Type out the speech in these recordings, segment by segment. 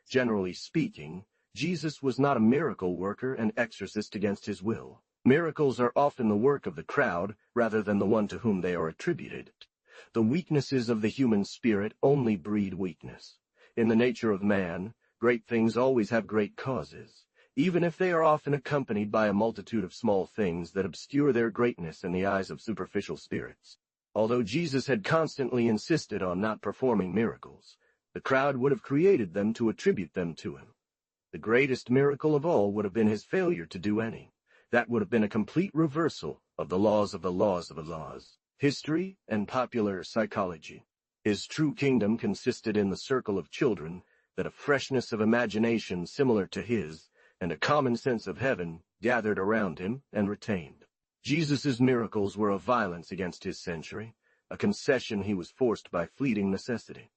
Generally speaking, Jesus was not a miracle worker and exorcist against his will. Miracles are often the work of the crowd rather than the one to whom they are attributed. The weaknesses of the human spirit only breed weakness. In the nature of man, great things always have great causes, even if they are often accompanied by a multitude of small things that obscure their greatness in the eyes of superficial spirits. Although Jesus had constantly insisted on not performing miracles, the crowd would have created them to attribute them to him. The greatest miracle of all would have been his failure to do any. That would have been a complete reversal of the laws of the laws of the laws. History and popular psychology. His true kingdom consisted in the circle of children, that a freshness of imagination similar to his, and a common sense of heaven, gathered around him and retained. Jesus' miracles were a violence against his century, a concession he was forced by fleeting necessity.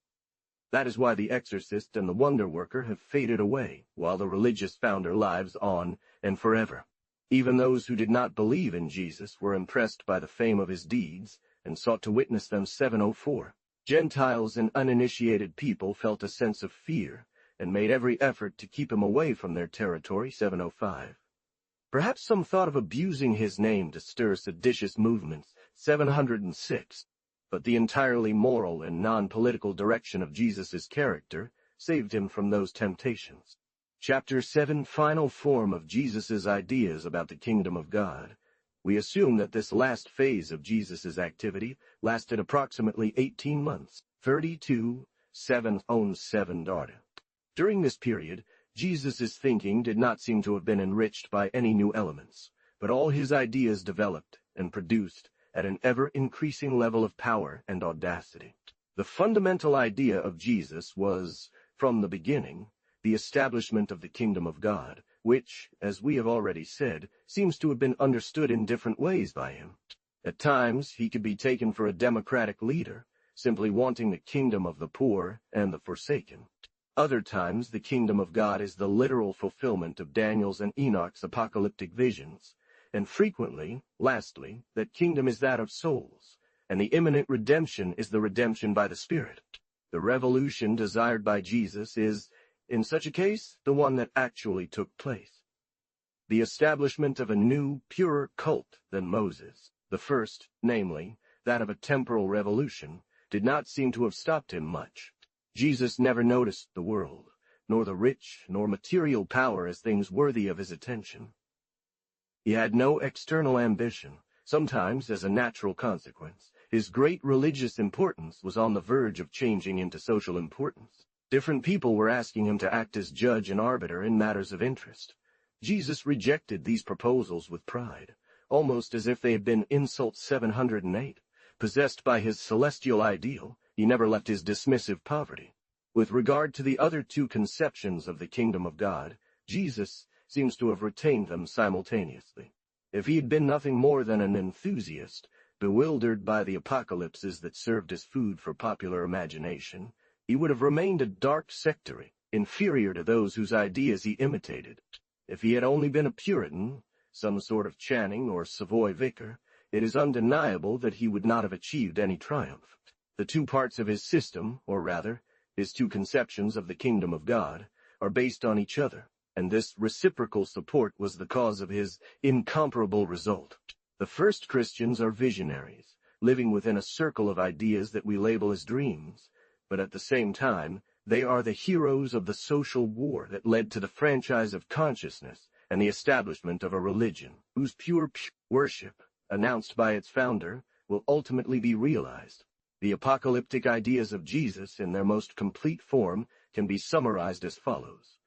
That is why the exorcist and the wonder-worker have faded away, while the religious founder lives on and forever. Even those who did not believe in Jesus were impressed by the fame of his deeds and sought to witness them. 704. Gentiles and uninitiated people felt a sense of fear and made every effort to keep him away from their territory. 705. Perhaps some thought of abusing his name to stir seditious movements. 706. But the entirely moral and non-political direction of Jesus' character saved him from those temptations. Chapter 7. Final form of Jesus' ideas about the kingdom of God. We assume that this last phase of Jesus' activity lasted approximately 18 months, 32:707 data. During this period, Jesus' thinking did not seem to have been enriched by any new elements, but all his ideas developed and produced at an ever-increasing level of power and audacity. The fundamental idea of Jesus was, from the beginning, the establishment of the kingdom of God, which, as we have already said, seems to have been understood in different ways by him. At times, he could be taken for a democratic leader, simply wanting the kingdom of the poor and the forsaken. Other times, the kingdom of God is the literal fulfillment of Daniel's and Enoch's apocalyptic visions, and frequently, lastly, that kingdom is that of souls, and the imminent redemption is the redemption by the Spirit. The revolution desired by Jesus is, in such a case, the one that actually took place. The establishment of a new, purer cult than Moses, the first, namely, that of a temporal revolution, did not seem to have stopped him much. Jesus never noticed the world, nor the rich, nor material power as things worthy of his attention. He had no external ambition. Sometimes, as a natural consequence, his great religious importance was on the verge of changing into social importance. Different people were asking him to act as judge and arbiter in matters of interest. Jesus rejected these proposals with pride, almost as if they had been insults. 708. Possessed by his celestial ideal, he never left his dismissive poverty. With regard to the other two conceptions of the kingdom of God, Jesus seems to have retained them simultaneously. If he had been nothing more than an enthusiast, bewildered by the apocalypses that served as food for popular imagination, he would have remained a dark sectary, inferior to those whose ideas he imitated. If he had only been a Puritan, some sort of Channing or Savoy vicar, it is undeniable that he would not have achieved any triumph. The two parts of his system, or rather, his two conceptions of the kingdom of God, are based on each other, and this reciprocal support was the cause of his incomparable result. The first Christians are visionaries, living within a circle of ideas that we label as dreams, but at the same time, they are the heroes of the social war that led to the franchise of consciousness and the establishment of a religion, whose pure worship, announced by its founder, will ultimately be realized. The apocalyptic ideas of Jesus in their most complete form can be summarized as follows.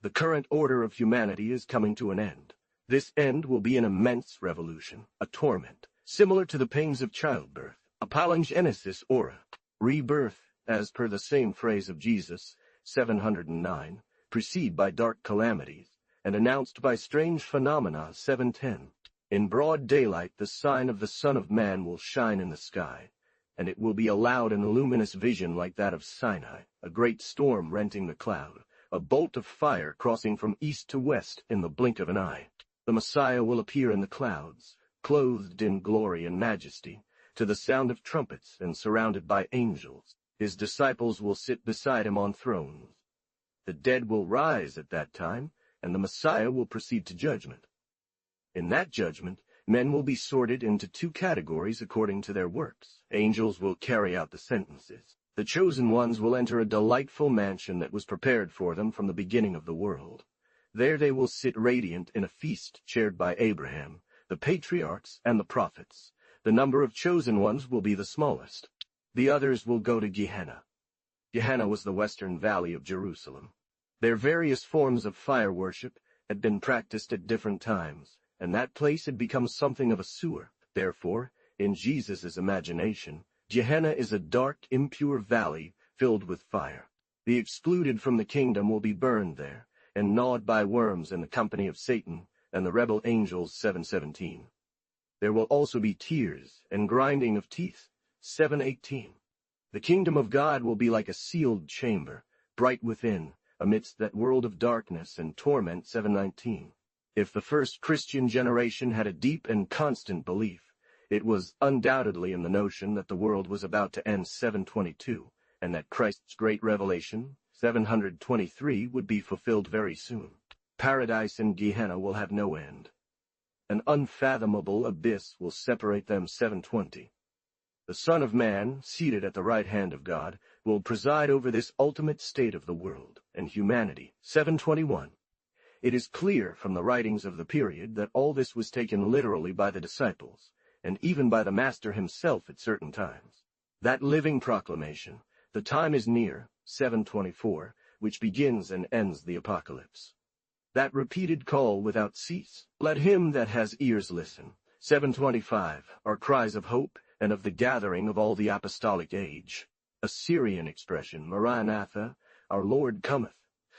The current order of humanity is coming to an end. This end will be an immense revolution, a torment, similar to the pains of childbirth, a palingenesis aura, rebirth, as per the same phrase of Jesus, 709, preceded by dark calamities, and announced by strange phenomena. 710. In broad daylight the sign of the Son of Man will shine in the sky, and it will be a loud and luminous vision like that of Sinai, a great storm renting the cloud, a bolt of fire crossing from east to west in the blink of an eye. The Messiah will appear in the clouds, clothed in glory and majesty, to the sound of trumpets and surrounded by angels. His disciples will sit beside him on thrones. The dead will rise at that time, and the Messiah will proceed to judgment. In that judgment, men will be sorted into two categories according to their works. Angels will carry out the sentences. The chosen ones will enter a delightful mansion that was prepared for them from the beginning of the world. There they will sit radiant in a feast chaired by Abraham, the patriarchs, and the prophets. The number of chosen ones will be the smallest. The others will go to Gehenna. Gehenna was the western valley of Jerusalem. Their various forms of fire worship had been practiced at different times, and that place had become something of a sewer. Therefore, in Jesus' imagination, Gehenna is a dark, impure valley filled with fire. The excluded from the kingdom will be burned there, and gnawed by worms in the company of Satan and the rebel angels, 7:17. There will also be tears and grinding of teeth, 7:18. The kingdom of God will be like a sealed chamber, bright within, amidst that world of darkness and torment, 7:19. If the first Christian generation had a deep and constant belief, it was undoubtedly in the notion that the world was about to end, 7:22, and that Christ's great revelation, 723, would be fulfilled very soon. Paradise and Gehenna will have no end. An unfathomable abyss will separate them, 7:20. The Son of Man, seated at the right hand of God, will preside over this ultimate state of the world and humanity, 7:21. It is clear from the writings of the period that all this was taken literally by the disciples, and even by the Master himself at certain times. That living proclamation, "The time is near," 7:24, which begins and ends the apocalypse. That repeated call without cease, "Let him that has ears listen," 7:25, are cries of hope and of the gathering of all the apostolic age. A Syrian expression, Maranatha, our Lord cometh,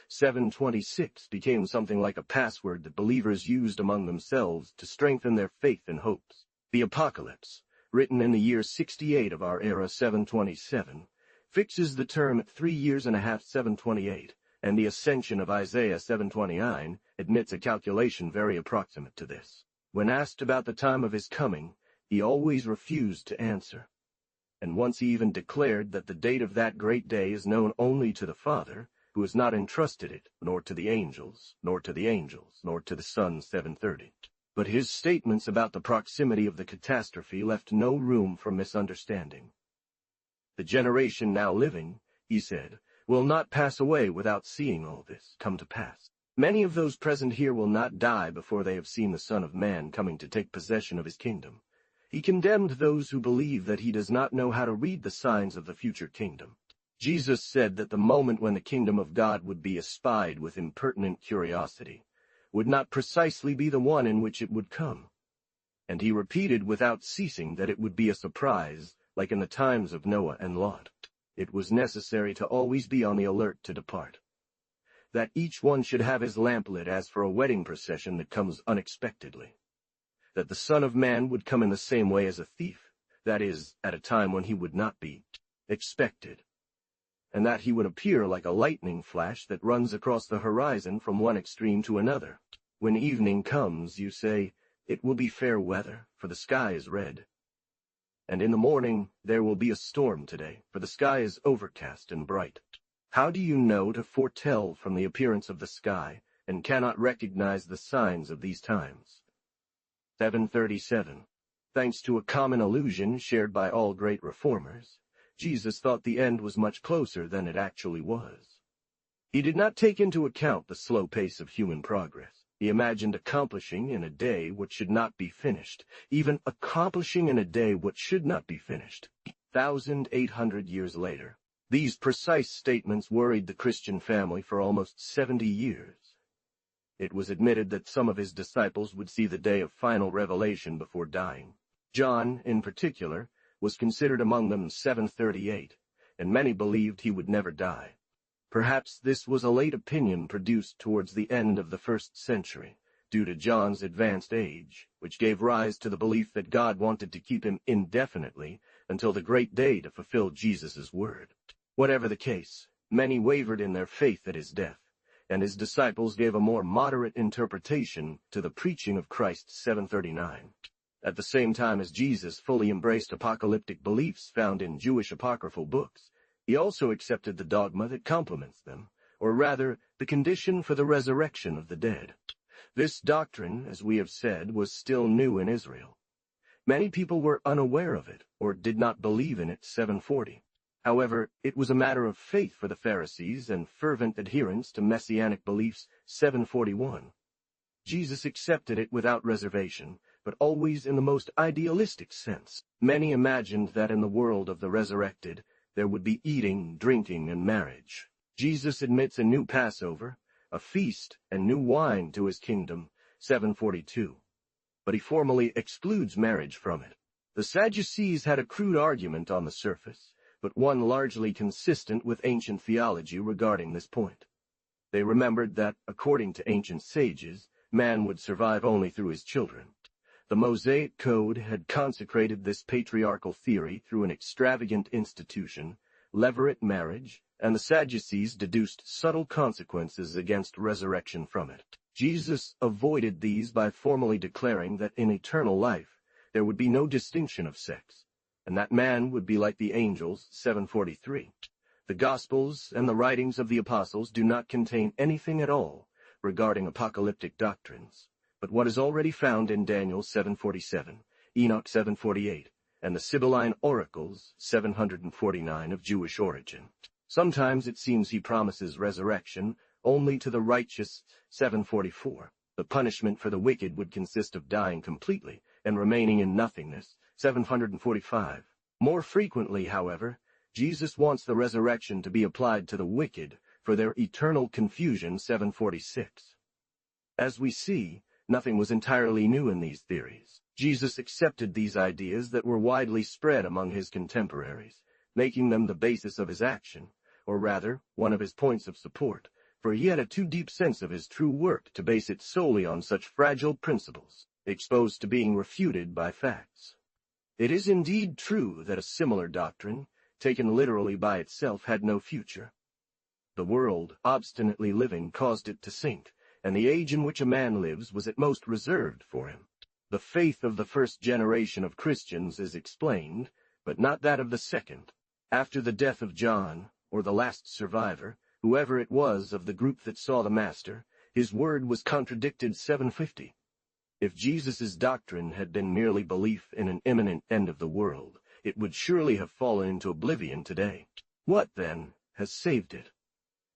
7:26, became something like a password that believers used among themselves to strengthen their faith and hopes. The Apocalypse, written in the year 68 of our era, 727, fixes the term at 3 years and a half, 728, and the Ascension of Isaiah, 729, admits a calculation very approximate to this. When asked about the time of his coming, he always refused to answer, and once he even declared that the date of that great day is known only to the Father, who has not entrusted it, nor to the angels, nor to the angels, nor to the Son, 730. But his statements about the proximity of the catastrophe left no room for misunderstanding. The generation now living, he said, will not pass away without seeing all this come to pass. Many of those present here will not die before they have seen the Son of Man coming to take possession of his kingdom. He condemned those who believe that he does not know how to read the signs of the future kingdom. Jesus said that the moment when the kingdom of God would be espied with impertinent curiosity would not precisely be the one in which it would come. And he repeated without ceasing that it would be a surprise, like in the times of Noah and Lot. It was necessary to always be on the alert to depart. That each one should have his lamp lit as for a wedding procession that comes unexpectedly. That the Son of Man would come in the same way as a thief, that is, at a time when he would not be expected. And that he would appear like a lightning flash that runs across the horizon from one extreme to another. When evening comes, you say, "It will be fair weather, for the sky is red." And in the morning there will be a storm today, for the sky is overcast and bright. How do you know to foretell from the appearance of the sky, and cannot recognize the signs of these times? 737. Thanks to a common illusion shared by all great reformers, Jesus thought the end was much closer than it actually was. He did not take into account the slow pace of human progress. He imagined accomplishing in a day what should not be finished, even accomplishing in a day what should not be finished, 1,800 years later. These precise statements worried the Christian family for almost 70 years. It was admitted that some of his disciples would see the day of final revelation before dying. John, in particular, was considered among them, 738, and many believed he would never die. Perhaps this was a late opinion produced towards the end of the 1st century, due to John's advanced age, which gave rise to the belief that God wanted to keep him indefinitely until the great day to fulfill Jesus' word. Whatever the case, many wavered in their faith at his death, and his disciples gave a more moderate interpretation to the preaching of Christ, 739. At the same time as Jesus fully embraced apocalyptic beliefs found in Jewish apocryphal books, he also accepted the dogma that complements them, or rather, the condition for the resurrection of the dead. This doctrine, as we have said, was still new in Israel. Many people were unaware of it, or did not believe in it 740. However, it was a matter of faith for the Pharisees and fervent adherents to messianic beliefs 741. Jesus accepted it without reservation, but always in the most idealistic sense. Many imagined that in the world of the resurrected, there would be eating, drinking, and marriage. Jesus admits a new Passover, a feast, and new wine to his kingdom, 742. But he formally excludes marriage from it. The Sadducees had a crude argument on the surface, but one largely consistent with ancient theology regarding this point. They remembered that, according to ancient sages, man would survive only through his children. The Mosaic Code had consecrated this patriarchal theory through an extravagant institution, levirate marriage, and the Sadducees deduced subtle consequences against resurrection from it. Jesus avoided these by formally declaring that in eternal life there would be no distinction of sex, and that man would be like the angels, 743. The Gospels and the writings of the Apostles do not contain anything at all regarding apocalyptic doctrines, but what is already found in Daniel 747, Enoch 748, and the Sibylline Oracles 749 of Jewish origin. Sometimes it seems he promises resurrection only to the righteous 744. The punishment for the wicked would consist of dying completely and remaining in nothingness, 745. More frequently, however, Jesus wants the resurrection to be applied to the wicked for their eternal confusion, 746. As we see, nothing was entirely new in these theories. Jesus accepted these ideas that were widely spread among his contemporaries, making them the basis of his action, or rather, one of his points of support, for he had a too deep sense of his true work to base it solely on such fragile principles, exposed to being refuted by facts. It is indeed true that a similar doctrine, taken literally by itself, had no future. The world, obstinately living, caused it to sink, and the age in which a man lives was at most reserved for him. The faith of the first generation of Christians is explained, but not that of the second. After the death of John, or the last survivor, whoever it was of the group that saw the Master, his word was contradicted 750. If Jesus' doctrine had been merely belief in an imminent end of the world, it would surely have fallen into oblivion today. What, then, has saved it?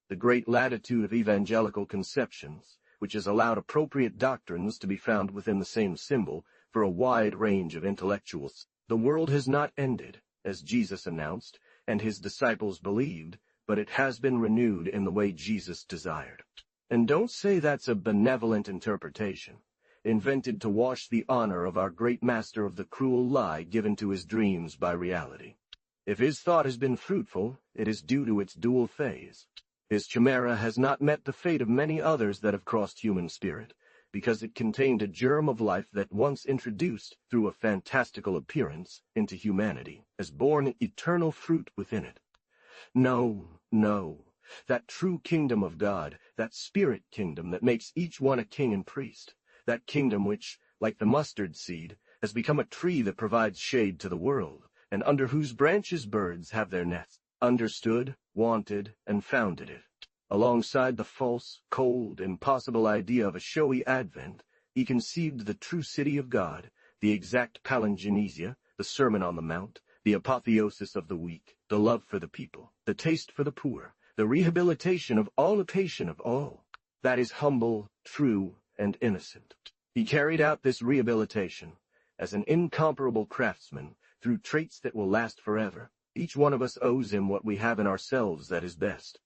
The great latitude of evangelical conceptions, which has allowed appropriate doctrines to be found within the same symbol for a wide range of intellectuals. The world has not ended, as Jesus announced, and his disciples believed, but it has been renewed in the way Jesus desired. And don't say that's a benevolent interpretation, invented to wash the honor of our great master of the cruel lie given to his dreams by reality. If his thought has been fruitful, it is due to its dual phase. His chimera has not met the fate of many others that have crossed human spirit, because it contained a germ of life that once introduced, through a fantastical appearance, into humanity, has borne eternal fruit within it. No, that true kingdom of God, that spirit kingdom that makes each one a king and priest, that kingdom which, like the mustard seed, has become a tree that provides shade to the world, and under whose branches birds have their nests, understood, wanted, and founded it. Alongside the false, cold, impossible idea of a showy advent, he conceived the true city of God, the exact palingenesia, the Sermon on the Mount, the apotheosis of the weak, the love for the people, the taste for the poor, the rehabilitation of all patient of all. That is humble, true, and innocent. He carried out this rehabilitation as an incomparable craftsman through traits that will last forever. Each one of us owes him what we have in ourselves that is best.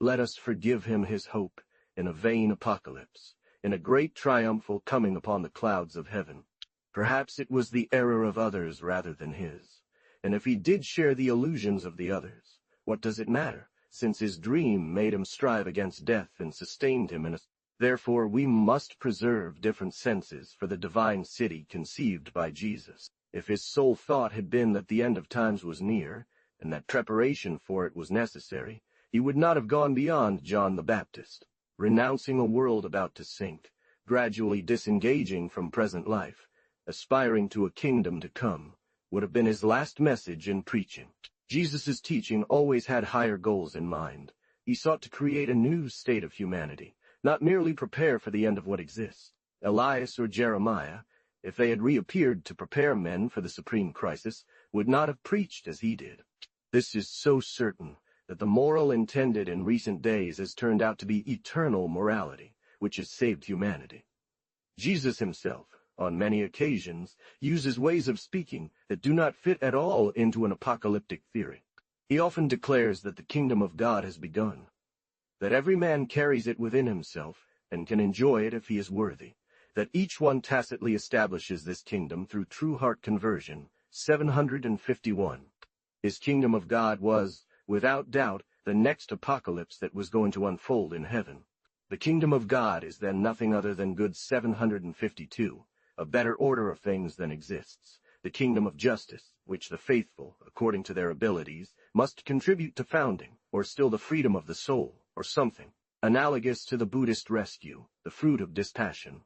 Let us forgive him his hope in a vain apocalypse, in a great triumphal coming upon the clouds of heaven. Perhaps it was the error of others rather than his, and if he did share the illusions of the others, what does it matter, since his dream made him strive against death and sustained him in a... Therefore we must preserve different senses for the divine city conceived by Jesus. If his sole thought had been that the end of times was near, and that preparation for it was necessary, he would not have gone beyond John the Baptist, renouncing a world about to sink, gradually disengaging from present life, aspiring to a kingdom to come, would have been his last message in preaching. Jesus' teaching always had higher goals in mind, He sought to create a new state of humanity, not merely prepare for the end of what exists. Elias or Jeremiah, if they had reappeared to prepare men for the supreme crisis, would not have preached as he did. This is so certain that the moral intended in recent days has turned out to be eternal morality, which has saved humanity. Jesus himself, on many occasions, uses ways of speaking that do not fit at all into an apocalyptic theory. He often declares that the kingdom of God has begun, that every man carries it within himself and can enjoy it if he is worthy, that each one tacitly establishes this kingdom through true heart conversion. 751. His kingdom of God was, without doubt, the next apocalypse that was going to unfold in heaven. The kingdom of God is then nothing other than good 752, a better order of things than exists, the kingdom of justice, which the faithful, according to their abilities, must contribute to founding, or still the freedom of the soul, or something, analogous to the Buddhist rescue, the fruit of dispassion.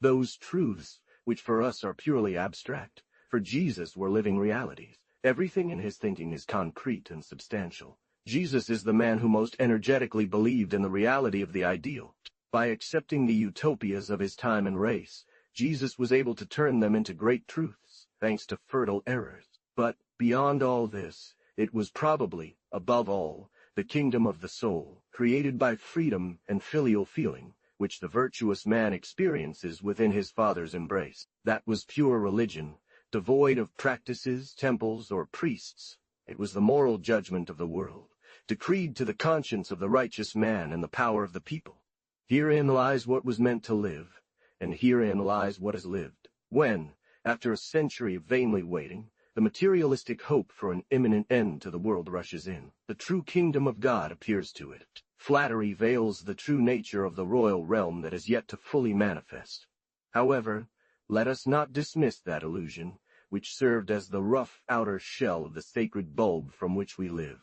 Those truths, which for us are purely abstract, for Jesus were living realities. Everything in his thinking is concrete and substantial. Jesus is the man who most energetically believed in the reality of the ideal. By accepting the utopias of his time and race, Jesus was able to turn them into great truths, thanks to fertile errors. But, beyond all this, it was probably, above all, the kingdom of the soul, created by freedom and filial feeling, which the virtuous man experiences within his Father's embrace. That was pure religion, devoid of practices, temples, or priests. It was the moral judgment of the world, decreed to the conscience of the righteous man and the power of the people. Herein lies what was meant to live, and herein lies what has lived. When, after a century of vainly waiting, the materialistic hope for an imminent end to the world rushes in, the true kingdom of God appears to it. Flattery veils the true nature of the royal realm that is yet to fully manifest. However, let us not dismiss that illusion, which served as the rough outer shell of the sacred bulb from which we live.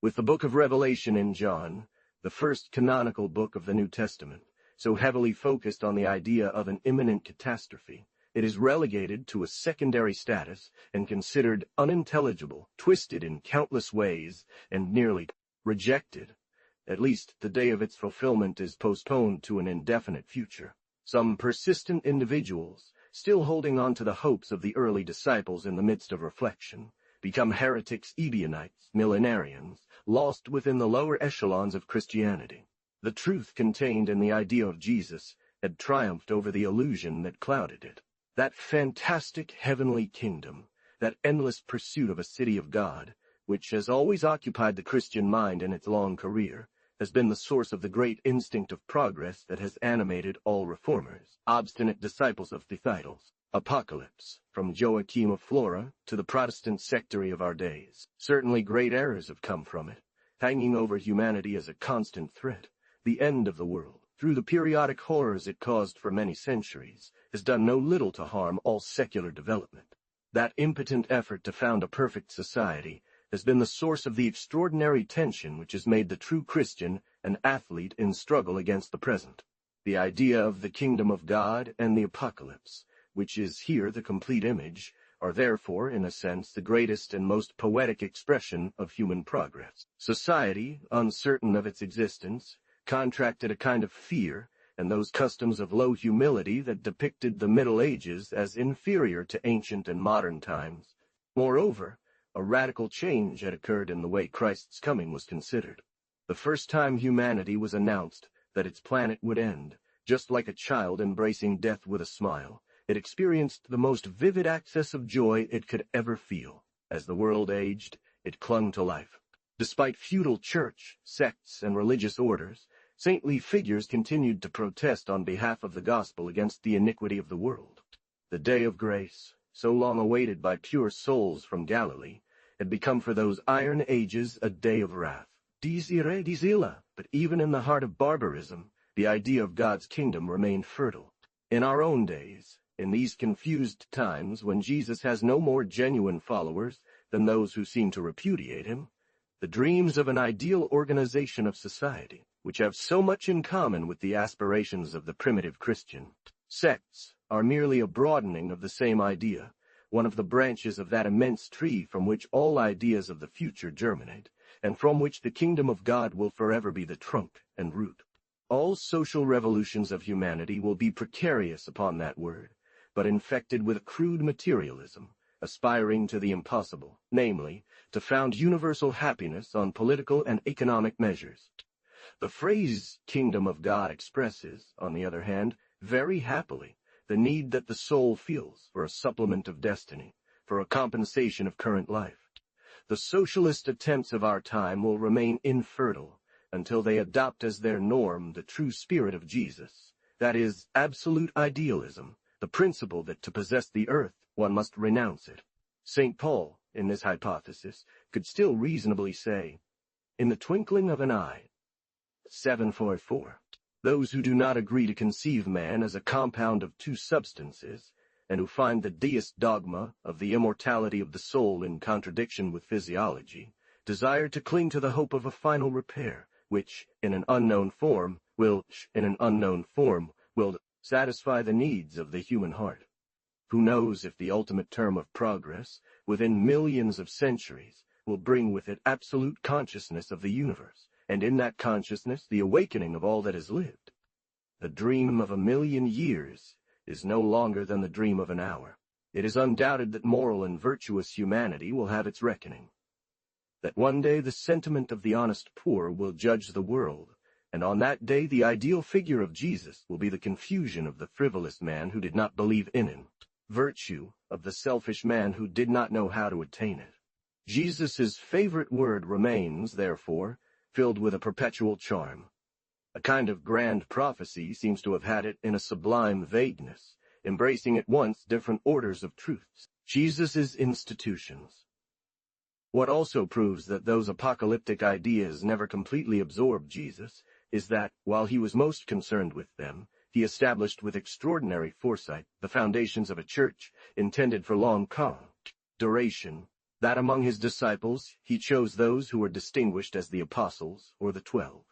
With the book of Revelation in John, the first canonical book of the New Testament, so heavily focused on the idea of an imminent catastrophe, it is relegated to a secondary status and considered unintelligible, twisted in countless ways, and nearly rejected. At least, the day of its fulfillment is postponed to an indefinite future. Some persistent individuals, still holding on to the hopes of the early disciples in the midst of reflection, become heretics, Ebionites, millenarians, lost within the lower echelons of Christianity. The truth contained in the idea of Jesus had triumphed over the illusion that clouded it. That fantastic heavenly kingdom, that endless pursuit of a city of God, which has always occupied the Christian mind in its long career, has been the source of the great instinct of progress that has animated all reformers, obstinate disciples of theologians. Apocalypse, from Joachim of Flora to the Protestant sectary of our days. Certainly great errors have come from it, hanging over humanity as a constant threat. The end of the world, through the periodic horrors it caused for many centuries, has done no little to harm all secular development. That impotent effort to found a perfect society has been the source of the extraordinary tension which has made the true Christian an athlete in struggle against the present. The idea of the kingdom of God and the apocalypse, which is here the complete image, are therefore, in a sense, the greatest and most poetic expression of human progress. Society, uncertain of its existence, contracted a kind of fear, and those customs of low humility that depicted the Middle Ages as inferior to ancient and modern times. Moreover, a radical change had occurred in the way Christ's coming was considered. The first time humanity was announced that its planet would end, just like a child embracing death with a smile, it experienced the most vivid access of joy it could ever feel. As the world aged, it clung to life. Despite feudal church, sects, and religious orders, saintly figures continued to protest on behalf of the gospel against the iniquity of the world. The day of grace, so long awaited by pure souls from Galilee, had become for those iron ages a day of wrath. Desire disila, but even in the heart of barbarism, the idea of God's kingdom remained fertile. In our own days, in these confused times when Jesus has no more genuine followers than those who seem to repudiate him, the dreams of an ideal organization of society, which have so much in common with the aspirations of the primitive Christian. Sects are merely a broadening of the same idea, one of the branches of that immense tree from which all ideas of the future germinate, and from which the kingdom of God will forever be the trunk and root. All social revolutions of humanity will be precarious upon that word, but infected with crude materialism, aspiring to the impossible, namely, to found universal happiness on political and economic measures. The phrase kingdom of God expresses, on the other hand, very happily, the need that the soul feels for a supplement of destiny, for a compensation of current life. The socialist attempts of our time will remain infertile until they adopt as their norm the true spirit of Jesus, that is, absolute idealism, the principle that to possess the earth one must renounce it. St. Paul, in this hypothesis, could still reasonably say, "In the twinkling of an eye." 7:4. Those who do not agree to conceive man as a compound of two substances, and who find the deist dogma of the immortality of the soul in contradiction with physiology, desire to cling to the hope of a final repair, which, in an unknown form, will satisfy the needs of the human heart. Who knows if the ultimate term of progress, within millions of centuries, will bring with it absolute consciousness of the universe, and in that consciousness the awakening of all that has lived. The dream of 1,000,000 years is no longer than the dream of an hour. It is undoubted that moral and virtuous humanity will have its reckoning. That one day the sentiment of the honest poor will judge the world, and on that day the ideal figure of Jesus will be the confusion of the frivolous man who did not believe in him, virtue of the selfish man who did not know how to attain it. Jesus' favorite word remains, therefore, filled with a perpetual charm. A kind of grand prophecy seems to have had it in a sublime vagueness, embracing at once different orders of truths. Jesus' institutions. What also proves that those apocalyptic ideas never completely absorbed Jesus is that, while he was most concerned with them, he established with extraordinary foresight the foundations of a church intended for long duration, that among his disciples he chose those who were distinguished as the apostles, or the 12,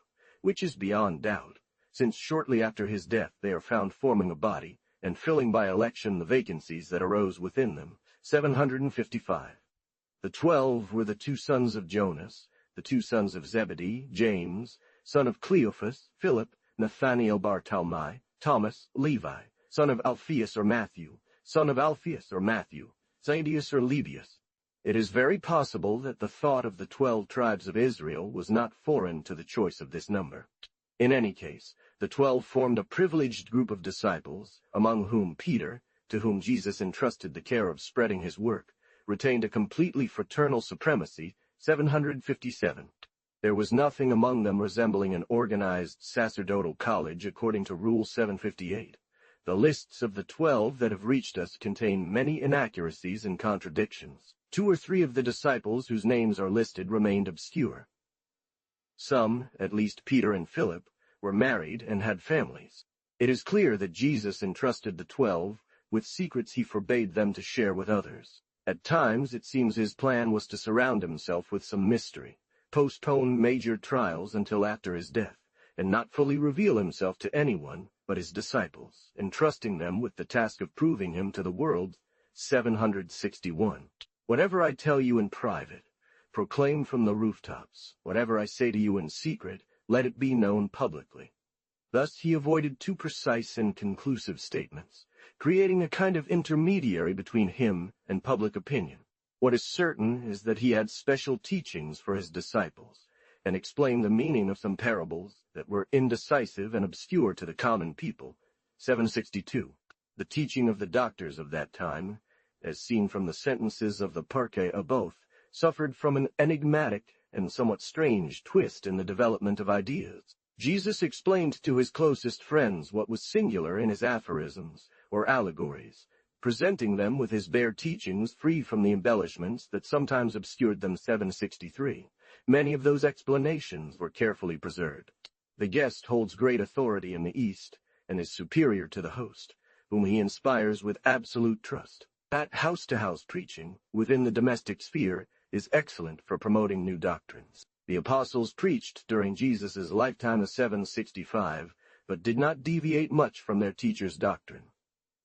which is beyond doubt, since shortly after his death they are found forming a body, and filling by election the vacancies that arose within them, 755. The 12 were the 2 sons of Jonas, the 2 sons of Zebedee, James, son of Cleophas, Philip, Nathanael Bartholomew, Thomas, Levi, son of Alphaeus or Matthew, Thaddeus or Lebbaeus. It is very possible that the thought of the 12 tribes of Israel was not foreign to the choice of this number. In any case, the 12 formed a privileged group of disciples, among whom Peter, to whom Jesus entrusted the care of spreading his work, retained a completely fraternal supremacy, 757. There was nothing among them resembling an organized sacerdotal college according to Rule 758. The lists of the 12 that have reached us contain many inaccuracies and contradictions. 2 or 3 of the disciples whose names are listed remained obscure. Some, at least Peter and Philip, were married and had families. It is clear that Jesus entrusted the 12 with secrets he forbade them to share with others. At times it seems his plan was to surround himself with some mystery, postpone major trials until after his death, and not fully reveal himself to anyone but his disciples, entrusting them with the task of proving him to the world. 761. Whatever I tell you in private, proclaim from the rooftops. Whatever I say to you in secret, let it be known publicly. Thus he avoided too precise and conclusive statements, creating a kind of intermediary between him and public opinion. What is certain is that he had special teachings for his disciples, and explained the meaning of some parables that were indecisive and obscure to the common people. 762. The teaching of the doctors of that time, as seen from the sentences of the Parquet Aboth, suffered from an enigmatic and somewhat strange twist in the development of ideas. Jesus explained to his closest friends what was singular in his aphorisms, or allegories, presenting them with his bare teachings free from the embellishments that sometimes obscured them. 763. Many of those explanations were carefully preserved. The guest holds great authority in the East, and is superior to the host, whom he inspires with absolute trust. That house-to-house preaching, within the domestic sphere, is excellent for promoting new doctrines. The apostles preached during Jesus' lifetime of 765, but did not deviate much from their teacher's doctrine.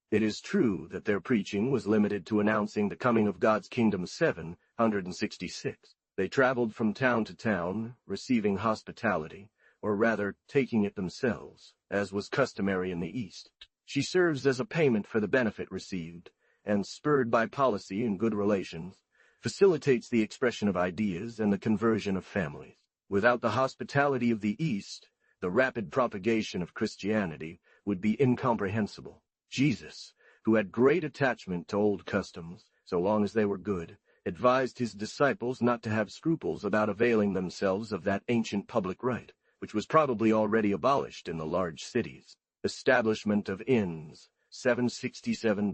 It is true that their preaching was limited to announcing the coming of God's kingdom. 766. They traveled from town to town, receiving hospitality, or rather taking it themselves, as was customary in the East. She serves as a payment for the benefit received, and spurred by policy and good relations, facilitates the expression of ideas and the conversion of families. Without the hospitality of the East, the rapid propagation of Christianity would be incomprehensible. Jesus, who had great attachment to old customs, so long as they were good, advised his disciples not to have scruples about availing themselves of that ancient public right, which was probably already abolished in the large cities. Establishment of inns, 767.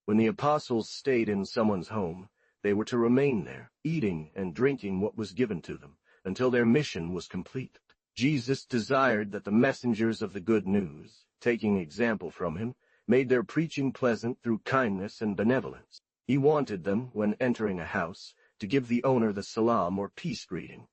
When the apostles stayed in someone's home, they were to remain there, eating and drinking what was given to them, until their mission was complete. Jesus desired that the messengers of the good news, taking example from him, made their preaching pleasant through kindness and benevolence. He wanted them, when entering a house, to give the owner the salam or peace greeting.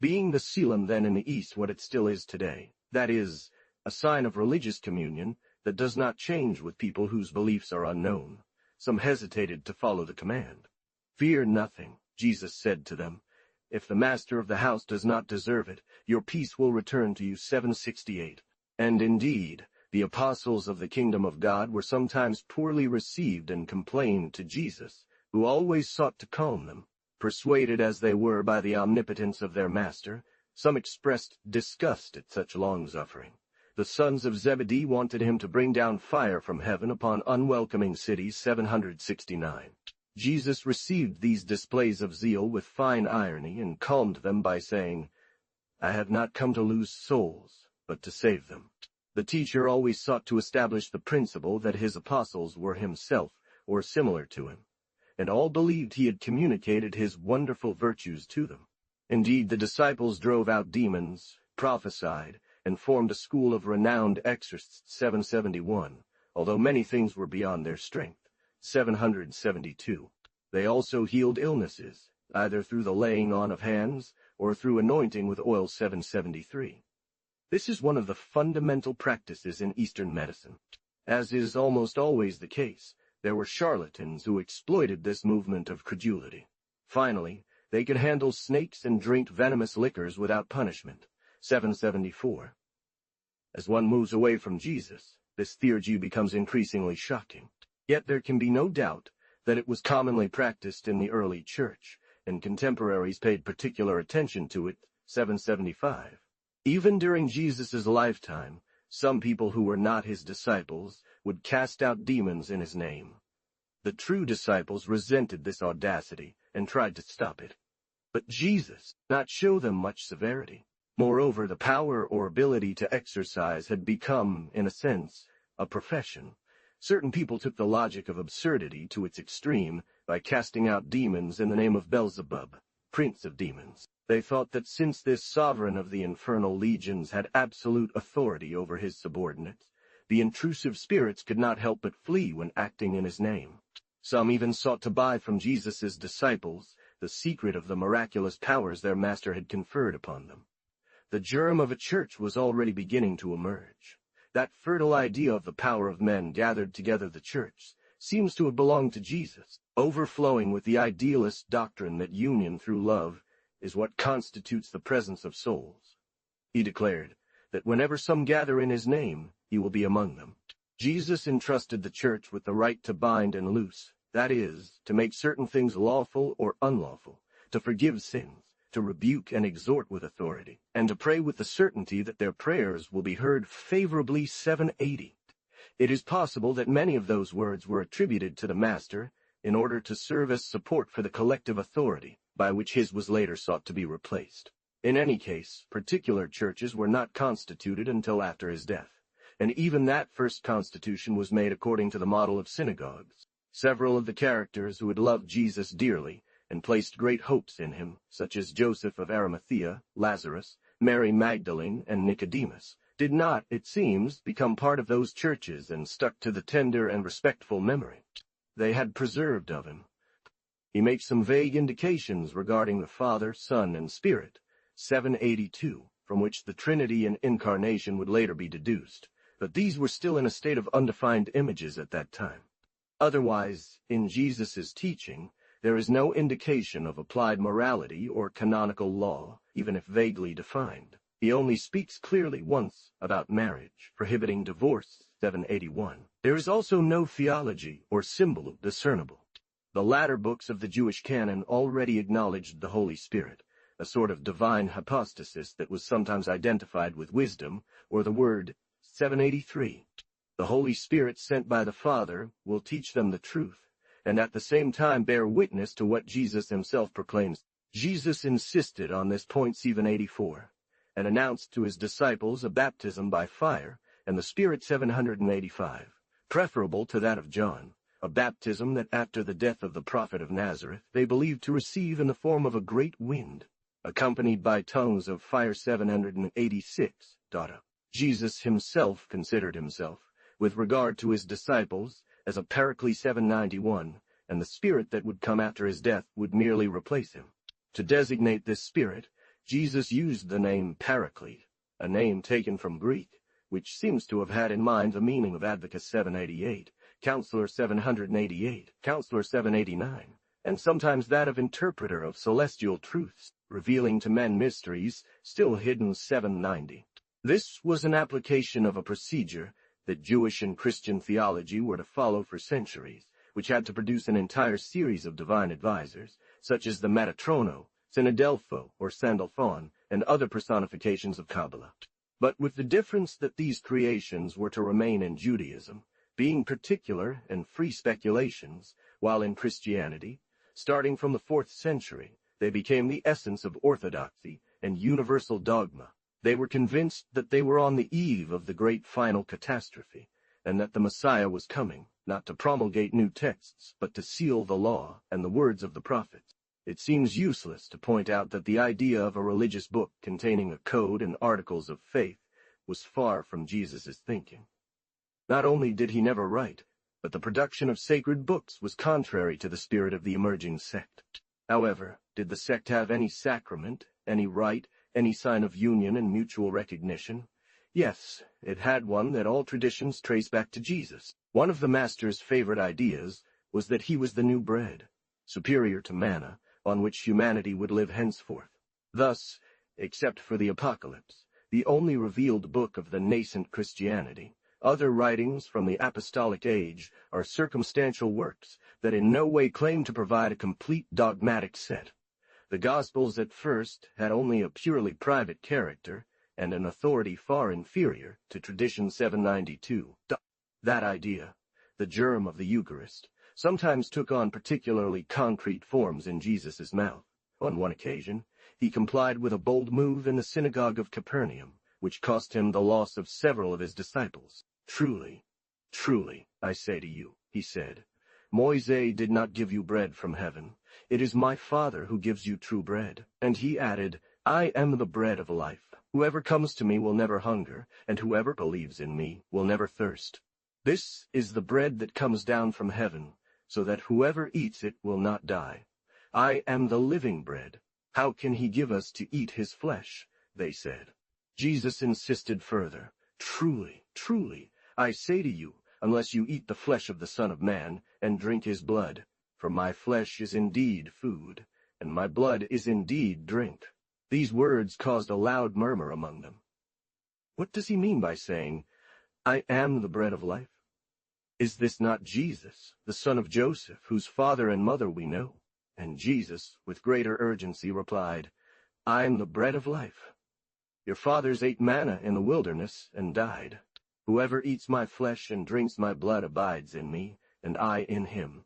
Being the selam then in the East what it still is today, that is, a sign of religious communion that does not change with people whose beliefs are unknown, some hesitated to follow the command. "Fear nothing," Jesus said to them. "If the master of the house does not deserve it, your peace will return to you." 768. And indeed, the apostles of the kingdom of God were sometimes poorly received and complained to Jesus, who always sought to calm them. Persuaded as they were by the omnipotence of their master, some expressed disgust at such long-suffering. The sons of Zebedee wanted him to bring down fire from heaven upon unwelcoming cities. 769. Jesus received these displays of zeal with fine irony and calmed them by saying, "I have not come to lose souls, but to save them." The teacher always sought to establish the principle that his apostles were himself, or similar to him, and all believed he had communicated his wonderful virtues to them. Indeed, the disciples drove out demons, prophesied, and formed a school of renowned exorcists. 771, although many things were beyond their strength. 772. They also healed illnesses, either through the laying on of hands or through anointing with oil. 773. This is one of the fundamental practices in Eastern medicine. As is almost always the case, there were charlatans who exploited this movement of credulity. Finally, they could handle snakes and drink venomous liquors without punishment. 774. As one moves away from Jesus, this theurgy becomes increasingly shocking. Yet there can be no doubt that it was commonly practiced in the early church, and contemporaries paid particular attention to it. 775. Even during Jesus' lifetime, some people who were not his disciples would cast out demons in his name. The true disciples resented this audacity and tried to stop it. But Jesus did not show them much severity. Moreover, the power or ability to exorcise had become, in a sense, a profession. Certain people took the logic of absurdity to its extreme by casting out demons in the name of Beelzebub, prince of demons. They thought that since this sovereign of the infernal legions had absolute authority over his subordinates, the intrusive spirits could not help but flee when acting in his name. Some even sought to buy from Jesus' disciples the secret of the miraculous powers their master had conferred upon them. The germ of a church was already beginning to emerge. That fertile idea of the power of men gathered together the church seems to have belonged to Jesus, overflowing with the idealist doctrine that union through love is what constitutes the presence of souls. He declared that whenever some gather in his name, he will be among them. Jesus entrusted the church with the right to bind and loose, that is, to make certain things lawful or unlawful, to forgive sins, to rebuke and exhort with authority, and to pray with the certainty that their prayers will be heard favorably. 780. It is possible that many of those words were attributed to the Master in order to serve as support for the collective authority by which his was later sought to be replaced. In any case, particular churches were not constituted until after his death, and even that first constitution was made according to the model of synagogues. Several of the characters who had loved Jesus dearly and placed great hopes in him, such as Joseph of Arimathea, Lazarus, Mary Magdalene, and Nicodemus, did not, it seems, become part of those churches and stuck to the tender and respectful memory they had preserved of him. He makes some vague indications regarding the Father, Son, and Spirit, 782, from which the Trinity and Incarnation would later be deduced, but these were still in a state of undefined images at that time. Otherwise, in Jesus' teaching, There is no indication of applied morality or canonical law, even if vaguely defined. He only speaks clearly once about marriage, prohibiting divorce, 781. There is also no theology or symbol discernible. The latter books of the Jewish canon already acknowledged the Holy Spirit, a sort of divine hypostasis that was sometimes identified with wisdom, or the word, 783. The Holy Spirit sent by the Father will teach them the truth, and at the same time bear witness to what Jesus himself proclaims. Jesus insisted on this point, 784, and announced to his disciples a baptism by fire, and the Spirit, 785, preferable to that of John, a baptism that after the death of the prophet of Nazareth they believed to receive in the form of a great wind, accompanied by tongues of fire, 786. Jesus himself considered himself, with regard to his disciples, as a Paraclete, 791, and the Spirit that would come after his death would merely replace him. To designate this Spirit, Jesus used the name Paraclete, a name taken from Greek, which seems to have had in mind the meaning of Advocate 788, Counselor 788, Counselor 789, and sometimes that of Interpreter of Celestial Truths, revealing to men mysteries still hidden, 790. This was an application of a procedure that Jewish and Christian theology were to follow for centuries, which had to produce an entire series of divine advisors, such as the Metatrono, Synadelpho, or Sandalphon, and other personifications of Kabbalah. But with the difference that these creations were to remain in Judaism, being particular and free speculations, while in Christianity, starting from the 4th century, they became the essence of orthodoxy and universal dogma. They were convinced that they were on the eve of the great final catastrophe, and that the Messiah was coming, not to promulgate new texts, but to seal the law and the words of the prophets. It seems useless to point out that the idea of a religious book containing a code and articles of faith was far from Jesus' thinking. Not only did he never write, but the production of sacred books was contrary to the spirit of the emerging sect. However, did the sect have any sacrament, any rite, any sign of union and mutual recognition? Yes, it had one that all traditions trace back to Jesus. One of the Master's favorite ideas was that he was the new bread, superior to manna, on which humanity would live henceforth. Thus, except for the Apocalypse, the only revealed book of the nascent Christianity, other writings from the apostolic age are circumstantial works that in no way claim to provide a complete dogmatic set. The Gospels at first had only a purely private character and an authority far inferior to tradition 792. That idea, the germ of the Eucharist, sometimes took on particularly concrete forms in Jesus' mouth. On one occasion, he complied with a bold move in the synagogue of Capernaum, which cost him the loss of several of his disciples. Truly, truly, I say to you, he said, Moisés did not give you bread from heaven. It is my Father who gives you true bread. And he added, I am the bread of life. Whoever comes to me will never hunger, and whoever believes in me will never thirst. This is the bread that comes down from heaven, so that whoever eats it will not die. I am the living bread. How can he give us to eat his flesh? They said. Jesus insisted further, Truly, truly, I say to you, unless you eat the flesh of the Son of Man and drink his blood, for my flesh is indeed food, and my blood is indeed drink. These words caused a loud murmur among them. What does he mean by saying, I am the bread of life? Is this not Jesus, the son of Joseph, whose father and mother we know? And Jesus, with greater urgency, replied, I am the bread of life. Your fathers ate manna in the wilderness and died. Whoever eats my flesh and drinks my blood abides in me, and I in him.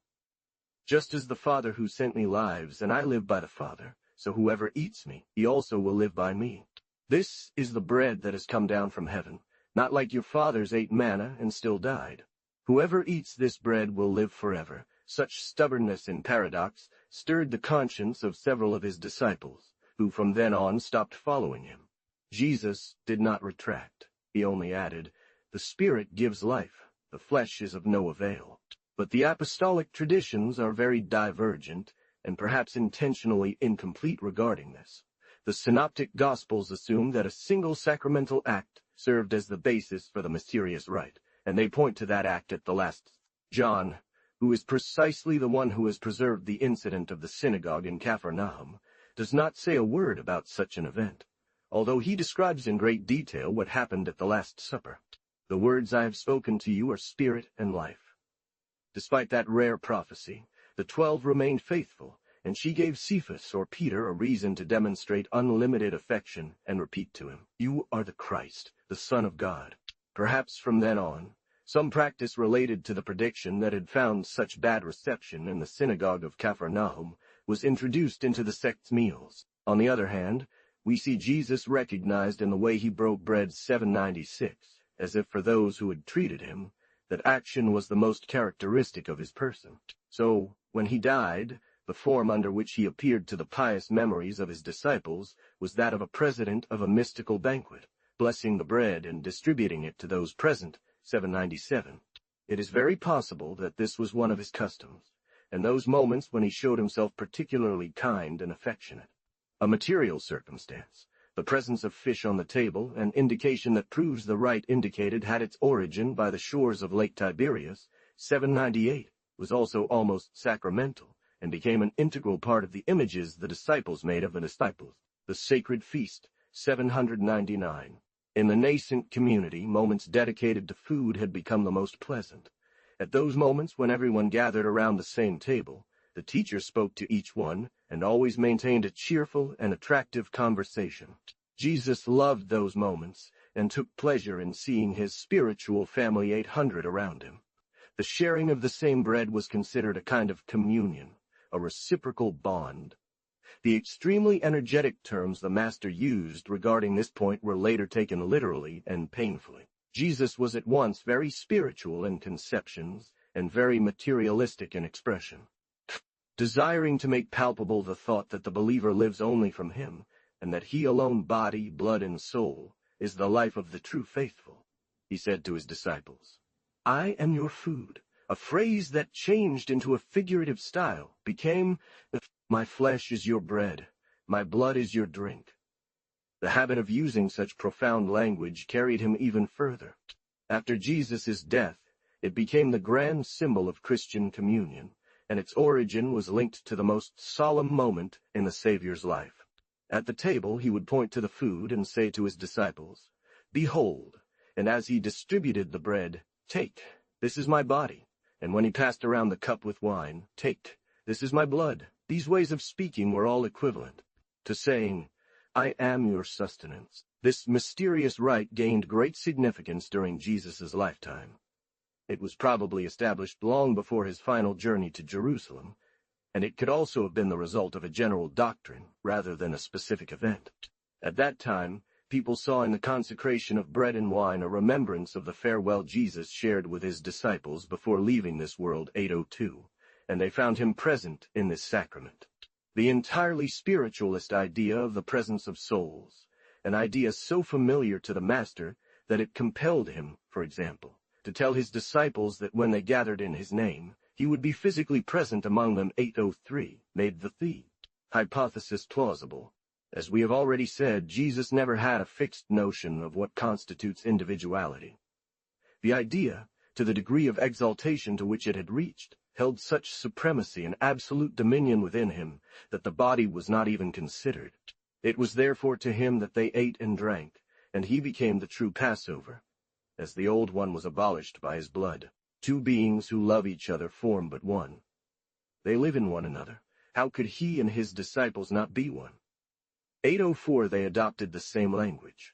Just as the Father who sent me lives, and I live by the Father, so whoever eats me, he also will live by me. This is the bread that has come down from heaven, not like your fathers ate manna and still died. Whoever eats this bread will live forever. Such stubbornness and paradox stirred the conscience of several of his disciples, who from then on stopped following him. Jesus did not retract. He only added, The Spirit gives life, the flesh is of no avail. But the apostolic traditions are very divergent, and perhaps intentionally incomplete regarding this. The synoptic Gospels assume that a single sacramental act served as the basis for the mysterious rite, and they point to that act at the last. John, who is precisely the one who has preserved the incident of the synagogue in Capharnaum, does not say a word about such an event, although he describes in great detail what happened at the Last Supper. The words I have spoken to you are spirit and life. Despite that rare prophecy, the 12 remained faithful, and she gave Cephas or Peter a reason to demonstrate unlimited affection and repeat to him, "You are the Christ, the Son of God." Perhaps from then on, some practice related to the prediction that had found such bad reception in the synagogue of Capharnaum was introduced into the sect's meals. On the other hand, we see Jesus recognized in the way he broke bread 796, as if for those who had treated him, that action was the most characteristic of his person. So, when he died, the form under which he appeared to the pious memories of his disciples was that of a president of a mystical banquet, blessing the bread and distributing it to those present, 797. It is very possible that this was one of his customs, and those moments when he showed himself particularly kind and affectionate. A material circumstance, the presence of fish on the table, an indication that proves the rite indicated had its origin by the shores of Lake Tiberias, 798, was also almost sacramental, and became an integral part of the images the disciples made of the disciples. The sacred feast, 799. In the nascent community, moments dedicated to food had become the most pleasant. At those moments when everyone gathered around the same table, the teacher spoke to each one and always maintained a cheerful and attractive conversation. Jesus loved those moments and took pleasure in seeing his spiritual family 800 around him. The sharing of the same bread was considered a kind of communion, a reciprocal bond. The extremely energetic terms the Master used regarding this point were later taken literally and painfully. Jesus was at once very spiritual in conceptions and very materialistic in expression. Desiring to make palpable the thought that the believer lives only from him, and that he alone, body, blood, and soul, is the life of the true faithful, he said to his disciples, "I am your food," a phrase that changed into a figurative style, became, "My flesh is your bread, my blood is your drink." The habit of using such profound language carried him even further. After Jesus' death, it became the grand symbol of Christian communion, and its origin was linked to the most solemn moment in the Savior's life. At the table, he would point to the food and say to his disciples, "Behold," and as he distributed the bread, "Take, this is my body," and when he passed around the cup with wine, "Take, this is my blood." These ways of speaking were all equivalent to saying, "I am your sustenance." This mysterious rite gained great significance during Jesus' lifetime. It was probably established long before his final journey to Jerusalem, and it could also have been the result of a general doctrine rather than a specific event. At that time, people saw in the consecration of bread and wine a remembrance of the farewell Jesus shared with his disciples before leaving this world 802, and they found him present in this sacrament. The entirely spiritualist idea of the presence of souls, an idea so familiar to the Master that it compelled him, for example, to tell his disciples that when they gathered in his name, he would be physically present among them 803, made the hypothesis plausible. As we have already said, Jesus never had a fixed notion of what constitutes individuality. The idea, to the degree of exaltation to which it had reached, held such supremacy and absolute dominion within him that the body was not even considered. It was therefore to him that they ate and drank, and he became the true Passover, as the old one was abolished by his blood. Two beings who love each other form but one. They live in one another. How could he and his disciples not be one? 804 they adopted the same language.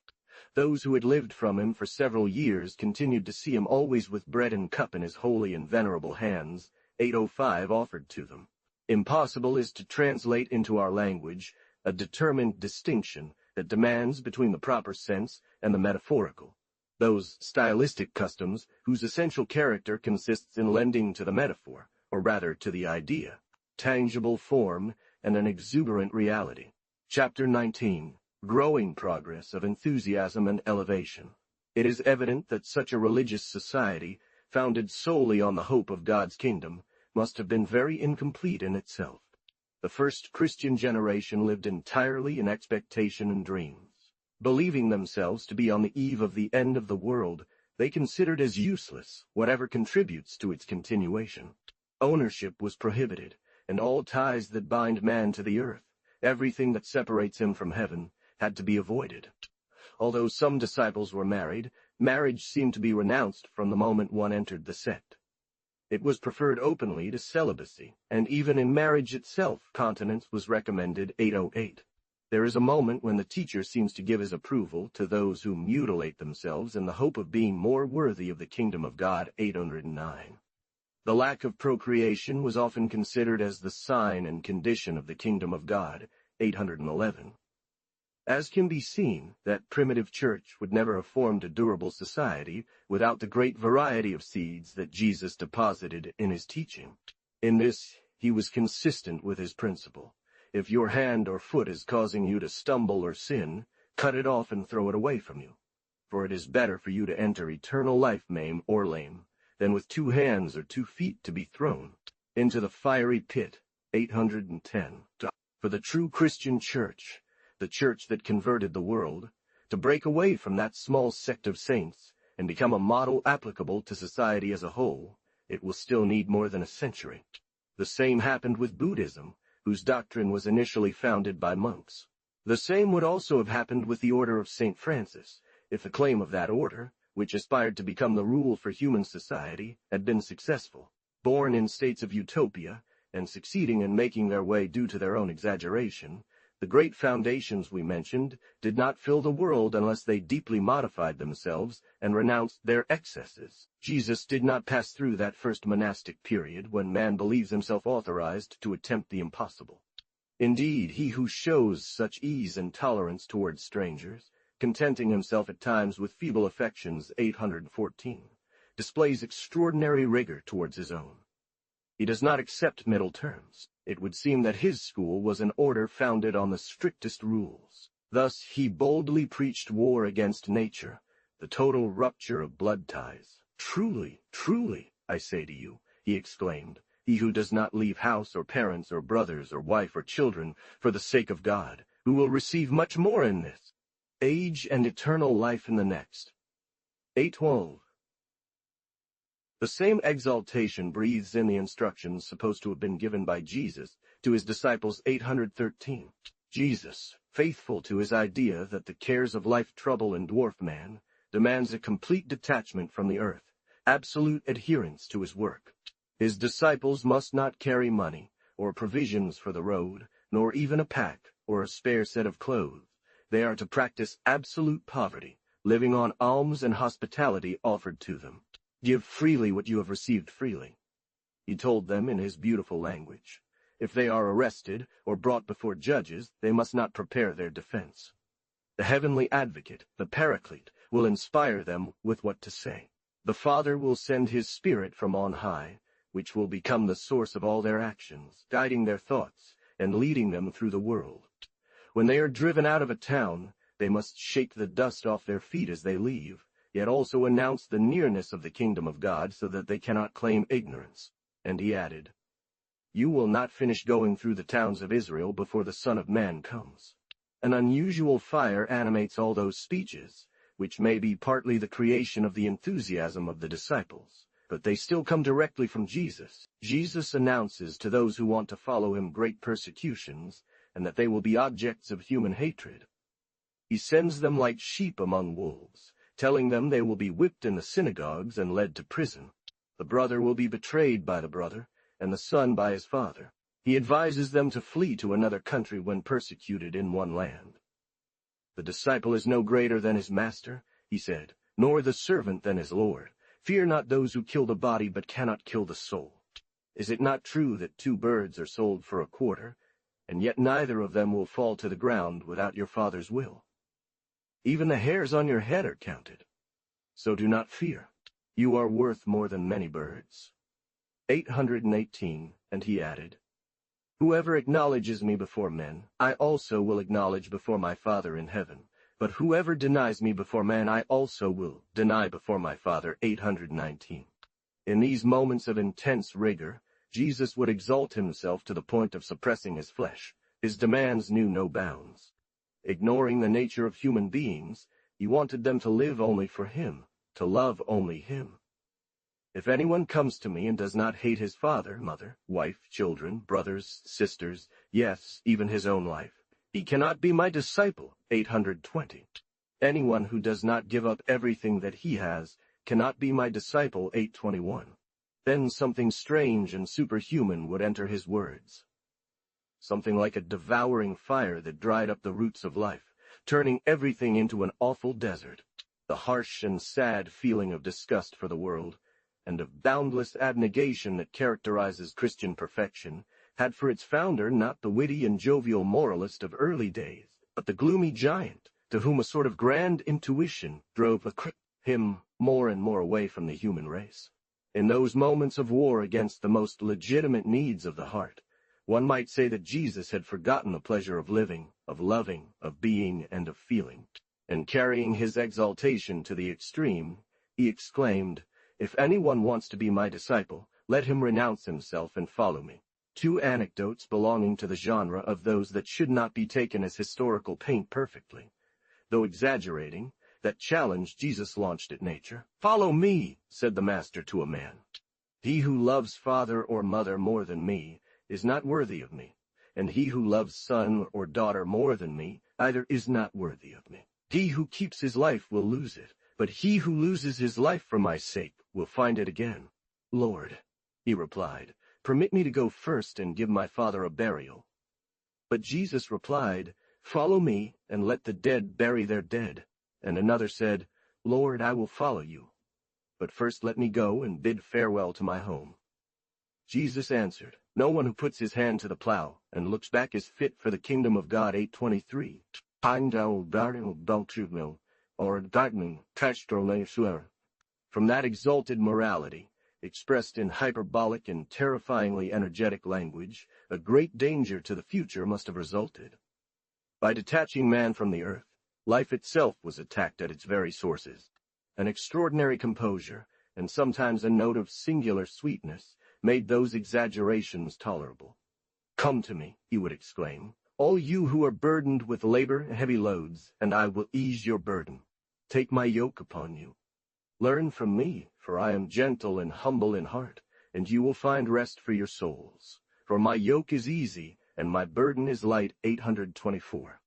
Those who had lived from him for several years continued to see him always with bread and cup in his holy and venerable hands, 805 offered to them. Impossible is to translate into our language a determined distinction that demands between the proper sense and the metaphorical, those stylistic customs whose essential character consists in lending to the metaphor, or rather to the idea, tangible form and an exuberant reality. Chapter 19. Growing Progress of Enthusiasm and Elevation. It is evident that such a religious society, founded solely on the hope of God's kingdom, must have been very incomplete in itself. The first Christian generation lived entirely in expectation and dreams. Believing themselves to be on the eve of the end of the world, they considered as useless whatever contributes to its continuation. Ownership was prohibited, and all ties that bind man to the earth, everything that separates him from heaven, had to be avoided. Although some disciples were married, marriage seemed to be renounced from the moment one entered the sect. It was preferred openly to celibacy, and even in marriage itself, continence was recommended. 808. There is a moment when the teacher seems to give his approval to those who mutilate themselves in the hope of being more worthy of the kingdom of God. 809. The lack of procreation was often considered as the sign and condition of the kingdom of God. 811. As can be seen, that primitive church would never have formed a durable society without the great variety of seeds that Jesus deposited in his teaching. In this, he was consistent with his principle. If your hand or foot is causing you to stumble or sin, cut it off and throw it away from you. For it is better for you to enter eternal life maimed or lame, than with 2 hands or 2 feet to be thrown into the fiery pit. 810. For the true Christian church, the church that converted the world, to break away from that small sect of saints and become a model applicable to society as a whole, it will still need more than a century. The same happened with Buddhism, whose doctrine was initially founded by monks. The same would also have happened with the order of St. Francis, if the claim of that order, which aspired to become the rule for human society, had been successful. Born in states of utopia, and succeeding in making their way due to their own exaggeration, the great foundations we mentioned did not fill the world unless they deeply modified themselves and renounced their excesses. Jesus did not pass through that first monastic period when man believes himself authorized to attempt the impossible. Indeed, he who shows such ease and tolerance towards strangers, contenting himself at times with feeble affections, 814, displays extraordinary rigor towards his own. He does not accept middle terms. It would seem that his school was an order founded on the strictest rules. Thus he boldly preached war against nature, the total rupture of blood ties. Truly, truly, I say to you, he exclaimed, he who does not leave house or parents or brothers or wife or children for the sake of God, who will receive much more in this age and eternal life in the next. 812. The same exaltation breathes in the instructions supposed to have been given by Jesus to his disciples. 813. Jesus, faithful to his idea that the cares of life trouble and dwarf man, demands a complete detachment from the earth, absolute adherence to his work. His disciples must not carry money, or provisions for the road, nor even a pack, or a spare set of clothes. They are to practice absolute poverty, living on alms and hospitality offered to them. Give freely what you have received freely, he told them in his beautiful language. If they are arrested or brought before judges, they must not prepare their defense. The heavenly advocate, the Paraclete, will inspire them with what to say. The Father will send his Spirit from on high, which will become the source of all their actions, guiding their thoughts and leading them through the world. When they are driven out of a town, they must shake the dust off their feet as they leave, yet also announce the nearness of the kingdom of God so that they cannot claim ignorance. And he added, You will not finish going through the towns of Israel before the Son of Man comes. An unusual fire animates all those speeches, which may be partly the creation of the enthusiasm of the disciples, but they still come directly from Jesus. Jesus announces to those who want to follow him great persecutions, and that they will be objects of human hatred. He sends them like sheep among wolves, telling them they will be whipped in the synagogues and led to prison. The brother will be betrayed by the brother, and the son by his father. He advises them to flee to another country when persecuted in one land. The disciple is no greater than his master, he said, nor the servant than his Lord. Fear not those who kill the body but cannot kill the soul. Is it not true that 2 birds are sold for a quarter, and yet neither of them will fall to the ground without your Father's will? Even the hairs on your head are counted. So do not fear. You are worth more than many birds. 818, and he added, Whoever acknowledges me before men, I also will acknowledge before my Father in heaven. But whoever denies me before man, I also will deny before my Father. 819. In these moments of intense rigor, Jesus would exalt himself to the point of suppressing his flesh. His demands knew no bounds. Ignoring the nature of human beings, he wanted them to live only for him, to love only him. If anyone comes to me and does not hate his father, mother, wife, children, brothers, sisters, yes, even his own life, he cannot be my disciple. 820. Anyone who does not give up everything that he has cannot be my disciple. 821. Then something strange and superhuman would enter his words. Something like a devouring fire that dried up the roots of life, turning everything into an awful desert. The harsh and sad feeling of disgust for the world, and of boundless abnegation that characterizes Christian perfection, had for its founder not the witty and jovial moralist of early days, but the gloomy giant, to whom a sort of grand intuition drove him more and more away from the human race. In those moments of war against the most legitimate needs of the heart, one might say that Jesus had forgotten the pleasure of living, of loving, of being, and of feeling, and carrying his exaltation to the extreme, he exclaimed, "If anyone wants to be my disciple, let him renounce himself and follow me." Two anecdotes belonging to the genre of those that should not be taken as historical paint perfectly, though exaggerating, that challenge Jesus launched at nature. "Follow me," said the Master to a man. "He who loves father or mother more than me is not worthy of me, and he who loves son or daughter more than me either is not worthy of me. He who keeps his life will lose it, but he who loses his life for my sake will find it again." "Lord," he replied, "permit me to go first and give my father a burial." But Jesus replied, "Follow me, and let the dead bury their dead." And another said, "Lord, I will follow you, but first let me go and bid farewell to my home." Jesus answered, "No one who puts his hand to the plow and looks back is fit for the kingdom of God." 823. From that exalted morality, expressed in hyperbolic and terrifyingly energetic language, a great danger to the future must have resulted. By detaching man from the earth, life itself was attacked at its very sources. An extraordinary composure, and sometimes a note of singular sweetness, made those exaggerations tolerable. "Come to me," he would exclaim, "all you who are burdened with labor and heavy loads, and I will ease your burden. Take my yoke upon you. Learn from me, for I am gentle and humble in heart, and you will find rest for your souls. For my yoke is easy, and my burden is light." 824.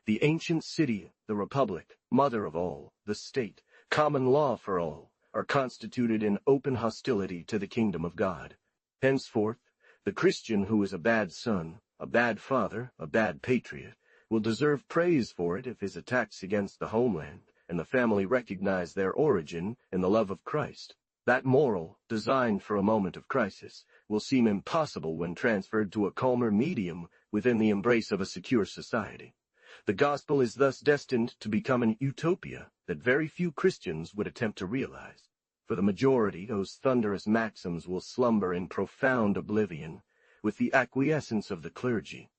The ancient city, the republic, mother of all, the state, common law for all, are constituted in open hostility to the kingdom of God. Henceforth, the Christian who is a bad son, a bad father, a bad patriot, will deserve praise for it if his attacks against the homeland and the family recognize their origin in the love of Christ. That moral, designed for a moment of crisis, will seem impossible when transferred to a calmer medium within the embrace of a secure society. The gospel is thus destined to become an utopia that very few Christians would attempt to realize. For the majority, those thunderous maxims will slumber in profound oblivion, with the acquiescence of the clergy.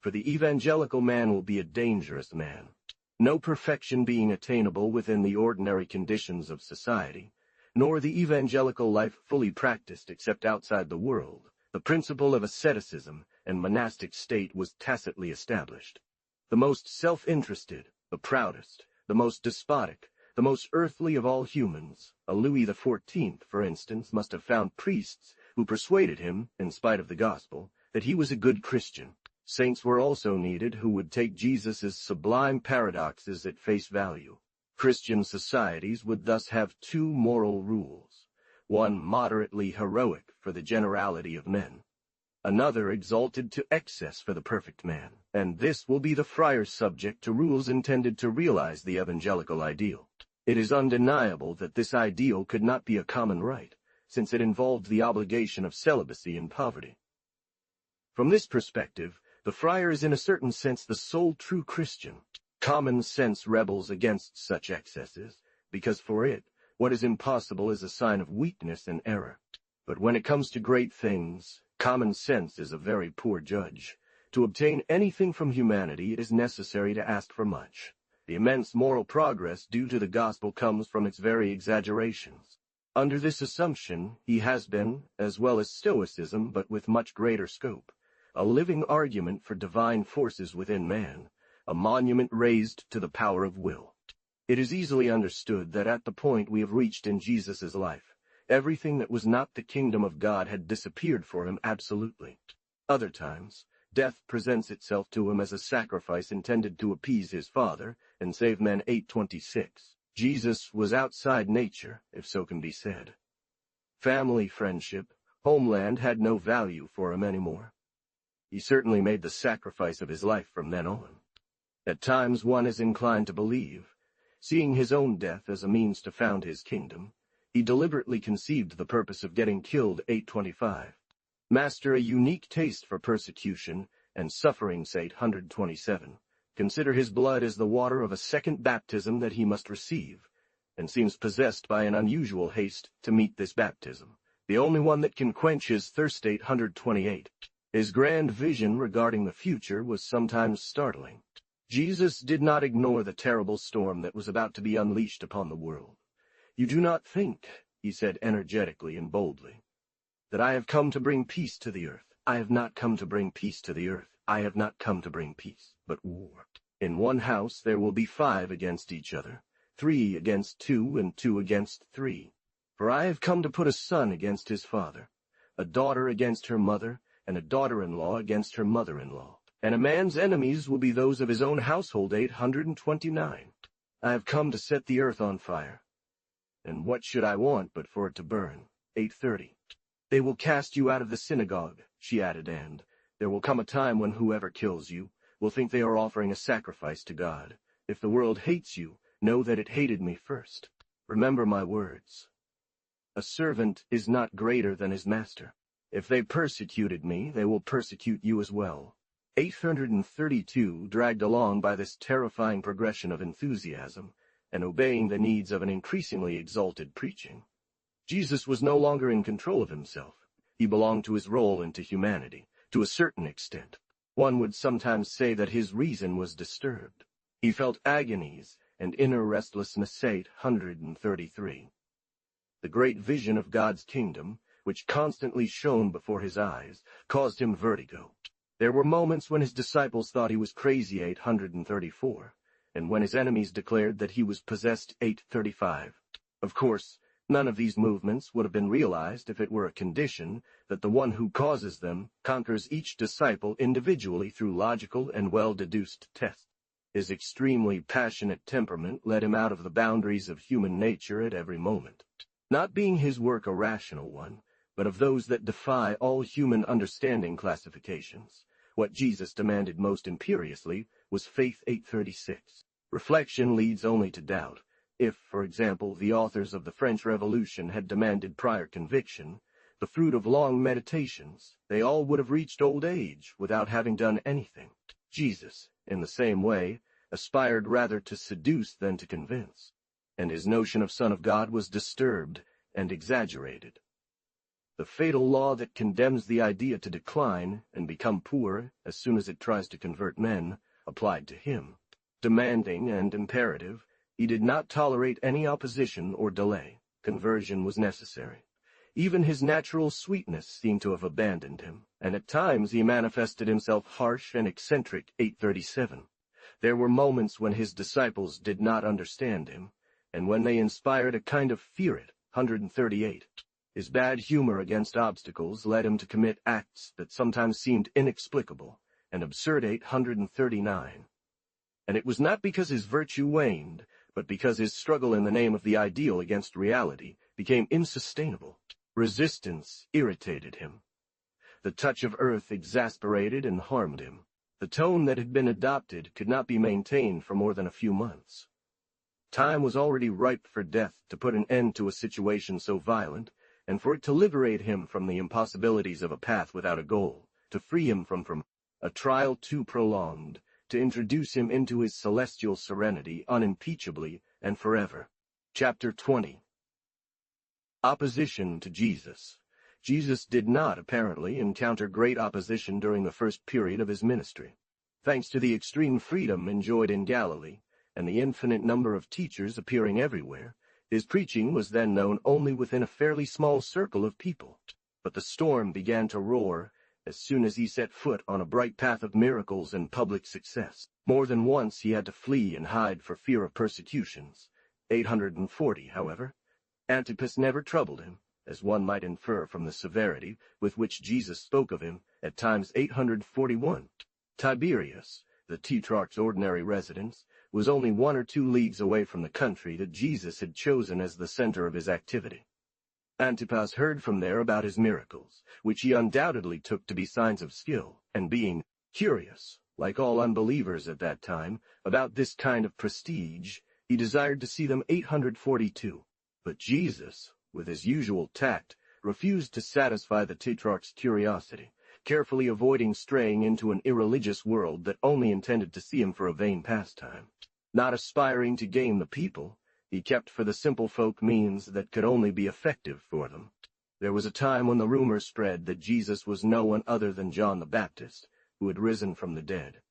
For the evangelical man will be a dangerous man. No perfection being attainable within the ordinary conditions of society, nor the evangelical life fully practiced except outside the world, the principle of asceticism and monastic state was tacitly established. The most self-interested, the proudest, the most despotic, the most earthly of all humans, a Louis XIV, for instance, must have found priests who persuaded him, in spite of the gospel, that he was a good Christian. Saints were also needed who would take Jesus' sublime paradoxes at face value. Christian societies would thus have two moral rules, one moderately heroic for the generality of men, another exalted to excess for the perfect man, and this will be the friar's subject to rules intended to realize the evangelical ideal. It is undeniable that this ideal could not be a common right, since it involved the obligation of celibacy and poverty. From this perspective, the friar is in a certain sense the sole true Christian. Common sense rebels against such excesses, because for it, what is impossible is a sign of weakness and error. But when it comes to great things, common sense is a very poor judge. To obtain anything from humanity, it is necessary to ask for much. The immense moral progress due to the gospel comes from its very exaggerations. Under this assumption, he has been, as well as Stoicism, but with much greater scope, a living argument for divine forces within man, a monument raised to the power of will. It is easily understood that at the point we have reached in Jesus' life, Everything that was not the kingdom of God had disappeared for him absolutely. Other times, death presents itself to him as a sacrifice intended to appease his Father and save men. 8:26. Jesus was outside nature, if so can be said. Family, friendship, homeland had no value for him anymore. He certainly made the sacrifice of his life from then on. At times one is inclined to believe, seeing his own death as a means to found his kingdom, he deliberately conceived the purpose of getting killed. 8:25. Master a unique taste for persecution and suffering. 827. Consider his blood as the water of a second baptism that he must receive, and seems possessed by an unusual haste to meet this baptism, the only one that can quench his thirst. 828. His grand vision regarding the future was sometimes startling. Jesus did not ignore the terrible storm that was about to be unleashed upon the world. "You do not think," he said energetically and boldly, "that I have come to bring peace to the earth. I have not come to bring peace to the earth. I have not come to bring peace, but war. In one house there will be 5 against each other, 3 against 2, and 2 against 3. For I have come to put a son against his father, a daughter against her mother, and a daughter-in-law against her mother-in-law. And a man's enemies will be those of his own household. 829. I have come to set the earth on fire. And what should I want but for it to burn? 830. They will cast you out of the synagogue," she added, "and there will come a time when whoever kills you will think they are offering a sacrifice to God. If the world hates you, know that it hated me first. Remember my words. A servant is not greater than his master. If they persecuted me, they will persecute you as well." 832, dragged along by this terrifying progression of enthusiasm, and obeying the needs of an increasingly exalted preaching. Jesus was no longer in control of himself. He belonged to his role and to humanity, to a certain extent. One would sometimes say that his reason was disturbed. He felt agonies and inner restlessness. 833. The great vision of God's kingdom, which constantly shone before his eyes, caused him vertigo. There were moments when his disciples thought he was crazy. 834, and when his enemies declared that he was possessed. 835. Of course, none of these movements would have been realized if it were a condition that the one who causes them conquers each disciple individually through logical and well-deduced tests. His extremely passionate temperament led him out of the boundaries of human nature at every moment. Not being his work a rational one, but of those that defy all human understanding classifications, what Jesus demanded most imperiously was faith. 836. Reflection leads only to doubt. If, for example, the authors of the French Revolution had demanded prior conviction, the fruit of long meditations, they all would have reached old age without having done anything. Jesus, in the same way, aspired rather to seduce than to convince, and his notion of Son of God was disturbed and exaggerated. The fatal law that condemns the idea to decline and become poor as soon as it tries to convert men applied to him. Demanding and imperative, he did not tolerate any opposition or delay. Conversion was necessary. Even his natural sweetness seemed to have abandoned him, and at times he manifested himself harsh and eccentric. 837. There were moments when his disciples did not understand him, and when they inspired a kind of fear. 138. His bad humor against obstacles led him to commit acts that sometimes seemed inexplicable and absurd. 839. And it was not because his virtue waned, but because his struggle in the name of the ideal against reality became insustainable. Resistance irritated him. The touch of earth exasperated and harmed him. The tone that had been adopted could not be maintained for more than a few months. Time was already ripe for death to put an end to a situation so violent, and for it to liberate him from the impossibilities of a path without a goal, to free him from a trial too prolonged, to introduce him into his celestial serenity unimpeachably and forever. Chapter 20. Opposition to Jesus. Jesus did not, apparently, encounter great opposition during the first period of his ministry. Thanks to the extreme freedom enjoyed in Galilee, and the infinite number of teachers appearing everywhere, his preaching was then known only within a fairly small circle of people. But the storm began to roar as soon as he set foot on a bright path of miracles and public success. More than once he had to flee and hide for fear of persecutions. 840, however. Antipas never troubled him, as one might infer from the severity with which Jesus spoke of him at times 841. Tiberias, the tetrarch's ordinary residence, was only 1 or 2 leagues away from the country that Jesus had chosen as the center of his activity. Antipas heard from there about his miracles, which he undoubtedly took to be signs of skill, and being curious, like all unbelievers at that time, about this kind of prestige, he desired to see them 842. But Jesus, with his usual tact, refused to satisfy the tetrarch's curiosity, carefully avoiding straying into an irreligious world that only intended to see him for a vain pastime. Not aspiring to gain the people, he kept for the simple folk means that could only be effective for them. There was a time when the rumor spread that Jesus was no one other than John the Baptist, who had risen from the dead.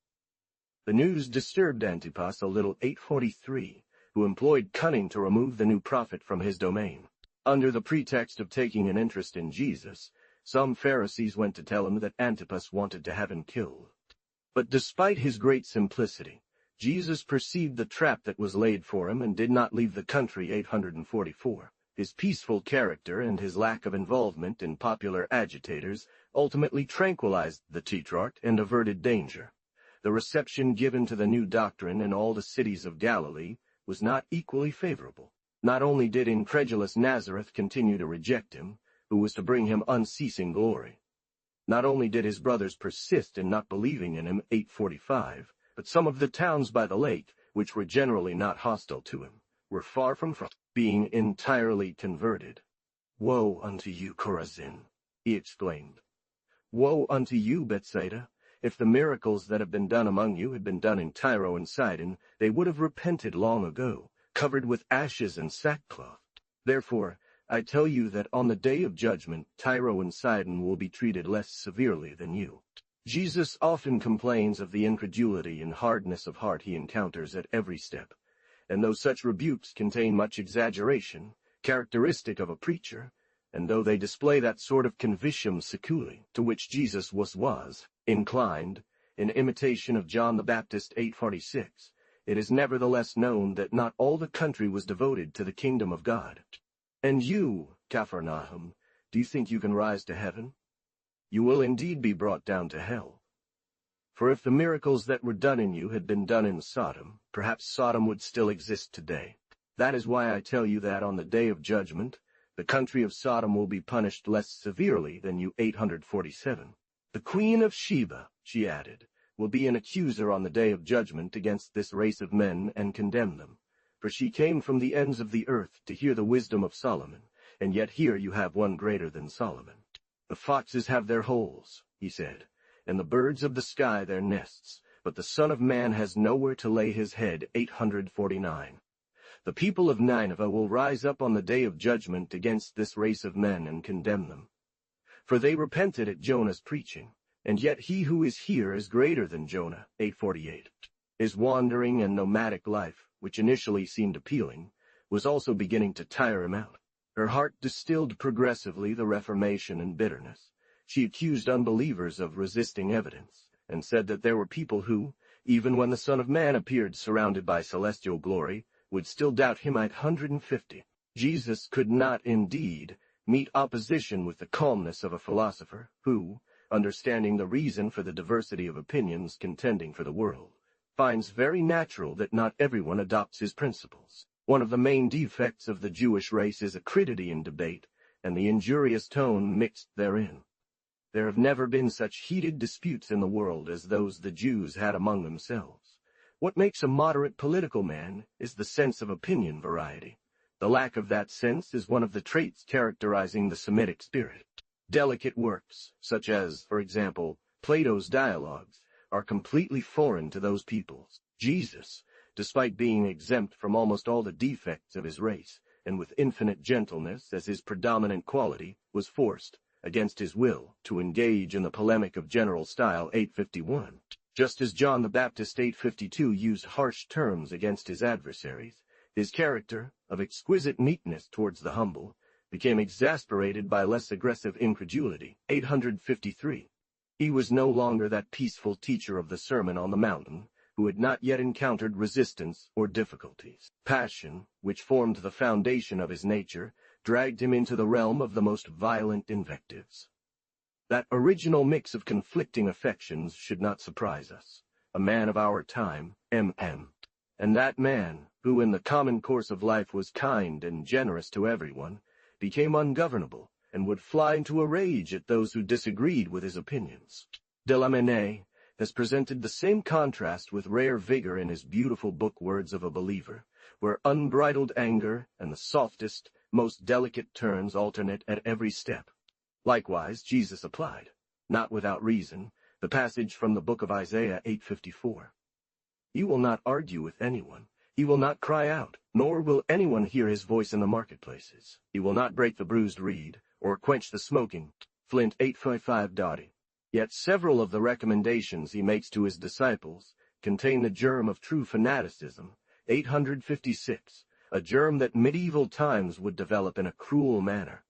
The news disturbed Antipas a little 843, who employed cunning to remove the new prophet from his domain. Under the pretext of taking an interest in Jesus, some Pharisees went to tell him that Antipas wanted to have him killed. But despite his great simplicity, Jesus perceived the trap that was laid for him and did not leave the country 844. His peaceful character and his lack of involvement in popular agitators ultimately tranquilized the tetrarch and averted danger. The reception given to the new doctrine in all the cities of Galilee was not equally favorable. Not only did incredulous Nazareth continue to reject him, who was to bring him unceasing glory. Not only did his brothers persist in not believing in him 845, but some of the towns by the lake, which were generally not hostile to him, were far from being entirely converted. "Woe unto you, Chorazin," he exclaimed. "Woe unto you, Bethsaida! If the miracles that have been done among you had been done in Tyre and Sidon, they would have repented long ago, covered with ashes and sackcloth. Therefore, I tell you that on the day of judgment, Tyre and Sidon will be treated less severely than you." Jesus often complains of the incredulity and hardness of heart he encounters at every step, and though such rebukes contain much exaggeration, characteristic of a preacher, and though they display that sort of convictum seculi to which Jesus was inclined, in imitation of John the Baptist 846, it is nevertheless known that not all the country was devoted to the kingdom of God. "And you, Capharnaum, do you think you can rise to heaven? You will indeed be brought down to hell. For if the miracles that were done in you had been done in Sodom, perhaps Sodom would still exist today. That is why I tell you that on the day of judgment, the country of Sodom will be punished less severely than you 847. The Queen of Sheba," she added, "will be an accuser on the day of judgment against this race of men and condemn them. For she came from the ends of the earth to hear the wisdom of Solomon, and yet here you have one greater than Solomon. The foxes have their holes," he said, "and the birds of the sky their nests, but the Son of Man has nowhere to lay his head." 849. The people of Nineveh will rise up on the day of judgment against this race of men and condemn them. For they repented at Jonah's preaching, and yet he who is here is greater than Jonah. 848. His wandering and nomadic life, which initially seemed appealing, was also beginning to tire him out. Her heart distilled progressively the reformation and bitterness. She accused unbelievers of resisting evidence, and said that there were people who, even when the Son of Man appeared surrounded by celestial glory, would still doubt him 850. Jesus could not, indeed, meet opposition with the calmness of a philosopher who, understanding the reason for the diversity of opinions contending for the world, finds very natural that not everyone adopts his principles. One of the main defects of the Jewish race is acridity in debate, and the injurious tone mixed therein. There have never been such heated disputes in the world as those the Jews had among themselves. What makes a moderate political man is the sense of opinion variety. The lack of that sense is one of the traits characterizing the Semitic spirit. Delicate works, such as, for example, Plato's dialogues, are completely foreign to those peoples. Jesus, despite being exempt from almost all the defects of his race, and with infinite gentleness as his predominant quality, was forced, against his will, to engage in the polemic of general style 851. Just as John the Baptist 852 used harsh terms against his adversaries, his character, of exquisite meekness towards the humble, became exasperated by less aggressive incredulity. 853. He was no longer that peaceful teacher of the Sermon on the Mountain, who had not yet encountered resistance or difficulties. Passion, which formed the foundation of his nature, dragged him into the realm of the most violent invectives. That original mix of conflicting affections should not surprise us. A man of our time, M.M. And that man, who in the common course of life was kind and generous to everyone, became ungovernable, and would fly into a rage at those who disagreed with his opinions. De la Menet has presented the same contrast with rare vigor in his beautiful book Words of a Believer, where unbridled anger and the softest, most delicate turns alternate at every step. Likewise, Jesus applied, not without reason, the passage from the book of Isaiah 8:54. "You will not argue with anyone. He will not cry out, nor will anyone hear his voice in the marketplaces. He will not break the bruised reed, or quench the smoking flint." 8:55 Dotty. Yet several of the recommendations he makes to his disciples contain the germ of true fanaticism. 856, a germ that medieval times would develop in a cruel manner.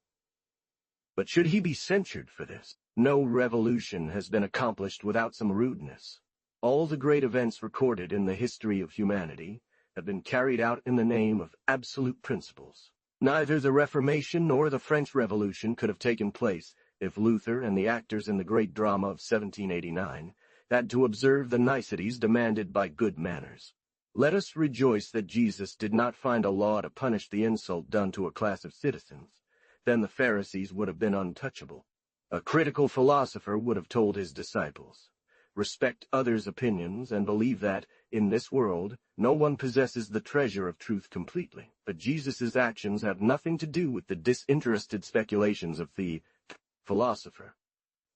But should he be censured for this? No revolution has been accomplished without some rudeness. All the great events recorded in the history of humanity have been carried out in the name of absolute principles. Neither the Reformation nor the French Revolution could have taken place if Luther and the actors in the great drama of 1789 had to observe the niceties demanded by good manners. Let us rejoice that Jesus did not find a law to punish the insult done to a class of citizens. Then the Pharisees would have been untouchable. A critical philosopher would have told his disciples, "Respect others' opinions and believe that, in this world, no one possesses the treasure of truth completely." But Jesus' actions have nothing to do with the disinterested speculations of the philosopher.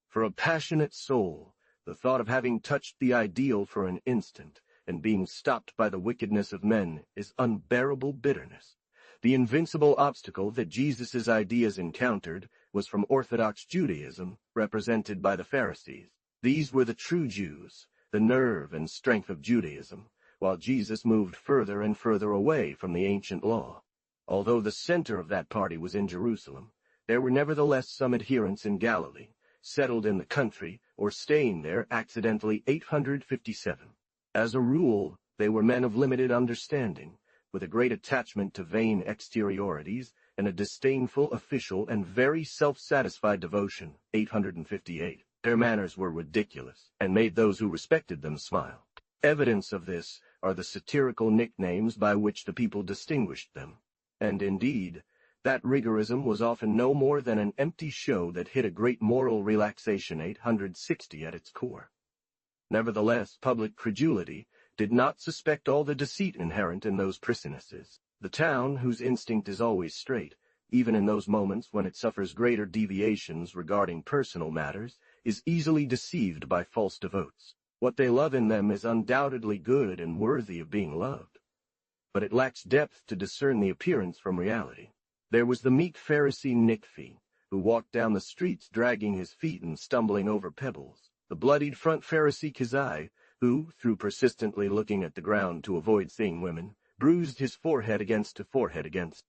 For a passionate soul, the thought of having touched the ideal for an instant and being stopped by the wickedness of men is unbearable bitterness. The invincible obstacle that Jesus' ideas encountered was from Orthodox Judaism, represented by the Pharisees. These were the true Jews, the nerve and strength of Judaism, while Jesus moved further and further away from the ancient law. Although the center of that party was in Jerusalem, there were nevertheless some adherents in Galilee, settled in the country or staying there accidentally 857. As a rule, they were men of limited understanding, with a great attachment to vain exteriorities and a disdainful official and very self-satisfied devotion. 858. Their manners were ridiculous, and made those who respected them smile. Evidence of this are the satirical nicknames by which the people distinguished them. And indeed, that rigorism was often no more than an empty show that hid a great moral relaxation. 860 at its core. Nevertheless, public credulity did not suspect all the deceit inherent in those precinesses. The town, whose instinct is always straight, even in those moments when it suffers greater deviations regarding personal matters, is easily deceived by false devotes. What they love in them is undoubtedly good and worthy of being loved, but it lacks depth to discern the appearance from reality. There was the meek Pharisee Nickphy, who walked down the streets dragging his feet and stumbling over pebbles. The bloodied front Pharisee Kazai, who, through persistently looking at the ground to avoid seeing women, bruised his forehead against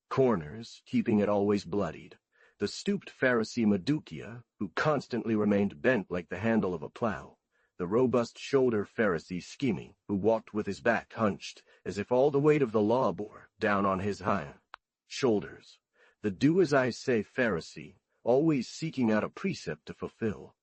corners, keeping it always bloodied. The stooped Pharisee Medukia, who constantly remained bent like the handle of a plow. The robust shoulder Pharisee Schemi, who walked with his back hunched, as if all the weight of the law bore down on his high shoulders. The do-as-I-say Pharisee, always seeking out a precept to fulfill.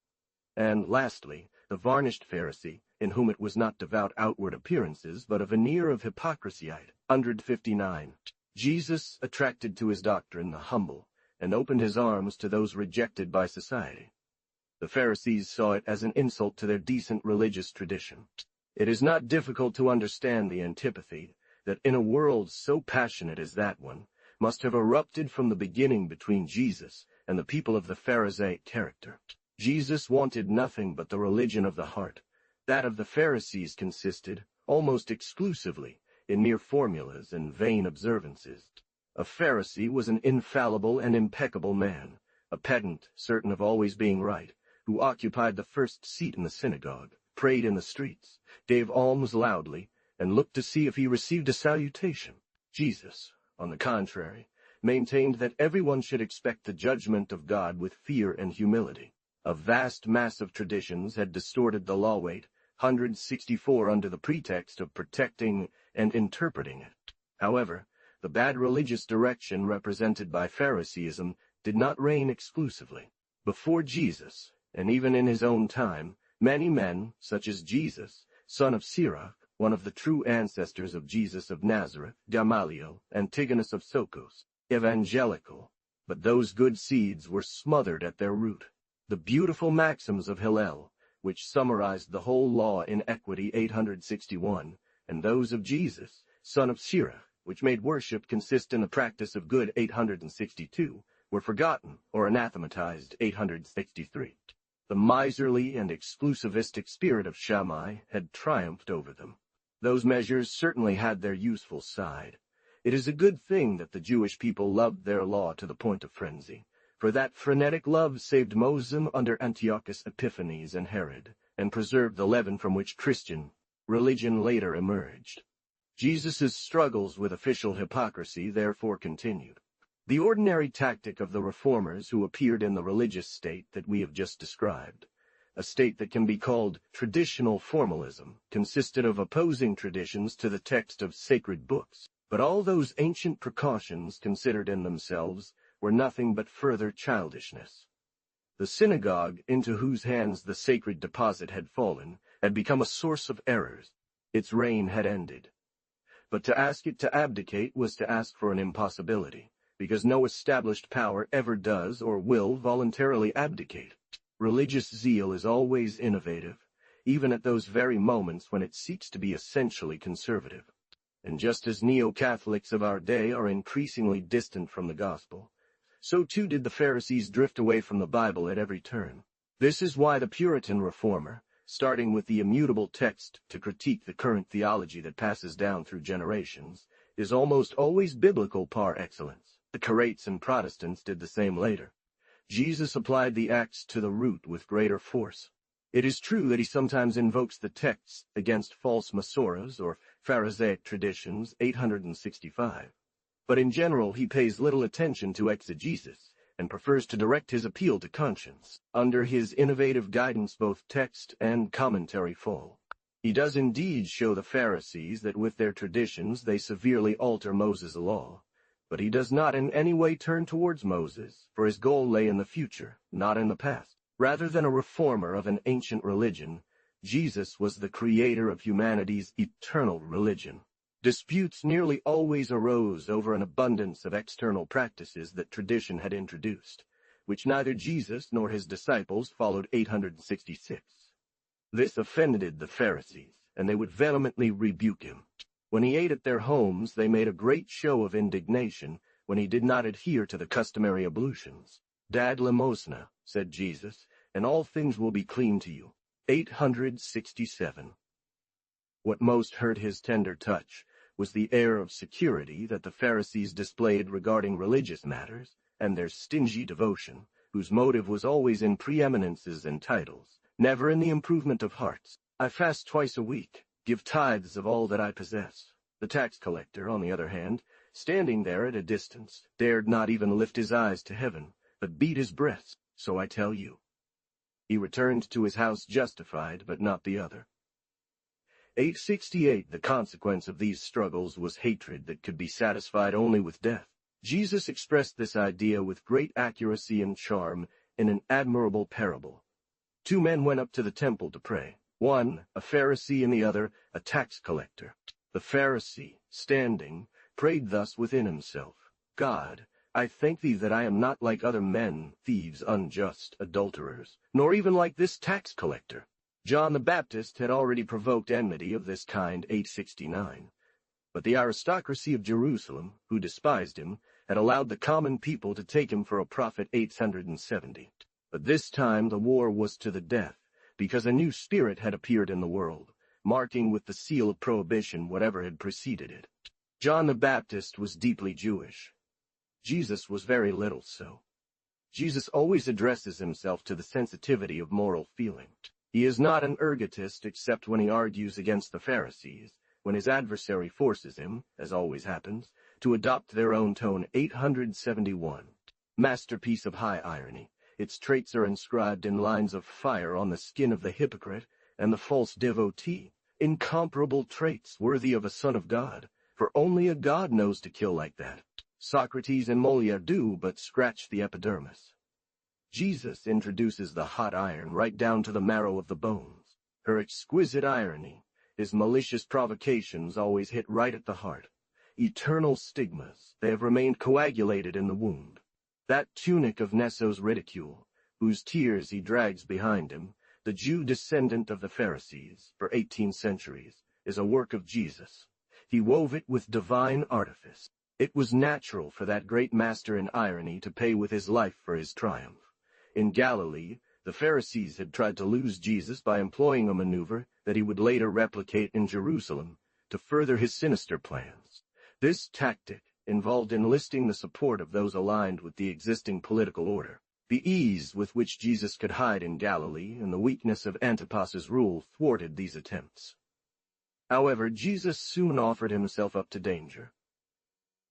And lastly, the varnished Pharisee, in whom it was not devout outward appearances, but a veneer of hypocrisy. 159. Jesus attracted to his doctrine the humble, and opened his arms to those rejected by society. The Pharisees saw it as an insult to their decent religious tradition. It is not difficult to understand the antipathy that, in a world so passionate as that one, must have erupted from the beginning between Jesus and the people of the Pharisaic character. Jesus wanted nothing but the religion of the heart. That of the Pharisees consisted, almost exclusively, in mere formulas and vain observances. A Pharisee was an infallible and impeccable man, a pedant certain of always being right, who occupied the first seat in the synagogue, prayed in the streets, gave alms loudly, and looked to see if he received a salutation. Jesus, on the contrary, maintained that everyone should expect the judgment of God with fear and humility. A vast mass of traditions had distorted the law weight, 164 under the pretext of protecting and interpreting it. However, the bad religious direction represented by Phariseeism did not reign exclusively. Before Jesus, and even in his own time, many men, such as Jesus, son of Sirach, one of the true ancestors of Jesus of Nazareth, Gamaliel, Antigonus of Socos, evangelical, but those good seeds were smothered at their root. The beautiful maxims of Hillel, which summarized the whole law in Equity 861, and those of Jesus, son of Sirach, which made worship consist in the practice of good 862, were forgotten or anathematized 863. The miserly and exclusivistic spirit of Shammai had triumphed over them. Those measures certainly had their useful side. It is a good thing that the Jewish people loved their law to the point of frenzy, for that frenetic love saved Moses under Antiochus Epiphanes and Herod, and preserved the leaven from which Christian religion later emerged. Jesus' struggles with official hypocrisy therefore continued. The ordinary tactic of the reformers who appeared in the religious state that we have just described, a state that can be called traditional formalism, consisted of opposing traditions to the text of sacred books, but all those ancient precautions considered in themselves were nothing but further childishness. The synagogue, into whose hands the sacred deposit had fallen, had become a source of errors. Its reign had ended. But to ask it to abdicate was to ask for an impossibility, because no established power ever does or will voluntarily abdicate. Religious zeal is always innovative, even at those very moments when it seeks to be essentially conservative. And just as neo-Catholics of our day are increasingly distant from the gospel, so too did the Pharisees drift away from the Bible at every turn. This is why the Puritan reformer, starting with the immutable text to critique the current theology that passes down through generations, is almost always biblical par excellence. The Carates and Protestants did the same later. Jesus applied the axe to the root with greater force. It is true that he sometimes invokes the texts against false Masoras or Pharisaic traditions 865. But in general he pays little attention to exegesis and prefers to direct his appeal to conscience. Under his innovative guidance both text and commentary fall. He does indeed show the Pharisees that with their traditions they severely alter Moses' law, but he does not in any way turn towards Moses, for his goal lay in the future, not in the past. Rather than a reformer of an ancient religion, Jesus was the creator of humanity's eternal religion. Disputes nearly always arose over an abundance of external practices that tradition had introduced, which neither Jesus nor his disciples followed 866. This offended the Pharisees, and they would vehemently rebuke him. When he ate at their homes, they made a great show of indignation when he did not adhere to the customary ablutions. "Dad limosna," said Jesus, "and all things will be clean to you." 867. What most hurt his tender touch was the air of security that the Pharisees displayed regarding religious matters, and their stingy devotion, whose motive was always in preeminences and titles, never in the improvement of hearts. "I fast twice a week, give tithes of all that I possess." The tax collector, on the other hand, standing there at a distance, dared not even lift his eyes to heaven, but beat his breast. "So I tell you." He returned to his house justified, but not the other. 868. The consequence of these struggles was hatred that could be satisfied only with death. Jesus expressed this idea with great accuracy and charm in an admirable parable. Two men went up to the temple to pray, one a Pharisee and the other a tax collector. The Pharisee, standing, prayed thus within himself, "God, I thank thee that I am not like other men, thieves, unjust, adulterers, nor even like this tax collector." John the Baptist had already provoked enmity of this kind 869, but the aristocracy of Jerusalem, who despised him, had allowed the common people to take him for a prophet 870. But this time the war was to the death, because a new spirit had appeared in the world, marking with the seal of prohibition whatever had preceded it. John the Baptist was deeply Jewish. Jesus was very little so. Jesus always addresses himself to the sensitivity of moral feeling. He is not an ergotist except when he argues against the Pharisees, when his adversary forces him, as always happens, to adopt their own tone. 871. Masterpiece of high irony. Its traits are inscribed in lines of fire on the skin of the hypocrite and the false devotee, incomparable traits worthy of a son of God, for only a god knows to kill like that. Socrates and Molière do but scratch the epidermis. Jesus introduces the hot iron right down to the marrow of the bones. Her exquisite irony, his malicious provocations always hit right at the heart. Eternal stigmas, they have remained coagulated in the wound. That tunic of Nesso's ridicule, whose tears he drags behind him, the Jew descendant of the Pharisees, for 18 centuries, is a work of Jesus. He wove it with divine artifice. It was natural for that great master in irony to pay with his life for his triumph. In Galilee, the Pharisees had tried to lose Jesus by employing a maneuver that he would later replicate in Jerusalem to further his sinister plans. This tactic involved enlisting the support of those aligned with the existing political order. The ease with which Jesus could hide in Galilee and the weakness of Antipas's rule thwarted these attempts. However, Jesus soon offered himself up to danger.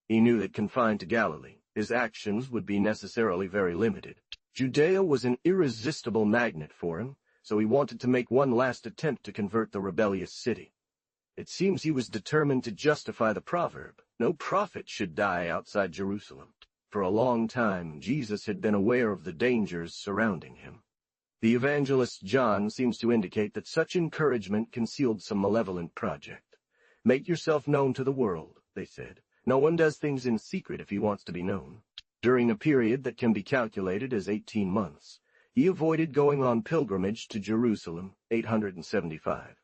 He knew that confined to Galilee, his actions would be necessarily very limited. Judea was an irresistible magnet for him, so he wanted to make one last attempt to convert the rebellious city. It seems he was determined to justify the proverb, "No prophet should die outside Jerusalem." For a long time, Jesus had been aware of the dangers surrounding him. The evangelist John seems to indicate that such encouragement concealed some malevolent project. "Make yourself known to the world," they said. "No one does things in secret if he wants to be known." During a period that can be calculated as 18 months, he avoided going on pilgrimage to Jerusalem, 875.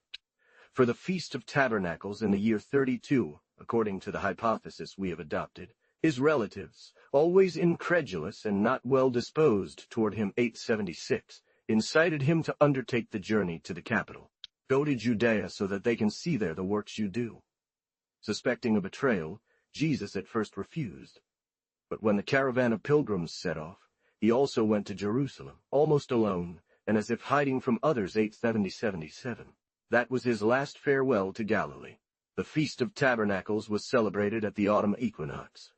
For the Feast of Tabernacles in the year 32, according to the hypothesis we have adopted, his relatives, always incredulous and not well disposed toward him 876, incited him to undertake the journey to the capital. "Go to Judea so that they can see there the works you do." Suspecting a betrayal, Jesus at first refused. But when the caravan of pilgrims set off, he also went to Jerusalem, almost alone, and as if hiding from others 877. That was his last farewell to Galilee. The Feast of Tabernacles was celebrated at the autumn equinox.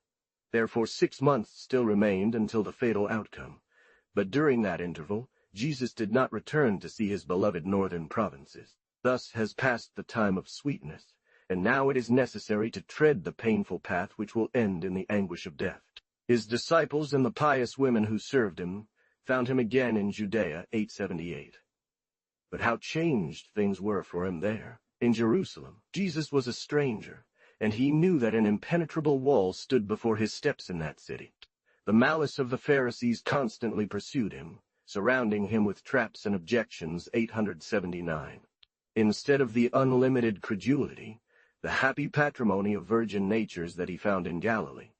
Therefore 6 months still remained until the fatal outcome. But during that interval, Jesus did not return to see his beloved northern provinces. Thus has passed the time of sweetness, and now it is necessary to tread the painful path which will end in the anguish of death. His disciples and the pious women who served him found him again in Judea, 878. But how changed things were for him there. In Jerusalem, Jesus was a stranger, and he knew that an impenetrable wall stood before his steps in that city. The malice of the Pharisees constantly pursued him, surrounding him with traps and objections, 879. Instead of the unlimited credulity, the happy patrimony of virgin natures that he found in Galilee,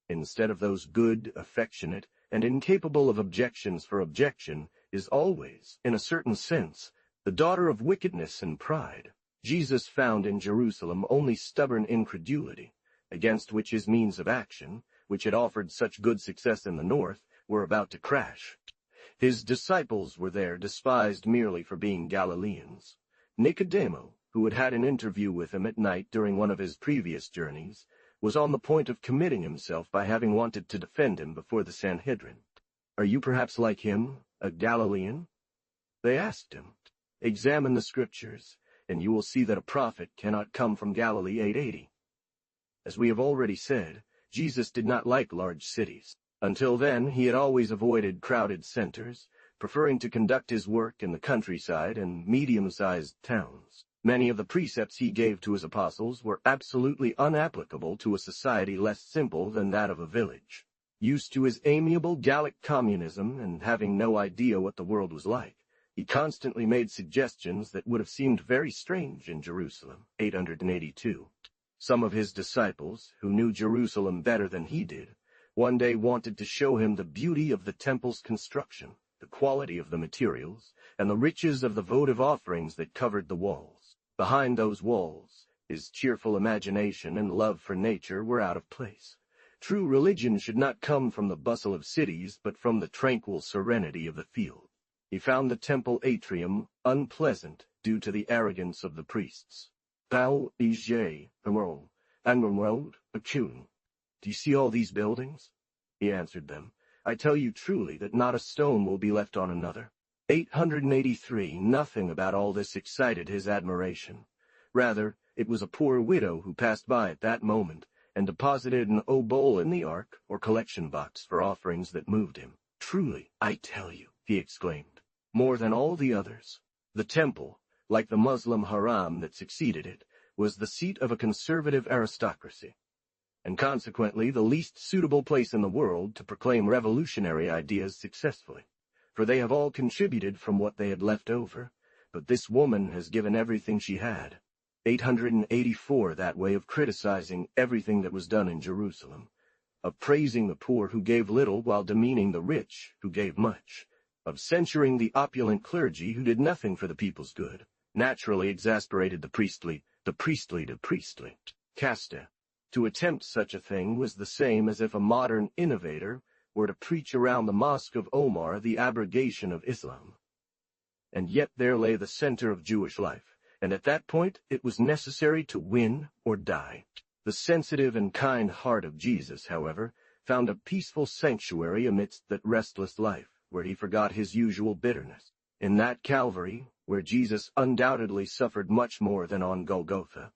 instead of those good, affectionate, and incapable of objections for objection, is always, in a certain sense, the daughter of wickedness and pride. Jesus found in Jerusalem only stubborn incredulity, against which his means of action, which had offered such good success in the north, were about to crash. His disciples were there despised merely for being Galileans. Nicodemo, who had had an interview with him at night during one of his previous journeys, was on the point of committing himself by having wanted to defend him before the Sanhedrin. "Are you perhaps like him, a Galilean?" They asked him. "Examine the Scriptures, and you will see that a prophet cannot come from Galilee, 880. As we have already said, Jesus did not like large cities. Until then, he had always avoided crowded centers, preferring to conduct his work in the countryside and medium-sized towns. Many of the precepts he gave to his apostles were absolutely unapplicable to a society less simple than that of a village. Used to his amiable Gallic communism and having no idea what the world was like, he constantly made suggestions that would have seemed very strange in Jerusalem, 882. Some of his disciples, who knew Jerusalem better than he did, one day wanted to show him the beauty of the temple's construction, the quality of the materials, and the riches of the votive offerings that covered the walls. Behind those walls, his cheerful imagination and love for nature were out of place. True religion should not come from the bustle of cities, but from the tranquil serenity of the field. He found the temple atrium unpleasant due to the arrogance of the priests. "Thou ije, Emerald, and Emerald, Acune. Do you see all these buildings?" He answered them. "I tell you truly that not a stone will be left on another." 883, nothing about all this excited his admiration. Rather, It was a poor widow who passed by at that moment and deposited an obol in the ark or collection box for offerings that moved him. "Truly, I tell you," he exclaimed, "more than all the others, the temple, like the Muslim haram that succeeded it, was the seat of a conservative aristocracy, and consequently the least suitable place in the world to proclaim revolutionary ideas successfully, for they have all contributed from what they had left over, but this woman has given everything she had." 884 that way of criticizing everything that was done in Jerusalem, of praising the poor who gave little while demeaning the rich who gave much, of censuring the opulent clergy who did nothing for the people's good, naturally exasperated the priestly caste. To attempt such a thing was the same as if a modern innovator were to preach around the Mosque of Omar the abrogation of Islam. And yet there lay the center of Jewish life, and at that point it was necessary to win or die. The sensitive and kind heart of Jesus, however, found a peaceful sanctuary amidst that restless life, where he forgot his usual bitterness. In that Calvary, where Jesus undoubtedly suffered much more than on Golgotha,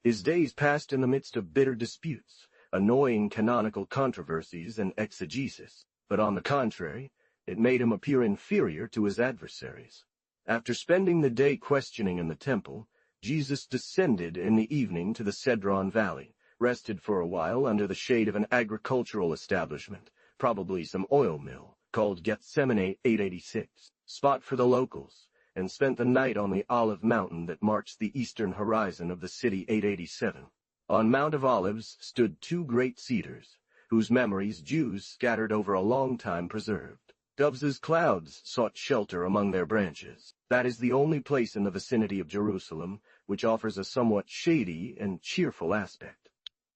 his days passed in the midst of bitter disputes, annoying canonical controversies and exegesis, but on the contrary, it made him appear inferior to his adversaries. After spending the day questioning in the temple, Jesus descended in the evening to the Cedron Valley, rested for a while under the shade of an agricultural establishment, probably some oil mill, called Gethsemane 886, spot for the locals, and spent the night on the Olive Mountain that marks the eastern horizon of the city 887. On Mount of Olives stood two great cedars, whose memories Jews scattered over a long time preserved. Doves as clouds sought shelter among their branches. That is the only place in the vicinity of Jerusalem which offers a somewhat shady and cheerful aspect.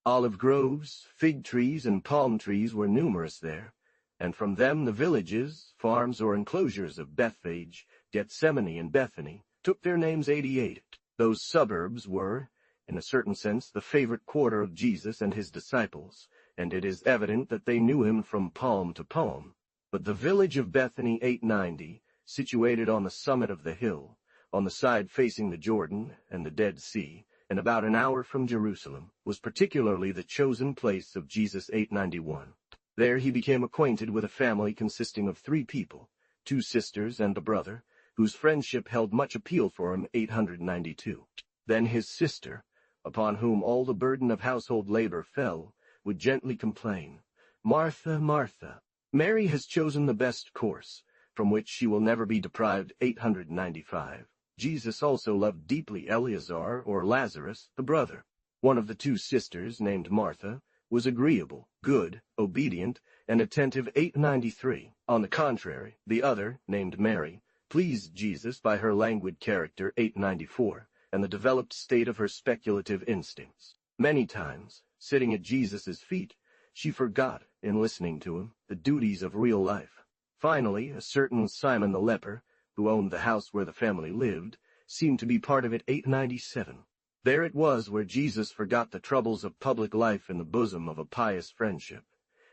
Olive groves, fig trees, and palm trees were numerous there, and from them the villages, farms, or enclosures of Bethphage, Gethsemane, and Bethany took their names. 88. Those suburbs were, in a certain sense, the favorite quarter of Jesus and his disciples, and it is evident that they knew him from palm to palm. But the village of Bethany 890, situated on the summit of the hill, on the side facing the Jordan and the Dead Sea, and about an hour from Jerusalem, was particularly the chosen place of Jesus 891. There he became acquainted with a family consisting of 3 people, 2 sisters and a brother, whose friendship held much appeal for him. 892. Then his sister, upon whom all the burden of household labor fell, would gently complain, "Martha, Martha, Mary has chosen the best course, from which she will never be deprived." 895. Jesus also loved deeply Eleazar or Lazarus, the brother. One of the 2 sisters, named Martha, was agreeable, good, obedient, and attentive. 893. On the contrary, the other, named Mary, pleased Jesus by her languid character. 894, and the developed state of her speculative instincts. Many times, sitting at Jesus' feet, she forgot, in listening to him, the duties of real life. Finally, a certain Simon the leper, who owned the house where the family lived, seemed to be part of it. 897. There it was where Jesus forgot the troubles of public life in the bosom of a pious friendship,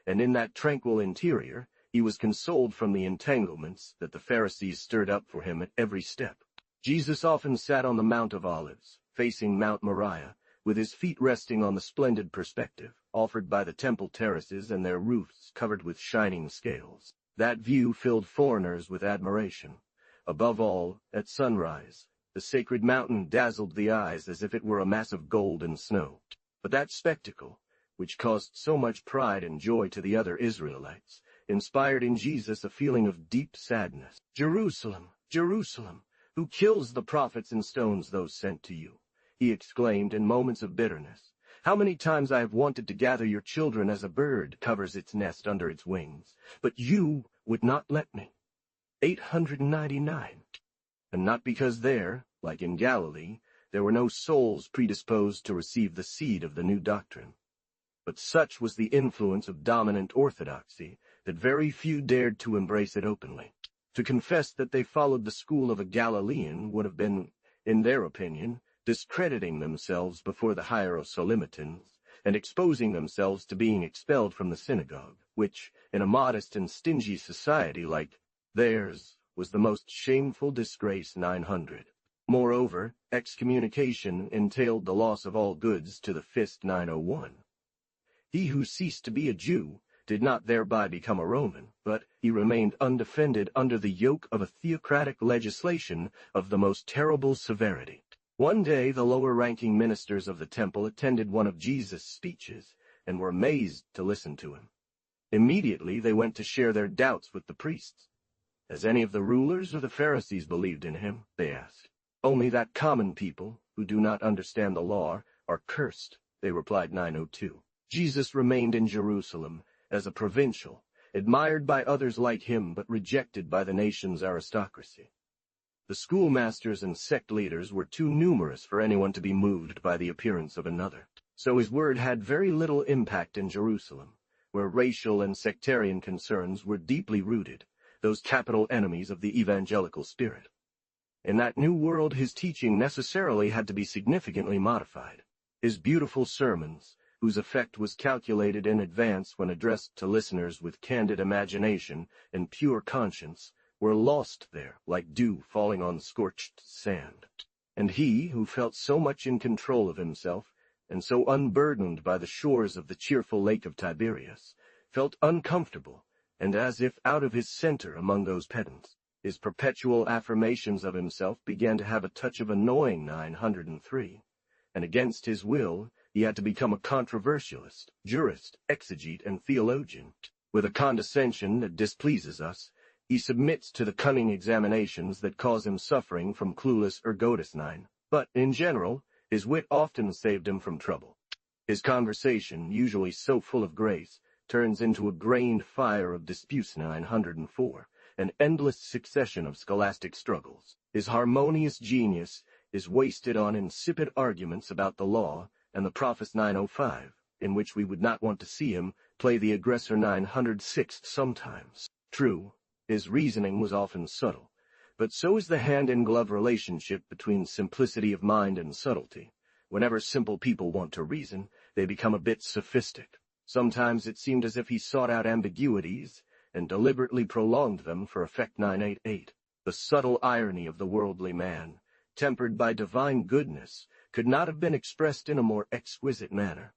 and in that tranquil interior he was consoled from the entanglements that the Pharisees stirred up for him at every step. Jesus often sat on the Mount of Olives, facing Mount Moriah, with his feet resting on the splendid perspective offered by the temple terraces and their roofs covered with shining scales. That view filled foreigners with admiration. Above all, at sunrise, the sacred mountain dazzled the eyes as if it were a mass of gold and snow. But that spectacle, which caused so much pride and joy to the other Israelites, inspired in Jesus a feeling of deep sadness. "Jerusalem, Jerusalem, who kills the prophets and stones those sent to you," he exclaimed in moments of bitterness. "How many times I have wanted to gather your children as a bird covers its nest under its wings, but you would not let me." 899. And not because there, like in Galilee, there were no souls predisposed to receive the seed of the new doctrine. But such was the influence of dominant orthodoxy that very few dared to embrace it openly. To confess that they followed the school of a Galilean would have been, in their opinion, discrediting themselves before the Hierosolymitans, and exposing themselves to being expelled from the synagogue, which, in a modest and stingy society like theirs, was the most shameful disgrace. 900. Moreover, excommunication entailed the loss of all goods to the Fist 901. He who ceased to be a Jew did not thereby become a Roman, but he remained undefended under the yoke of a theocratic legislation of the most terrible severity. One day the lower-ranking ministers of the temple attended one of Jesus' speeches and were amazed to listen to him. Immediately they went to share their doubts with the priests. Has any of the rulers or the Pharisees believed in him? They asked. Only that common people, who do not understand the law, are cursed, they replied. 902. Jesus remained in Jerusalem as a provincial, admired by others like him but rejected by the nation's aristocracy. The schoolmasters and sect leaders were too numerous for anyone to be moved by the appearance of another, so his word had very little impact in Jerusalem, where racial and sectarian concerns were deeply rooted, those capital enemies of the evangelical spirit. In that new world his teaching necessarily had to be significantly modified. His beautiful sermons, whose effect was calculated in advance when addressed to listeners with candid imagination and pure conscience, were lost there like dew falling on scorched sand. And he, who felt so much in control of himself, and so unburdened by the shores of the cheerful lake of Tiberias, felt uncomfortable, and as if out of his center among those pedants. His perpetual affirmations of himself began to have a touch of annoying. 903, and against his will he had to become a controversialist, jurist, exegete, and theologian. With a condescension that displeases us, he submits to the cunning examinations that cause him suffering from clueless ergotis. 9. But, in general, his wit often saved him from trouble. His conversation, usually so full of grace, turns into a grained fire of disputes. 904, an endless succession of scholastic struggles. His harmonious genius is wasted on insipid arguments about the law and the prophets. 905, in which we would not want to see him play the aggressor. 906 sometimes. True, his reasoning was often subtle, but so is the hand-in-glove relationship between simplicity of mind and subtlety. Whenever simple people want to reason, they become a bit sophistic. Sometimes it seemed as if he sought out ambiguities and deliberately prolonged them for effect. 988. The subtle irony of the worldly man, tempered by divine goodness, could not have been expressed in a more exquisite manner.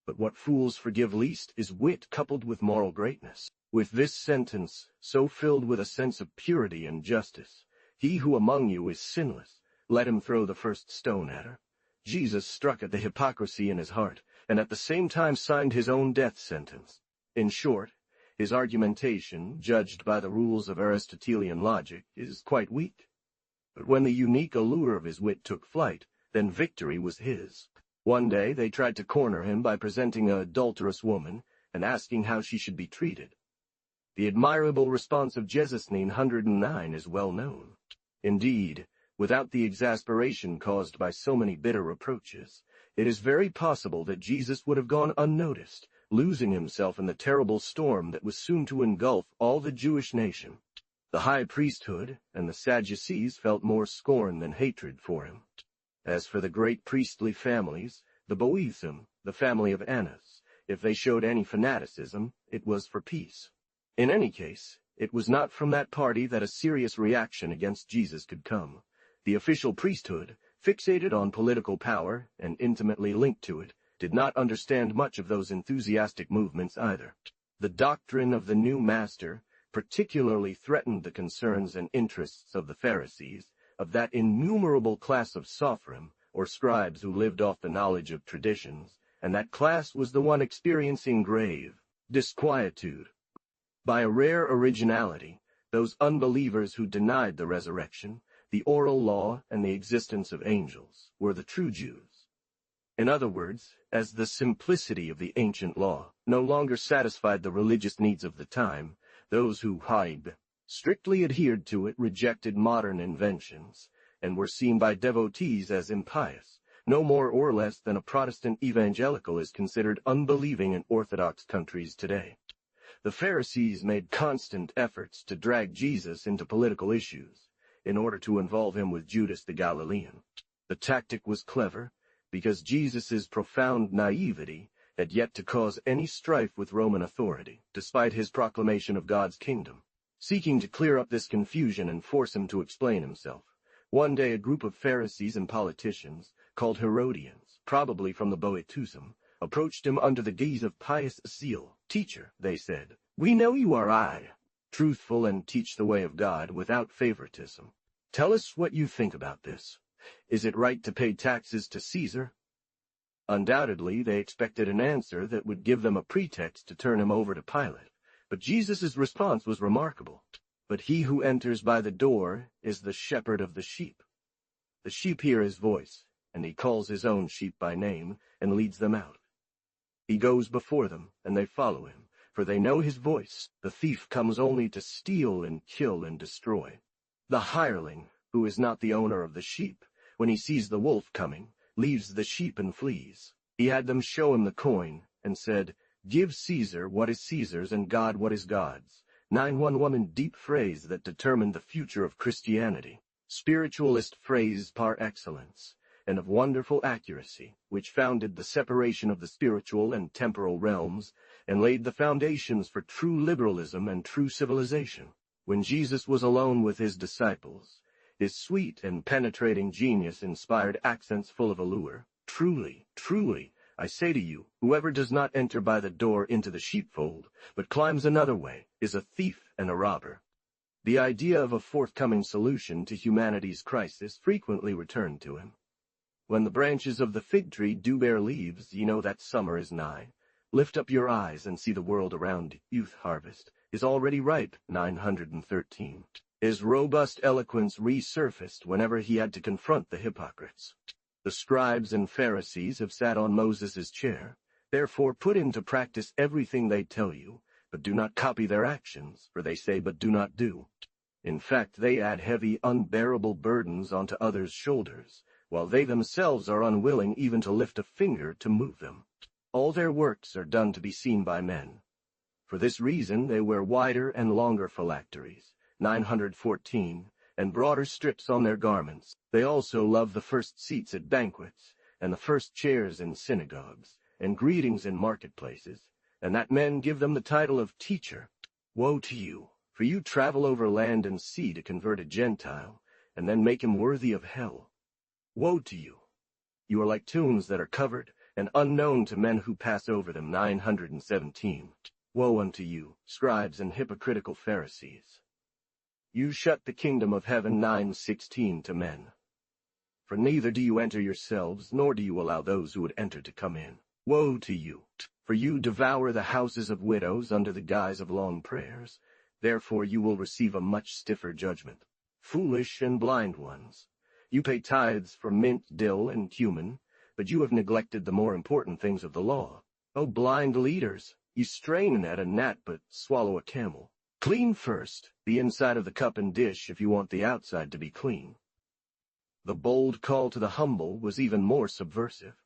But what fools forgive least is wit coupled with moral greatness. With this sentence, so filled with a sense of purity and justice, "He who among you is sinless, let him throw the first stone at her," Jesus struck at the hypocrisy in his heart, and at the same time signed his own death sentence. In short, his argumentation, judged by the rules of Aristotelian logic, is quite weak. But when the unique allure of his wit took flight, then victory was his. One day they tried to corner him by presenting an adulterous woman and asking how she should be treated. The admirable response of Jesus 909 is well known. Indeed, without the exasperation caused by so many bitter reproaches, it is very possible that Jesus would have gone unnoticed, losing himself in the terrible storm that was soon to engulf all the Jewish nation. The high priesthood and the Sadducees felt more scorn than hatred for him. As for the great priestly families, the Boethim, the family of Annas, if they showed any fanaticism, it was for peace. In any case, it was not from that party that a serious reaction against Jesus could come. The official priesthood, fixated on political power and intimately linked to it, did not understand much of those enthusiastic movements either. The doctrine of the new master particularly threatened the concerns and interests of the Pharisees, of that innumerable class of sophrim, or scribes who lived off the knowledge of traditions, and that class was the one experiencing grave disquietude. By a rare originality, those unbelievers who denied the resurrection, the oral law, and the existence of angels, were the true Jews. In other words, as the simplicity of the ancient law no longer satisfied the religious needs of the time, those who strictly adhered to it rejected modern inventions, and were seen by devotees as impious, no more or less than a Protestant evangelical is considered unbelieving in Orthodox countries today. The Pharisees made constant efforts to drag Jesus into political issues, in order to involve him with Judas the Galilean. The tactic was clever, because Jesus' profound naivety had yet to cause any strife with Roman authority, despite his proclamation of God's kingdom. Seeking to clear up this confusion and force him to explain himself, One day a group of Pharisees and politicians, called Herodians, probably from the Boetusum, approached him under the guise of pious zeal. "Teacher," they said, "we know you are truthful and teach the way of God without favoritism. Tell us what you think about this. Is it right to pay taxes to Caesar?" Undoubtedly, they expected an answer that would give them a pretext to turn him over to Pilate, but Jesus' response was remarkable. "But he who enters by the door is the shepherd of the sheep. The sheep hear his voice, and he calls his own sheep by name and leads them out. He goes before them, and they follow him, for they know his voice. The thief comes only to steal and kill and destroy. The hireling, who is not the owner of the sheep, when he sees the wolf coming, leaves the sheep and flees. He had them show him the coin, and said, 'Give Caesar what is Caesar's and God what is God's.'" 911 deep phrase that determined the future of Christianity. Spiritualist phrase par excellence, and of wonderful accuracy, which founded the separation of the spiritual and temporal realms, and laid the foundations for true liberalism and true civilization. When Jesus was alone with his disciples, his sweet and penetrating genius inspired accents full of allure. "Truly, truly, I say to you, whoever does not enter by the door into the sheepfold, but climbs another way, is a thief and a robber." The idea of a forthcoming solution to humanity's crisis frequently returned to him. "When the branches of the fig tree do bear leaves, ye know that summer is nigh. Lift up your eyes and see the world around. Youth harvest is already ripe." 913. His robust eloquence resurfaced whenever he had to confront the hypocrites. "The scribes and Pharisees have sat on Moses' chair. Therefore put into practice everything they tell you, but do not copy their actions, for they say but do not do. In fact, they add heavy, unbearable burdens onto others' shoulders, while they themselves are unwilling even to lift a finger to move them. All their works are done to be seen by men. For this reason they wear wider and longer phylacteries, 914, and broader strips on their garments. They also love the first seats at banquets, and the first chairs in synagogues, and greetings in marketplaces, and that men give them the title of teacher. Woe to you, for you travel over land and sea to convert a Gentile, and then make him worthy of hell. Woe to you! You are like tombs that are covered, and unknown to men who pass over them. 917. Woe unto you, scribes and hypocritical Pharisees! You shut the kingdom of heaven. 9:16 to men. For neither do you enter yourselves, nor do you allow those who would enter to come in. Woe to you! For you devour the houses of widows under the guise of long prayers. Therefore you will receive a much stiffer judgment. Foolish and blind ones! You pay tithes for mint, dill, and cumin, but you have neglected the more important things of the law. O blind leaders! You strain at a gnat but swallow a camel. Clean first the inside of the cup and dish if you want the outside to be clean. The bold call to the humble was even more subversive.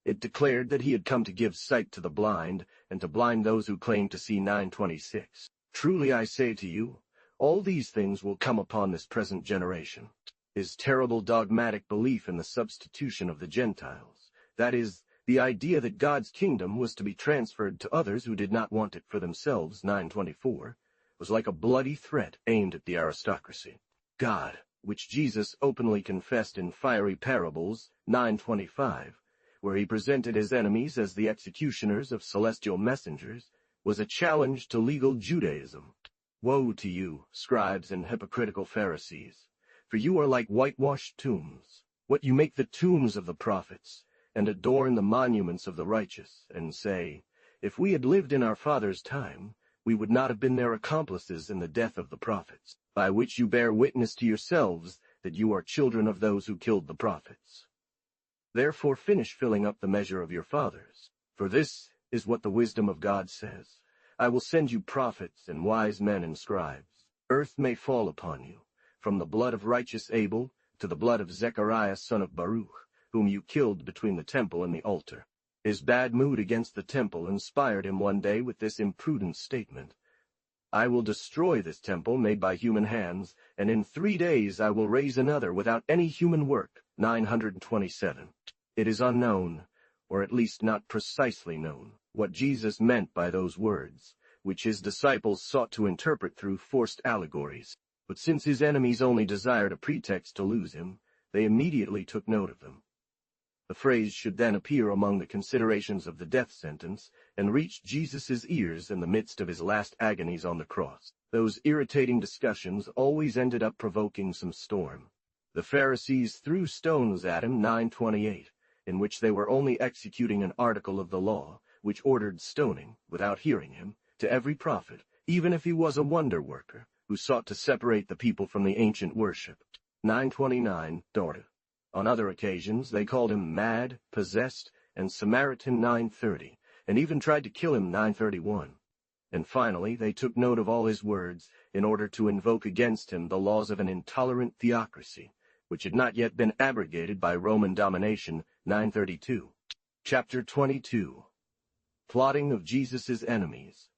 It declared that he had come to give sight to the blind and to blind those who claim to see. 926. Truly I say to you, all these things will come upon this present generation. His terrible dogmatic belief in the substitution of the Gentiles, that is, the idea that God's kingdom was to be transferred to others who did not want it for themselves. 924. Was like a bloody threat aimed at the aristocracy. God, which Jesus openly confessed in fiery parables. 925, where he presented his enemies as the executioners of celestial messengers, was a challenge to legal Judaism. Woe to you, scribes and hypocritical Pharisees! For you are like whitewashed tombs. What you make the tombs of the prophets, and adorn the monuments of the righteous, and say, if we had lived in our fathers' time, we would not have been their accomplices in the death of the prophets, by which you bear witness to yourselves that you are children of those who killed the prophets. Therefore finish filling up the measure of your fathers, for this is what the wisdom of God says. I will send you prophets and wise men and scribes. Earth may fall upon you, from the blood of righteous Abel to the blood of Zechariah son of Baruch, whom you killed between the temple and the altar. His bad mood against the temple inspired him one day with this imprudent statement. I will destroy this temple made by human hands, and in 3 days I will raise another without any human work. 927. It is unknown, or at least not precisely known, what Jesus meant by those words, which his disciples sought to interpret through forced allegories. But since his enemies only desired a pretext to lose him, they immediately took note of them. The phrase should then appear among the considerations of the death sentence and reach Jesus' ears in the midst of his last agonies on the cross. Those irritating discussions always ended up provoking some storm. The Pharisees threw stones at him, 9:28, in which they were only executing an article of the law, which ordered stoning, without hearing him, to every prophet, even if he was a wonder-worker, who sought to separate the people from the ancient worship. 9:29, Daughter. On other occasions, they called him mad, possessed, and Samaritan, 9:30, and even tried to kill him, 9:31. And finally, they took note of all his words in order to invoke against him the laws of an intolerant theocracy, which had not yet been abrogated by Roman domination, 932. Chapter 22. Plotting of Jesus' Enemies.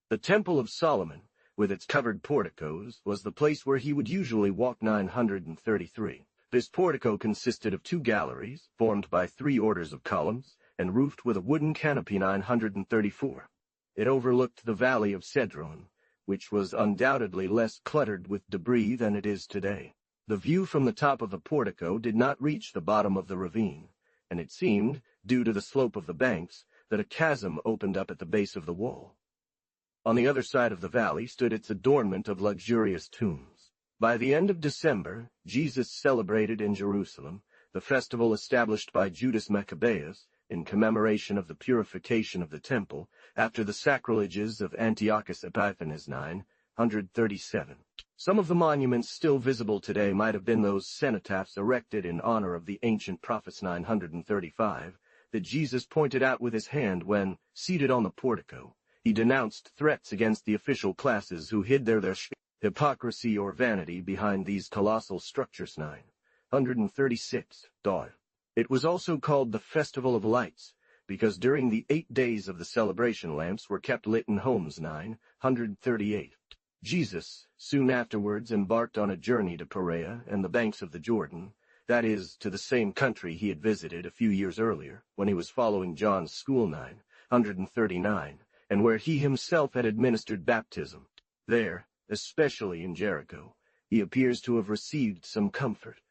The Temple of Solomon, with its covered porticos, was the place where he would usually walk, 933. This portico consisted of 2 galleries, formed by 3 orders of columns, and roofed with a wooden canopy, 934. It overlooked the valley of Cedron, which was undoubtedly less cluttered with debris than it is today. The view from the top of the portico did not reach the bottom of the ravine, and it seemed, due to the slope of the banks, that a chasm opened up at the base of the wall. On the other side of the valley stood its adornment of luxurious tombs. By the end of December, Jesus celebrated in Jerusalem the festival established by Judas Maccabeus in commemoration of the purification of the temple after the sacrileges of Antiochus Epiphanes, 937. Some of the monuments still visible today might have been those cenotaphs erected in honor of the ancient prophets, 935, that Jesus pointed out with his hand when, seated on the portico, he denounced threats against the official classes who hid their hypocrisy or vanity behind these colossal structures, 936. It was also called the Festival of Lights, because during the 8 days of the celebration lamps were kept lit in homes, 938. Jesus soon afterwards embarked on a journey to Perea and the banks of the Jordan, that is, to the same country he had visited a few years earlier, when he was following John's school, 939, and where he himself had administered baptism. There, especially in Jericho, he appears to have received some comfort.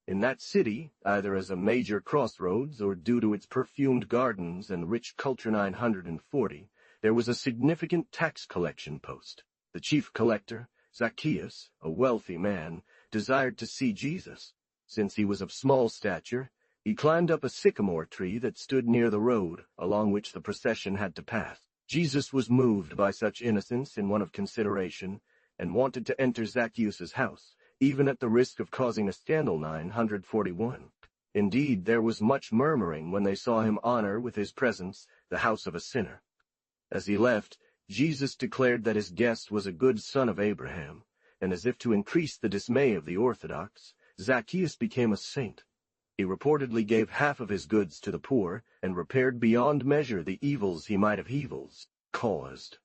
In that city, either as a major crossroads or due to its perfumed gardens and rich culture, 940, there was a significant tax collection post. The chief collector, Zacchaeus, a wealthy man, desired to see Jesus. Since he was of small stature, he climbed up a sycamore tree that stood near the road along which the procession had to pass. Jesus was moved by such innocence in one of consideration, and wanted to enter Zacchaeus' house, even at the risk of causing a scandal, 941. Indeed, there was much murmuring when they saw him honor with his presence the house of a sinner. As he left, Jesus declared that his guest was a good son of Abraham, and as if to increase the dismay of the Orthodox, Zacchaeus became a saint. He reportedly gave half of his goods to the poor and repaired beyond measure the evils he might have caused.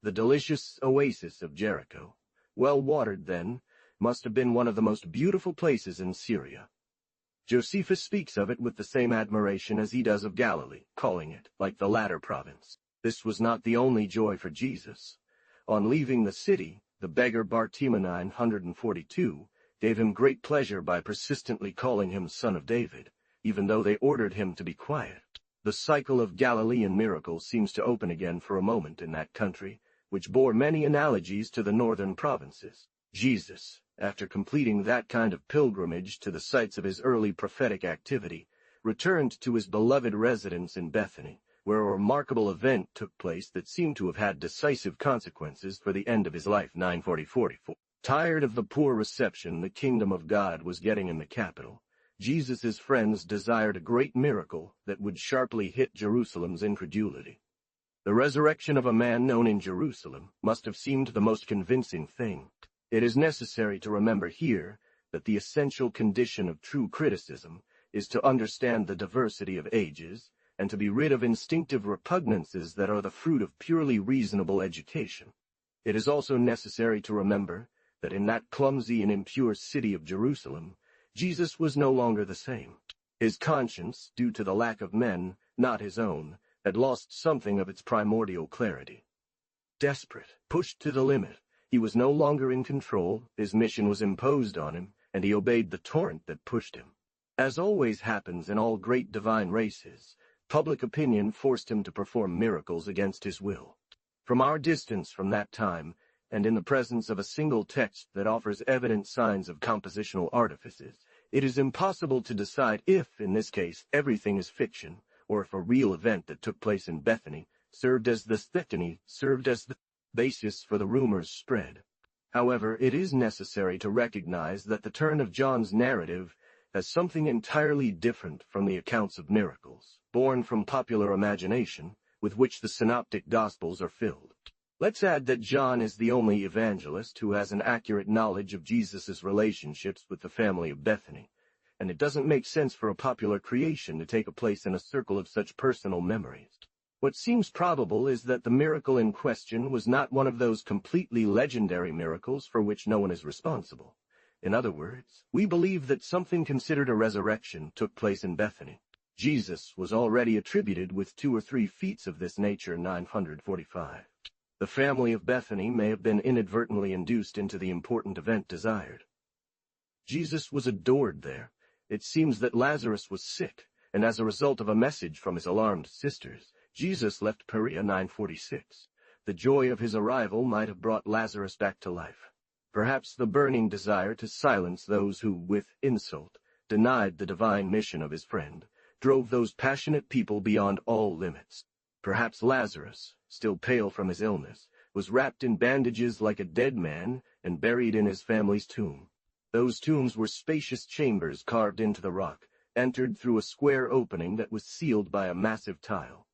The delicious oasis of Jericho, well watered then, must have been one of the most beautiful places in Syria. Josephus speaks of it with the same admiration as he does of Galilee, calling it, like the latter province. This was not the only joy for Jesus. On leaving the city, the beggar Bartimaeus, 942, gave him great pleasure by persistently calling him Son of David, even though they ordered him to be quiet. The cycle of Galilean miracles seems to open again for a moment in that country, which bore many analogies to the northern provinces. Jesus, after completing that kind of pilgrimage to the sites of his early prophetic activity, returned to his beloved residence in Bethany, where a remarkable event took place that seemed to have had decisive consequences for the end of his life, 944. Tired of the poor reception the kingdom of God was getting in the capital, Jesus' friends desired a great miracle that would sharply hit Jerusalem's incredulity. The resurrection of a man known in Jerusalem must have seemed the most convincing thing. It is necessary to remember here that the essential condition of true criticism is to understand the diversity of ages and to be rid of instinctive repugnances that are the fruit of purely reasonable education. It is also necessary to remember that in that clumsy and impure city of Jerusalem, Jesus was no longer the same. His conscience, due to the lack of men, not his own, had lost something of its primordial clarity. Desperate, pushed to the limit, He was no longer in control, his mission was imposed on him, and he obeyed the torrent that pushed him. As always happens in all great divine races, public opinion forced him to perform miracles against his will. From our distance from that time, and in the presence of a single text that offers evident signs of compositional artifices, it is impossible to decide if, in this case, everything is fiction, or if a real event that took place in Bethany served as the basis for the rumors spread. However, it is necessary to recognize that the turn of John's narrative has something entirely different from the accounts of miracles, born from popular imagination, with which the synoptic Gospels are filled. Let's add that John is the only evangelist who has an accurate knowledge of Jesus' relationships with the family of Bethany, and it doesn't make sense for a popular creation to take a place in a circle of such personal memories. What seems probable is that the miracle in question was not one of those completely legendary miracles for which no one is responsible. In other words, we believe that something considered a resurrection took place in Bethany. Jesus was already attributed with 2 or 3 feats of this nature 945. The family of Bethany may have been inadvertently induced into the important event desired. Jesus was adored there. It seems that Lazarus was sick, and as a result of a message from his alarmed sisters, Jesus left Perea 946. The joy of his arrival might have brought Lazarus back to life. Perhaps the burning desire to silence those who, with insult, denied the divine mission of his friend, drove those passionate people beyond all limits. Perhaps Lazarus, still pale from his illness, was wrapped in bandages like a dead man and buried in his family's tomb. Those tombs were spacious chambers carved into the rock, entered through a square opening that was sealed by a massive tile.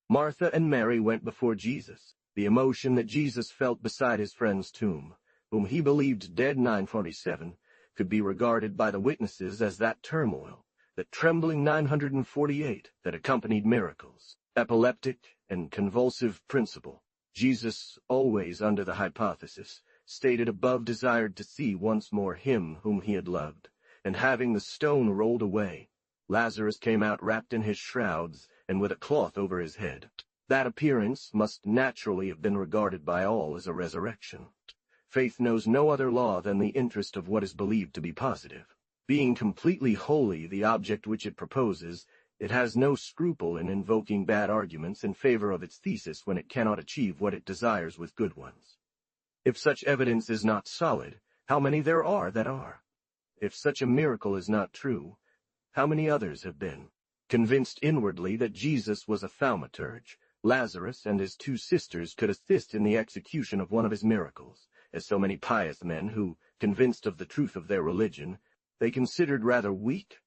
Martha and Mary went before Jesus. The emotion that Jesus felt beside his friend's tomb, whom he believed dead 947, could be regarded by the witnesses as that turmoil, that trembling 948 that accompanied miracles, epileptic and convulsive principle. Jesus, always under the hypothesis, stated above desired to see once more him whom he had loved, and having the stone rolled away, Lazarus came out wrapped in his shrouds and with a cloth over his head. That appearance must naturally have been regarded by all as a resurrection. Faith knows no other law than the interest of what is believed to be positive. Being completely holy the object which it proposes, it has no scruple in invoking bad arguments in favor of its thesis when it cannot achieve what it desires with good ones. If such evidence is not solid, how many there are that are? If such a miracle is not true, how many others have been? Convinced inwardly that Jesus was a thaumaturge, Lazarus and his 2 sisters could assist in the execution of one of his miracles, as so many pious men who, convinced of the truth of their religion, they considered rather weak.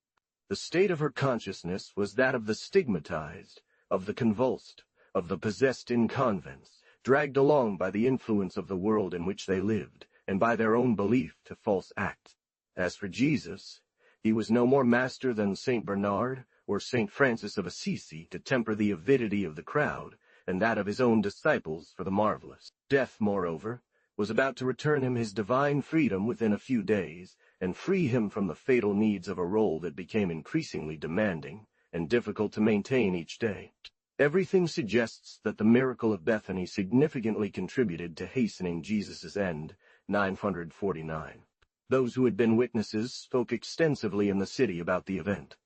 The state of her consciousness was that of the stigmatized, of the convulsed, of the possessed in convents, dragged along by the influence of the world in which they lived, and by their own belief to false acts. As for Jesus, he was no more master than St. Bernard or St. Francis of Assisi to temper the avidity of the crowd and that of his own disciples for the marvelous. Death, moreover, was about to return him his divine freedom within a few days and free him from the fatal needs of a role that became increasingly demanding and difficult to maintain each day. Everything suggests that the miracle of Bethany significantly contributed to hastening Jesus' end, 949. Those who had been witnesses spoke extensively in the city about the event.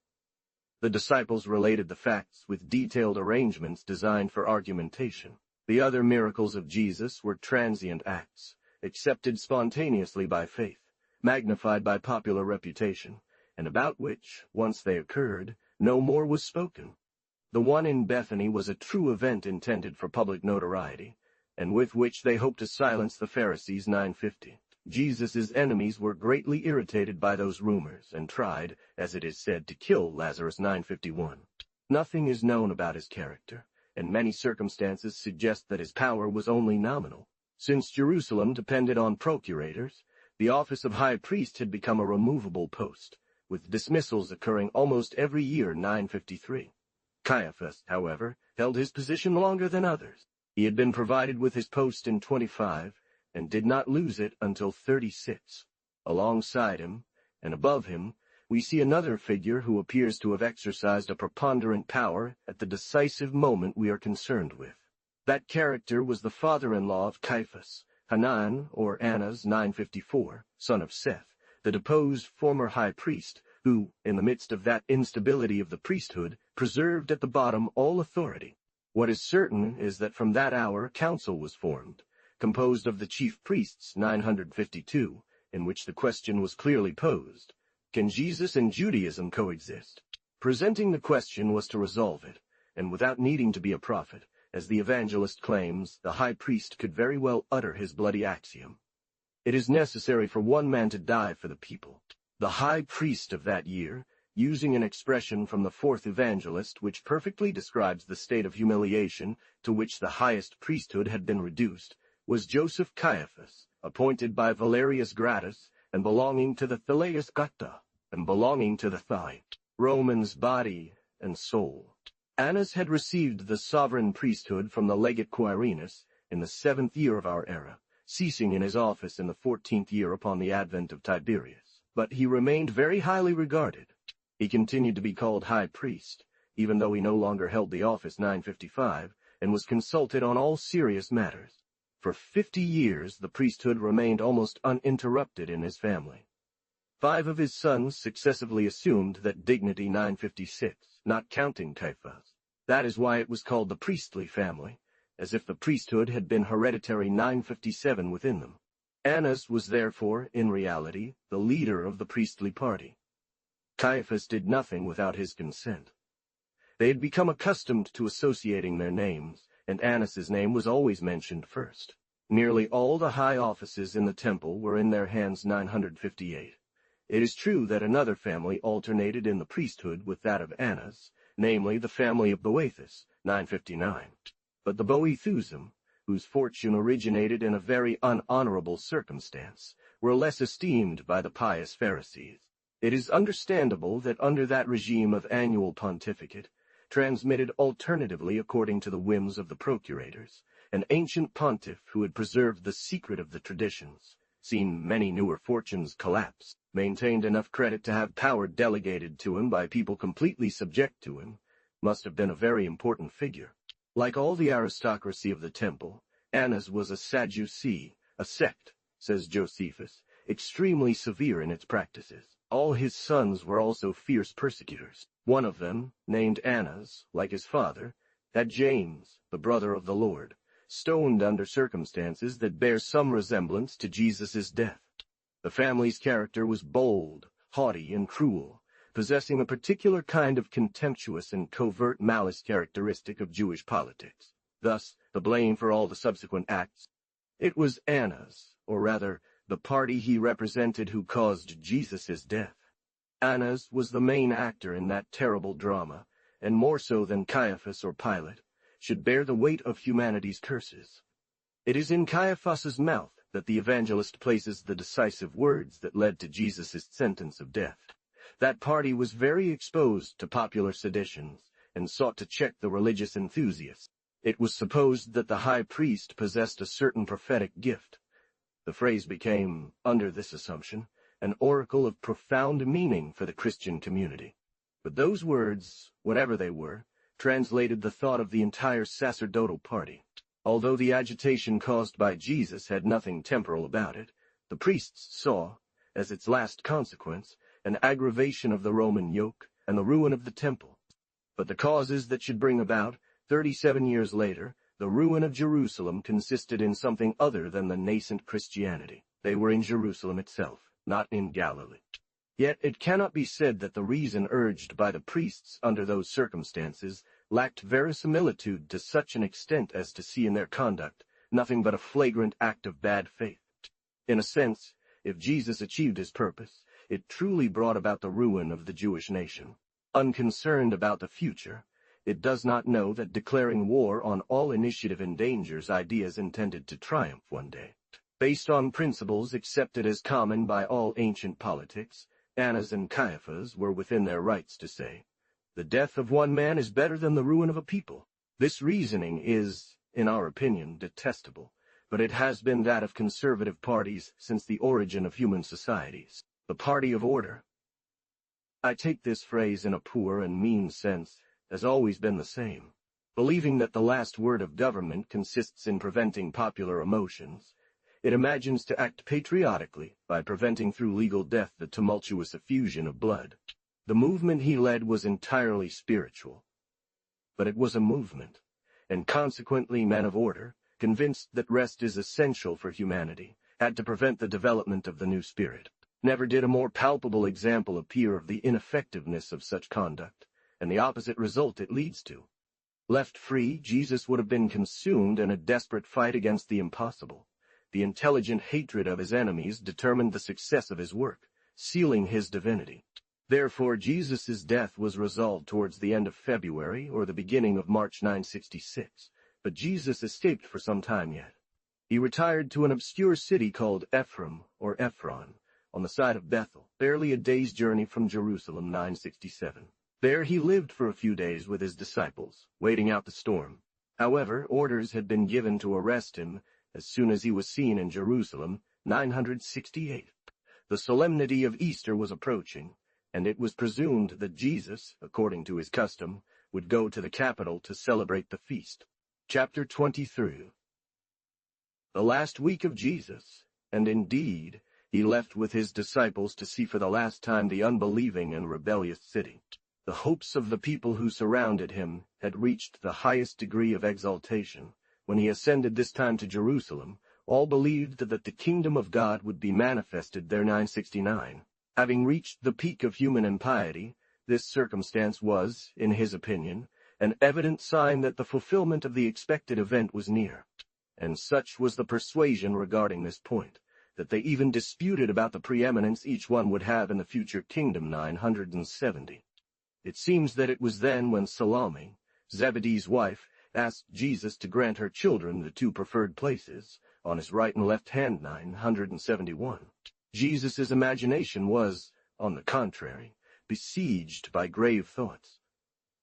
The disciples related the facts with detailed arrangements designed for argumentation. The other miracles of Jesus were transient acts, accepted spontaneously by faith, magnified by popular reputation, and about which, once they occurred, no more was spoken. The one in Bethany was a true event intended for public notoriety, and with which they hoped to silence the Pharisees 950. Jesus' enemies were greatly irritated by those rumors and tried, as it is said, to kill Lazarus 951. Nothing is known about his character, and many circumstances suggest that his power was only nominal. Since Jerusalem depended on procurators, the office of high priest had become a removable post, with dismissals occurring almost every year 953. Caiaphas, however, held his position longer than others. He had been provided with his post in 25, and did not lose it until 36. Alongside him, and above him, we see another figure who appears to have exercised a preponderant power at the decisive moment we are concerned with. That character was the father-in-law of Caiaphas, Hanan, or Annas 954, son of Seth, the deposed former high priest, who, in the midst of that instability of the priesthood, preserved at the bottom all authority. What is certain is that from that hour a council was formed, composed of the chief priests 952, in which the question was clearly posed: can Jesus and Judaism coexist? Presenting the question was to resolve it, and without needing to be a prophet, as the evangelist claims, the high priest could very well utter his bloody axiom: it is necessary for one man to die for the people. The high priest of that year, using an expression from the fourth evangelist which perfectly describes the state of humiliation to which the highest priesthood had been reduced, was Joseph Caiaphas, appointed by Valerius Gratus, and belonging to the Thalaeus Gata, and belonging to the thigh, Roman's body and soul. Annas had received the sovereign priesthood from the legate Quirinus in the 7th year of our era, ceasing in his office in the 14th year upon the advent of Tiberius. But he remained very highly regarded. He continued to be called high priest, even though he no longer held the office 955, and was consulted on all serious matters. For 50 years the priesthood remained almost uninterrupted in his family. 5 of his sons successively assumed that dignity 956, not counting Caiaphas. That is why it was called the priestly family, as if the priesthood had been hereditary 957 within them. Annas was therefore, in reality, the leader of the priestly party. Caiaphas did nothing without his consent. They had become accustomed to associating their names, and Annas's name was always mentioned first. Nearly all the high offices in the temple were in their hands 958. It is true that another family alternated in the priesthood with that of Annas, namely the family of Boethus, 959. But the Boethusim, whose fortune originated in a very unhonorable circumstance, were less esteemed by the pious Pharisees. It is understandable that under that regime of annual pontificate, transmitted alternatively according to the whims of the procurators, an ancient pontiff who had preserved the secret of the traditions, seen many newer fortunes collapse, maintained enough credit to have power delegated to him by people completely subject to him, must have been a very important figure. Like all the aristocracy of the temple, Annas was a Sadducee, a sect, says Josephus, extremely severe in its practices. All his sons were also fierce persecutors. One of them, named Annas, like his father, had James, the brother of the Lord, stoned under circumstances that bear some resemblance to Jesus' death. The family's character was bold, haughty, and cruel, possessing a particular kind of contemptuous and covert malice characteristic of Jewish politics. Thus, the blame for all the subsequent acts. It was Annas, or rather, the party he represented, who caused Jesus' death. Annas was the main actor in that terrible drama, and more so than Caiaphas or Pilate, should bear the weight of humanity's curses. It is in Caiaphas's mouth that the evangelist places the decisive words that led to Jesus' sentence of death. That party was very exposed to popular seditions, and sought to check the religious enthusiasts. It was supposed that the high priest possessed a certain prophetic gift. The phrase became, under this assumption, an oracle of profound meaning for the Christian community. But those words, whatever they were, translated the thought of the entire sacerdotal party. Although the agitation caused by Jesus had nothing temporal about it, the priests saw, as its last consequence, an aggravation of the Roman yoke and the ruin of the temple. But the causes that should bring about, 37 years later, the ruin of Jerusalem consisted in something other than the nascent Christianity. They were in Jerusalem itself, not in Galilee. Yet it cannot be said that the reason urged by the priests under those circumstances lacked verisimilitude to such an extent as to see in their conduct nothing but a flagrant act of bad faith. In a sense, if Jesus achieved his purpose, it truly brought about the ruin of the Jewish nation. Unconcerned about the future, it does not know that declaring war on all initiative endangers ideas intended to triumph one day. Based on principles accepted as common by all ancient politics, Annas and Caiaphas were within their rights to say, "The death of one man is better than the ruin of a people." This reasoning is, in our opinion, detestable, but it has been that of conservative parties since the origin of human societies. The party of order, I take this phrase in a poor and mean sense, has always been the same. Believing that the last word of government consists in preventing popular emotions, It imagines to act patriotically by preventing through legal death the tumultuous effusion of blood. The movement he led was entirely spiritual. But it was a movement, and consequently men of order, convinced that rest is essential for humanity, had to prevent the development of the new spirit. Never did a more palpable example appear of the ineffectiveness of such conduct, and the opposite result it leads to. Left free, Jesus would have been consumed in a desperate fight against the impossible. The intelligent hatred of his enemies determined the success of his work, sealing his divinity. Therefore, Jesus' death was resolved towards the end of February or the beginning of March 966, but Jesus escaped for some time yet. He retired to an obscure city called Ephraim or Ephron, on the side of Bethel, barely a day's journey from Jerusalem, 967. There he lived for a few days with his disciples, waiting out the storm. However, orders had been given to arrest him as soon as he was seen in Jerusalem, 968. The solemnity of Easter was approaching, and it was presumed that Jesus, according to his custom, would go to the capital to celebrate the feast. Chapter 23. The last week of Jesus, and indeed, he left with his disciples to see for the last time the unbelieving and rebellious city. The hopes of the people who surrounded him had reached the highest degree of exaltation. When he ascended this time to Jerusalem, all believed that the kingdom of God would be manifested there 969. Having reached the peak of human impiety, this circumstance was, in his opinion, an evident sign that the fulfillment of the expected event was near. And such was the persuasion regarding this point, that they even disputed about the preeminence each one would have in the future kingdom 970. It seems that it was then when Salome, Zebedee's wife, asked Jesus to grant her children the two preferred places, on his right and left hand 971. Jesus' imagination was, on the contrary, besieged by grave thoughts.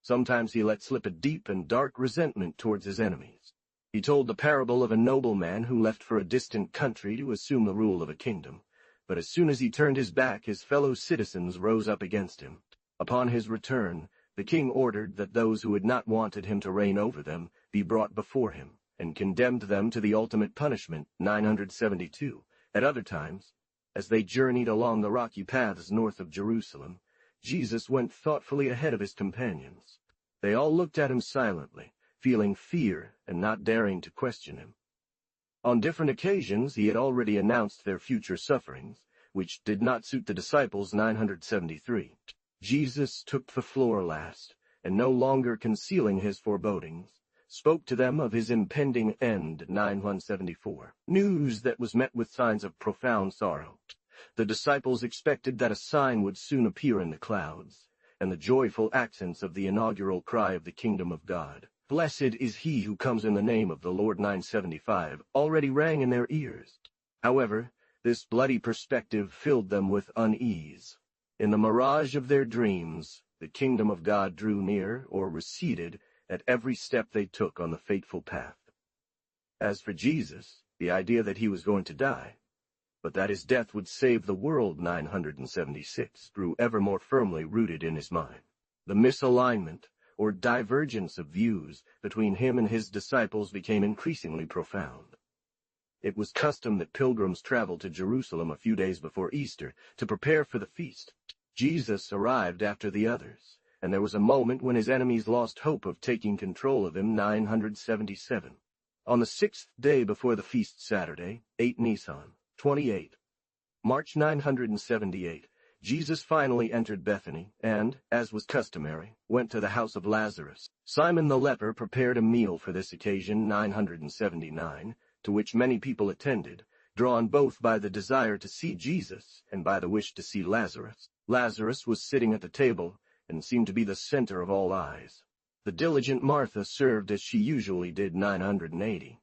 Sometimes he let slip a deep and dark resentment towards his enemies. He told the parable of a nobleman who left for a distant country to assume the rule of a kingdom, but as soon as he turned his back, his fellow citizens rose up against him. Upon his return, the king ordered that those who had not wanted him to reign over them be brought before him, and condemned them to the ultimate punishment, 972. At other times, as they journeyed along the rocky paths north of Jerusalem, Jesus went thoughtfully ahead of his companions. They all looked at him silently, feeling fear and not daring to question him. On different occasions he had already announced their future sufferings, which did not suit the disciples 973. Jesus took the floor last, and no longer concealing his forebodings, spoke to them of his impending end 974, news that was met with signs of profound sorrow. The disciples expected that a sign would soon appear in the clouds, and the joyful accents of the inaugural cry of the kingdom of God, "Blessed is he who comes in the name of the Lord 975, already rang in their ears. However, this bloody perspective filled them with unease. In the mirage of their dreams, the kingdom of God drew near or receded at every step they took on the fateful path. As for Jesus, the idea that he was going to die, but that his death would save the world 976, grew ever more firmly rooted in his mind. The misalignment, or divergence of views, between him and his disciples became increasingly profound. It was custom that pilgrims travel to Jerusalem a few days before Easter to prepare for the feast. Jesus arrived after the others, and there was a moment when his enemies lost hope of taking control of him 977. On the 6th day before the feast Saturday, 8 Nisan, 28, March 978, Jesus finally entered Bethany and, as was customary, went to the house of Lazarus. Simon the leper prepared a meal for this occasion 979, to which many people attended, drawn both by the desire to see Jesus and by the wish to see Lazarus. Lazarus was sitting at the table and seemed to be the center of all eyes. The diligent Martha served as she usually did 980.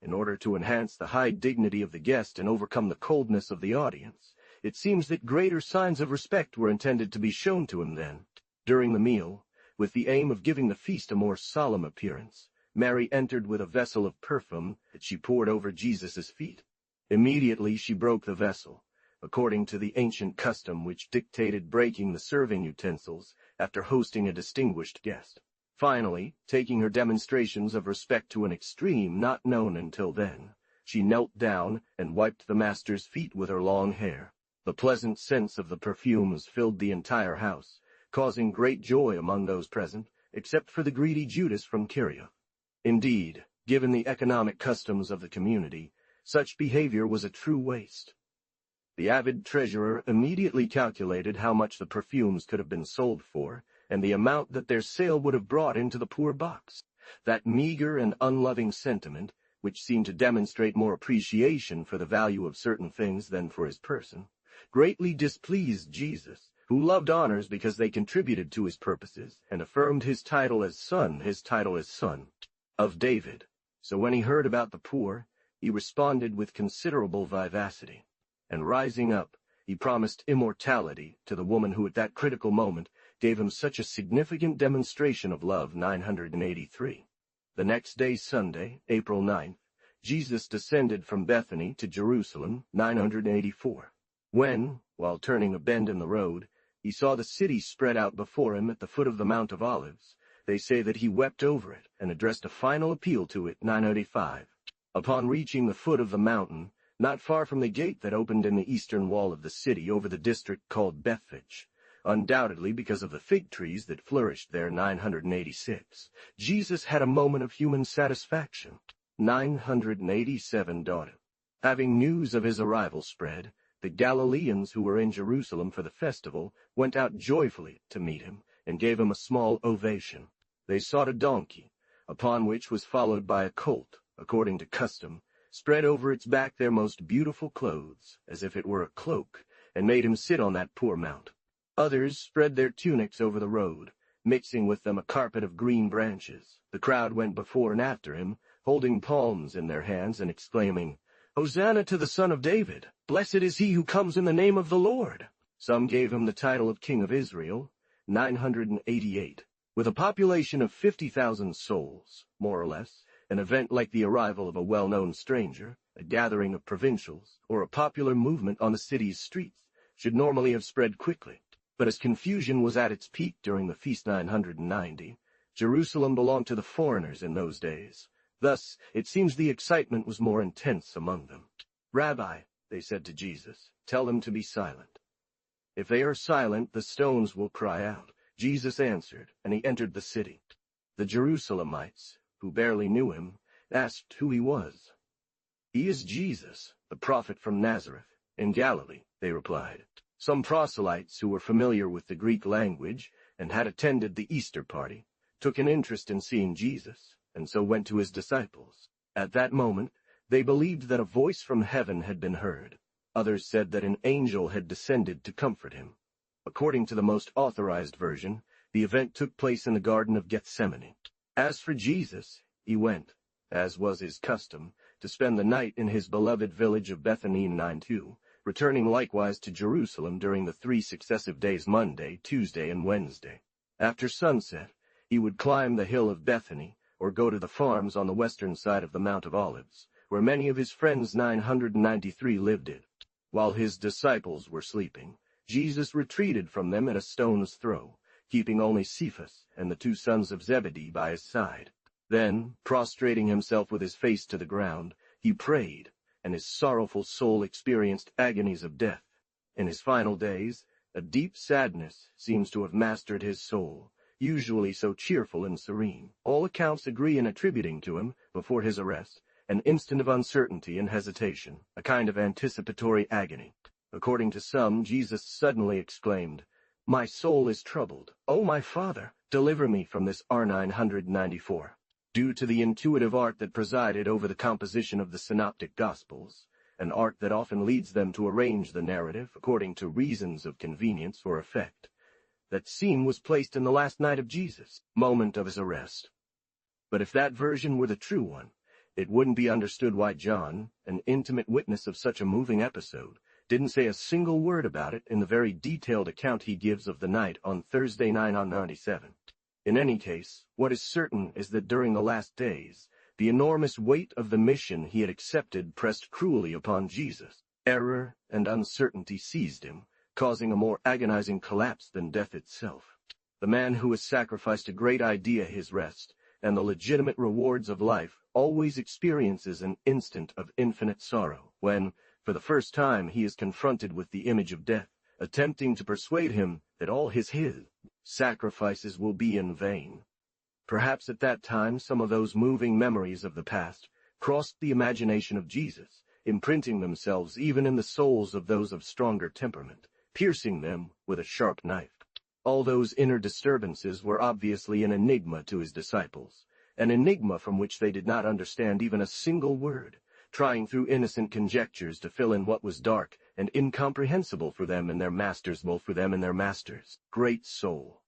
In order to enhance the high dignity of the guest and overcome the coldness of the audience, it seems that greater signs of respect were intended to be shown to him then. During the meal, with the aim of giving the feast a more solemn appearance, Mary entered with a vessel of perfume that she poured over Jesus' feet. Immediately she broke the vessel, according to the ancient custom which dictated breaking the serving utensils after hosting a distinguished guest. Finally, taking her demonstrations of respect to an extreme not known until then, she knelt down and wiped the master's feet with her long hair. The pleasant scents of the perfumes filled the entire house, causing great joy among those present, except for the greedy Judas from Caria. Indeed, given the economic customs of the community, such behavior was a true waste. The avid treasurer immediately calculated how much the perfumes could have been sold for, and the amount that their sale would have brought into the poor box. That meager and unloving sentiment, which seemed to demonstrate more appreciation for the value of certain things than for his person, greatly displeased Jesus, who loved honors because they contributed to his purposes, and affirmed his title as son of David. So when he heard about the poor, he responded with considerable vivacity, and rising up, he promised immortality to the woman who at that critical moment gave him such a significant demonstration of love. 983. The next day, Sunday, April 9th, Jesus descended from Bethany to Jerusalem. 984. When, while turning a bend in the road, he saw the city spread out before him at the foot of the Mount of Olives, they say that he wept over it and addressed a final appeal to it. 985. Upon reaching the foot of the mountain, not far from the gate that opened in the eastern wall of the city over the district called Bethphage, undoubtedly because of the fig trees that flourished there. 986. Jesus had a moment of human satisfaction. 987. Having news of his arrival spread, the Galileans who were in Jerusalem for the festival went out joyfully to meet him and gave him a small ovation. They sought a donkey, upon which was followed by a colt, according to custom, spread over its back their most beautiful clothes, as if it were a cloak, and made him sit on that poor mount. Others spread their tunics over the road, mixing with them a carpet of green branches. The crowd went before and after him, holding palms in their hands and exclaiming, "Hosanna to the Son of David! Blessed is he who comes in the name of the Lord!" Some gave him the title of King of Israel. 988. With a population of 50,000 souls, more or less, an event like the arrival of a well-known stranger, a gathering of provincials, or a popular movement on the city's streets, should normally have spread quickly. But as confusion was at its peak during the feast 990, Jerusalem belonged to the foreigners in those days. Thus, it seems the excitement was more intense among them. "Rabbi," they said to Jesus, "tell them to be silent." "If they are silent, the stones will cry out." Jesus answered, and he entered the city. The Jerusalemites, who barely knew him, asked who he was. "He is Jesus, the prophet from Nazareth, in Galilee," they replied. Some proselytes who were familiar with the Greek language and had attended the Easter party took an interest in seeing Jesus, and so went to his disciples. At that moment, they believed that a voice from heaven had been heard. Others said that an angel had descended to comfort him. According to the most authorized version, the event took place in the Garden of Gethsemane. As for Jesus, he went, as was his custom, to spend the night in his beloved village of Bethany. 9:2, returning likewise to Jerusalem during the 3 successive days, Monday, Tuesday, and Wednesday. After sunset, he would climb the hill of Bethany, or go to the farms on the western side of the Mount of Olives, where many of his friends 993 lived it. While his disciples were sleeping, Jesus retreated from them at a stone's throw, keeping only Cephas and the 2 sons of Zebedee by his side. Then, prostrating himself with his face to the ground, he prayed, and his sorrowful soul experienced agonies of death. In his final days, a deep sadness seems to have mastered his soul, usually so cheerful and serene. All accounts agree in attributing to him, before his arrest, an instant of uncertainty and hesitation, a kind of anticipatory agony. According to some, Jesus suddenly exclaimed, "My soul is troubled. O my Father, deliver me from this." R. 994. Due to the intuitive art that presided over the composition of the synoptic Gospels, an art that often leads them to arrange the narrative according to reasons of convenience or effect, that scene was placed in the last night of Jesus' moment of his arrest. But if that version were the true one, it wouldn't be understood why John, an intimate witness of such a moving episode, didn't say a single word about it in the very detailed account he gives of the night on Thursday 997. In any case, what is certain is that during the last days, the enormous weight of the mission he had accepted pressed cruelly upon Jesus. Error and uncertainty seized him, causing a more agonizing collapse than death itself. The man who has sacrificed a great idea his rest and the legitimate rewards of life, always experiences an instant of infinite sorrow when, for the first time, he is confronted with the image of death, attempting to persuade him that all his sacrifices will be in vain. Perhaps at that time some of those moving memories of the past crossed the imagination of Jesus, imprinting themselves even in the souls of those of stronger temperament, piercing them with a sharp knife. All those inner disturbances were obviously an enigma to his disciples, an enigma from which they did not understand even a single word, trying through innocent conjectures to fill in what was dark and incomprehensible for them and their master's great soul.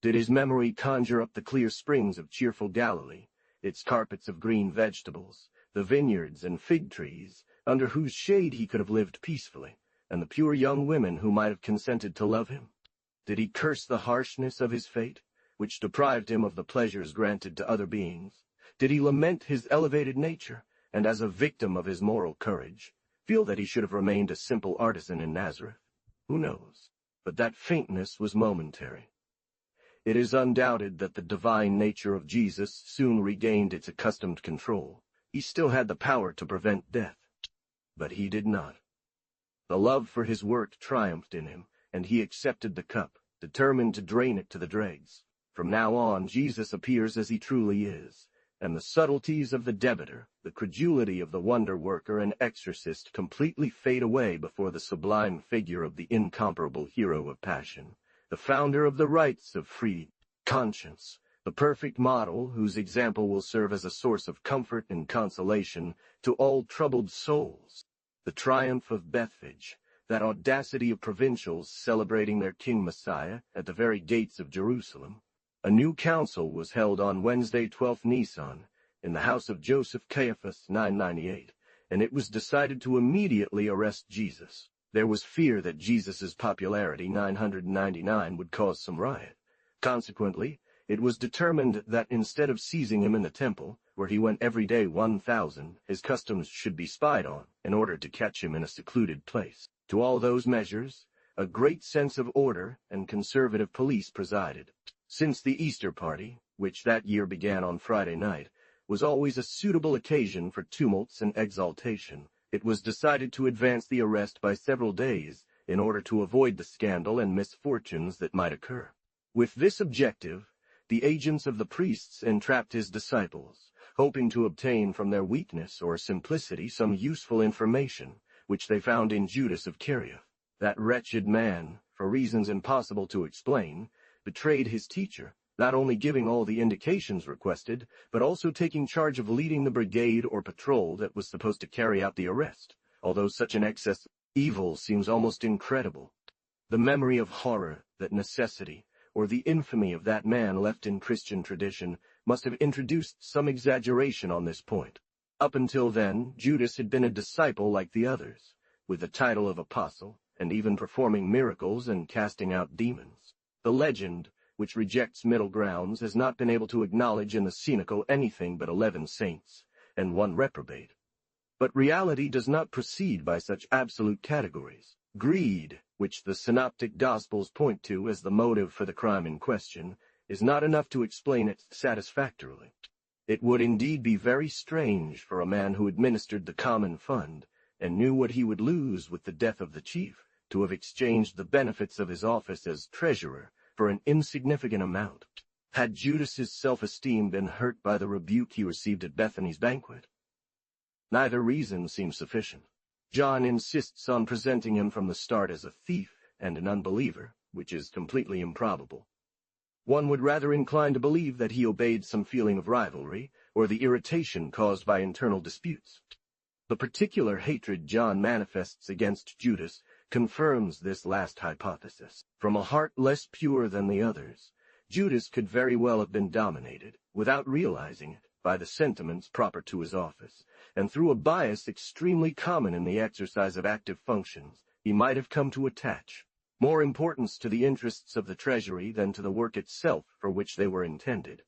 Did his memory conjure up the clear springs of cheerful Galilee, its carpets of green vegetables, the vineyards and fig trees, under whose shade he could have lived peacefully, and the pure young women who might have consented to love him? Did he curse the harshness of his fate, which deprived him of the pleasures granted to other beings? Did he lament his elevated nature, and as a victim of his moral courage, feel that he should have remained a simple artisan in Nazareth? Who knows? But that faintness was momentary. It is undoubted that the divine nature of Jesus soon regained its accustomed control. He still had the power to prevent death, but he did not. The love for his work triumphed in him, and he accepted the cup, determined to drain it to the dregs. From now on, Jesus appears as he truly is, and the subtleties of the debitor, the credulity of the wonder-worker and exorcist completely fade away before the sublime figure of the incomparable hero of passion, the founder of the rights of free conscience, the perfect model whose example will serve as a source of comfort and consolation to all troubled souls. The triumph of Bethphage, that audacity of provincials celebrating their King Messiah at the very gates of Jerusalem. A new council was held on Wednesday, 12th Nisan, in the house of Joseph Caiaphas, 998, and it was decided to immediately arrest Jesus. There was fear that Jesus' popularity, 999, would cause some riot. Consequently, it was determined that instead of seizing him in the temple, where he went every day 1,000, his customs should be spied on, in order to catch him in a secluded place. To all those measures, a great sense of order and conservative police presided. Since the Easter party, which that year began on Friday night, was always a suitable occasion for tumults and exaltation, it was decided to advance the arrest by several days in order to avoid the scandal and misfortunes that might occur. With this objective, the agents of the priests entrapped his disciples, hoping to obtain from their weakness or simplicity some useful information, which they found in Judas of Caria. That wretched man, for reasons impossible to explain, betrayed his teacher, not only giving all the indications requested, but also taking charge of leading the brigade or patrol that was supposed to carry out the arrest, although such an excess of evil seems almost incredible. The memory of horror that necessity, or the infamy of that man left in Christian tradition, must have introduced some exaggeration on this point. Up until then, Judas had been a disciple like the others, with the title of apostle, and even performing miracles and casting out demons. The legend, which rejects middle grounds, has not been able to acknowledge in the Scenical anything but 11 saints, and 1 reprobate. But reality does not proceed by such absolute categories. Greed, which the synoptic Gospels point to as the motive for the crime in question, is not enough to explain it satisfactorily. It would indeed be very strange for a man who administered the common fund, and knew what he would lose with the death of the chief, to have exchanged the benefits of his office as treasurer for an insignificant amount. Had Judas's self-esteem been hurt by the rebuke he received at Bethany's banquet? Neither reason seems sufficient. John insists on presenting him from the start as a thief and an unbeliever, which is completely improbable. One would rather incline to believe that he obeyed some feeling of rivalry, or the irritation caused by internal disputes. The particular hatred John manifests against Judas confirms this last hypothesis. From a heart less pure than the others, Judas could very well have been dominated, without realizing it, by the sentiments proper to his office, and through a bias extremely common in the exercise of active functions, he might have come to attach more importance to the interests of the treasury than to the work itself for which they were intended.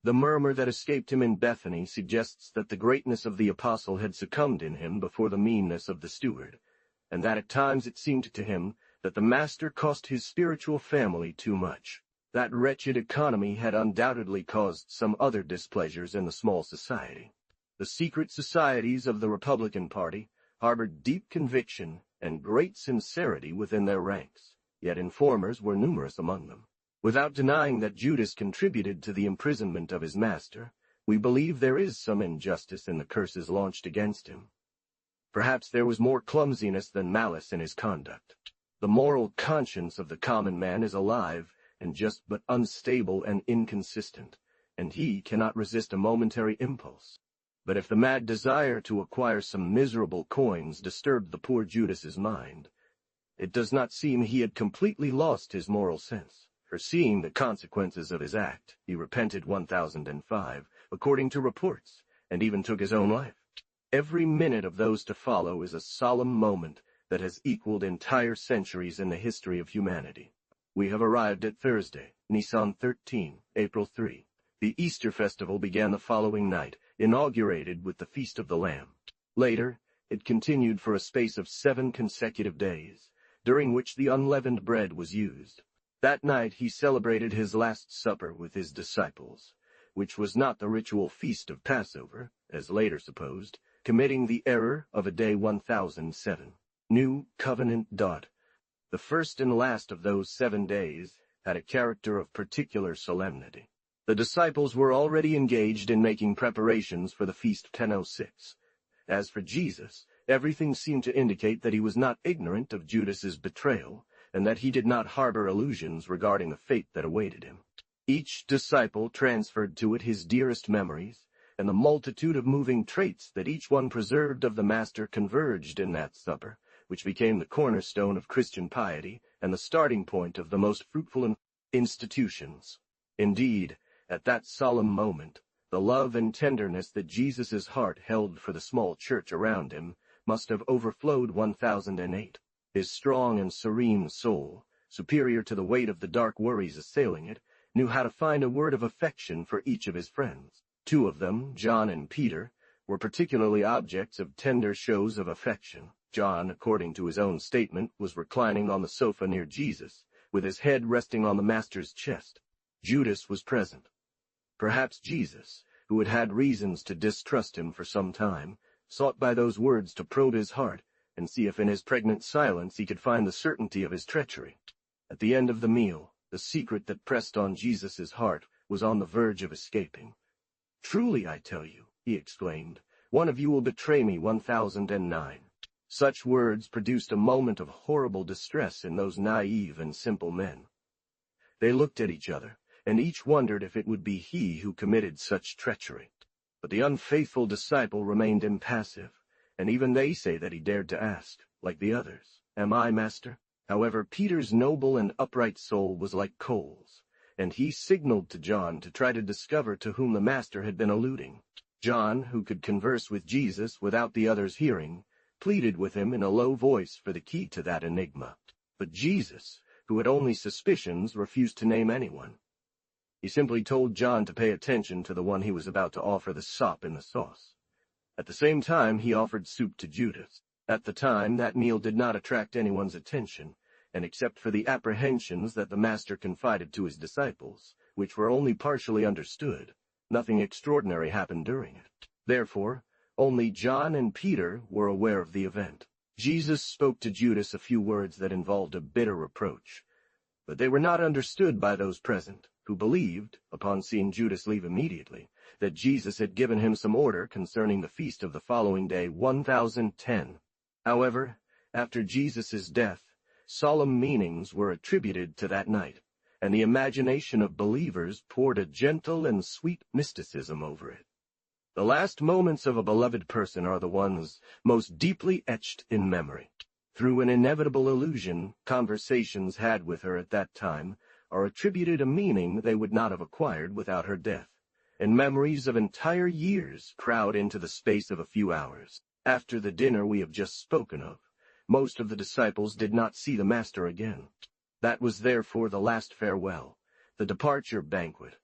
The murmur that escaped him in Bethany suggests that the greatness of the apostle had succumbed in him before the meanness of the steward, and that at times it seemed to him that the master cost his spiritual family too much. That wretched economy had undoubtedly caused some other displeasures in the small society. The secret societies of the Republican Party harbored deep conviction and great sincerity within their ranks, yet informers were numerous among them. Without denying that Judas contributed to the imprisonment of his master, we believe there is some injustice in the curses launched against him. Perhaps there was more clumsiness than malice in his conduct. The moral conscience of the common man is alive and just but unstable and inconsistent, and he cannot resist a momentary impulse. But if the mad desire to acquire some miserable coins disturbed the poor Judas's mind, it does not seem he had completely lost his moral sense. Foreseeing the consequences of his act, he repented 1005, according to reports, and even took his own life. Every minute of those to follow is a solemn moment that has equaled entire centuries in the history of humanity. We have arrived at Thursday, Nisan 13, April 3. The Easter festival began the following night, inaugurated with the Feast of the Lamb. Later, it continued for a space of 7 consecutive days, during which the unleavened bread was used. That night he celebrated his Last Supper with his disciples, which was not the ritual feast of Passover, as later supposed, committing the error of a day 1007. New Covenant. The first and last of those 7 days had a character of particular solemnity. The disciples were already engaged in making preparations for the feast of 1006. As for Jesus, everything seemed to indicate that he was not ignorant of Judas's betrayal, and that he did not harbor illusions regarding the fate that awaited him. Each disciple transferred to it his dearest memories, and the multitude of moving traits that each one preserved of the Master converged in that supper, which became the cornerstone of Christian piety and the starting point of the most fruitful institutions. Indeed, at that solemn moment, the love and tenderness that Jesus' heart held for the small church around him must have overflowed 1008. His strong and serene soul, superior to the weight of the dark worries assailing it, knew how to find a word of affection for each of his friends. 2 of them, John and Peter, were particularly objects of tender shows of affection. John, according to his own statement, was reclining on the sofa near Jesus, with his head resting on the Master's chest. Judas was present. Perhaps Jesus, who had had reasons to distrust him for some time, sought by those words to probe his heart and see if in his pregnant silence he could find the certainty of his treachery. At the end of the meal, the secret that pressed on Jesus' heart was on the verge of escaping. "Truly, I tell you," he exclaimed, "one of you will betray me 1009. Such words produced a moment of horrible distress in those naive and simple men. They looked at each other, and each wondered if it would be he who committed such treachery. But the unfaithful disciple remained impassive, and even they say that he dared to ask, like the others, "Am I, Master?" However, Peter's noble and upright soul was like coals, and he signaled to John to try to discover to whom the Master had been alluding. John, who could converse with Jesus without the others hearing, pleaded with him in a low voice for the key to that enigma. But Jesus, who had only suspicions, refused to name anyone. He simply told John to pay attention to the one he was about to offer the sop in the sauce. At the same time, he offered soup to Judas. At the time, that meal did not attract anyone's attention, and except for the apprehensions that the Master confided to his disciples, which were only partially understood, nothing extraordinary happened during it. Therefore, only John and Peter were aware of the event. Jesus spoke to Judas a few words that involved a bitter reproach, but they were not understood by those present, who believed, upon seeing Judas leave immediately, that Jesus had given him some order concerning the feast of the following day, 1010. However, after Jesus' death, solemn meanings were attributed to that night, and the imagination of believers poured a gentle and sweet mysticism over it. The last moments of a beloved person are the ones most deeply etched in memory. Through an inevitable illusion, conversations had with her at that time are attributed a meaning they would not have acquired without her death, and memories of entire years crowd into the space of a few hours. After the dinner we have just spoken of, most of the disciples did not see the Master again. That was therefore the last farewell, the departure banquet.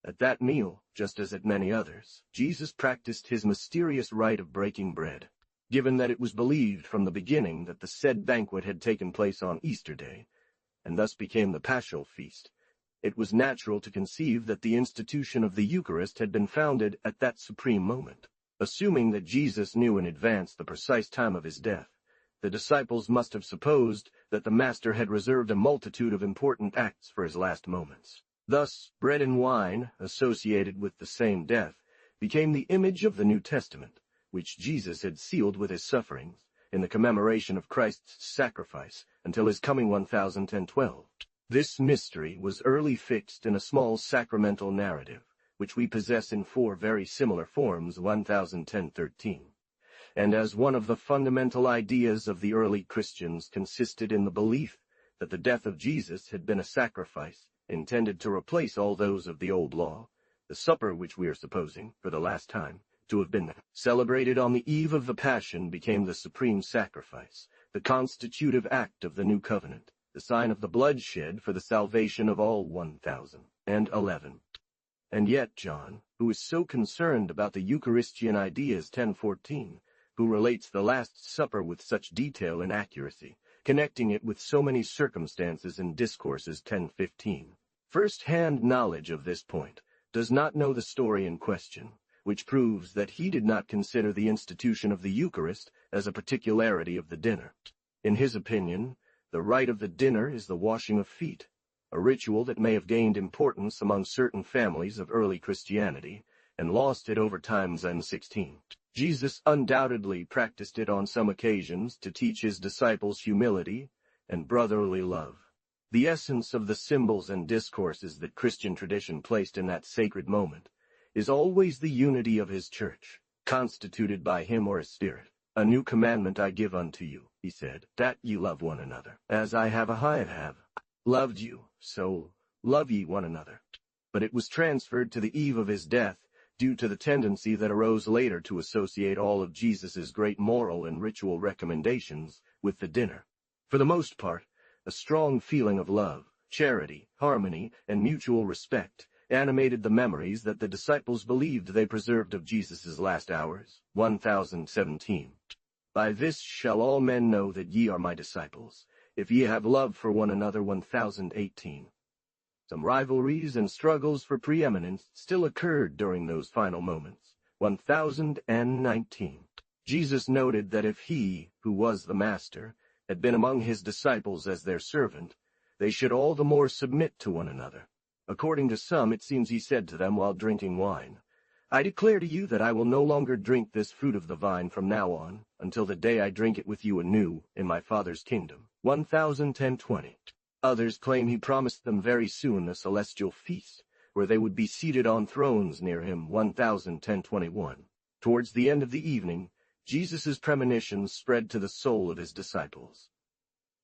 At that meal, just as at many others, Jesus practiced his mysterious rite of breaking bread. Given that it was believed from the beginning that the said banquet had taken place on Easter Day, and thus became the Paschal Feast, it was natural to conceive that the institution of the Eucharist had been founded at that supreme moment. Assuming that Jesus knew in advance the precise time of his death, the disciples must have supposed that the Master had reserved a multitude of important acts for his last moments. Thus, bread and wine, associated with the same death, became the image of the New Testament, which Jesus had sealed with his sufferings, in the commemoration of Christ's sacrifice until his coming 1012. This mystery was early fixed in a small sacramental narrative, which we possess in 4 very similar forms 1013. And as one of the fundamental ideas of the early Christians consisted in the belief that the death of Jesus had been a sacrifice intended to replace all those of the old law, the supper which we are supposing, for the last time, to have been celebrated on the eve of the Passion became the supreme sacrifice, the constitutive act of the new covenant, the sign of the blood shed for the salvation of all 1011. And yet John, who is so concerned about the Eucharistian ideas 1014, who relates the Last Supper with such detail and accuracy, connecting it with so many circumstances and discourses 1015, first-hand knowledge of this point, does not know the story in question, which proves that he did not consider the institution of the Eucharist as a particularity of the dinner. In his opinion, the rite of the dinner is the washing of feet, a ritual that may have gained importance among certain families of early Christianity and lost it over time in 16. Jesus undoubtedly practiced it on some occasions to teach his disciples humility and brotherly love. The essence of the symbols and discourses that Christian tradition placed in that sacred moment is always the unity of his church, constituted by him or his Spirit. "A new commandment I give unto you," he said, "that ye love one another. As I have loved you, so love ye one another." But it was transferred to the eve of his death due to the tendency that arose later to associate all of Jesus' great moral and ritual recommendations with the dinner. For the most part, a strong feeling of love, charity, harmony, and mutual respect animated the memories that the disciples believed they preserved of Jesus' last hours. 1017. "By this shall all men know that ye are my disciples, if ye have love for one another." 1018. Some rivalries and struggles for preeminence still occurred during those final moments. 1019. Jesus noted that if he, who was the Master, had been among his disciples as their servant, they should all the more submit to one another. According to some, it seems he said to them while drinking wine, "I declare to you that I will no longer drink this fruit of the vine from now on, until the day I drink it with you anew in my Father's kingdom." 1020. Others claim he promised them very soon a celestial feast, where they would be seated on thrones near him. 1021. Towards the end of the evening, Jesus' premonitions spread to the soul of his disciples.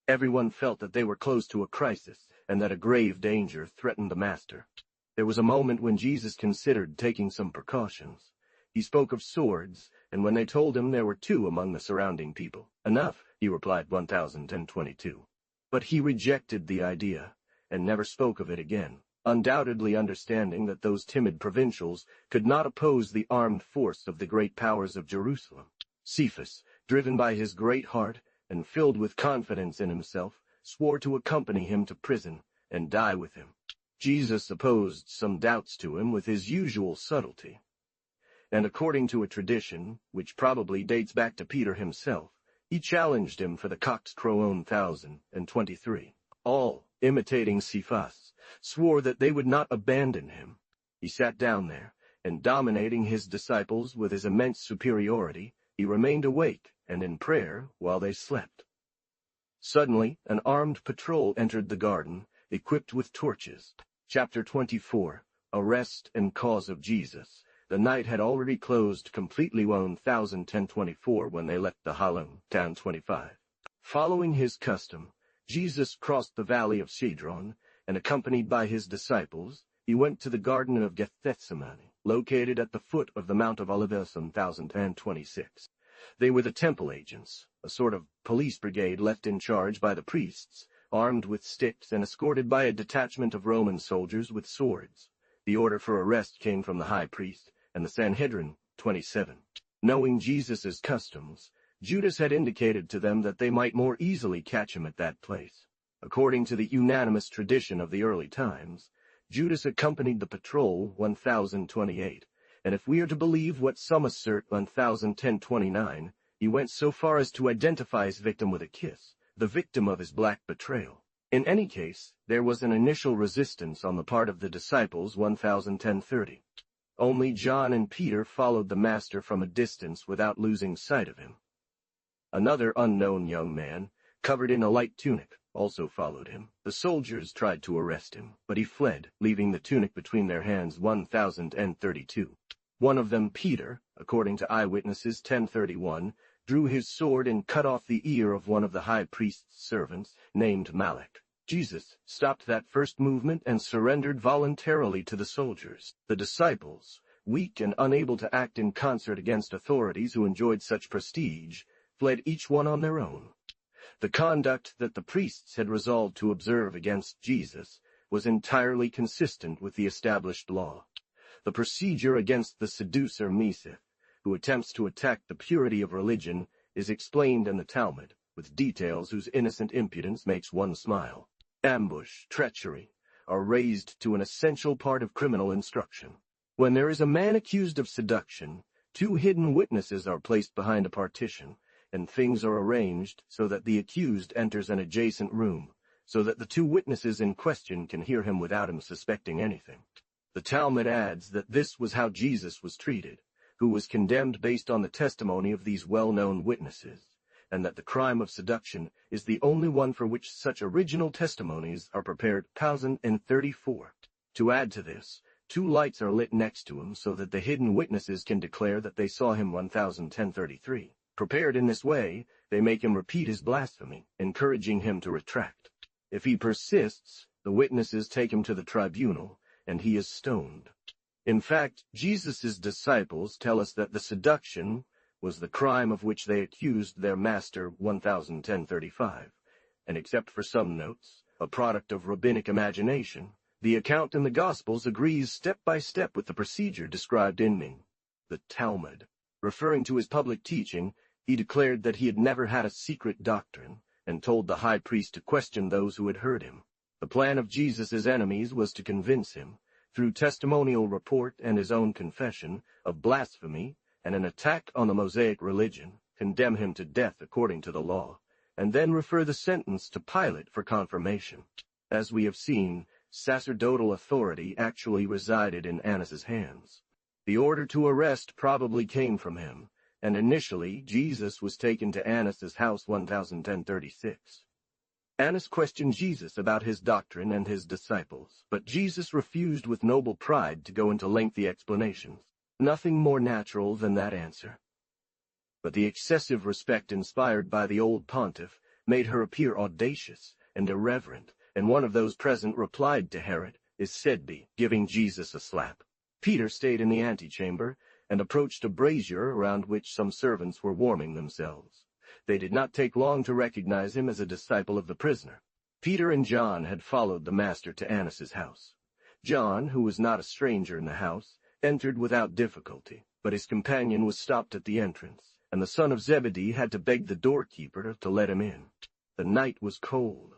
Everyone felt that they were close to a crisis, and that a grave danger threatened the Master. There was a moment when Jesus considered taking some precautions. He spoke of swords, and when they told him there were 2 among the surrounding people, "Enough," he replied. 1022. But he rejected the idea, and never spoke of it again, undoubtedly understanding that those timid provincials could not oppose the armed force of the great powers of Jerusalem. Cephas, driven by his great heart and filled with confidence in himself, swore to accompany him to prison and die with him. Jesus opposed some doubts to him with his usual subtlety, and according to a tradition, which probably dates back to Peter himself, he challenged him for the cock's crow 1023. All, imitating Cephas, swore that they would not abandon him. He sat down there, and dominating his disciples with his immense superiority, he remained awake and in prayer while they slept. Suddenly, an armed patrol entered the garden, equipped with torches. Chapter 24. Arrest and Cause of Jesus. The night had already closed completely 1024 when they left the hollow, town 25. Following his custom, Jesus crossed the valley of Cedron, and accompanied by his disciples, he went to the Garden of Gethsemane, located at the foot of the Mount of Olives. 1026. They were the temple agents, a sort of police brigade left in charge by the priests, armed with sticks and escorted by a detachment of Roman soldiers with swords. The order for arrest came from the high priest and the Sanhedrin. 27. Knowing Jesus' customs, Judas had indicated to them that they might more easily catch him at that place. According to the unanimous tradition of the early times, Judas accompanied the patrol 1028, and if we are to believe what some assert 1029, he went so far as to identify his victim with a kiss, the victim of his black betrayal. In any case, there was an initial resistance on the part of the disciples 1030. Only John and Peter followed the master from a distance without losing sight of him. Another unknown young man, covered in a light tunic, also followed him. The soldiers tried to arrest him, but he fled, leaving the tunic between their hands 1032. One of them, Peter, according to eyewitnesses 1031, drew his sword and cut off the ear of one of the high priest's servants, named Malach. Jesus stopped that first movement and surrendered voluntarily to the soldiers. The disciples, weak and unable to act in concert against authorities who enjoyed such prestige, fled each one on their own. The conduct that the priests had resolved to observe against Jesus was entirely consistent with the established law. The procedure against the seducer Meseth, who attempts to attack the purity of religion, is explained in the Talmud, with details whose innocent impudence makes one smile. Ambush, treachery, are raised to an essential part of criminal instruction. When there is a man accused of seduction, 2 hidden witnesses are placed behind a partition, and things are arranged so that the accused enters an adjacent room, so that the 2 witnesses in question can hear him without him suspecting anything. The Talmud adds that this was how Jesus was treated, who was condemned based on the testimony of these well-known witnesses, and that the crime of seduction is the only one for which such original testimonies are prepared. 1034. To add to this, 2 lights are lit next to him so that the hidden witnesses can declare that they saw him. 1033. Prepared in this way, they make him repeat his blasphemy, encouraging him to retract. If he persists, the witnesses take him to the tribunal, and he is stoned. In fact, Jesus' disciples tell us that the seduction was the crime of which they accused their master. 1035, and except for some notes, a product of rabbinic imagination, the account in the Gospels agrees step by step with the procedure described in the Talmud. Referring to his public teaching, he declared that he had never had a secret doctrine, and told the high priest to question those who had heard him. The plan of Jesus' enemies was to convince him, through testimonial report and his own confession, of blasphemy and an attack on the Mosaic religion, condemn him to death according to the law, and then refer the sentence to Pilate for confirmation. As we have seen, sacerdotal authority actually resided in Annas' hands. The order to arrest probably came from him, and initially Jesus was taken to Annas' house. 1036. Annas questioned Jesus about his doctrine and his disciples, but Jesus refused with noble pride to go into lengthy explanations. Nothing more natural than that answer. But the excessive respect inspired by the old pontiff made her appear audacious and irreverent, and one of those present replied to Herod, "Is said be," giving Jesus a slap. Peter stayed in the antechamber and approached a brazier around which some servants were warming themselves. They did not take long to recognize him as a disciple of the prisoner. Peter and John had followed the master to Annas' house. John, who was not a stranger in the house, entered without difficulty, but his companion was stopped at the entrance, and the son of Zebedee had to beg the doorkeeper to let him in. The night was cold.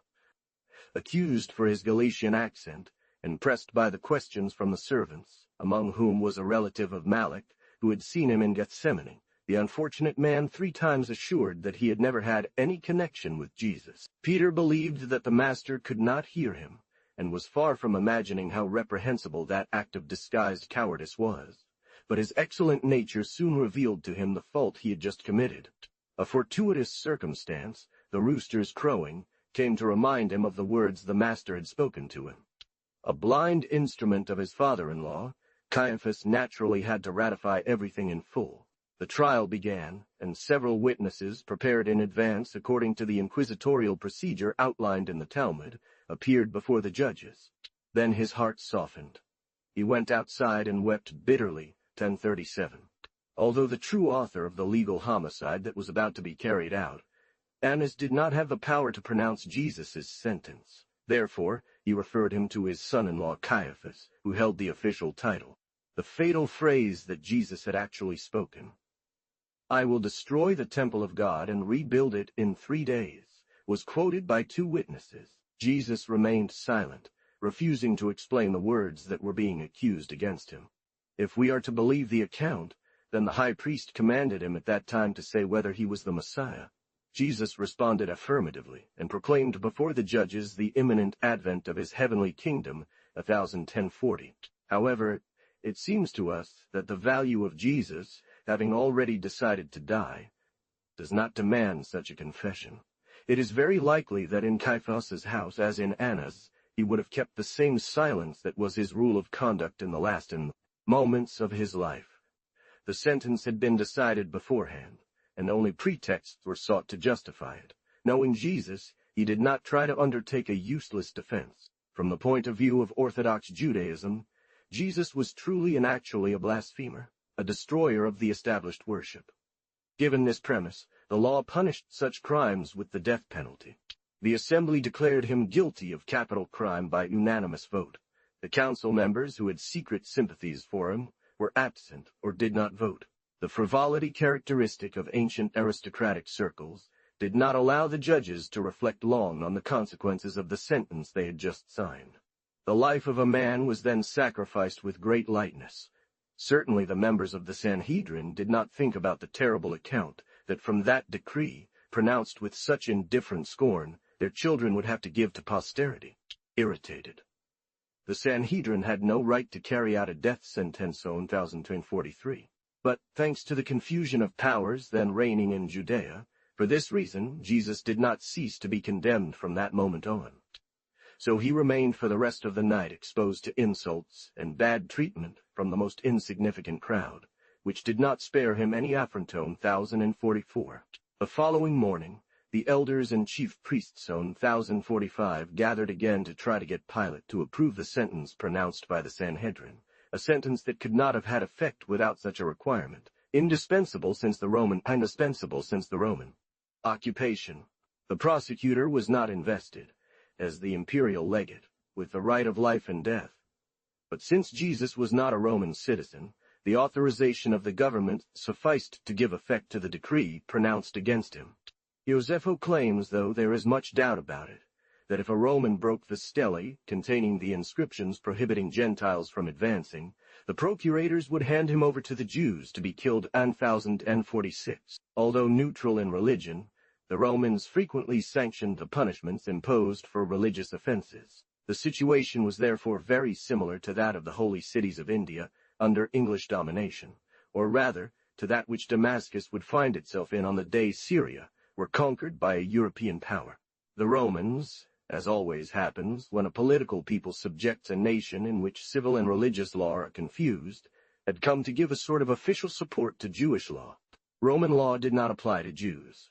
Accused for his Galatian accent, and pressed by the questions from the servants, among whom was a relative of Malach, who had seen him in Gethsemane, the unfortunate man 3 times assured that he had never had any connection with Jesus. Peter believed that the master could not hear him, and was far from imagining how reprehensible that act of disguised cowardice was. But his excellent nature soon revealed to him the fault he had just committed. A fortuitous circumstance, the rooster's crowing, came to remind him of the words the master had spoken to him. A blind instrument of his father-in-law, Caiaphas naturally had to ratify everything in full. The trial began, and several witnesses, prepared in advance according to the inquisitorial procedure outlined in the Talmud, appeared before the judges. Then his heart softened. He went outside and wept bitterly. 1037. Although the true author of the legal homicide that was about to be carried out, Annas did not have the power to pronounce Jesus' sentence. Therefore, he referred him to his son-in-law Caiaphas, who held the official title. The fatal phrase that Jesus had actually spoken, "I will destroy the temple of God and rebuild it in 3 days," was quoted by 2 witnesses. Jesus remained silent, refusing to explain the words that were being accused against him. If we are to believe the account, then the high priest commanded him at that time to say whether he was the Messiah. Jesus responded affirmatively and proclaimed before the judges the imminent advent of his heavenly kingdom, 1040. However, it seems to us that the value of Jesus, having already decided to die, does not demand such a confession. It is very likely that in Caiaphas's house, as in Anna's, he would have kept the same silence that was his rule of conduct in the last moments of his life. The sentence had been decided beforehand, and only pretexts were sought to justify it. Knowing Jesus, he did not try to undertake a useless defense. From the point of view of Orthodox Judaism, Jesus was truly and actually a blasphemer, a destroyer of the established worship. Given this premise, the law punished such crimes with the death penalty. The assembly declared him guilty of capital crime by unanimous vote. The council members who had secret sympathies for him were absent or did not vote. The frivolity characteristic of ancient aristocratic circles did not allow the judges to reflect long on the consequences of the sentence they had just signed. The life of a man was then sacrificed with great lightness. Certainly the members of the Sanhedrin did not think about the terrible account that from that decree, pronounced with such indifferent scorn, their children would have to give to posterity. Irritated. The Sanhedrin had no right to carry out a death sentence on 1043. But, thanks to the confusion of powers then reigning in Judea, for this reason Jesus did not cease to be condemned from that moment on. So he remained for the rest of the night exposed to insults and bad treatment from the most insignificant crowd, which did not spare him any affront. 1044. The following morning, the elders and chief priests on 1045 gathered again to try to get Pilate to approve the sentence pronounced by the Sanhedrin, a sentence that could not have had effect without such a requirement, indispensable since the Roman occupation. The prosecutor was not invested, as the imperial legate, with the right of life and death. But since Jesus was not a Roman citizen, the authorization of the government sufficed to give effect to the decree pronounced against him. Josepho claims, though there is much doubt about it, that if a Roman broke the stele containing the inscriptions prohibiting Gentiles from advancing, the procurators would hand him over to the Jews to be killed 1046. Although neutral in religion, the Romans frequently sanctioned the punishments imposed for religious offenses. The situation was therefore very similar to that of the holy cities of India under English domination, or rather, to that which Damascus would find itself in on the day Syria were conquered by a European power. The Romans, as always happens when a political people subjects a nation in which civil and religious law are confused, had come to give a sort of official support to Jewish law. Roman law did not apply to Jews.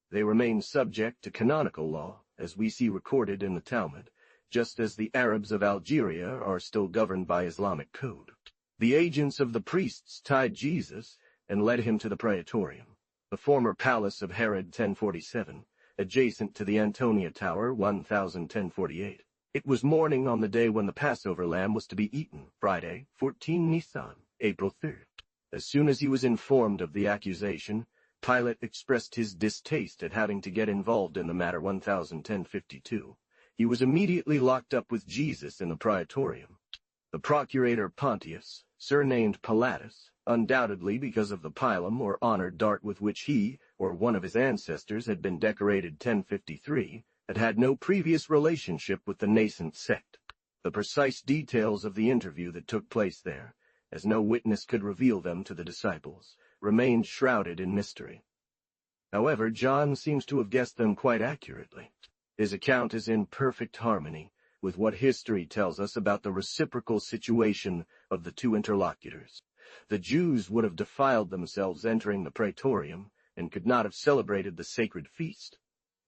They remained subject to canonical law, as we see recorded in the Talmud, just as the Arabs of Algeria are still governed by Islamic code. The agents of the priests tied Jesus and led him to the Praetorium, the former palace of Herod 1047, adjacent to the Antonia Tower 1048. It was morning on the day when the Passover lamb was to be eaten, Friday, 14 Nisan, April 3rd. As soon as he was informed of the accusation, Pilate expressed his distaste at having to get involved in the matter 1052. He was immediately locked up with Jesus in the Praetorium. The procurator Pontius, surnamed Pilatus, undoubtedly because of the pilum or honored dart with which he, or one of his ancestors, had been decorated 1053, had had no previous relationship with the nascent sect. The precise details of the interview that took place there, as no witness could reveal them to the disciples, remained shrouded in mystery. However, John seems to have guessed them quite accurately. His account is in perfect harmony with what history tells us about the reciprocal situation of the two interlocutors. The Jews would have defiled themselves entering the Praetorium and could not have celebrated the sacred feast.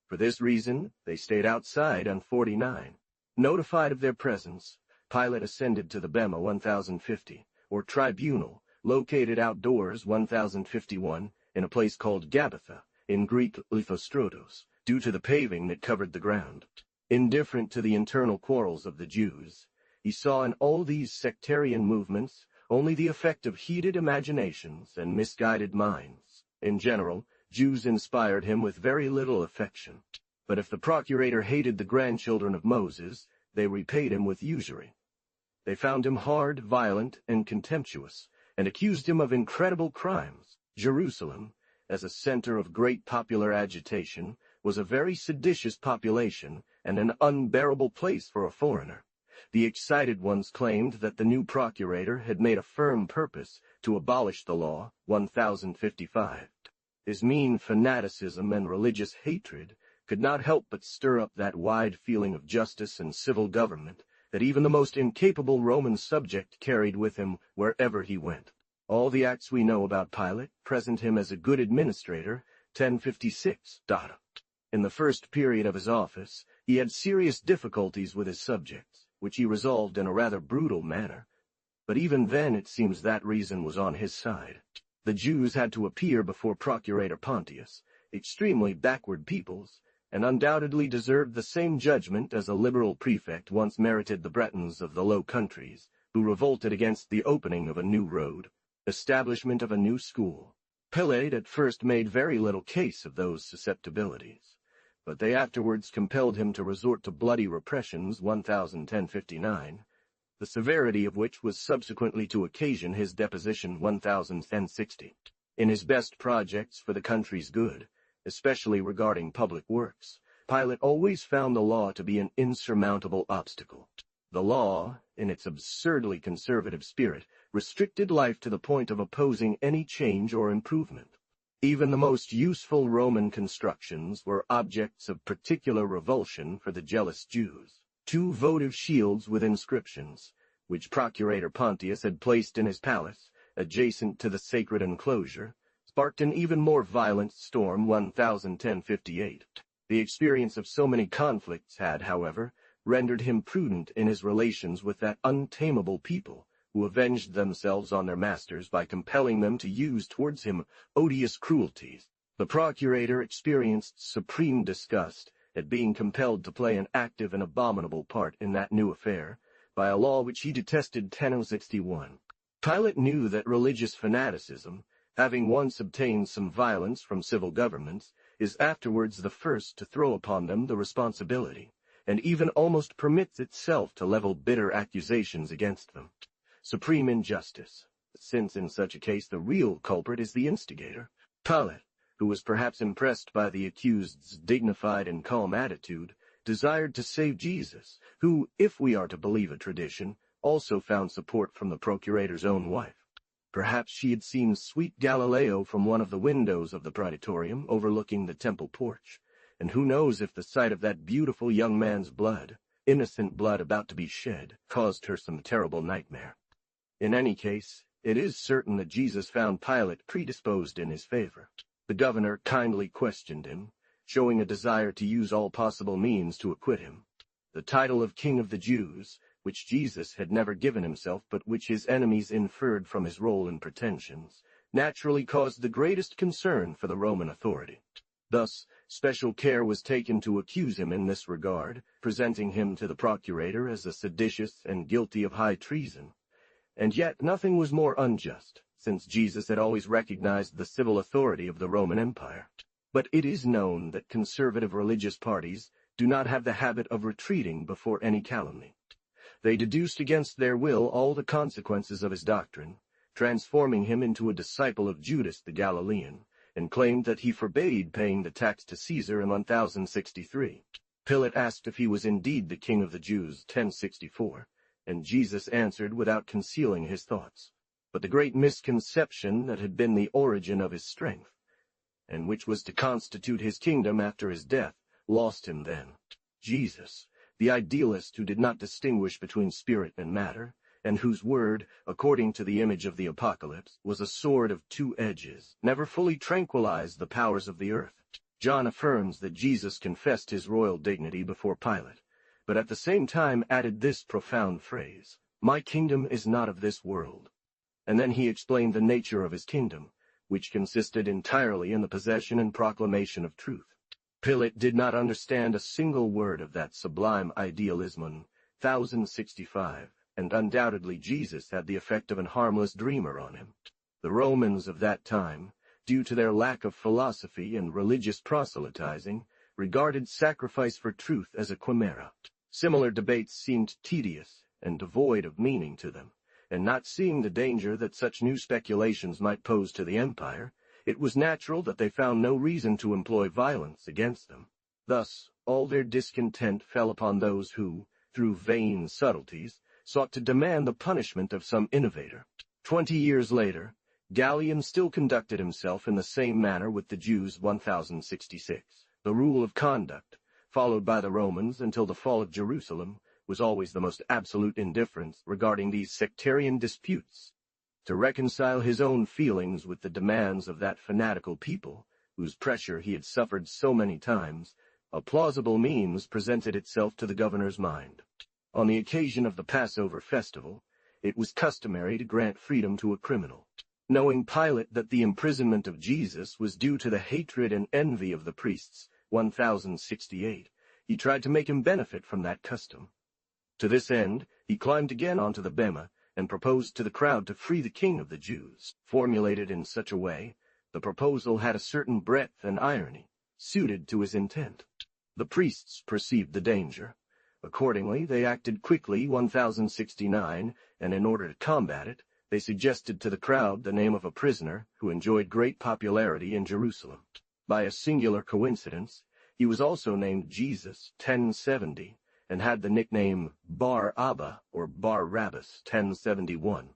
For this reason, they stayed outside on 49. Notified of their presence, Pilate ascended to the Bema 1050, or tribunal, located outdoors 1051 in a place called Gabbatha, in Greek Lithostrotos, due to the paving that covered the ground. Indifferent to the internal quarrels of the Jews, he saw in all these sectarian movements only the effect of heated imaginations and misguided minds. In general, Jews inspired him with very little affection. But if the procurator hated the grandchildren of Moses, they repaid him with usury. They found him hard, violent, and contemptuous, and accused him of incredible crimes. Jerusalem, as a center of great popular agitation, was a very seditious population and an unbearable place for a foreigner. The excited ones claimed that the new procurator had made a firm purpose to abolish the law 1055. His mean fanaticism and religious hatred could not help but stir up that wide feeling of justice and civil government that even the most incapable Roman subject carried with him wherever he went. All the acts we know about Pilate present him as a good administrator, 1056. In the first period of his office, he had serious difficulties with his subjects, which he resolved in a rather brutal manner. But even then it seems that reason was on his side. The Jews had to appear before Procurator Pontius, extremely backward peoples, and undoubtedly deserved the same judgment as a liberal prefect once merited the Bretons of the Low Countries, who revolted against the opening of a new road, establishment of a new school. Pilate at first made very little case of those susceptibilities, but they afterwards compelled him to resort to bloody repressions 1059, the severity of which was subsequently to occasion his deposition 1060. In his best projects for the country's good, especially regarding public works, Pilate always found the law to be an insurmountable obstacle. The law, in its absurdly conservative spirit, restricted life to the point of opposing any change or improvement. Even the most useful Roman constructions were objects of particular revulsion for the jealous Jews. 2 votive shields with inscriptions, which Procurator Pontius had placed in his palace, adjacent to the sacred enclosure, sparked an even more violent storm 1058. The experience of so many conflicts had, however, rendered him prudent in his relations with that untamable people who avenged themselves on their masters by compelling them to use towards him odious cruelties. The procurator experienced supreme disgust at being compelled to play an active and abominable part in that new affair by a law which he detested 1061. Pilate knew that religious fanaticism, having once obtained some violence from civil governments, is afterwards the first to throw upon them the responsibility, and even almost permits itself to level bitter accusations against them. Supreme injustice, since in such a case the real culprit is the instigator. Pilate, who was perhaps impressed by the accused's dignified and calm attitude, desired to save Jesus, who, if we are to believe a tradition, also found support from the procurator's own wife. Perhaps she had seen sweet Galileo from one of the windows of the praetorium overlooking the temple porch, and who knows if the sight of that beautiful young man's blood, innocent blood about to be shed, caused her some terrible nightmare. In any case, it is certain that Jesus found Pilate predisposed in his favor. The governor kindly questioned him, showing a desire to use all possible means to acquit him. The title of King of the Jews, which Jesus had never given himself but which his enemies inferred from his role and pretensions, naturally caused the greatest concern for the Roman authority. Thus, special care was taken to accuse him in this regard, presenting him to the procurator as a seditious and guilty of high treason. And yet nothing was more unjust, since Jesus had always recognized the civil authority of the Roman Empire. But it is known that conservative religious parties do not have the habit of retreating before any calumny. They deduced against their will all the consequences of his doctrine, transforming him into a disciple of Judas the Galilean, and claimed that he forbade paying the tax to Caesar in 1063. Pilate asked if he was indeed the King of the Jews, 1064, and Jesus answered without concealing his thoughts. But the great misconception that had been the origin of his strength, and which was to constitute his kingdom after his death, lost him then. Jesus, the idealist who did not distinguish between spirit and matter, and whose word, according to the image of the Apocalypse, was a sword of 2 edges, never fully tranquilized the powers of the earth. John affirms that Jesus confessed his royal dignity before Pilate, but at the same time added this profound phrase, "My kingdom is not of this world." And then he explained the nature of his kingdom, which consisted entirely in the possession and proclamation of truth. Pilate did not understand a single word of that sublime idealism 1065, and undoubtedly Jesus had the effect of an harmless dreamer on him. The Romans of that time, due to their lack of philosophy and religious proselytizing, regarded sacrifice for truth as a chimera. Similar debates seemed tedious and devoid of meaning to them, and not seeing the danger that such new speculations might pose to the empire, it was natural that they found no reason to employ violence against them. Thus, all their discontent fell upon those who, through vain subtleties, sought to demand the punishment of some innovator. 20 years later, Gallium still conducted himself in the same manner with the Jews 1066. The rule of conduct, followed by the Romans until the fall of Jerusalem, was always the most absolute indifference regarding these sectarian disputes. To reconcile his own feelings with the demands of that fanatical people, whose pressure he had suffered so many times, a plausible means presented itself to the governor's mind. On the occasion of the Passover festival, it was customary to grant freedom to a criminal. Knowing Pilate that the imprisonment of Jesus was due to the hatred and envy of the priests, 1068, he tried to make him benefit from that custom. To this end, he climbed again onto the bema and proposed to the crowd to free the king of the Jews. Formulated in such a way, the proposal had a certain breadth and irony, suited to his intent. The priests perceived the danger. Accordingly, they acted quickly 1069, and in order to combat it, they suggested to the crowd the name of a prisoner who enjoyed great popularity in Jerusalem. By a singular coincidence, he was also named Jesus 1070, and had the nickname Bar Abba or Bar Rabbas 1071.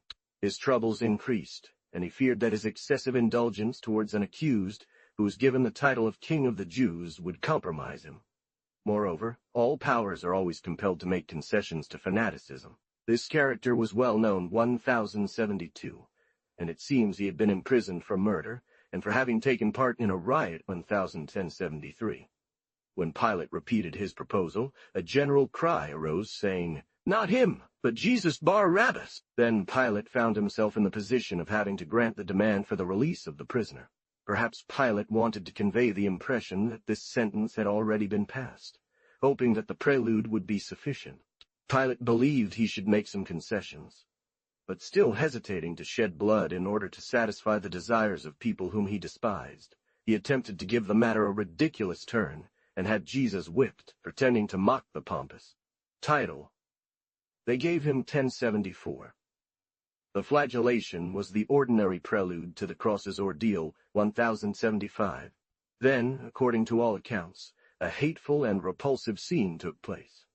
His troubles increased, and he feared that his excessive indulgence towards an accused who was given the title of King of the Jews would compromise him. Moreover, all powers are always compelled to make concessions to fanaticism. This character was well known 1072, and it seems he had been imprisoned for murder and for having taken part in a riot 1073. When Pilate repeated his proposal, a general cry arose saying, "Not him, but Jesus Bar Rabbas." Then Pilate found himself in the position of having to grant the demand for the release of the prisoner. Perhaps Pilate wanted to convey the impression that this sentence had already been passed, hoping that the prelude would be sufficient. Pilate believed he should make some concessions, but still hesitating to shed blood in order to satisfy the desires of people whom he despised, he attempted to give the matter a ridiculous turn, and had Jesus whipped, pretending to mock the pompous title. They gave him 1074. The flagellation was the ordinary prelude to the cross's ordeal 1075. Then, according to all accounts, a hateful and repulsive scene took place.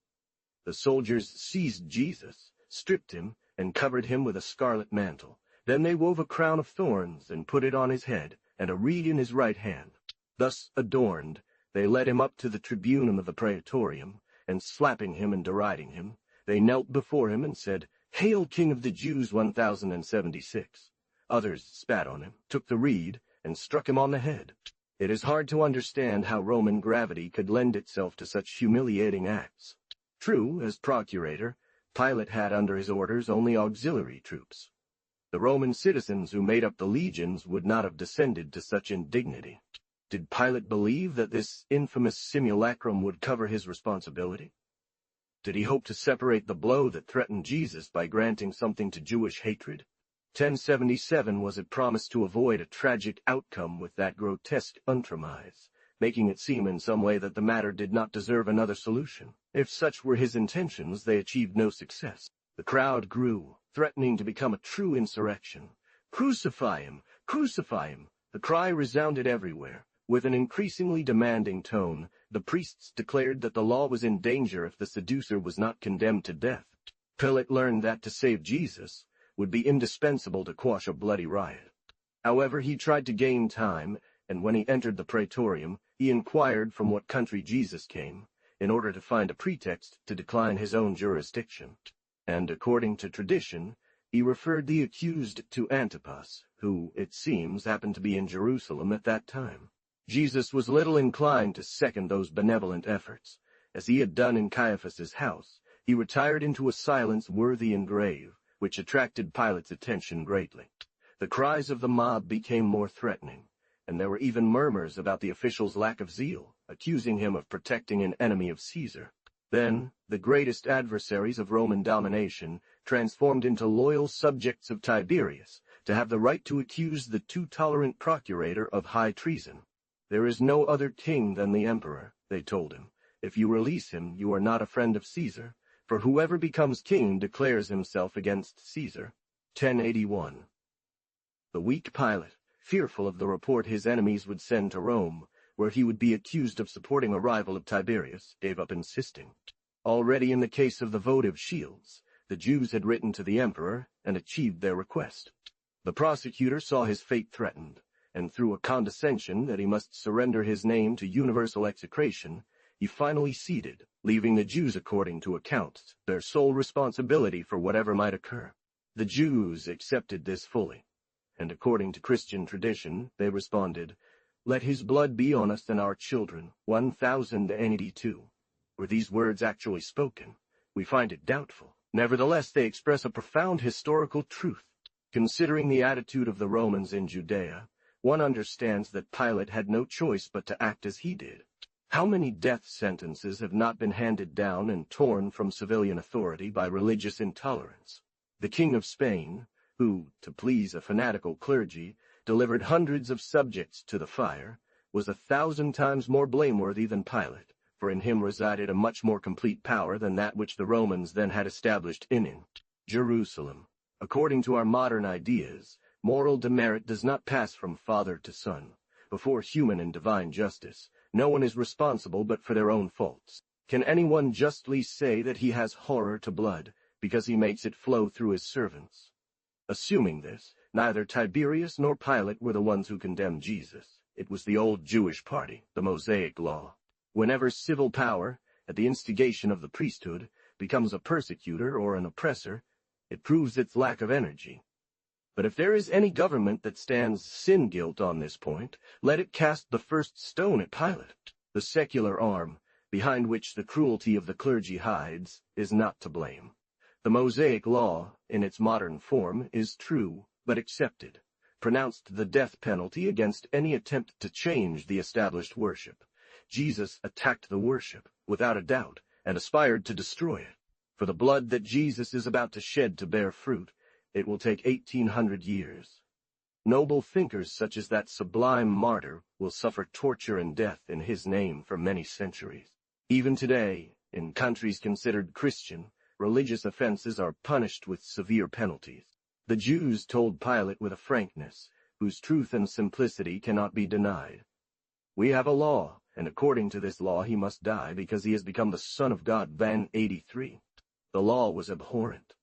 The soldiers seized Jesus, stripped him, and covered him with a scarlet mantle. Then they wove a crown of thorns and put it on his head, and a reed in his right hand. Thus adorned, they led him up to the tribune of the praetorium, and slapping him and deriding him, they knelt before him and said, "Hail, King of the Jews 1076. Others spat on him, took the reed, and struck him on the head. It is hard to understand how Roman gravity could lend itself to such humiliating acts. True, as procurator, Pilate had under his orders only auxiliary troops. The Roman citizens who made up the legions would not have descended to such indignity. Did Pilate believe that this infamous simulacrum would cover his responsibility? Did he hope to separate the blow that threatened Jesus by granting something to Jewish hatred? 1077 was it promised to avoid a tragic outcome with that grotesque entremise, making it seem in some way that the matter did not deserve another solution. If such were his intentions, they achieved no success. The crowd grew, threatening to become a true insurrection. "Crucify him! Crucify him!" The cry resounded everywhere. With an increasingly demanding tone, the priests declared that the law was in danger if the seducer was not condemned to death. Pilate learned that to save Jesus would be indispensable to quash a bloody riot. However, he tried to gain time, and when he entered the praetorium, he inquired from what country Jesus came, in order to find a pretext to decline his own jurisdiction. And according to tradition, he referred the accused to Antipas, who, it seems, happened to be in Jerusalem at that time. Jesus was little inclined to second those benevolent efforts. As he had done in Caiaphas's house, he retired into a silence worthy and grave, which attracted Pilate's attention greatly. The cries of the mob became more threatening, and there were even murmurs about the official's lack of zeal, accusing him of protecting an enemy of Caesar. Then, the greatest adversaries of Roman domination transformed into loyal subjects of Tiberius, to have the right to accuse the too tolerant procurator of high treason. "There is no other king than the emperor," they told him. If you release him, you are not a friend of Caesar, for whoever becomes king declares himself against Caesar. 1081. The weak Pilate, fearful of the report his enemies would send to Rome, where he would be accused of supporting a rival of Tiberius, gave up insisting. Already in the case of the votive shields, the Jews had written to the emperor and achieved their request. The prosecutor saw his fate threatened, and through a condescension that he must surrender his name to universal execration, he finally ceded, leaving the Jews, according to accounts, their sole responsibility for whatever might occur. The Jews accepted this fully, and according to Christian tradition, they responded, "Let his blood be on us and our children." 1082. Were these words actually spoken? We find it doubtful. Nevertheless, they express a profound historical truth. Considering the attitude of the Romans in Judea, one understands that Pilate had no choice but to act as he did. How many death sentences have not been handed down and torn from civilian authority by religious intolerance? The King of Spain, who, to please a fanatical clergy, delivered hundreds of subjects to the fire, was 1,000 times more blameworthy than Pilate, for in him resided a much more complete power than that which the Romans then had established in Jerusalem. According to our modern ideas, moral demerit does not pass from father to son. Before human and divine justice, no one is responsible but for their own faults. Can anyone justly say that he has horror to blood, because he makes it flow through his servants? Assuming this, neither Tiberius nor Pilate were the ones who condemned Jesus. It was the old Jewish party, the Mosaic law. Whenever civil power, at the instigation of the priesthood, becomes a persecutor or an oppressor, it proves its lack of energy. But if there is any government that stands sin guilt on this point, let it cast the first stone at Pilate. The secular arm, behind which the cruelty of the clergy hides, is not to blame. The Mosaic law, in its modern form, is true, but accepted, pronounced the death penalty against any attempt to change the established worship. Jesus attacked the worship, without a doubt, and aspired to destroy it. For the blood that Jesus is about to shed to bear fruit, it will take 1,800 years. Noble thinkers such as that sublime martyr will suffer torture and death in his name for many centuries. Even today, in countries considered Christian, religious offenses are punished with severe penalties. The Jews told Pilate with a frankness, whose truth and simplicity cannot be denied, "We have a law, and according to this law he must die because he has become the Son of God." Van 83. The law was abhorrent,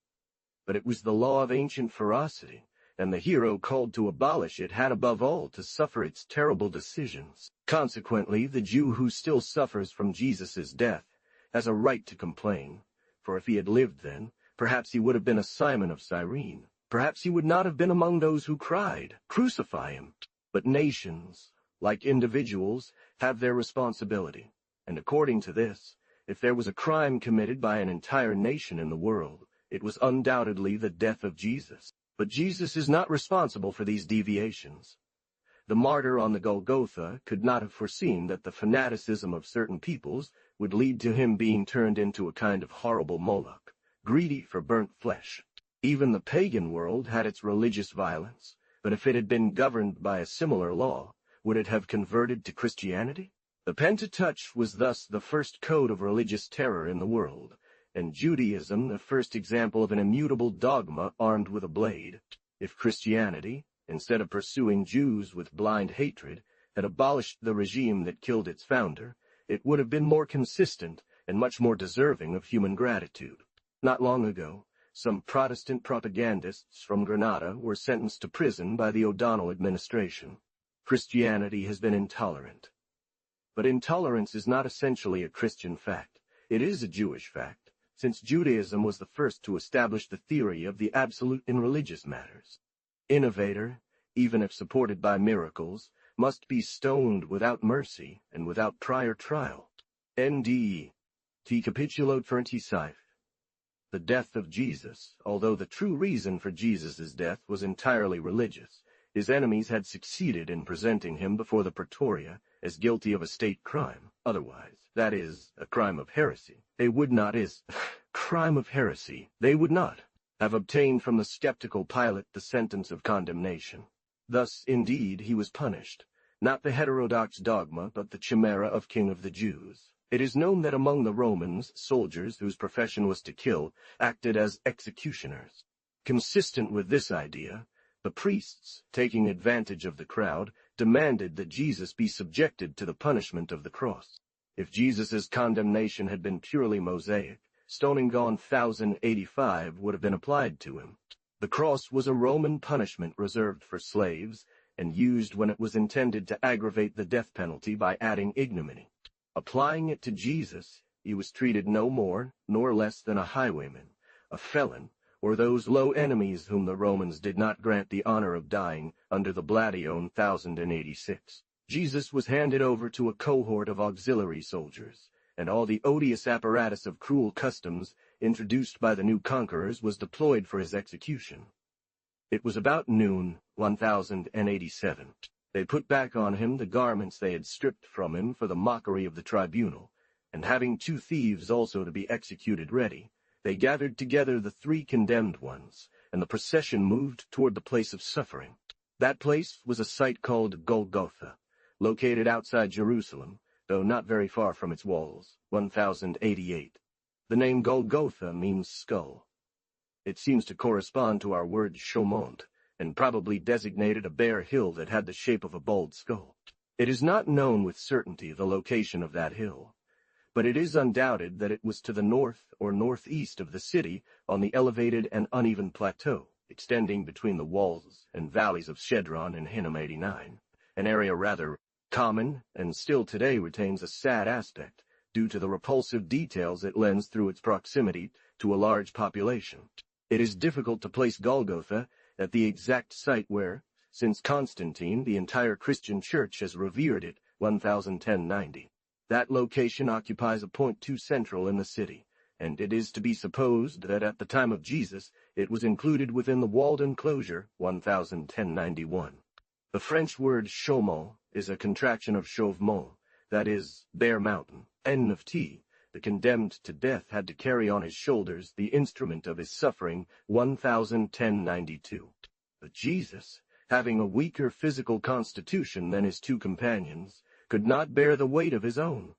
but it was the law of ancient ferocity, and the hero called to abolish it had above all to suffer its terrible decisions. Consequently, the Jew who still suffers from Jesus' death has a right to complain, for if he had lived then, perhaps he would have been a Simon of Cyrene. Perhaps he would not have been among those who cried, "Crucify him." But nations, like individuals, have their responsibility, and according to this, if there was a crime committed by an entire nation in the world, it was undoubtedly the death of Jesus. But Jesus is not responsible for these deviations. The martyr on the Golgotha could not have foreseen that the fanaticism of certain peoples would lead to him being turned into a kind of horrible Moloch, greedy for burnt flesh. Even the pagan world had its religious violence, but if it had been governed by a similar law, would it have converted to Christianity? The Pentateuch was thus the first code of religious terror in the world, and Judaism the first example of an immutable dogma armed with a blade. If Christianity, instead of pursuing Jews with blind hatred, had abolished the regime that killed its founder, it would have been more consistent and much more deserving of human gratitude. Not long ago, some Protestant propagandists from Granada were sentenced to prison by the O'Donnell administration. Christianity has been intolerant. But intolerance is not essentially a Christian fact. It is a Jewish fact, since Judaism was the first to establish the theory of the absolute in religious matters. Innovator, even if supported by miracles, must be stoned without mercy and without prior trial. N.D. T. Capitulo 25. The death of Jesus, although the true reason for Jesus' death was entirely religious, his enemies had succeeded in presenting him before the Praetoria as guilty of a state crime. Otherwise, that is, a crime of heresy, they would not have obtained from the skeptical Pilate the sentence of condemnation. Thus, indeed, he was punished, not the heterodox dogma, but the chimera of King of the Jews. It is known that among the Romans, soldiers whose profession was to kill acted as executioners. Consistent with this idea, the priests, taking advantage of the crowd, demanded that Jesus be subjected to the punishment of the cross. If Jesus' condemnation had been purely Mosaic, stoning gone 1085 would have been applied to him. The cross was a Roman punishment reserved for slaves, and used when it was intended to aggravate the death penalty by adding ignominy. Applying it to Jesus, he was treated no more nor less than a highwayman, a felon, or those low enemies whom the Romans did not grant the honor of dying under the Bladion 1086. Jesus was handed over to a cohort of auxiliary soldiers, and all the odious apparatus of cruel customs introduced by the new conquerors was deployed for his execution. It was about noon, 1087. They put back on him the garments they had stripped from him for the mockery of the tribunal, and having 2 thieves also to be executed ready, they gathered together the 3 condemned ones, and the procession moved toward the place of suffering. That place was a site called Golgotha, located outside Jerusalem, though not very far from its walls, 1088. The name Golgotha means skull. It seems to correspond to our word Chaumont, and probably designated a bare hill that had the shape of a bald skull. It is not known with certainty the location of that hill, but it is undoubted that it was to the north or northeast of the city on the elevated and uneven plateau, extending between the walls and valleys of Shedron and Hinnom 89, an area rather common and still today retains a sad aspect due to the repulsive details it lends through its proximity to a large population. It is difficult to place Golgotha at the exact site where, since Constantine, the entire Christian church has revered it, 1010-90. That location occupies a point too central in the city, and it is to be supposed that at the time of Jesus it was included within the walled enclosure, 1010-91. The French word Chaumont is a contraction of Chauvemont, that is, bare mountain. N of T, the condemned to death had to carry on his shoulders the instrument of his suffering, 1010-92. But Jesus, having a weaker physical constitution than his 2 companions, could not bear the weight of his own.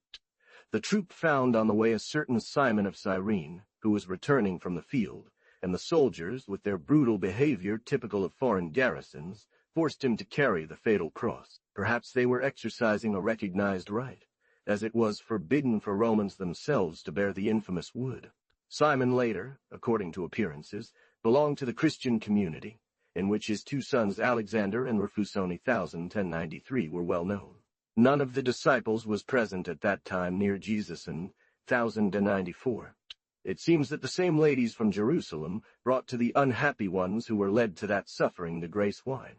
The troop found on the way a certain Simon of Cyrene, who was returning from the field, and the soldiers, with their brutal behavior typical of foreign garrisons, forced him to carry the fatal cross. Perhaps they were exercising a recognized right, as it was forbidden for Romans themselves to bear the infamous wood. Simon later, according to appearances, belonged to the Christian community, in which his 2 sons Alexander and Rufusoni 1093 were well known. None of the disciples was present at that time near Jesus in 1094. It seems that the same ladies from Jerusalem brought to the unhappy ones who were led to that suffering the grace wine.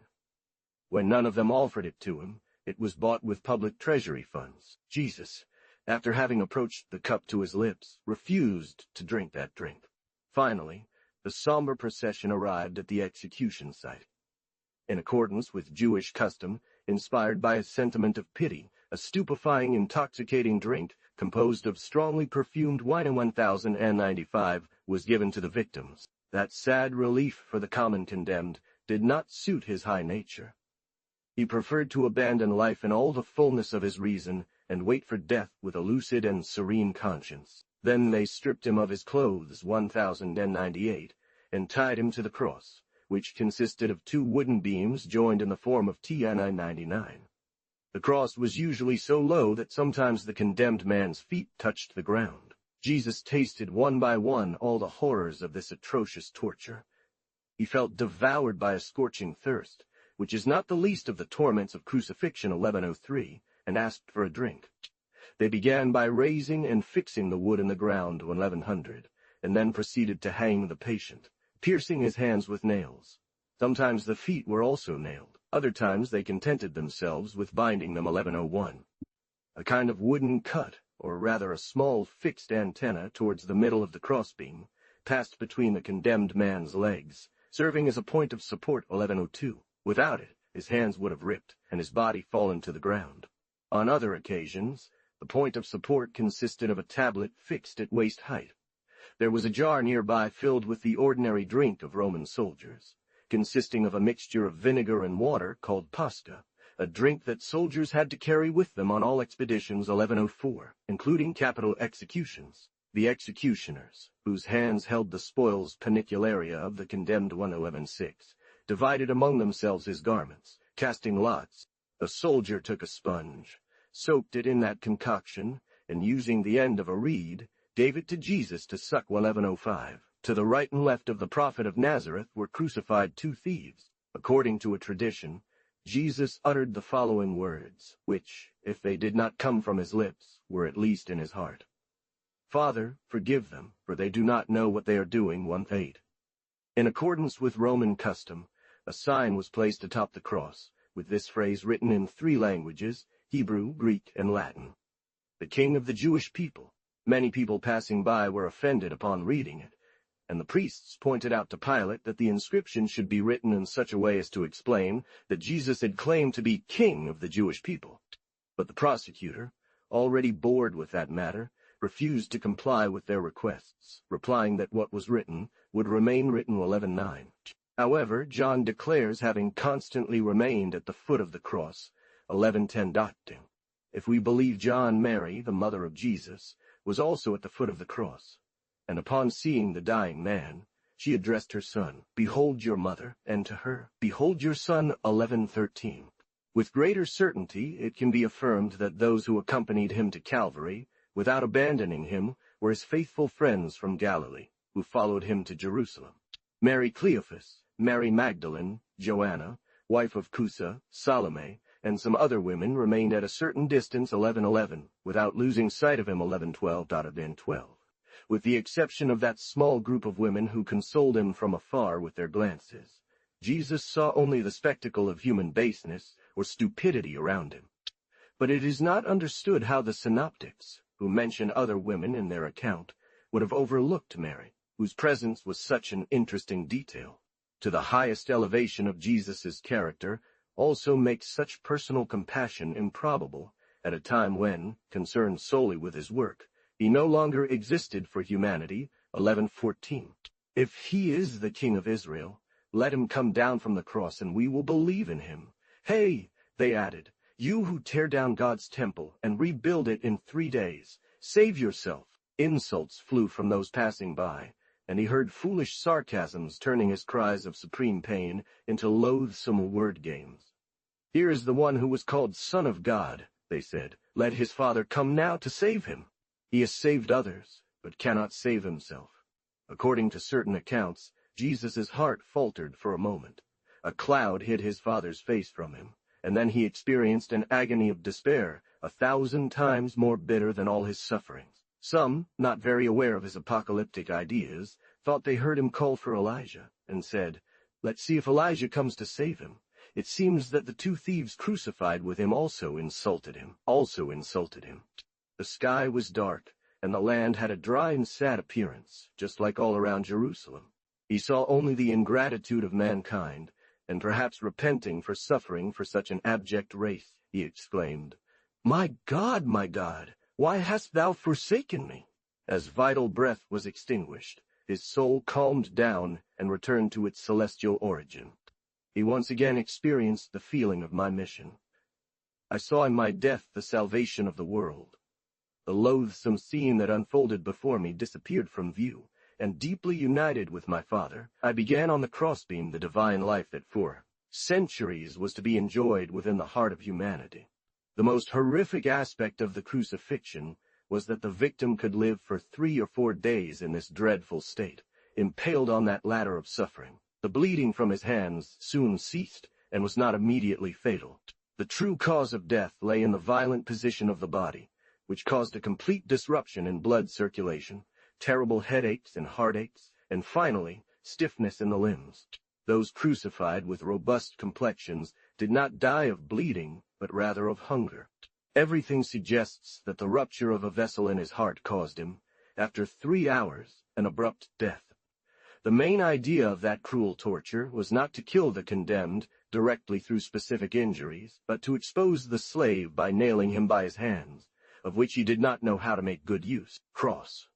When none of them offered it to him, it was bought with public treasury funds. Jesus, after having approached the cup to his lips, refused to drink that drink. Finally, the somber procession arrived at the execution site. In accordance with Jewish custom, inspired by a sentiment of pity, a stupefying, intoxicating drink composed of strongly perfumed wine in 1095 was given to the victims. That sad relief for the common condemned did not suit his high nature. He preferred to abandon life in all the fullness of his reason and wait for death with a lucid and serene conscience. Then they stripped him of his clothes, 1098, and tied him to the cross, which consisted of 2 wooden beams joined in the form of T999. The cross was usually so low that sometimes the condemned man's feet touched the ground. Jesus tasted one by one all the horrors of this atrocious torture. He felt devoured by a scorching thirst, which is not the least of the torments of crucifixion 1103, and asked for a drink. They began by raising and fixing the wood in the ground 1100, and then proceeded to hang the patient, piercing his hands with nails. Sometimes the feet were also nailed. Other times they contented themselves with binding them 1101. A kind of wooden cut, or rather a small fixed antenna towards the middle of the crossbeam, passed between the condemned man's legs, serving as a point of support 1102. Without it, his hands would have ripped, and his body fallen to the ground. On other occasions, the point of support consisted of a tablet fixed at waist height. There was a jar nearby filled with the ordinary drink of Roman soldiers, consisting of a mixture of vinegar and water called pasta, a drink that soldiers had to carry with them on all expeditions 1104, including capital executions. The executioners, whose hands held the spoils panicularia of the condemned 1116, divided among themselves his garments, casting lots. A soldier took a sponge, soaked it in that concoction, and using the end of a reed, gave it to Jesus to suck 1105. To the right and left of the prophet of Nazareth were crucified two thieves. According to a tradition, Jesus uttered the following words, which, if they did not come from his lips, were at least in his heart. Father, forgive them, for they do not know what they are doing. 1:8. In accordance with Roman custom, a sign was placed atop the cross, with this phrase written in 3 languages, Hebrew, Greek, and Latin. The King of the Jewish people. Many people passing by were offended upon reading it, and the priests pointed out to Pilate that the inscription should be written in such a way as to explain that Jesus had claimed to be King of the Jewish people. But the prosecutor, already bored with that matter, refused to comply with their requests, replying that what was written would remain written. 11:9. However, John declares having constantly remained at the foot of the cross. 11:10. If we believe John, Mary, the mother of Jesus, was also at the foot of the cross, and upon seeing the dying man, she addressed her son, "Behold your mother," and to her, "Behold your son." 11:13. With greater certainty it can be affirmed that those who accompanied him to Calvary, without abandoning him, were his faithful friends from Galilee, who followed him to Jerusalem. Mary Cleophas, Mary Magdalene, Joanna, wife of Cusa, Salome, and some other women remained at a certain distance. 11:11, without losing sight of him. 11:12. With the exception of that small group of women who consoled him from afar with their glances, Jesus saw only the spectacle of human baseness or stupidity around him. But it is not understood how the synoptics, who mention other women in their account, would have overlooked Mary, whose presence was such an interesting detail. To the highest elevation of Jesus' character also makes such personal compassion improbable at a time when, concerned solely with his work, he no longer existed for humanity. 11:14. If he is the King of Israel, let him come down from the cross and we will believe in him. Hey, they added, you who tear down God's temple and rebuild it in 3 days, save yourself. Insults flew from those passing by, and he heard foolish sarcasms turning his cries of supreme pain into loathsome word games. Here is the one who was called Son of God, they said. Let his Father come now to save him. He has saved others, but cannot save himself. According to certain accounts, Jesus' heart faltered for a moment. A cloud hid his Father's face from him, and then he experienced an agony of despair 1,000 times more bitter than all his sufferings. Some, not very aware of his apocalyptic ideas, thought they heard him call for Elijah, and said, "Let's see if Elijah comes to save him." It seems that the 2 thieves crucified with him also insulted him. The sky was dark, and the land had a dry and sad appearance, just like all around Jerusalem. He saw only the ingratitude of mankind, and perhaps repenting for suffering for such an abject race, he exclaimed, my God, why hast thou forsaken me?" As vital breath was extinguished, his soul calmed down and returned to its celestial origin. He once again experienced the feeling of my mission. I saw in my death the salvation of the world. The loathsome scene that unfolded before me disappeared from view, and deeply united with my Father, I began on the crossbeam the divine life that for centuries was to be enjoyed within the heart of humanity. The most horrific aspect of the crucifixion was that the victim could live for 3 or 4 days in this dreadful state, impaled on that ladder of suffering. The bleeding from his hands soon ceased and was not immediately fatal. The true cause of death lay in the violent position of the body, which caused a complete disruption in blood circulation, terrible headaches and heartaches, and finally, stiffness in the limbs. Those crucified with robust complexions did not die of bleeding, but rather of hunger. Everything suggests that the rupture of a vessel in his heart caused him, after 3 hours, an abrupt death. The main idea of that cruel torture was not to kill the condemned directly through specific injuries, but to expose the slave by nailing him by his hands, of which he did not know how to make good use. Cross.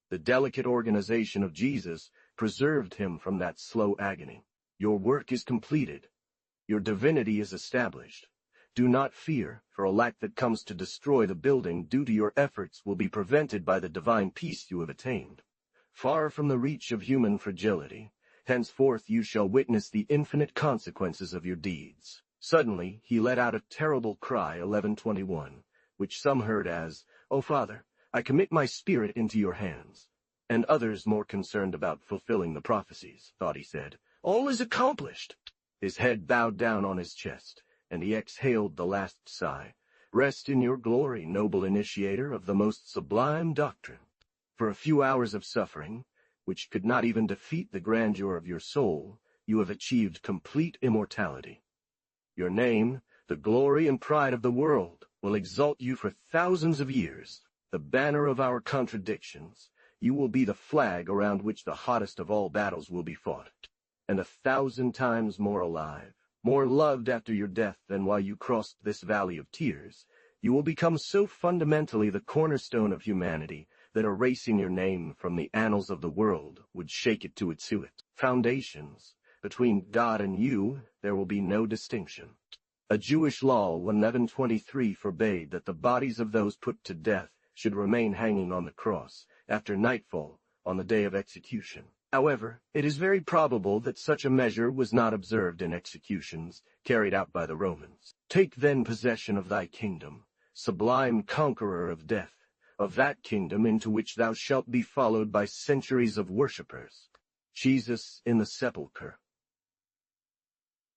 The delicate organization of Jesus preserved him from that slow agony. Your work is completed. Your divinity is established. Do not fear, for a lack that comes to destroy the building due to your efforts will be prevented by the divine peace you have attained. Far from the reach of human fragility, henceforth you shall witness the infinite consequences of your deeds. Suddenly he let out a terrible cry, 11:21, which some heard as, "O Father, I commit my spirit into your hands." And others, more concerned about fulfilling the prophecies, thought he said, "All is accomplished." His head bowed down on his chest, and he exhaled the last sigh. Rest in your glory, noble initiator of the most sublime doctrine. For a few hours of suffering, which could not even defeat the grandeur of your soul, you have achieved complete immortality. Your name, the glory and pride of the world, will exalt you for thousands of years. The banner of our contradictions, you will be the flag around which the hottest of all battles will be fought. And 1,000 times more alive, more loved after your death than while you crossed this valley of tears, you will become so fundamentally the cornerstone of humanity that erasing your name from the annals of the world would shake it to its foundations. Between God and you, there will be no distinction. A Jewish law, 11:23, forbade that the bodies of those put to death should remain hanging on the cross after nightfall on the day of execution. However, it is very probable that such a measure was not observed in executions carried out by the Romans. Take then possession of thy kingdom, sublime conqueror of death, of that kingdom into which thou shalt be followed by centuries of worshippers. Jesus in the sepulchre.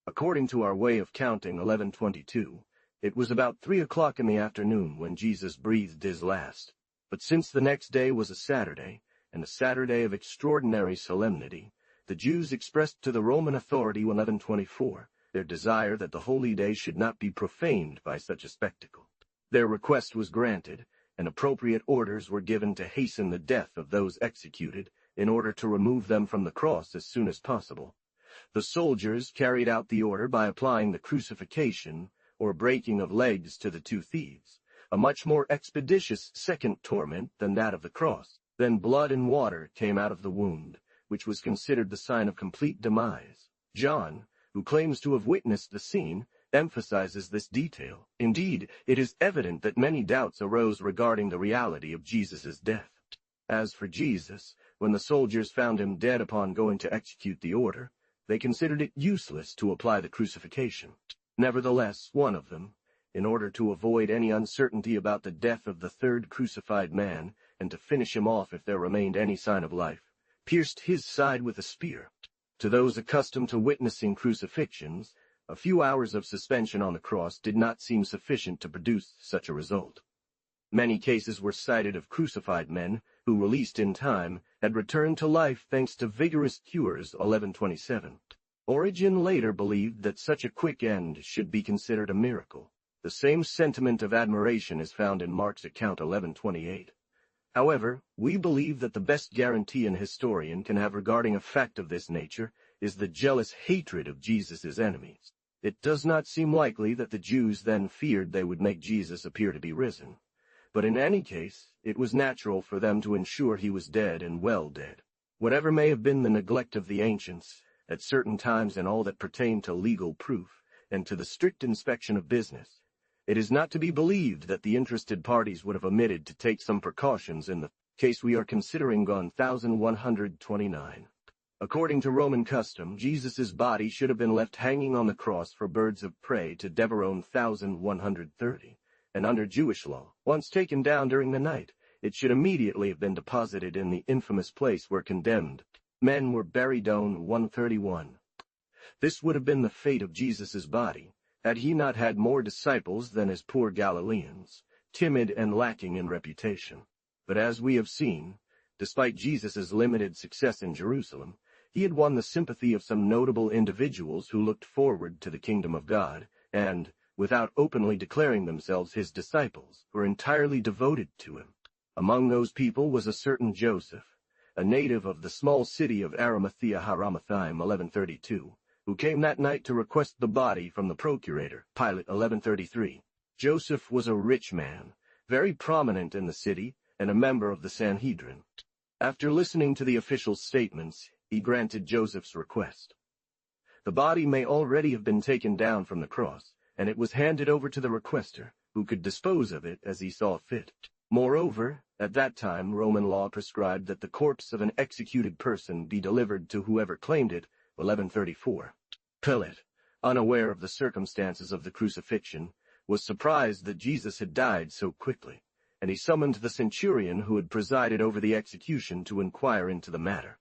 According to our way of counting, 11:22, it was about 3 o'clock in the afternoon when Jesus breathed his last. But since the next day was a Saturday, and a Saturday of extraordinary solemnity, the Jews expressed to the Roman authority, 11:24, their desire that the holy day should not be profaned by such a spectacle. Their request was granted, and appropriate orders were given to hasten the death of those executed, in order to remove them from the cross as soon as possible. The soldiers carried out the order by applying the crucifixion, or breaking of legs, to the two thieves, a much more expeditious second torment than that of the cross. Then blood and water came out of the wound, which was considered the sign of complete demise. John, who claims to have witnessed the scene, emphasizes this detail. Indeed, it is evident that many doubts arose regarding the reality of Jesus' death. As for Jesus, when the soldiers found him dead upon going to execute the order, they considered it useless to apply the crucifixion. Nevertheless, one of them, in order to avoid any uncertainty about the death of the third crucified man, and to finish him off if there remained any sign of life, pierced his side with a spear. To those accustomed to witnessing crucifixions, a few hours of suspension on the cross did not seem sufficient to produce such a result. Many cases were cited of crucified men who, released in time, had returned to life thanks to vigorous cures, 11:27. Origen later believed that such a quick end should be considered a miracle. The same sentiment of admiration is found in Mark's account, 11:28. However, we believe that the best guarantee an historian can have regarding a fact of this nature is the jealous hatred of Jesus' enemies. It does not seem likely that the Jews then feared they would make Jesus appear to be risen. But in any case, it was natural for them to ensure he was dead and well dead. Whatever may have been the neglect of the ancients, at certain times in all that pertained to legal proof, and to the strict inspection of business, it is not to be believed that the interested parties would have omitted to take some precautions in the case we are considering, 1129. According to Roman custom, Jesus' body should have been left hanging on the cross for birds of prey to Deveron 1130, and under Jewish law, once taken down during the night, it should immediately have been deposited in the infamous place where condemned men were buried, 131. This would have been the fate of Jesus' body, had he not had more disciples than his poor Galileans, timid and lacking in reputation. But as we have seen, despite Jesus' limited success in Jerusalem, he had won the sympathy of some notable individuals who looked forward to the kingdom of God, and, without openly declaring themselves his disciples, were entirely devoted to him. Among those people was a certain Joseph, a native of the small city of Arimathea Haramathaim, 1132, who came that night to request the body from the procurator, Pilate, 1133. Joseph was a rich man, very prominent in the city, and a member of the Sanhedrin. After listening to the official's statements, he granted Joseph's request. The body may already have been taken down from the cross, and it was handed over to the requester, who could dispose of it as he saw fit. Moreover, at that time Roman law prescribed that the corpse of an executed person be delivered to whoever claimed it, 1134. Pilate, unaware of the circumstances of the crucifixion, was surprised that Jesus had died so quickly, and he summoned the centurion who had presided over the execution to inquire into the matter.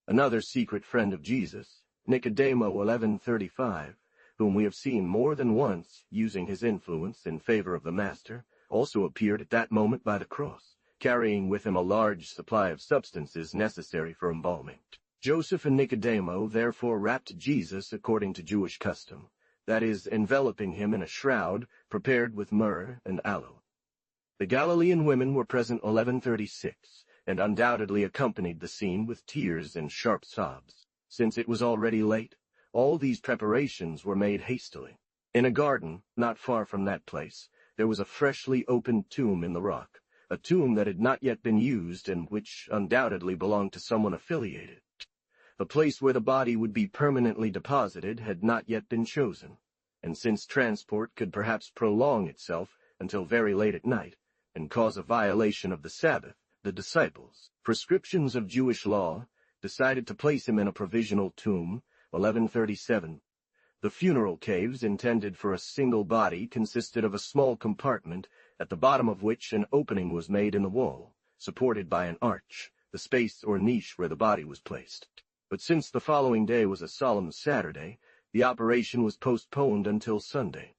Another secret friend of Jesus, Nicodemo 1135, whom we have seen more than once using his influence in favor of the Master, also appeared at that moment by the cross, carrying with him a large supply of substances necessary for embalming. Joseph and Nicodemo therefore wrapped Jesus according to Jewish custom, that is, enveloping him in a shroud prepared with myrrh and aloe. The Galilean women were present 1136, and undoubtedly accompanied the scene with tears and sharp sobs. Since it was already late, all these preparations were made hastily. In a garden, not far from that place, there was a freshly opened tomb in the rock, a tomb that had not yet been used and which undoubtedly belonged to someone affiliated. The place where the body would be permanently deposited had not yet been chosen, and since transport could perhaps prolong itself until very late at night, and cause a violation of the Sabbath, the disciples, prescriptions of Jewish law, decided to place him in a provisional tomb, 1137. The funeral caves intended for a single body consisted of a small compartment, at the bottom of which an opening was made in the wall, supported by an arch, the space or niche where the body was placed. But since the following day was a solemn Saturday, the operation was postponed until Sunday.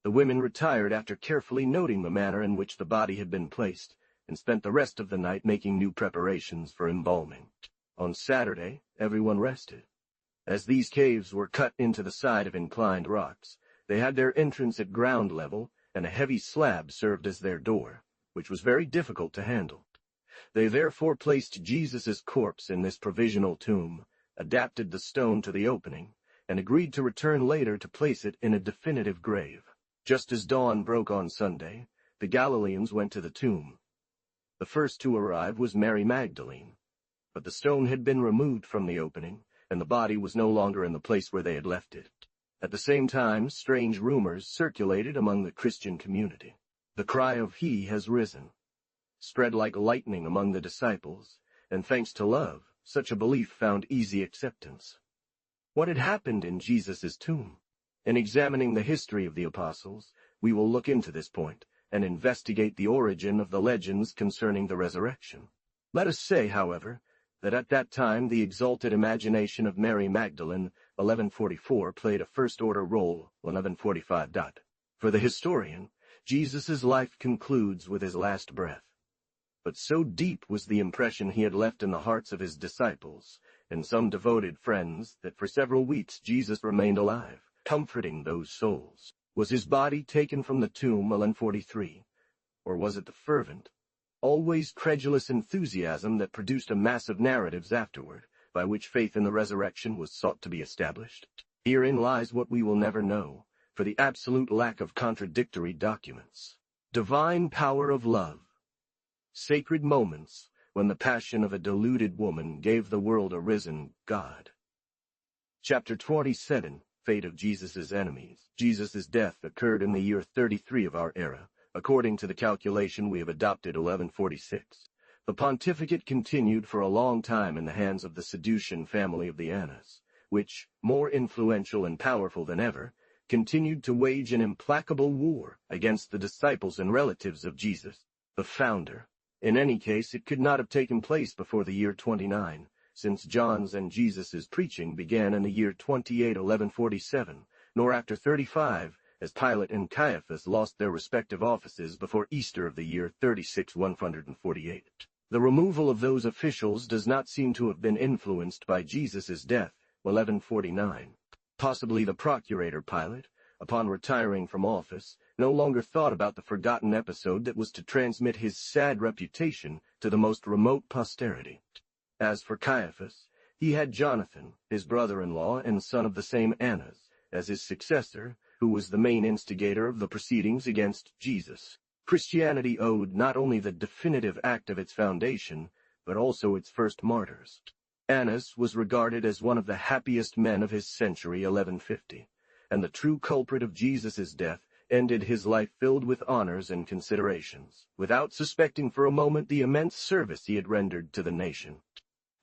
The women retired after carefully noting the manner in which the body had been placed, and spent the rest of the night making new preparations for embalming. On Saturday, everyone rested. As these caves were cut into the side of inclined rocks, they had their entrance at ground level, and a heavy slab served as their door, which was very difficult to handle. They therefore placed Jesus' corpse in this provisional tomb, adapted the stone to the opening, and agreed to return later to place it in a definitive grave. Just as dawn broke on Sunday, the Galileans went to the tomb. The first to arrive was Mary Magdalene, but the stone had been removed from the opening, and the body was no longer in the place where they had left it. At the same time, strange rumors circulated among the Christian community. The cry of "He has risen" spread like lightning among the disciples, and thanks to love, such a belief found easy acceptance. What had happened in Jesus' tomb? In examining the history of the apostles, we will look into this point and investigate the origin of the legends concerning the resurrection. Let us say, however, that at that time the exalted imagination of Mary Magdalene, 1144, played a first-order role, 1145. For the historian, Jesus' life concludes with his last breath. But so deep was the impression he had left in the hearts of his disciples and some devoted friends that for several weeks Jesus remained alive, comforting those souls. Was his body taken from the tomb, 1143, or was it the fervent, always credulous enthusiasm that produced a mass of narratives afterward, by which faith in the resurrection was sought to be established? Herein lies what we will never know, for the absolute lack of contradictory documents. Divine power of love. Sacred moments when the passion of a deluded woman gave the world a risen God. Chapter 27, Fate of Jesus' Enemies. Jesus' death occurred in the year 33 of our era, according to the calculation we have adopted, 1146. The pontificate continued for a long time in the hands of the Sedutian family of the Annas, which, more influential and powerful than ever, continued to wage an implacable war against the disciples and relatives of Jesus, the founder. In any case, it could not have taken place before the year 29, since John's and Jesus' preaching began in the year 28, 1147, nor after 35, as Pilate and Caiaphas lost their respective offices before Easter of the year 36, 148. The removal of those officials does not seem to have been influenced by Jesus' death, 1149. Possibly the procurator Pilate, upon retiring from office, no longer thought about the forgotten episode that was to transmit his sad reputation to the most remote posterity. As for Caiaphas, he had Jonathan, his brother-in-law and son of the same Annas, as his successor, who was the main instigator of the proceedings against Jesus. Christianity owed not only the definitive act of its foundation, but also its first martyrs. Annas was regarded as one of the happiest men of his century, 1150, and the true culprit of Jesus' death ended his life filled with honors and considerations, without suspecting for a moment the immense service he had rendered to the nation.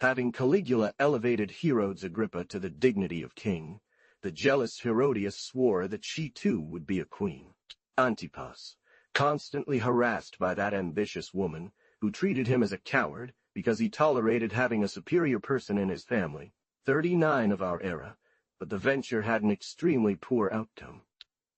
Having Caligula elevated Herodes Agrippa to the dignity of king, the jealous Herodias swore that she too would be a queen. Antipas, constantly harassed by that ambitious woman, who treated him as a coward because he tolerated having a superior person in his family, 39 of our era, but the venture had an extremely poor outcome.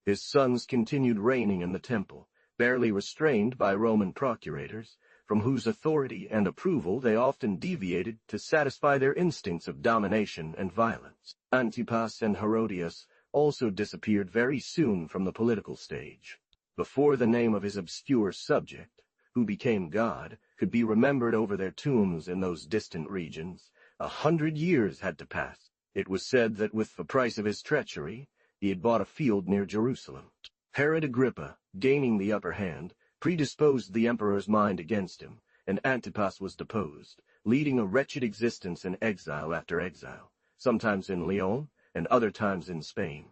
His sons continued reigning in the temple, barely restrained by Roman procurators, from whose authority and approval they often deviated to satisfy their instincts of domination and violence. Antipas and Herodias also disappeared very soon from the political stage. Before the name of his obscure subject, who became God, could be remembered over their tombs in those distant regions, 100 years had to pass. It was said that with the price of his treachery, he had bought a field near Jerusalem. Herod Agrippa, gaining the upper hand, predisposed the emperor's mind against him, and Antipas was deposed, leading a wretched existence in exile after exile, sometimes in Lyon and other times in Spain.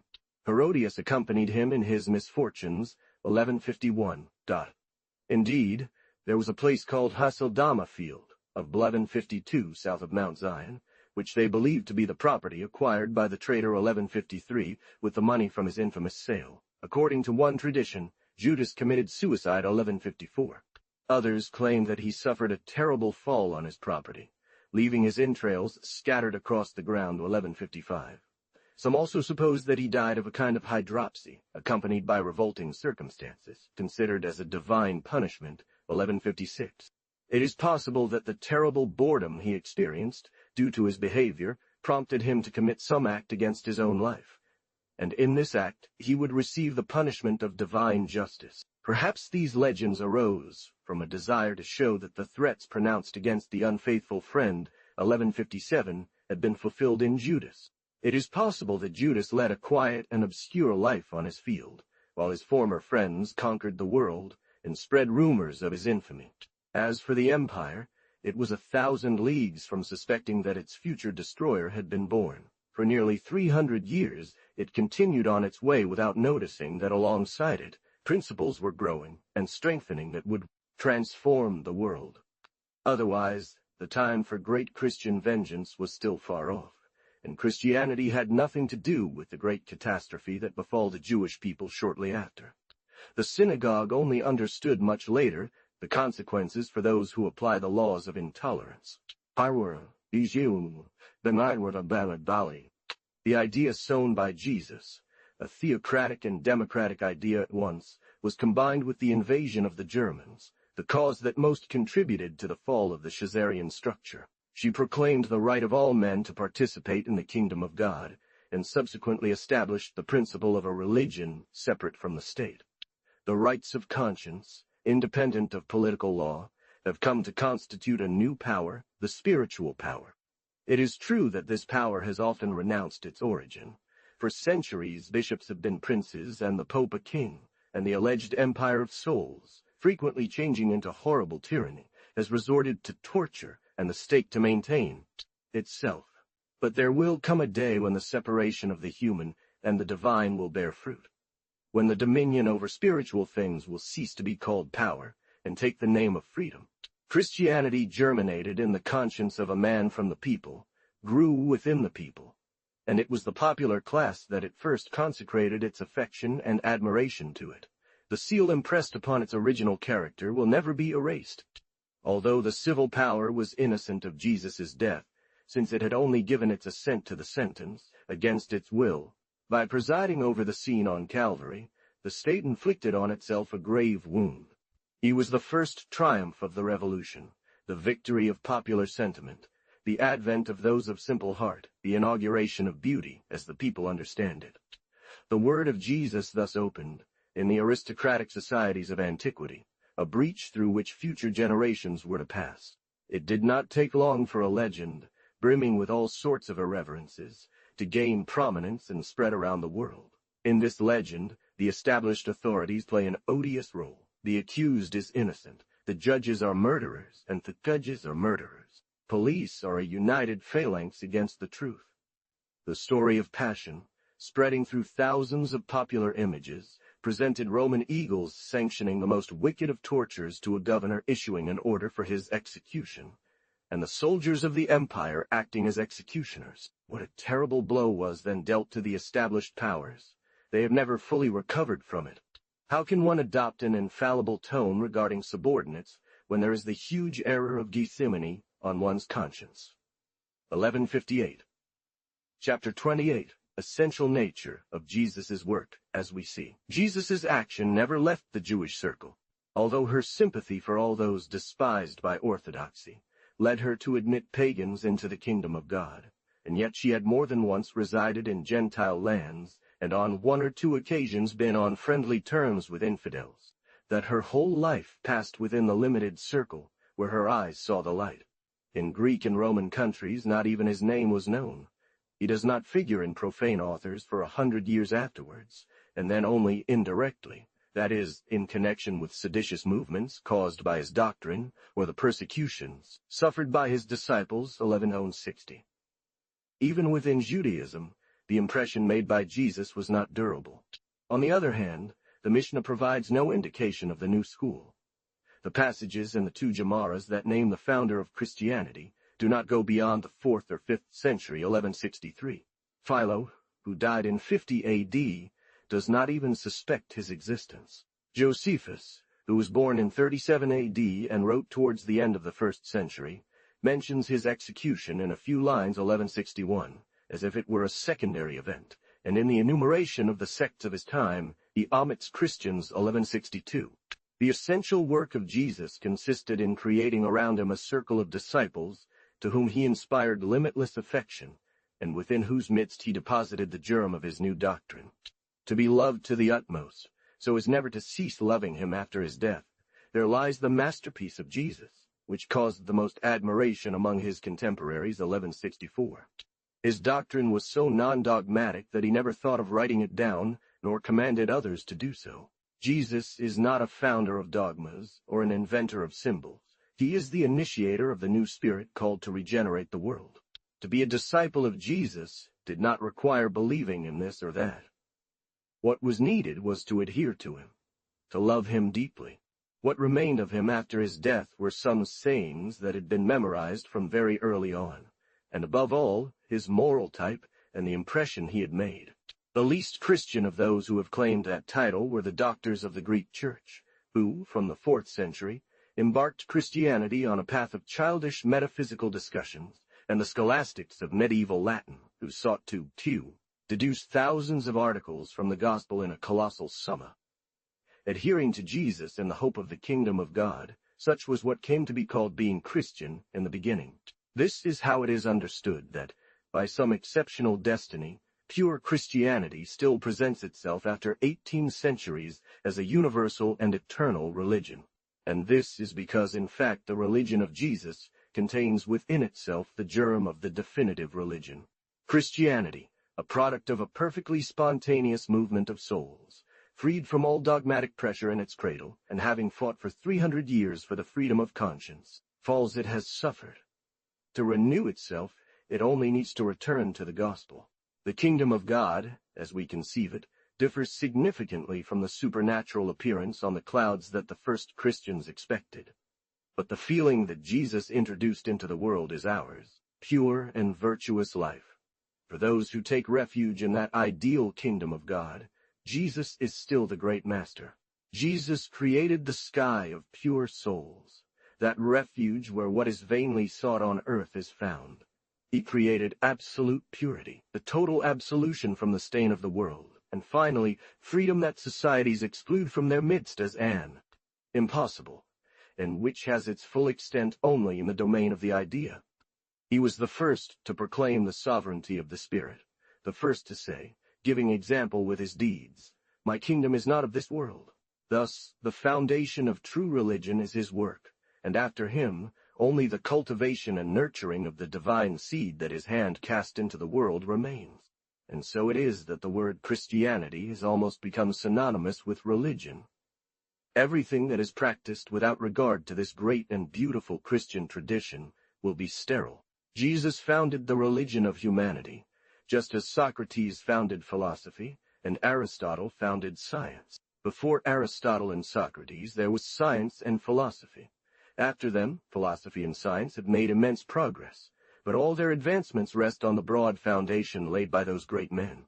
Herodias accompanied him in his misfortunes, 1151. Indeed, there was a place called Haceldama Field, of 1152 south of Mount Zion, which they believed to be the property acquired by the trader 1153 with the money from his infamous sale. According to one tradition, Judas committed suicide 1154. Others claim that he suffered a terrible fall on his property, leaving his entrails scattered across the ground 1155. Some also suppose that he died of a kind of hydropsy, accompanied by revolting circumstances, considered as a divine punishment 1156. It is possible that the terrible boredom he experienced, due to his behavior, prompted him to commit some act against his own life, and in this act he would receive the punishment of divine justice. Perhaps these legends arose from a desire to show that the threats pronounced against the unfaithful friend, 1157, had been fulfilled in Judas. It is possible that Judas led a quiet and obscure life on his field, while his former friends conquered the world and spread rumors of his infamy. As for the empire, it was 1,000 leagues from suspecting that its future destroyer had been born. For nearly 300 years, it continued on its way without noticing that alongside it, principles were growing and strengthening that would transform the world. Otherwise, the time for great Christian vengeance was still far off, and Christianity had nothing to do with the great catastrophe that befall the Jewish people shortly after. The synagogue only understood much later the consequences for those who apply the laws of intolerance. The idea sown by Jesus, a theocratic and democratic idea at once, was combined with the invasion of the Germans, the cause that most contributed to the fall of the Caesarian structure. She proclaimed the right of all men to participate in the kingdom of God, and subsequently established the principle of a religion separate from the state. The rights of conscience, independent of political law, have come to constitute a new power, the spiritual power. It is true that this power has often renounced its origin. For centuries bishops have been princes and the Pope a king, and the alleged empire of souls, frequently changing into horrible tyranny, has resorted to torture and the stake to maintain itself. But there will come a day when the separation of the human and the divine will bear fruit, when the dominion over spiritual things will cease to be called power and take the name of freedom. Christianity germinated in the conscience of a man from the people, grew within the people, and it was the popular class that at first consecrated its affection and admiration to it. The seal impressed upon its original character will never be erased. Although the civil power was innocent of Jesus' death, since it had only given its assent to the sentence, against its will, by presiding over the scene on Calvary, the state inflicted on itself a grave wound. He was the first triumph of the Revolution, the victory of popular sentiment, the advent of those of simple heart, the inauguration of beauty, as the people understand it. The word of Jesus thus opened, in the aristocratic societies of antiquity, a breach through which future generations were to pass. It did not take long for a legend, brimming with all sorts of irreverences, to gain prominence and spread around the world. In this legend, the established authorities play an odious role. The accused is innocent, the judges are murderers, and the judges are murderers. Police are a united phalanx against the truth. The story of passion, spreading through thousands of popular images, presented Roman eagles sanctioning the most wicked of tortures to a governor issuing an order for his execution, and the soldiers of the empire acting as executioners. What a terrible blow was then dealt to the established powers. They have never fully recovered from it. How can one adopt an infallible tone regarding subordinates when there is the huge error of Gethsemane on one's conscience? 1158. Chapter 28. Essential nature of Jesus' work. As we see, Jesus' action never left the Jewish circle, although her sympathy for all those despised by orthodoxy led her to admit pagans into the kingdom of God, and yet she had more than once resided in Gentile lands and on one or two occasions been on friendly terms with infidels, that her whole life passed within the limited circle where her eyes saw the light. In Greek and Roman countries not even his name was known. He does not figure in profane authors for 100 years afterwards, and then only indirectly, that is, in connection with seditious movements caused by his doctrine or the persecutions suffered by his disciples 1160. Even within Judaism, the impression made by Jesus was not durable. On the other hand, the Mishnah provides no indication of the new school. The passages in the two Gemaras that name the founder of Christianity do not go beyond the 4th or 5th century, 1163. Philo, who died in 50 A.D., does not even suspect his existence. Josephus, who was born in 37 A.D. and wrote towards the end of the 1st century, mentions his execution in a few lines 1161, as if it were a secondary event, and in the enumeration of the sects of his time, he omits Christians 1162. The essential work of Jesus consisted in creating around him a circle of disciples to whom he inspired limitless affection, and within whose midst he deposited the germ of his new doctrine. To be loved to the utmost, so as never to cease loving him after his death, there lies the masterpiece of Jesus, which caused the most admiration among his contemporaries 1164. His doctrine was so non-dogmatic that he never thought of writing it down, nor commanded others to do so. Jesus is not a founder of dogmas or an inventor of symbols. He is the initiator of the new spirit called to regenerate the world. To be a disciple of Jesus did not require believing in this or that. What was needed was to adhere to him, to love him deeply. What remained of him after his death were some sayings that had been memorized from very early on, and above all, his moral type and the impression he had made. The least Christian of those who have claimed that title were the doctors of the Greek Church, who, from the 4th century, embarked Christianity on a path of childish metaphysical discussions, and the scholastics of medieval Latin, who sought to deduce thousands of articles from the gospel in a colossal summa. Adhering to Jesus in the hope of the kingdom of God, such was what came to be called being Christian in the beginning. This is how it is understood that, by some exceptional destiny, pure Christianity still presents itself after 18 centuries as a universal and eternal religion. And this is because, in fact, the religion of Jesus contains within itself the germ of the definitive religion. Christianity, a product of a perfectly spontaneous movement of souls, freed from all dogmatic pressure in its cradle, and having fought for 300 years for the freedom of conscience, falls it has suffered. To renew itself, it only needs to return to the gospel. The kingdom of God, as we conceive it, differs significantly from the supernatural appearance on the clouds that the first Christians expected. But the feeling that Jesus introduced into the world is ours, pure and virtuous life. For those who take refuge in that ideal kingdom of God, Jesus is still the great master. Jesus created the sky of pure souls, that refuge where what is vainly sought on earth is found. He created absolute purity, the total absolution from the stain of the world, and finally, freedom that societies exclude from their midst as impossible, and which has its full extent only in the domain of the idea. He was the first to proclaim the sovereignty of the Spirit, the first to say, giving example with his deeds, "My kingdom is not of this world." Thus, the foundation of true religion is his work, and after him, only the cultivation and nurturing of the divine seed that his hand cast into the world remains. And so it is that the word Christianity has almost become synonymous with religion. Everything that is practiced without regard to this great and beautiful Christian tradition will be sterile. Jesus founded the religion of humanity. just as Socrates founded philosophy and Aristotle founded science. Before Aristotle and Socrates, there was science and philosophy. After them, philosophy and science have made immense progress, but all their advancements rest on the broad foundation laid by those great men.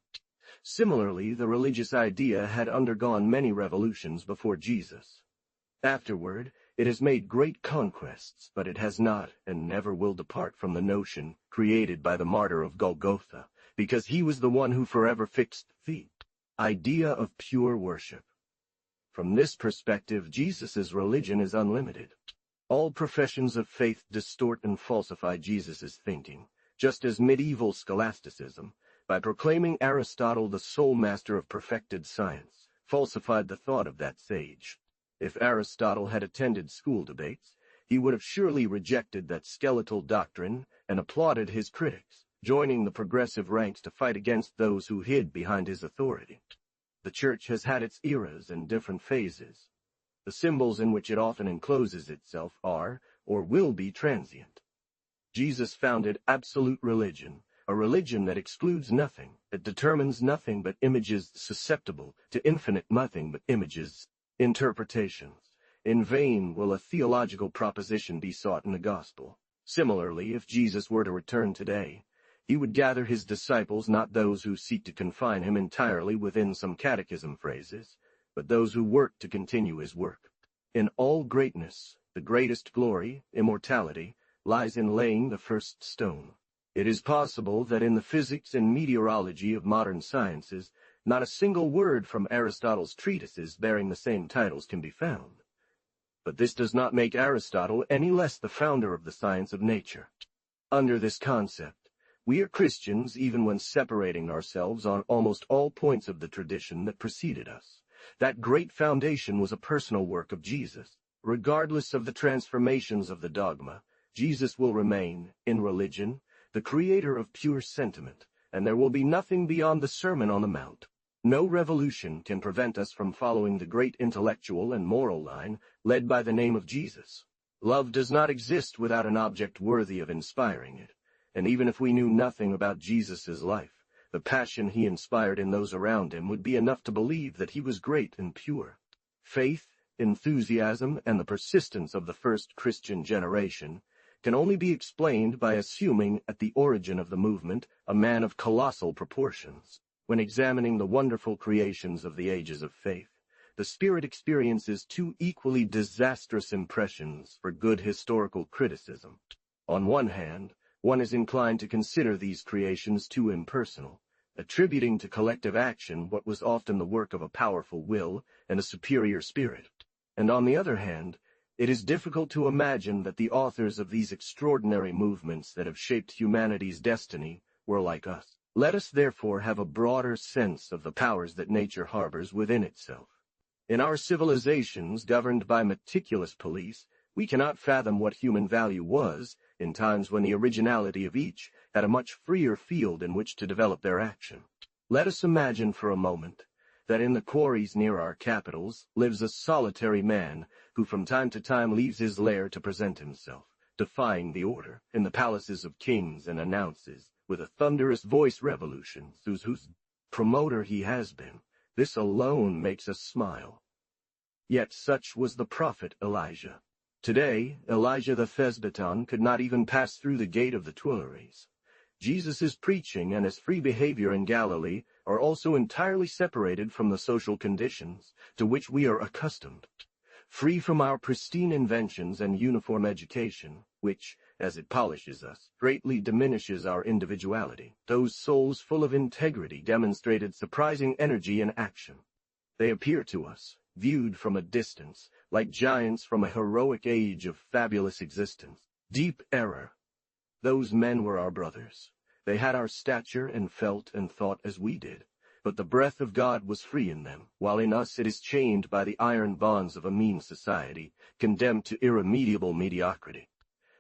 Similarly, the religious idea had undergone many revolutions before Jesus. Afterward, it has made great conquests, but it has not and never will depart from the notion created by the martyr of Golgotha, because he was the one who forever fixed the idea of pure worship. From this perspective, Jesus' religion is unlimited. All professions of faith distort and falsify Jesus' thinking, just as medieval scholasticism, by proclaiming Aristotle the sole master of perfected science, falsified the thought of that sage. If Aristotle had attended school debates, he would have surely rejected that skeletal doctrine and applauded his critics, joining the progressive ranks to fight against those who hid behind his authority. The Church has had its eras and different phases. The symbols in which it often encloses itself are, or will be, transient. Jesus founded absolute religion, a religion that excludes nothing, that determines nothing but images susceptible to infinite nothing but images, interpretations. In vain will a theological proposition be sought in the gospel. Similarly, if Jesus were to return today, he would gather his disciples, not those who seek to confine him entirely within some catechism phrases, but those who work to continue his work. In all greatness, the greatest glory, immortality, lies in laying the first stone. It is possible that in the physics and meteorology of modern sciences, not a single word from Aristotle's treatises bearing the same titles can be found. But this does not make Aristotle any less the founder of the science of nature. Under this concept, we are Christians even when separating ourselves on almost all points of the tradition that preceded us. That great foundation was a personal work of Jesus. Regardless of the transformations of the dogma, Jesus will remain, in religion, the creator of pure sentiment, and there will be nothing beyond the Sermon on the Mount. No revolution can prevent us from following the great intellectual and moral line led by the name of Jesus. Love does not exist without an object worthy of inspiring it, and even if we knew nothing about Jesus' life, the passion he inspired in those around him would be enough to believe that he was great and pure. Faith, enthusiasm, and the persistence of the first Christian generation can only be explained by assuming at the origin of the movement a man of colossal proportions. When examining the wonderful creations of the ages of faith, the spirit experiences two equally disastrous impressions for good historical criticism. On one hand, one is inclined to consider these creations too impersonal, attributing to collective action what was often the work of a powerful will and a superior spirit. And on the other hand, it is difficult to imagine that the authors of these extraordinary movements that have shaped humanity's destiny were like us. Let us therefore have a broader sense of the powers that nature harbors within itself. In our civilizations governed by meticulous police, we cannot fathom what human value was in times when the originality of each had a much freer field in which to develop their action. Let us imagine for a moment that in the quarries near our capitals lives a solitary man who from time to time leaves his lair to present himself, defying the order, in the palaces of kings and announces, with a thunderous voice revolutions, whose promoter he has been. This alone makes us smile. Yet such was the prophet Elijah. Today, Elijah the Thesbaton could not even pass through the gate of the Tuileries. Jesus' preaching and his free behavior in Galilee are also entirely separated from the social conditions to which we are accustomed. Free from our pristine inventions and uniform education, which, as it polishes us, greatly diminishes our individuality, those souls full of integrity demonstrated surprising energy in action. They appear to us, viewed from a distance, like giants from a heroic age of fabulous existence. Deep error. Those men were our brothers. They had our stature and felt and thought as we did, but the breath of God was free in them, while in us it is chained by the iron bonds of a mean society, condemned to irremediable mediocrity.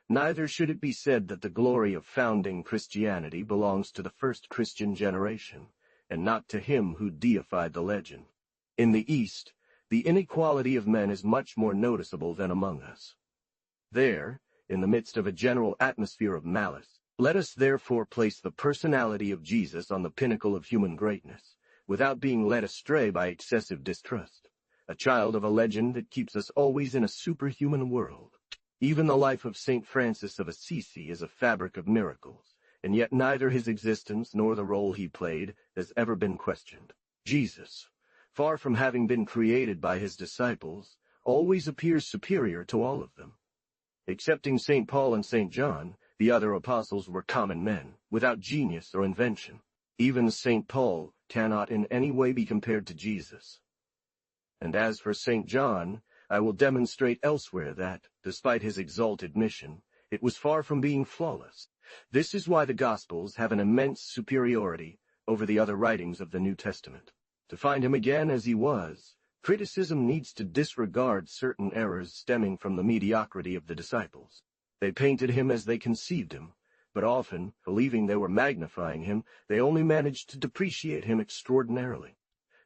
Neither should it be said that the glory of founding Christianity belongs to the first Christian generation, and not to him who deified the legend. In the East, the inequality of men is much more noticeable than among us. There, in the midst of a general atmosphere of malice, Let us therefore place the personality of Jesus on the pinnacle of human greatness, without being led astray by excessive distrust, a child of a legend that keeps us always in a superhuman world. Even the life of St. Francis of Assisi is a fabric of miracles, and yet neither his existence nor the role he played has ever been questioned. Jesus, far from having been created by his disciples, always appears superior to all of them. Excepting St. Paul and St. John, the other apostles were common men, without genius or invention. Even St. Paul cannot in any way be compared to Jesus. And as for St. John, I will demonstrate elsewhere that, despite his exalted mission, it was far from being flawless. This is why the Gospels have an immense superiority over the other writings of the New Testament. To find him again as he was, criticism needs to disregard certain errors stemming from the mediocrity of the disciples. They painted him as they conceived him, but often, believing they were magnifying him, they only managed to depreciate him extraordinarily.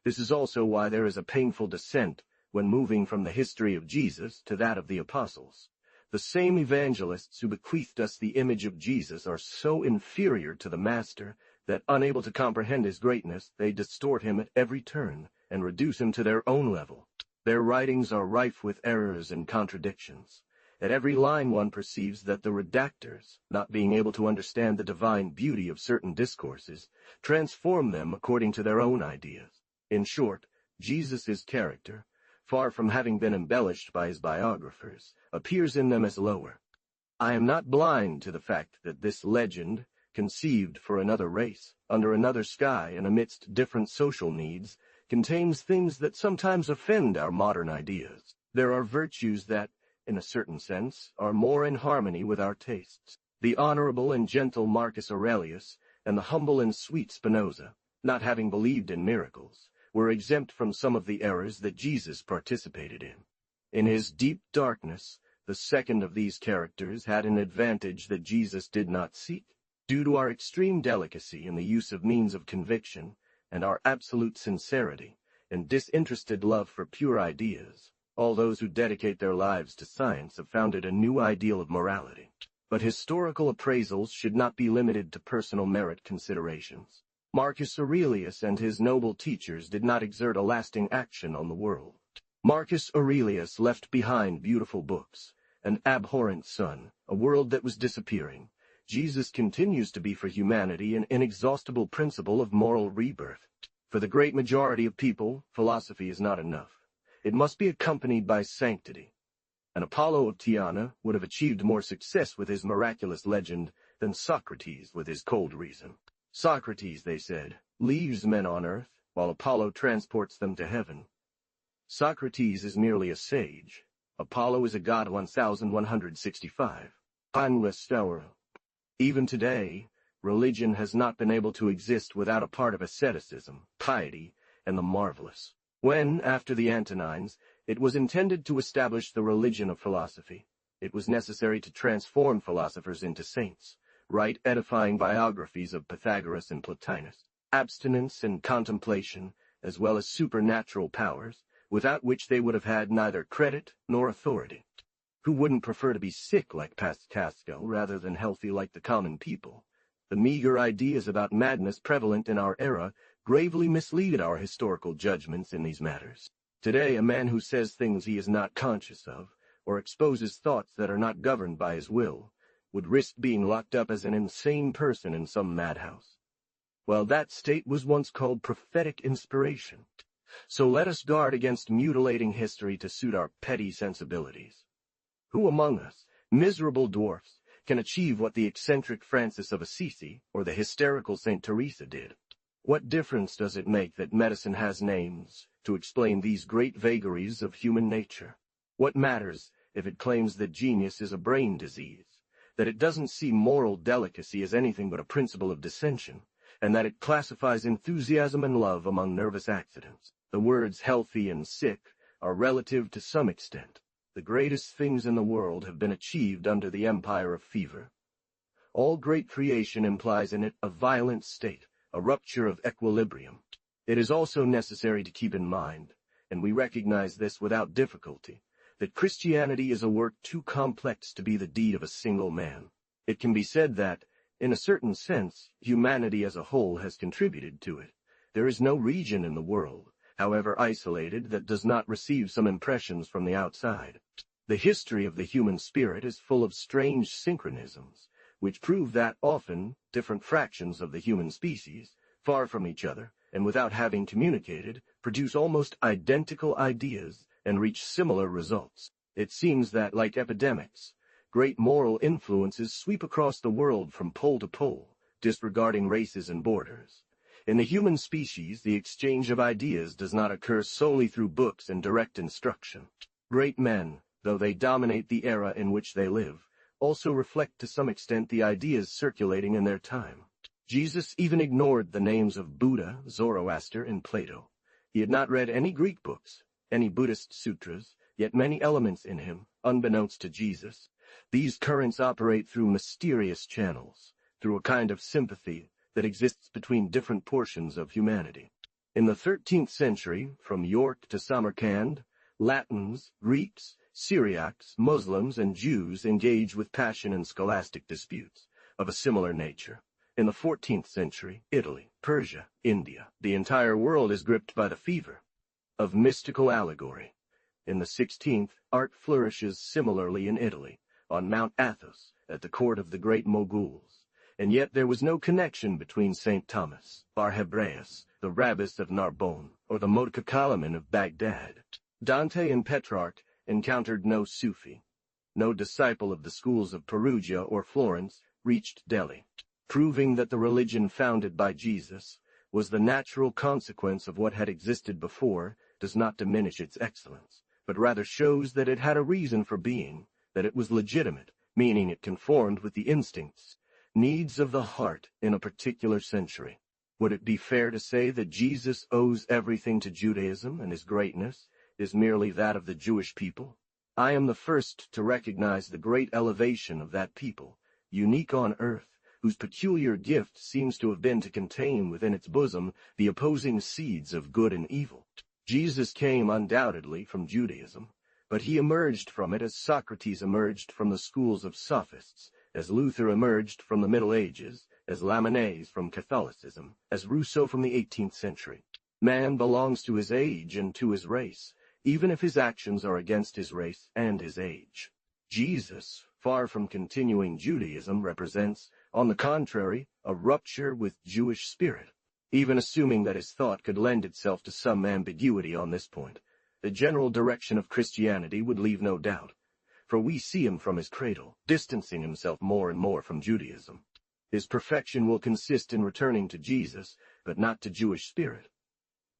This is also why there is a painful descent when moving from the history of Jesus to that of the apostles. The same evangelists who bequeathed us the image of Jesus are so inferior to the Master that, unable to comprehend his greatness, they distort him at every turn and reduce him to their own level. Their writings are rife with errors and contradictions. At every line one perceives that the redactors, not being able to understand the divine beauty of certain discourses, transform them according to their own ideas. In short, Jesus' character, far from having been embellished by his biographers, appears in them as lower. I am not blind to the fact that this legend, conceived for another race, under another sky and amidst different social needs, contains things that sometimes offend our modern ideas. There are virtues that, in a certain sense, are more in harmony with our tastes. The honorable and gentle Marcus Aurelius and the humble and sweet Spinoza, not having believed in miracles, were exempt from some of the errors that Jesus participated in. In his deep darkness, the second of these characters had an advantage that Jesus did not seek. Due to our extreme delicacy in the use of means of conviction, and our absolute sincerity and disinterested love for pure ideas, all those who dedicate their lives to science have founded a new ideal of morality. But historical appraisals should not be limited to personal merit considerations. Marcus Aurelius and his noble teachers did not exert a lasting action on the world. Marcus Aurelius left behind beautiful books, an abhorrent son, a world that was disappearing. Jesus continues to be for humanity an inexhaustible principle of moral rebirth. For the great majority of people, philosophy is not enough. It must be accompanied by sanctity. An Apollo of Tyana would have achieved more success with his miraculous legend than Socrates with his cold reason. Socrates, they said, leaves men on earth, while Apollo transports them to heaven. Socrates is merely a sage. Apollo is a god 1165. Even today, religion has not been able to exist without a part of asceticism, piety, and the marvelous. When, after the Antonines, it was intended to establish the religion of philosophy, it was necessary to transform philosophers into saints, write edifying biographies of Pythagoras and Plotinus, abstinence and contemplation, as well as supernatural powers, without which they would have had neither credit nor authority. Who wouldn't prefer to be sick like Pascal rather than healthy like the common people? The meager ideas about madness prevalent in our era gravely mislead our historical judgments in these matters. Today, a man who says things he is not conscious of, or exposes thoughts that are not governed by his will, would risk being locked up as an insane person in some madhouse. Well, that state was once called prophetic inspiration. So let us guard against mutilating history to suit our petty sensibilities. Who among us, miserable dwarfs, can achieve what the eccentric Francis of Assisi or the hysterical St. Teresa did? What difference does it make that medicine has names to explain these great vagaries of human nature? What matters if it claims that genius is a brain disease, that it doesn't see moral delicacy as anything but a principle of dissension, and that it classifies enthusiasm and love among nervous accidents? The words healthy and sick are relative to some extent. The greatest things in the world have been achieved under the empire of fever. All great creation implies in it a violent state, a rupture of equilibrium. It is also necessary to keep in mind, and we recognize this without difficulty, that Christianity is a work too complex to be the deed of a single man. It can be said that, In a certain sense, humanity as a whole has contributed to it. There is no region in the world, however isolated, that does not receive some impressions from the outside. The history of the human spirit is full of strange synchronisms, which prove that often different fractions of the human species, far from each other, and without having communicated, produce almost identical ideas and reach similar results. It seems that, like epidemics, great moral influences sweep across the world from pole to pole, disregarding races and borders. In the human species, the exchange of ideas does not occur solely through books and direct instruction. Great men, though they dominate the era in which they live, also reflect to some extent the ideas circulating in their time. Jesus even ignored the names of Buddha, Zoroaster, and Plato. He had not read any Greek books, any Buddhist sutras, yet many elements in him, unbeknownst to Jesus. These currents operate through mysterious channels, through a kind of sympathy that exists between different portions of humanity. In the 13th century, from York to Samarkand, Latins, Greeks, Syriacs, Muslims, and Jews engage with passion in scholastic disputes of a similar nature. In the 14th century, Italy, Persia, India, the entire world is gripped by the fever of mystical allegory. In the 16th, art flourishes similarly in Italy, on Mount Athos, at the court of the great Moguls. And yet there was no connection between St. Thomas, Bar Hebraeus, the Rabbis of Narbonne, or the Motka Kalaman of Baghdad. Dante and Petrarch encountered no Sufi. No disciple of the schools of Perugia or Florence reached Delhi, proving that the religion founded by Jesus was the natural consequence of what had existed before does not diminish its excellence, but rather shows that it had a reason for being, that it was legitimate, meaning it conformed with the instincts, needs of the heart in a particular century. Would it be fair to say that Jesus owes everything to Judaism and his greatness is merely that of the Jewish people? I am the first to recognize the great elevation of that people, unique on earth, whose peculiar gift seems to have been to contain within its bosom the opposing seeds of good and evil. Jesus came undoubtedly from Judaism, but he emerged from it as Socrates emerged from the schools of sophists, as Luther emerged from the Middle Ages, as Lamennais from Catholicism, as Rousseau from the 18th century. Man belongs to his age and to his race, even if his actions are against his race and his age. Jesus, far from continuing Judaism, represents, on the contrary, a rupture with Jewish spirit. Even assuming that his thought could lend itself to some ambiguity on this point, the general direction of Christianity would leave no doubt, for we see him from his cradle, distancing himself more and more from Judaism. His perfection will consist in returning to Jesus, but not to Jewish spirit.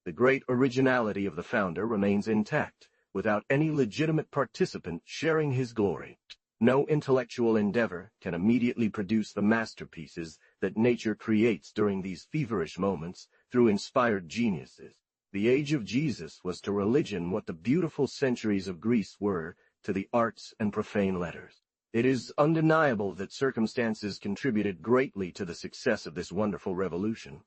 The great originality of the founder remains intact, without any legitimate participant sharing his glory. No intellectual endeavor can immediately produce the masterpieces that nature creates during these feverish moments through inspired geniuses. The age of Jesus was to religion what the beautiful centuries of Greece were to the arts and profane letters. It is undeniable that circumstances contributed greatly to the success of this wonderful revolution,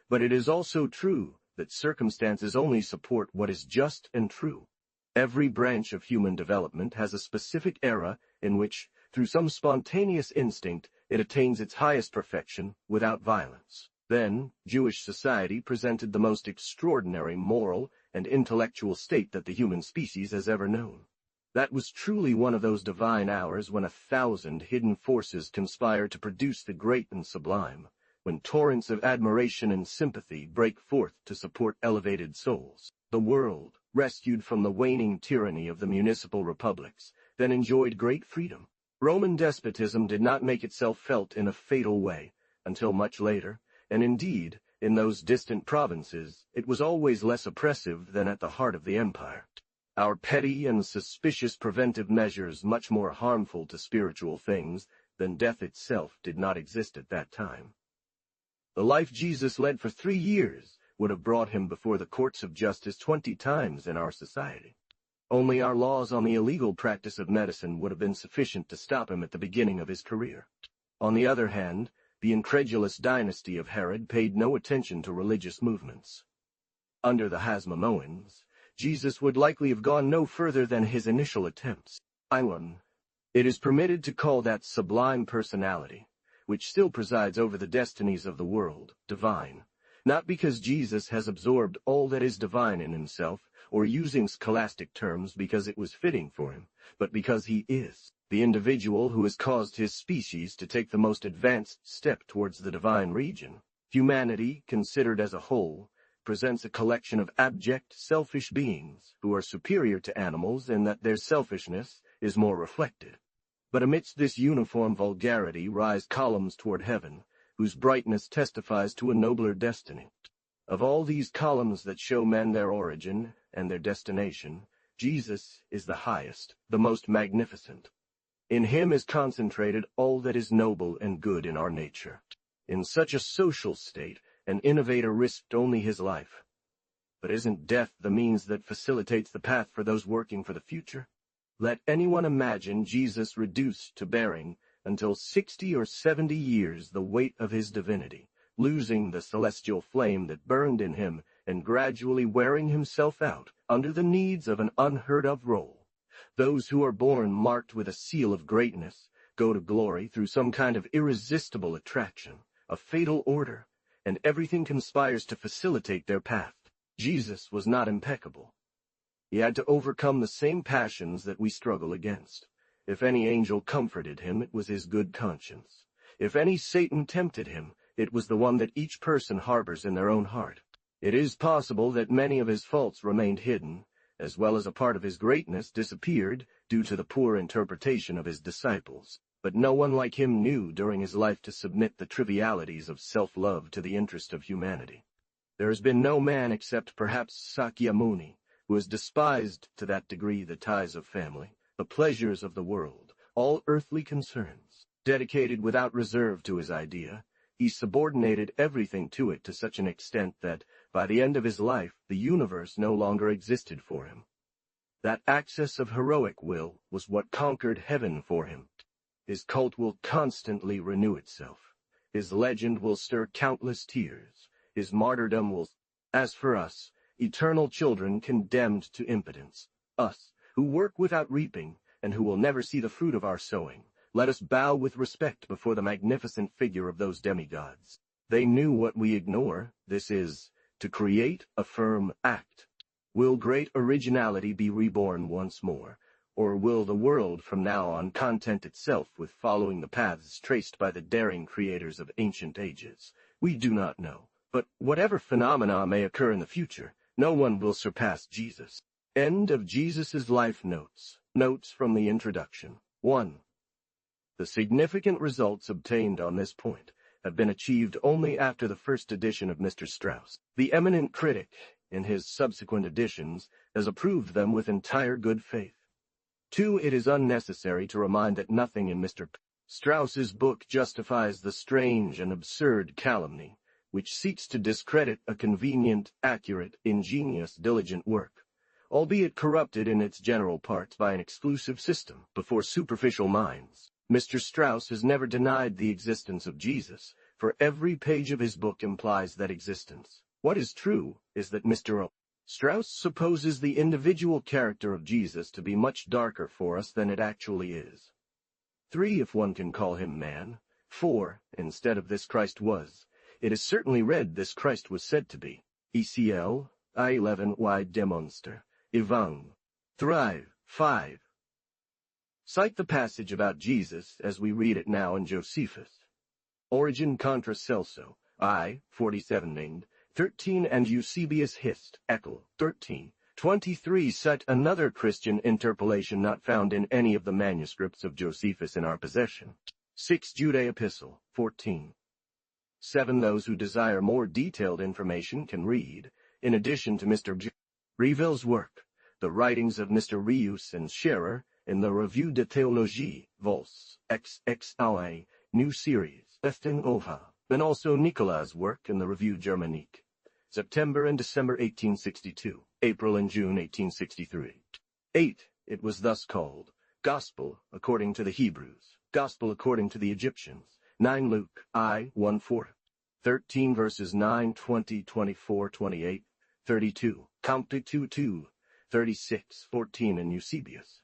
but it is also true that circumstances only support what is just and true. Every branch of human development has a specific era in which, through some spontaneous instinct, it attains its highest perfection without violence. Then, Jewish society presented the most extraordinary moral and intellectual state that the human species has ever known. That was truly one of those divine hours when 1,000 hidden forces conspire to produce the great and sublime, when torrents of admiration and sympathy break forth to support elevated souls. The world, rescued from the waning tyranny of the municipal republics, then enjoyed great freedom. Roman despotism did not make itself felt in a fatal way until much later, and indeed, in those distant provinces, it was always less oppressive than at the heart of the empire. Our petty and suspicious preventive measures, much more harmful to spiritual things than death itself, did not exist at that time. The life Jesus led for 3 years would have brought him before the courts of justice 20 times in our society. Only our laws on the illegal practice of medicine would have been sufficient to stop him at the beginning of his career. On the other hand, the incredulous dynasty of Herod paid no attention to religious movements. Under the Hasmoneans, Jesus would likely have gone no further than his initial attempts. It is permitted to call that sublime personality, which still presides over the destinies of the world, divine. Not because Jesus has absorbed all that is divine in himself, or using scholastic terms because it was fitting for him, but because he is the individual who has caused his species to take the most advanced step towards the divine region. Humanity, considered as a whole, presents a collection of abject, selfish beings who are superior to animals in that their selfishness is more reflected. But amidst this uniform vulgarity rise columns toward heaven, whose brightness testifies to a nobler destiny. Of all these columns that show men their origin and their destination, Jesus is the highest, the most magnificent. In him is concentrated all that is noble and good in our nature. In such a social state, an innovator risked only his life. But isn't death the means that facilitates the path for those working for the future? Let anyone imagine Jesus reduced to bearing, until 60 or 70 years, the weight of his divinity, losing the celestial flame that burned in him and gradually wearing himself out under the needs of an unheard-of role. Those who are born marked with a seal of greatness go to glory through some kind of irresistible attraction, a fatal order, and everything conspires to facilitate their path. Jesus was not impeccable. He had to overcome the same passions that we struggle against. If any angel comforted him, it was his good conscience. If any Satan tempted him, it was the one that each person harbors in their own heart. It is possible that many of his faults remained hidden, as well as a part of his greatness disappeared due to the poor interpretation of his disciples. But no one like him knew during his life to submit the trivialities of self-love to the interest of humanity. There has been no man except perhaps Sakyamuni who has despised to that degree the ties of family, the pleasures of the world, all earthly concerns. Dedicated without reserve to his idea, he subordinated everything to it to such an extent that, by the end of his life, the universe no longer existed for him. That access of heroic will was what conquered heaven for him. His cult will constantly renew itself. His legend will stir countless tears. His martyrdom will... As for us, eternal children condemned to impotence, us, who work without reaping, and who will never see the fruit of our sowing, let us bow with respect before the magnificent figure of those demigods. They knew what we ignore, this is, to create, affirm, act. Will great originality be reborn once more? Or will the world from now on content itself with following the paths traced by the daring creators of ancient ages? We do not know. But whatever phenomena may occur in the future, no one will surpass Jesus. End of Jesus' life notes. Notes from the introduction. 1. The significant results obtained on this point have been achieved only after the first edition of Mr. Strauss. The eminent critic, in his subsequent editions, has approved them with entire good faith. 2. It is unnecessary to remind that nothing in Mr. Strauss's book justifies the strange and absurd calumny, which seeks to discredit a convenient, accurate, ingenious, diligent work, albeit corrupted in its general parts by an exclusive system before superficial minds. Mr. Strauss has never denied the existence of Jesus, for every page of his book implies that existence. What is true is that Mr. Strauss supposes the individual character of Jesus to be much darker for us than it actually is. 3. If one can call him man. 4. Instead of this Christ was. It is certainly read this Christ was said to be. ECL, I11 y demonster, Evang. Thrive. 5. Cite the passage about Jesus as we read it now in Josephus. Origin contra Celso, I, 47 named, 13 and Eusebius Hist, Eckel, 13. 23 cite another Christian interpolation not found in any of the manuscripts of Josephus in our possession. 6 Jude Epistle, 14. 7 Those who desire more detailed information can read, in addition to Mr. Reville's work, the writings of Mr. Rius and Scherer in the Revue de Théologie, Vols, XXAA, New Series, Estin Ova, and also Nicolas' work in the Revue Germanique, September and December 1862, April and June 1863. 8. It was thus called, Gospel according to the Hebrews, Gospel according to the Egyptians, 9 Luke, I, 1-4, 13 verses 9, 20, 24, 28, 32, Comte 2, 36, 14 in Eusebius.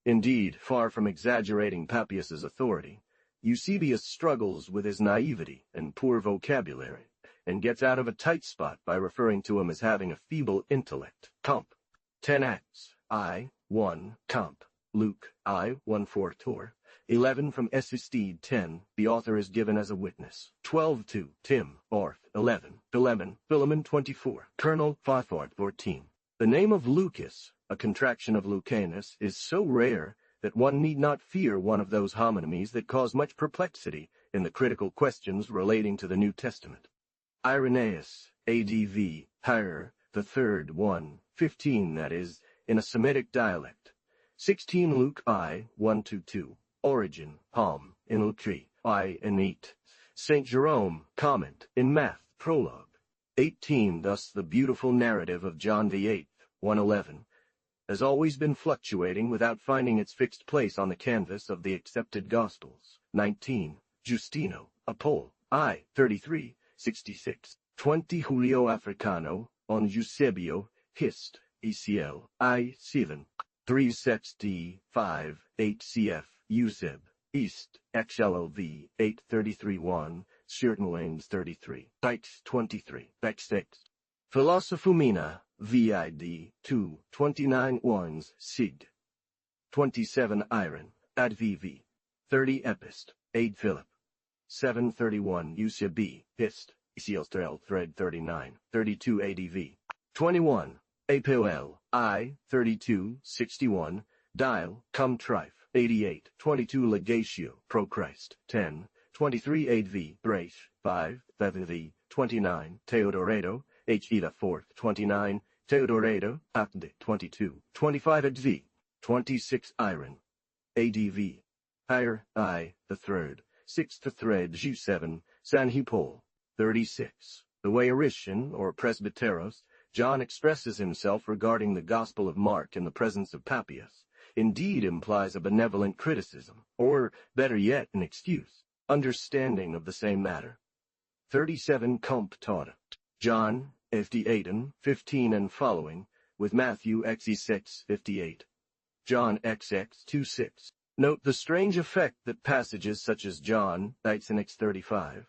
Indeed, far from exaggerating Papias's authority, Eusebius struggles with his naivety and poor vocabulary, and gets out of a tight spot by referring to him as having a feeble intellect. Comp. 10 Acts, I, 1, Comp. Luke, I, 1 4 Tor. 11 from Esistede 10, the author is given as a witness. 12-2, Tim, Orth, 11, Philemon 24, Colonel, 5-14. The name of Lucas, a contraction of Lucanus, is so rare that one need not fear one of those homonyms that cause much perplexity in the critical questions relating to the New Testament. Irenaeus, ADV, Hire, the third, 1, 15, that is, in a Semitic dialect. 16 Luke I, 1-2. Origen, Palm, in Luke 3, I and 8. St. Jerome, Comment, in Math, Prologue. 18 Thus the beautiful narrative of John the 8th, 1:11, has always been fluctuating without finding its fixed place on the canvas of the accepted Gospels. 19 Justino, Apol, I, 33, 66. 20 Julio Africano, on Eusebio, Hist, ECL, I, 7. 3 Sets D, 5, 8 CF, Euseb, East, XLLV, 833-1, Shirtenlanes 33, Tites 23, X6. Philosophumina, VID, 2, 29 Ones, Sig. 27 Iron, Ad VV. 30 Epist, Aid Philip. 731 UCB, Hist, ECL thread 39, 32 ADV. 21 APOL, I, 32, 61, Dial, Cum Trife, 88, 22 Legatio, Pro Christ, 10, 23 ADV, Brace, 5, Thethithy, 29, Teodoredo, H. Eda 4th, 29, Teodoredo, Acde, 22, 25 ADV, 26 Iron, ADV, Higher, I, the third, 6th thread, G7, Sanhipol, 36. The way Erishan, or Presbyteros, John expresses himself regarding the Gospel of Mark in the presence of Papias, indeed implies a benevolent criticism, or, better yet, an excuse, understanding of the same matter. 37 Comp Tauta. John, FD 15 and following, with Matthew XE6, 58. John XX 26. Note the strange effect that passages such as John, X 35,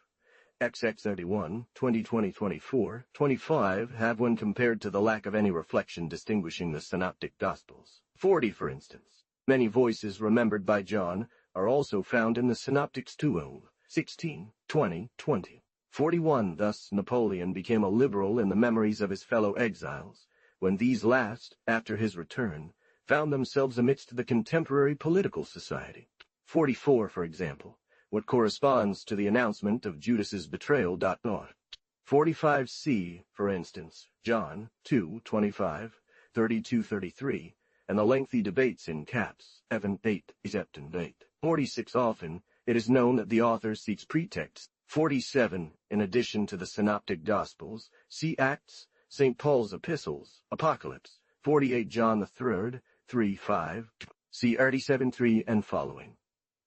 XX 31, 20-24, 25 have when compared to the lack of any reflection distinguishing the synoptic Gospels. 40, for instance. Many voices remembered by John are also found in the synoptics 12, 16, 20, 20. 41. Thus Napoleon became a liberal in the memories of his fellow exiles, when these last, after his return, found themselves amidst the contemporary political society. 44, for example, what corresponds to the announcement of Judas's betrayal. 45c, for instance, John 2:25, 32-33, and the lengthy debates in caps, Evan 8, Zepton 8. 46 often, it is known that the author seeks pretexts. 47, in addition to the synoptic Gospels, see Acts, St. Paul's Epistles, Apocalypse. 48 John 3, 3-5, see 37-3 and following.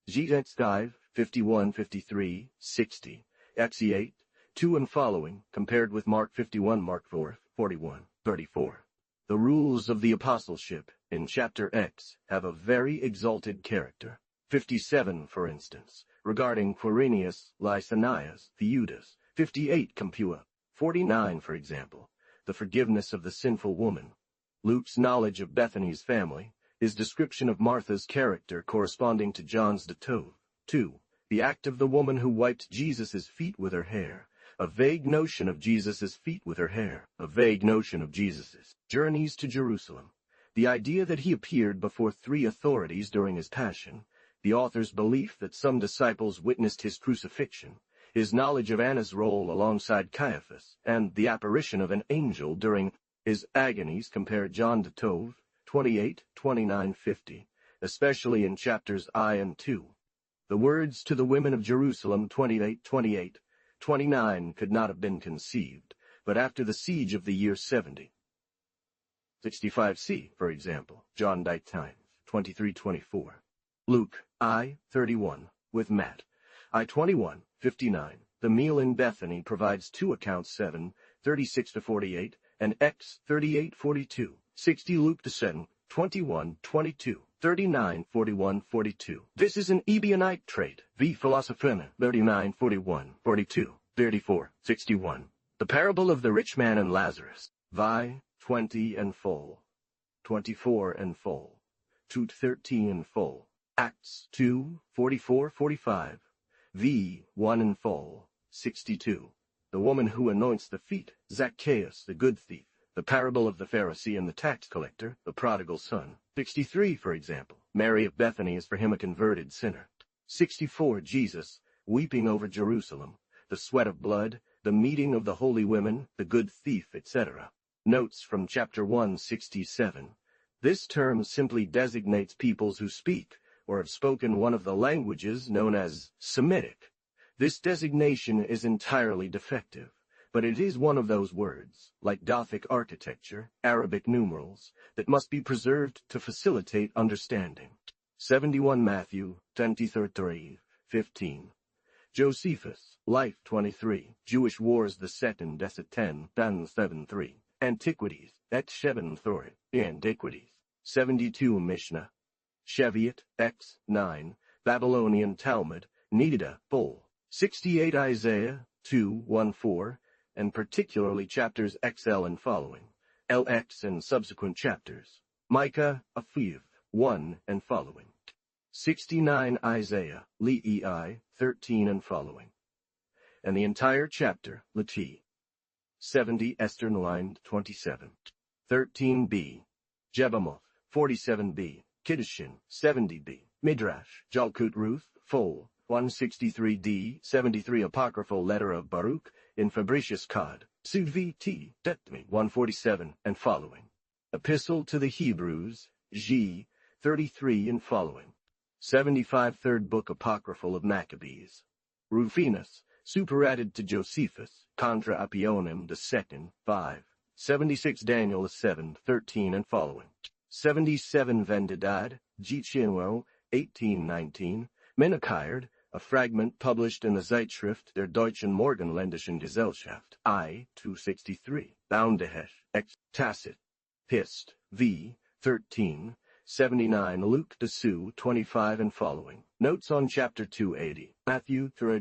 G.X. 5, 51, 53, 60, Xe 8, 2 and following, compared with Mark 51, Mark 4, 41, 34. The rules of the apostleship in chapter X have a very exalted character. 57, for instance, regarding Quirinius, Lysanias, Theudas. 58, Compua. 49, for example, the forgiveness of the sinful woman. Luke's knowledge of Bethany's family, his description of Martha's character corresponding to John's de Tove. 2. The act of the woman who wiped Jesus' feet with her hair, a vague notion of Jesus' feet with her hair, a vague notion of Jesus' journeys to Jerusalem, the idea that he appeared before 3 authorities during his passion, the author's belief that some disciples witnessed his crucifixion, his knowledge of Anna's role alongside Caiaphas, and the apparition of an angel during his agonies. Compare John de Tove, 28, 29, 50, especially in chapters I and II. The words to the women of Jerusalem 28, 28, 29 could not have been conceived, but after the siege of the year 70. 65c, for example, John Diet Times, 23, 24. Luke, I, 31, with Matt. I, 21, 59. The meal in Bethany provides 2 accounts 7, 36-48, and X, 38, 42. 60 Luke to 7, 21, 22, 39, 41, 42. This is an Ebionite trait. V. Philosopherna, 39, 41, 42, 34, 61. The parable of the rich man and Lazarus. Vi. 20 and full. 24 and full. 2:13 and full. Acts 2, 44, 45. V. 1 and full. 62. The woman who anoints the feet. Zacchaeus, the good thief. The parable of the Pharisee and the tax collector, the prodigal son. 63, for example. Mary of Bethany is for him a converted sinner. 64, Jesus, weeping over Jerusalem, the sweat of blood, the meeting of the holy women, the good thief, etc. Notes from chapter 167. This term simply designates peoples who speak, or have spoken one of the languages known as Semitic. This designation is entirely defective, but it is one of those words, like Gothic architecture, Arabic numerals, that must be preserved to facilitate understanding. 71 Matthew, 23, 15. Josephus, Life 23, Jewish Wars the Second, Deset 10, Dan 7-3. Antiquities, X 7-3, Antiquities. 72 Mishnah. Sheviot, X 9, Babylonian Talmud, Nida, Bull. 68 Isaiah, 2:1-4, and particularly chapters XL and following, LX and subsequent chapters. Micah, Aviv, 1 and following. 69 Isaiah, Le'i, 13 and following. And the entire chapter, Lati. 70 Esther 9:27. 13b. Jebamoth, 47b. Kiddushin, 70b. Midrash, Jalkut Ruth, Fol, 163d. 73 Apocryphal Letter of Baruch, in Fabricius Cod, Sud VT, Detmi, 147 and following. Epistle to the Hebrews, G. 33 and following. 75 Third Book Apocryphal of Maccabees. Rufinus, superadded to Josephus, Contra Apionem the Second, 5. 76 Daniel 7, 13 and following. 77 Vendidad, Gichinwo, 1819, Menachard, a fragment published in the Zeitschrift der Deutschen Morgenländischen Gesellschaft, I. 263, Boundehesh, Ex. Tacit, Hist. V. 13, 79 Luke de Sue, 25 and following. Notes on chapter 280, Matthew 3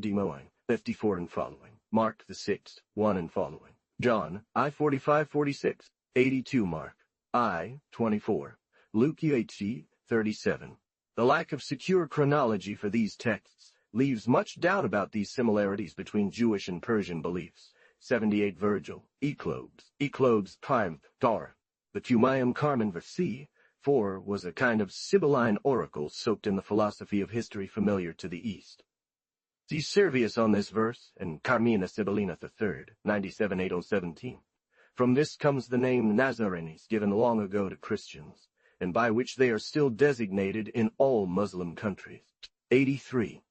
54 and following. Mark the 6th, 1 and following. John, I 45-46, 82 Mark, I 24, Luke UHC 37. The lack of secure chronology for these texts leaves much doubt about these similarities between Jewish and Persian beliefs. 78 Virgil, Eclobes 5, Dar. The Cumaeum Carmen Versi, 4 was a kind of Sibylline oracle soaked in the philosophy of history familiar to the East. See Servius on this verse, and Carmina Sibyllina III, 97-817. From this comes the name Nazarenes given long ago to Christians, and by which they are still designated in all Muslim countries. 83.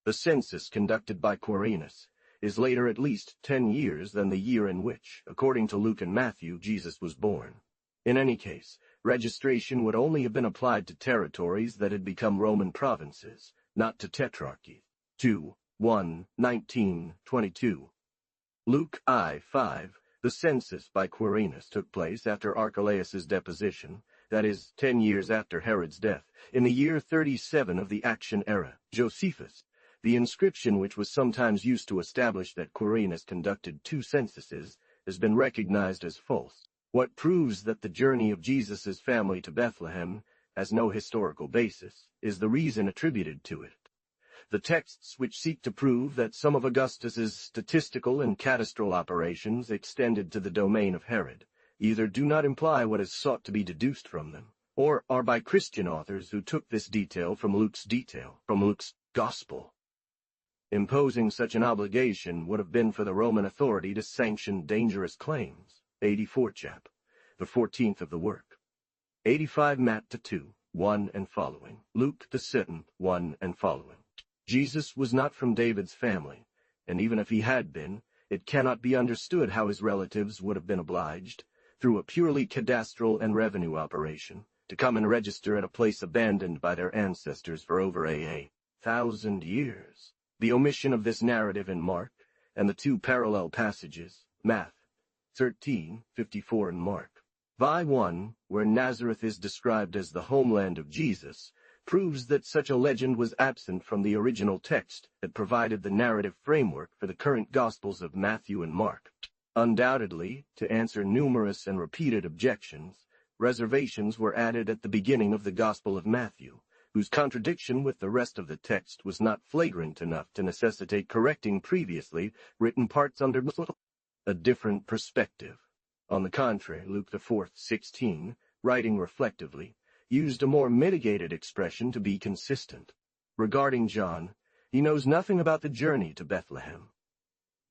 The census conducted by Quirinus is later at least 10 years than the year in which, according to Luke and Matthew, Jesus was born. In any case, registration would only have been applied to territories that had become Roman provinces, not to tetrarchies. 2, 1, 19, 22. Luke I 5. The census by Quirinus took place after Archelaus's deposition, that is, 10 years after Herod's death, in the year 37 of the Action era. Josephus, the inscription which was sometimes used to establish that Quirinus conducted 2 censuses, has been recognized as false. What proves that the journey of Jesus' family to Bethlehem has no historical basis is the reason attributed to it. The texts which seek to prove that some of Augustus's statistical and cadastral operations extended to the domain of Herod either do not imply what is sought to be deduced from them, or are by Christian authors who took this detail from Luke's Gospel. Imposing such an obligation would have been for the Roman authority to sanction dangerous claims. 84 chap, the 14th of the work. 85 Matt 2, 1 and following. Luke the 7th, 1 and following. Jesus was not from David's family, and even if he had been, it cannot be understood how his relatives would have been obliged, through a purely cadastral and revenue operation, to come and register at a place abandoned by their ancestors for over 1,000 years. The omission of this narrative in Mark, and the 2 parallel passages, Matt 13:54 and Mark Vi 1, where Nazareth is described as the homeland of Jesus, proves that such a legend was absent from the original text that provided the narrative framework for the current Gospels of Matthew and Mark. Undoubtedly, to answer numerous and repeated objections, reservations were added at the beginning of the Gospel of Matthew, whose contradiction with the rest of the text was not flagrant enough to necessitate correcting previously written parts under a different perspective. On the contrary, Luke the 4th, 16, writing reflectively, used a more mitigated expression to be consistent. Regarding John, he knows nothing about the journey to Bethlehem.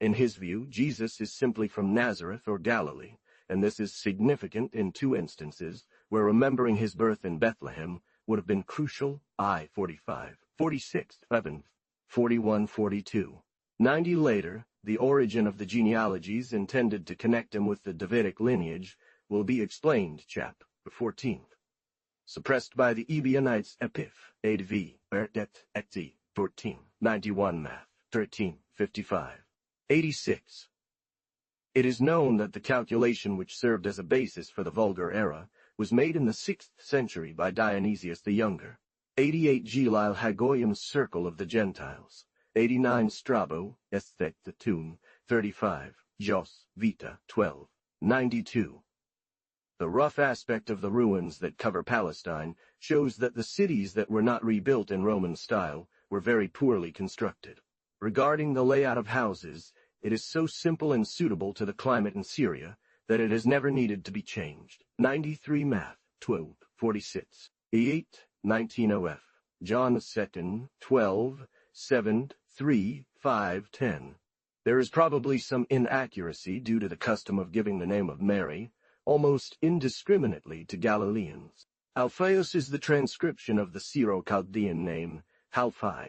In his view, Jesus is simply from Nazareth or Galilee, and this is significant in two instances where remembering his birth in Bethlehem would have been crucial. I 45, 46, 11, 41, 42. 90 later, the origin of the genealogies intended to connect him with the Davidic lineage will be explained. Chapter 14. Suppressed by the Ebionites Epiph, ADV, Erdet, Etzi, 14, 91 Math, 13, 55. 86. It is known that the calculation which served as a basis for the Vulgar era was made in the 6th century by Dionysius the Younger. 88 Gelil Hagoyim's Circle of the Gentiles. 89 Strabo, Esthet the Tomb, 35, Jos, Vita, 12, 92. The rough aspect of the ruins that cover Palestine shows that the cities that were not rebuilt in Roman style were very poorly constructed. Regarding the layout of houses, it is so simple and suitable to the climate in Syria that it has never needed to be changed. 93 Math, 12, 46. 8, 19 OF. John Seton, 12, 7, 3, 5, 10. There is probably some inaccuracy due to the custom of giving the name of Mary almost indiscriminately to Galileans. Alphaeus is the transcription of the Syro-Chaldean name, Halphi.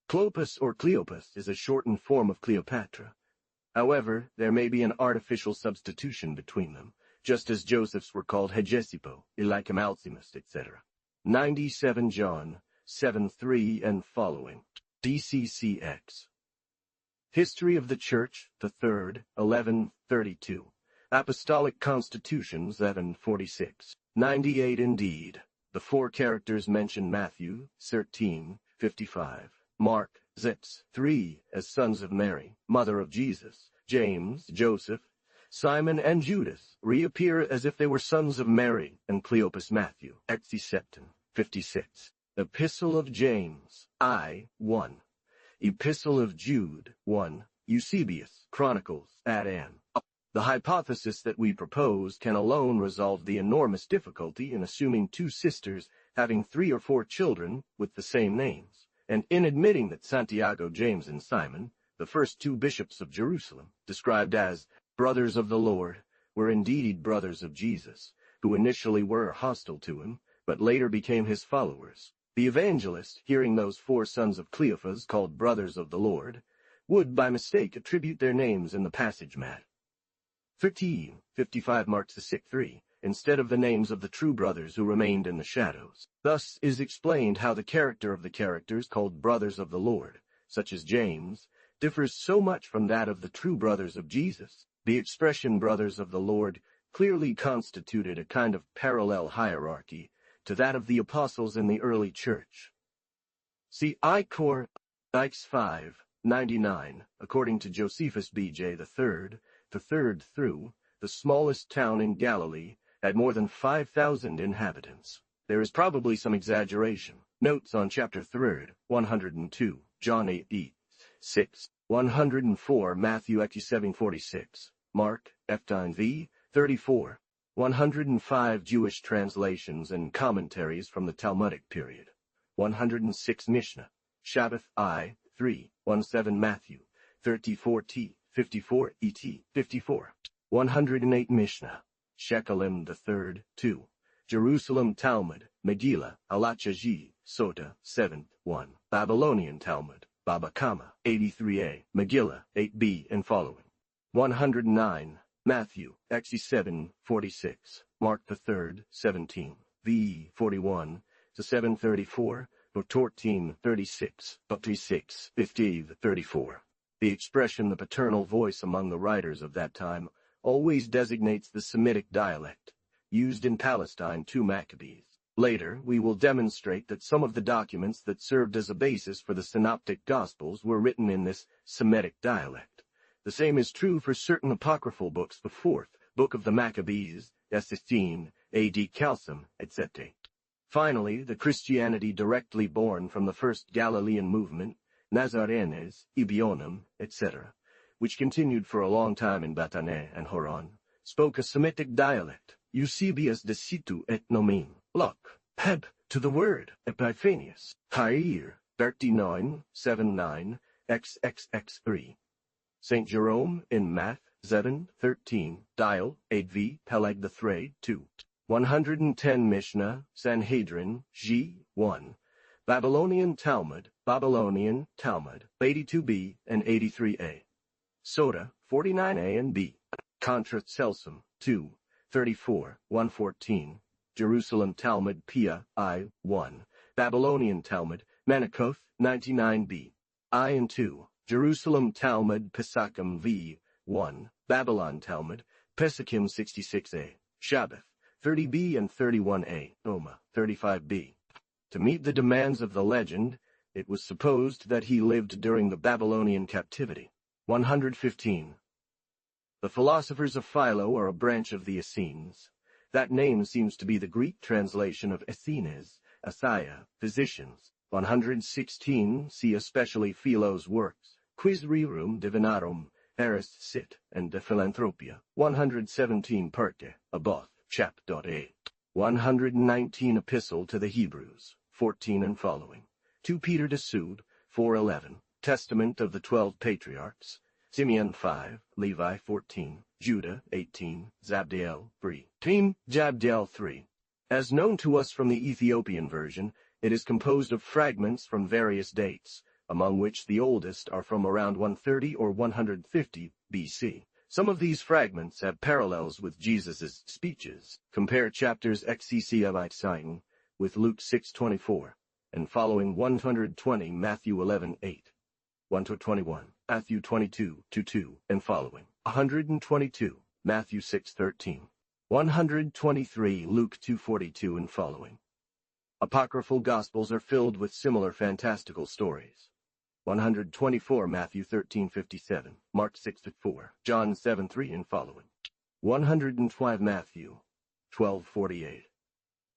Clopas or Cleopas is a shortened form of Cleopatra. However, there may be an artificial substitution between them, just as Joseph's were called Hegesipo, Eliakim Alcimus, etc. 97 John, 7:3 and following. DCCX. History of the Church, the 3rd, 1132. Apostolic Constitutions, 1146. 98 Indeed. The four characters mention Matthew, 13, 55. Mark, Zetz, 3, as sons of Mary, mother of Jesus. James, Joseph, Simon, and Judas reappear as if they were sons of Mary, and Cleopas Matthew, Etzi Septon, 56. Epistle of James, I, 1. Epistle of Jude, 1. Eusebius, Chronicles, ad An. The hypothesis that we propose can alone resolve the enormous difficulty in assuming two sisters having 3 or 4 children with the same names, and in admitting that Santiago, James, and Simon, the first 2 bishops of Jerusalem, described as brothers of the Lord, were indeed brothers of Jesus, who initially were hostile to him, but later became his followers. The evangelist, hearing those 4 sons of Cleophas called brothers of the Lord, would by mistake attribute their names in the passage Matt. 13, 55 marks the sick 3, instead of the names of the true brothers who remained in the shadows. Thus is explained how the character of the characters called brothers of the Lord, such as James, differs so much from that of the true brothers of Jesus. The expression brothers of the Lord clearly constituted a kind of parallel hierarchy to that of the apostles in the early church. See I Cor. X 5, 99, according to Josephus B.J. III, the 3rd through, the smallest town in Galilee had more than 5,000 inhabitants. There is probably some exaggeration. Notes on chapter 3, 102, John 8, 6, 104, Matthew 7:46, Mark, F9v, 34, 105 Jewish translations and commentaries from the Talmudic period, 106 Mishnah, Shabbath I, 3, 17 Matthew, 34t, 54 et, 54, 108 Mishnah, Shekalim the 3rd, 2, Jerusalem Talmud, Megillah, Alachaji, Sota, 7th, 1, Babylonian Talmud, Baba Kama, 83a, Megillah, 8b and following, 109, Matthew, X7, 46, Mark the 3rd, 17, V 41 to 734, or 14, 36, 36, 50, 34. The expression the paternal voice among the writers of that time always designates the Semitic dialect, used in Palestine 2 Maccabees. Later, we will demonstrate that some of the documents that served as a basis for the Synoptic Gospels were written in this Semitic dialect. The same is true for certain apocryphal books, the 4th Book of the Maccabees, Esistine, A.D. Calcim, etc. Finally, the Christianity directly born from the first Galilean movement, Nazarenes, Ibionem, etc., which continued for a long time in Batane and Horon, spoke a Semitic dialect, Eusebius de situ et nomim, Luck, Heb, to the word, Epiphanius, Hair, 39:7-9, XXX3. St. Jerome in Math, 7:13, Dial, 8v, Peleg the Thread, 2. 110 Mishnah, Sanhedrin, G. 1. Babylonian Talmud, 82b and 83a. Soda, 49a and b. Contra Celsum, 2. 34, 114. Jerusalem Talmud, Pia, I. 1. Babylonian Talmud, Menikoth, 99b. I and 2. Jerusalem Talmud, Pesachim v. 1. Babylon Talmud, Pesachim 66a. Shabbath, 30b and 31a. Oma, 35b. To meet the demands of the legend, it was supposed that he lived during the Babylonian captivity. 115. The philosophers of Philo are a branch of the Essenes. That name seems to be the Greek translation of Essenes, Asaia, physicians. 116. See especially Philo's works, Quis Rerum Divinarum, Eris Sit, and De Philanthropia. 117. Parte, Aboth, Chap.A. 119. Epistle to the Hebrews, 14 and following. 2 Peter de Sude, 4:11. Testament of the 12 Patriarchs, Simeon 5, Levi 14, Judah 18, Zabdiel 3. Jabdiel 3. As known to us from the Ethiopian version, it is composed of fragments from various dates, among which the oldest are from around 130 or 150 BC. Some of these fragments have parallels with Jesus' speeches. Compare chapters XCC with Luke 6:24, and following 120 Matthew 11:8. 1-21, Matthew 22:2 and following. 122, Matthew 6:13. 123, Luke 2:42 and following. Apocryphal Gospels are filled with similar fantastical stories. 124, Matthew 13:57, Mark 6:4, John 7:3 and following. 105, Matthew 12:48,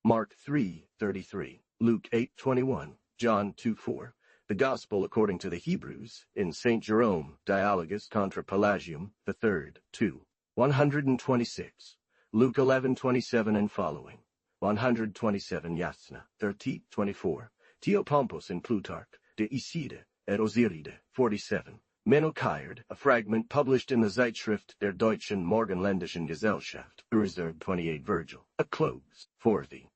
Mark 3:33, Luke 8:21, John 2:4. The Gospel according to the Hebrews, in St. Jerome, Dialogus contra Pelagium, the 3rd, 2. 126, Luke 11:27 and following. 127, Yasna, 30:24, Theopompus in Plutarch, de Iside, et Osiride, 47. Menochired, a fragment published in the Zeitschrift der Deutschen Morgenländischen Gesellschaft, reserved 28 Virgil. A close, 40.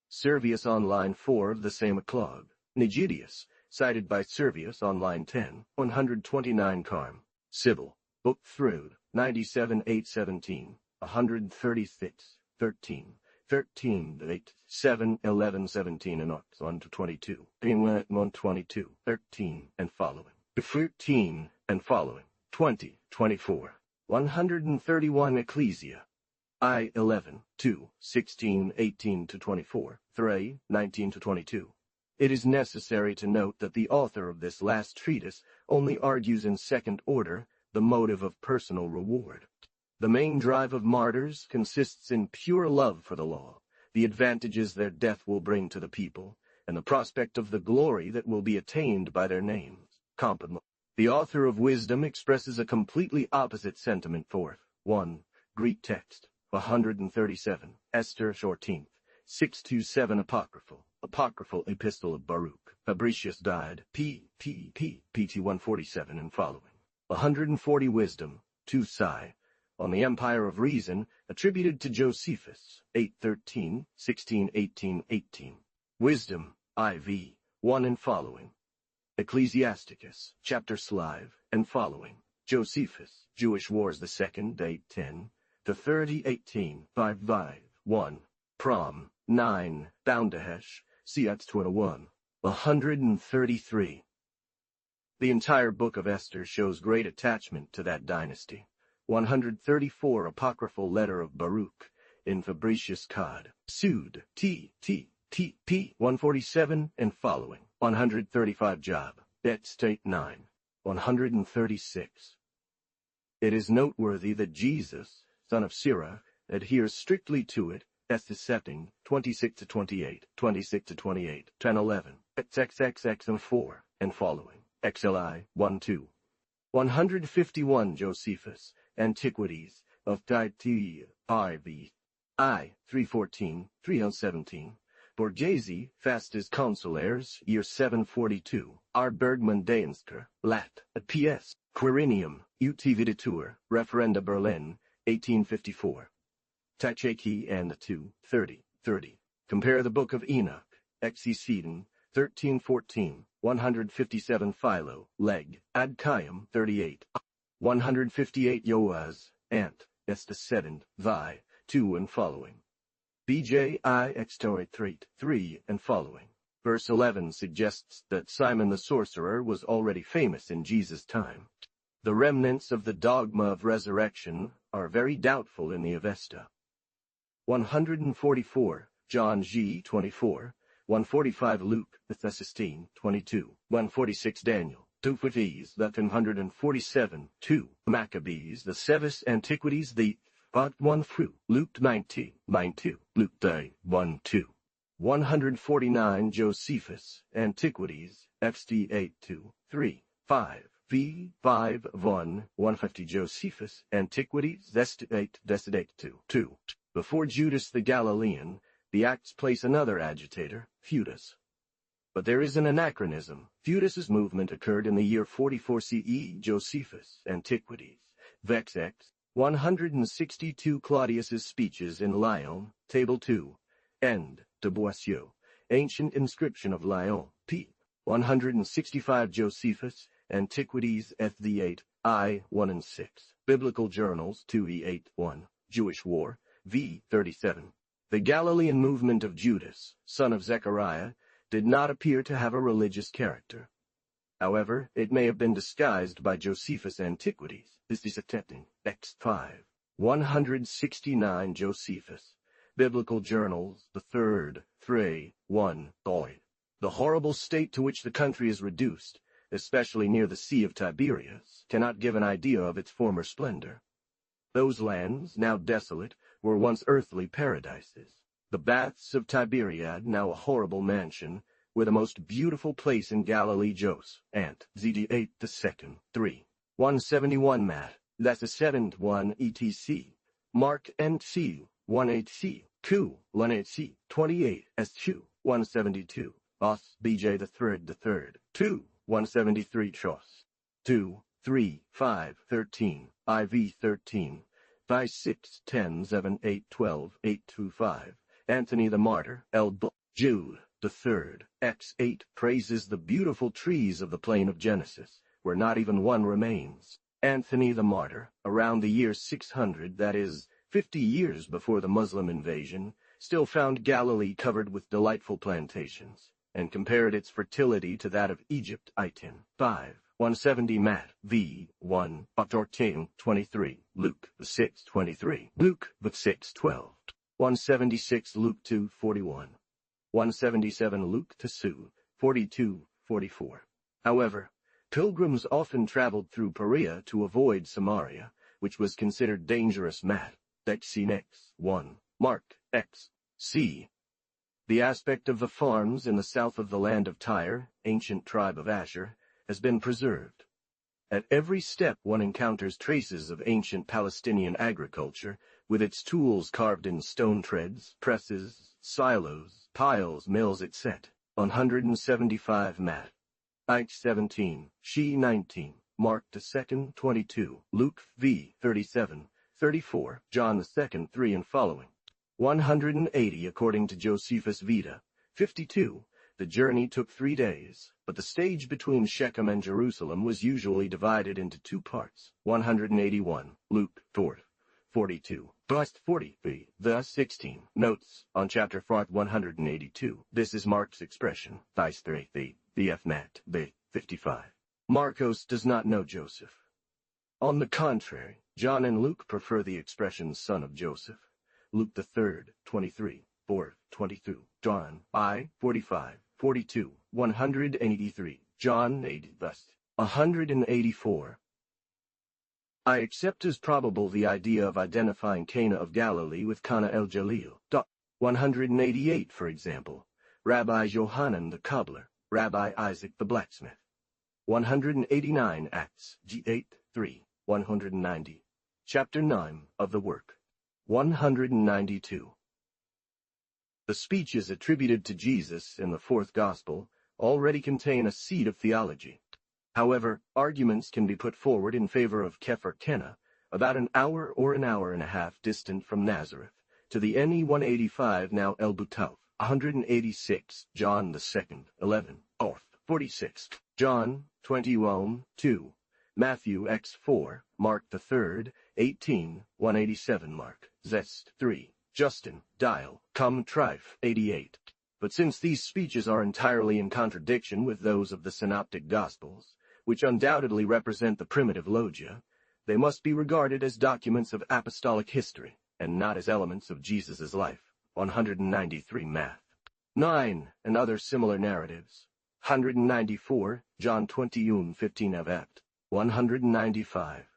Servius Online 4 of the same Eclog. Nigidius, cited by Servius Online 10, 129 Carm. Sybil, Book 3, 97-817, 136, 13, 13, 8, 7, 11, 17 and 1-22. 122, 13 and following. 13 and following. 20, 24. 131 Ecclesia. I 11, 2, 16, 18-24, 3, 19-22. It is necessary to note that the author of this last treatise only argues in second order the motive of personal reward. The main drive of martyrs consists in pure love for the law, the advantages their death will bring to the people, and the prospect of the glory that will be attained by their names. Complement. The author of Wisdom expresses a completely opposite sentiment. 1. Greek text, 137, Esther 14th, 627 Apocryphal Epistle of Baruch. Fabricius died, pt 147 and following. 140 Wisdom, 2 Psi, on the Empire of Reason, attributed to Josephus, 813, 1618, 18. Wisdom, IV, 1 and following. Ecclesiasticus, chapter Slive, and following. Josephus, Jewish Wars the 2nd, 810, the 30, 18, 5, 1. Prom, 9, Boundahesh, Siats 21. 133. The entire book of Esther shows great attachment to that dynasty. 134 Apocryphal letter of Baruch, in Fabricius Cod. Sued, P 147 and following. 135 Job, Et State 9. 136. It is noteworthy that Jesus, son of Sirach, adheres strictly to it, Estes setting, 26-28, 26-28, 10-11, XXXX and 4, and following, XLI, 1-2. 151 Josephus, Antiquities of Titi, IV, I, 314, 317, Borghese, Fastes Consulares, year 742, R. Bergman Daensker, Lat. P.S. Quirinium, ut Videtur, Referenda Berlin, 1854. Tacheki and 2, 30. Compare the Book of Enoch, Execeden, 1314, 157 Philo, Leg, Ad Caim, 38. 158 Joaz, Ant, Estescedent, Vi, 2 and following. BJ I Extorit 3 and following. Verse 11 suggests that Simon the sorcerer was already famous in Jesus' time. The remnants of the dogma of resurrection are very doubtful in the Avesta. 144, John G. 24, 145 Luke, Thessistine, 22, 146 Daniel, 250s, 147, 2, Maccabees, the Sevis Antiquities, the But 1 through, Luke 19, 2, Luke 1, 2. 149 Josephus, Antiquities, XD 8, 2, 3, 5, V 5, 1, 150 Josephus, Antiquities, Destinate, 2. Before Judas the Galilean, the Acts place another agitator, Theudas. But there is an anachronism. Theudas's movement occurred in the year 44 CE. Josephus, Antiquities, Vexx, 162 Claudius's speeches in Lyon, Table 2, End, de Boissieu, Ancient Inscription of Lyon, p. 165 Josephus, Antiquities, FV 8, I, 1 and 6, Biblical Journals, 2E 8, 1, Jewish War, v. 37. The Galilean movement of Judas, son of Zechariah, did not appear to have a religious character. However, it may have been disguised by Josephus' Antiquities. This is attempting, X5. 169 Josephus, Biblical Journals, the 3rd, 3, 1, Thoy. The horrible state to which the country is reduced, especially near the Sea of Tiberias, cannot give an idea of its former splendor. Those lands, now desolate, were once earthly paradises. The baths of Tiberiad, now a horrible mansion, were the most beautiful place in Galilee. Jos, Ant, ZD 8 the 2nd, 3. 171 Mat, that's a 7-1 etc. Mark NC, 18C, Q, 18C, 28, S2, 172. Os, BJ the 3rd, 2, 173 Chos. 2, 3, 5, 13, IV 13, 5, 6, 10, 7, 8, 12, 825. Anthony the Martyr, Jude, the 3rd, X8 praises the beautiful trees of the plain of Genesis, where not even one remains. Anthony the Martyr, around the year 600, that is, 50 years before the Muslim invasion, still found Galilee covered with delightful plantations, and compared its fertility to that of Egypt. Itin. 5. 170 Mat, v. 1, 14, 23, Luke, 6, 23, Luke, 6, 12. 176 Luke 2, 41. 177 Luke 2, 42, 44. However, pilgrims often traveled through Perea to avoid Samaria, which was considered dangerous. Mat, X 1, Mark, X, C. The aspect of the farms in the south of the land of Tyre, ancient tribe of Asher, has been preserved. At every step one encounters traces of ancient Palestinian agriculture, with its tools carved in stone treads, presses, silos, piles, mills, etc. 175 Mat. Ike 17, She 19, Mark 2, 22, Luke v. 37, 34, John 2, 3 and following. 180 according to Josephus Vita. 52. The journey took 3 days, but the stage between Shechem and Jerusalem was usually divided into 2 parts. 181, Luke 4, 42. Verse 40b, verse 16. Notes on chapter 4, 182. This is Mark's expression. Vice 3, the F. Mat, B. 55. Marcos does not know Joseph. On the contrary, John and Luke prefer the expression son of Joseph. Luke the 3rd, 23, 4, 22, John I, 45, 42, 183, John 80, thus, 184. I accept as probable the idea of identifying Cana of Galilee with Cana el-Jalil. 188, for example, Rabbi Johanan the cobbler, Rabbi Isaac the blacksmith. 189 Acts, G8, 3, 190. Chapter 9 of the work. 192. The speeches attributed to Jesus in the fourth Gospel already contain a seed of theology. However, arguments can be put forward in favor of Kepher Kenna, about an hour or an hour and a half distant from Nazareth, to the NE 185 now El Butauf, 186, John the 2nd, 11, Orth, 46, John, 21, 2, Matthew X 4, Mark the 3rd, 18, 187 Mark, Zest 3, Justin, Dial, Cum Trife, 88. But since these speeches are entirely in contradiction with those of the Synoptic Gospels, which undoubtedly represent the primitive logia, they must be regarded as documents of apostolic history, and not as elements of Jesus' life. 193 Math. 9, and other similar narratives. 194, John 21:15 of Act. 195.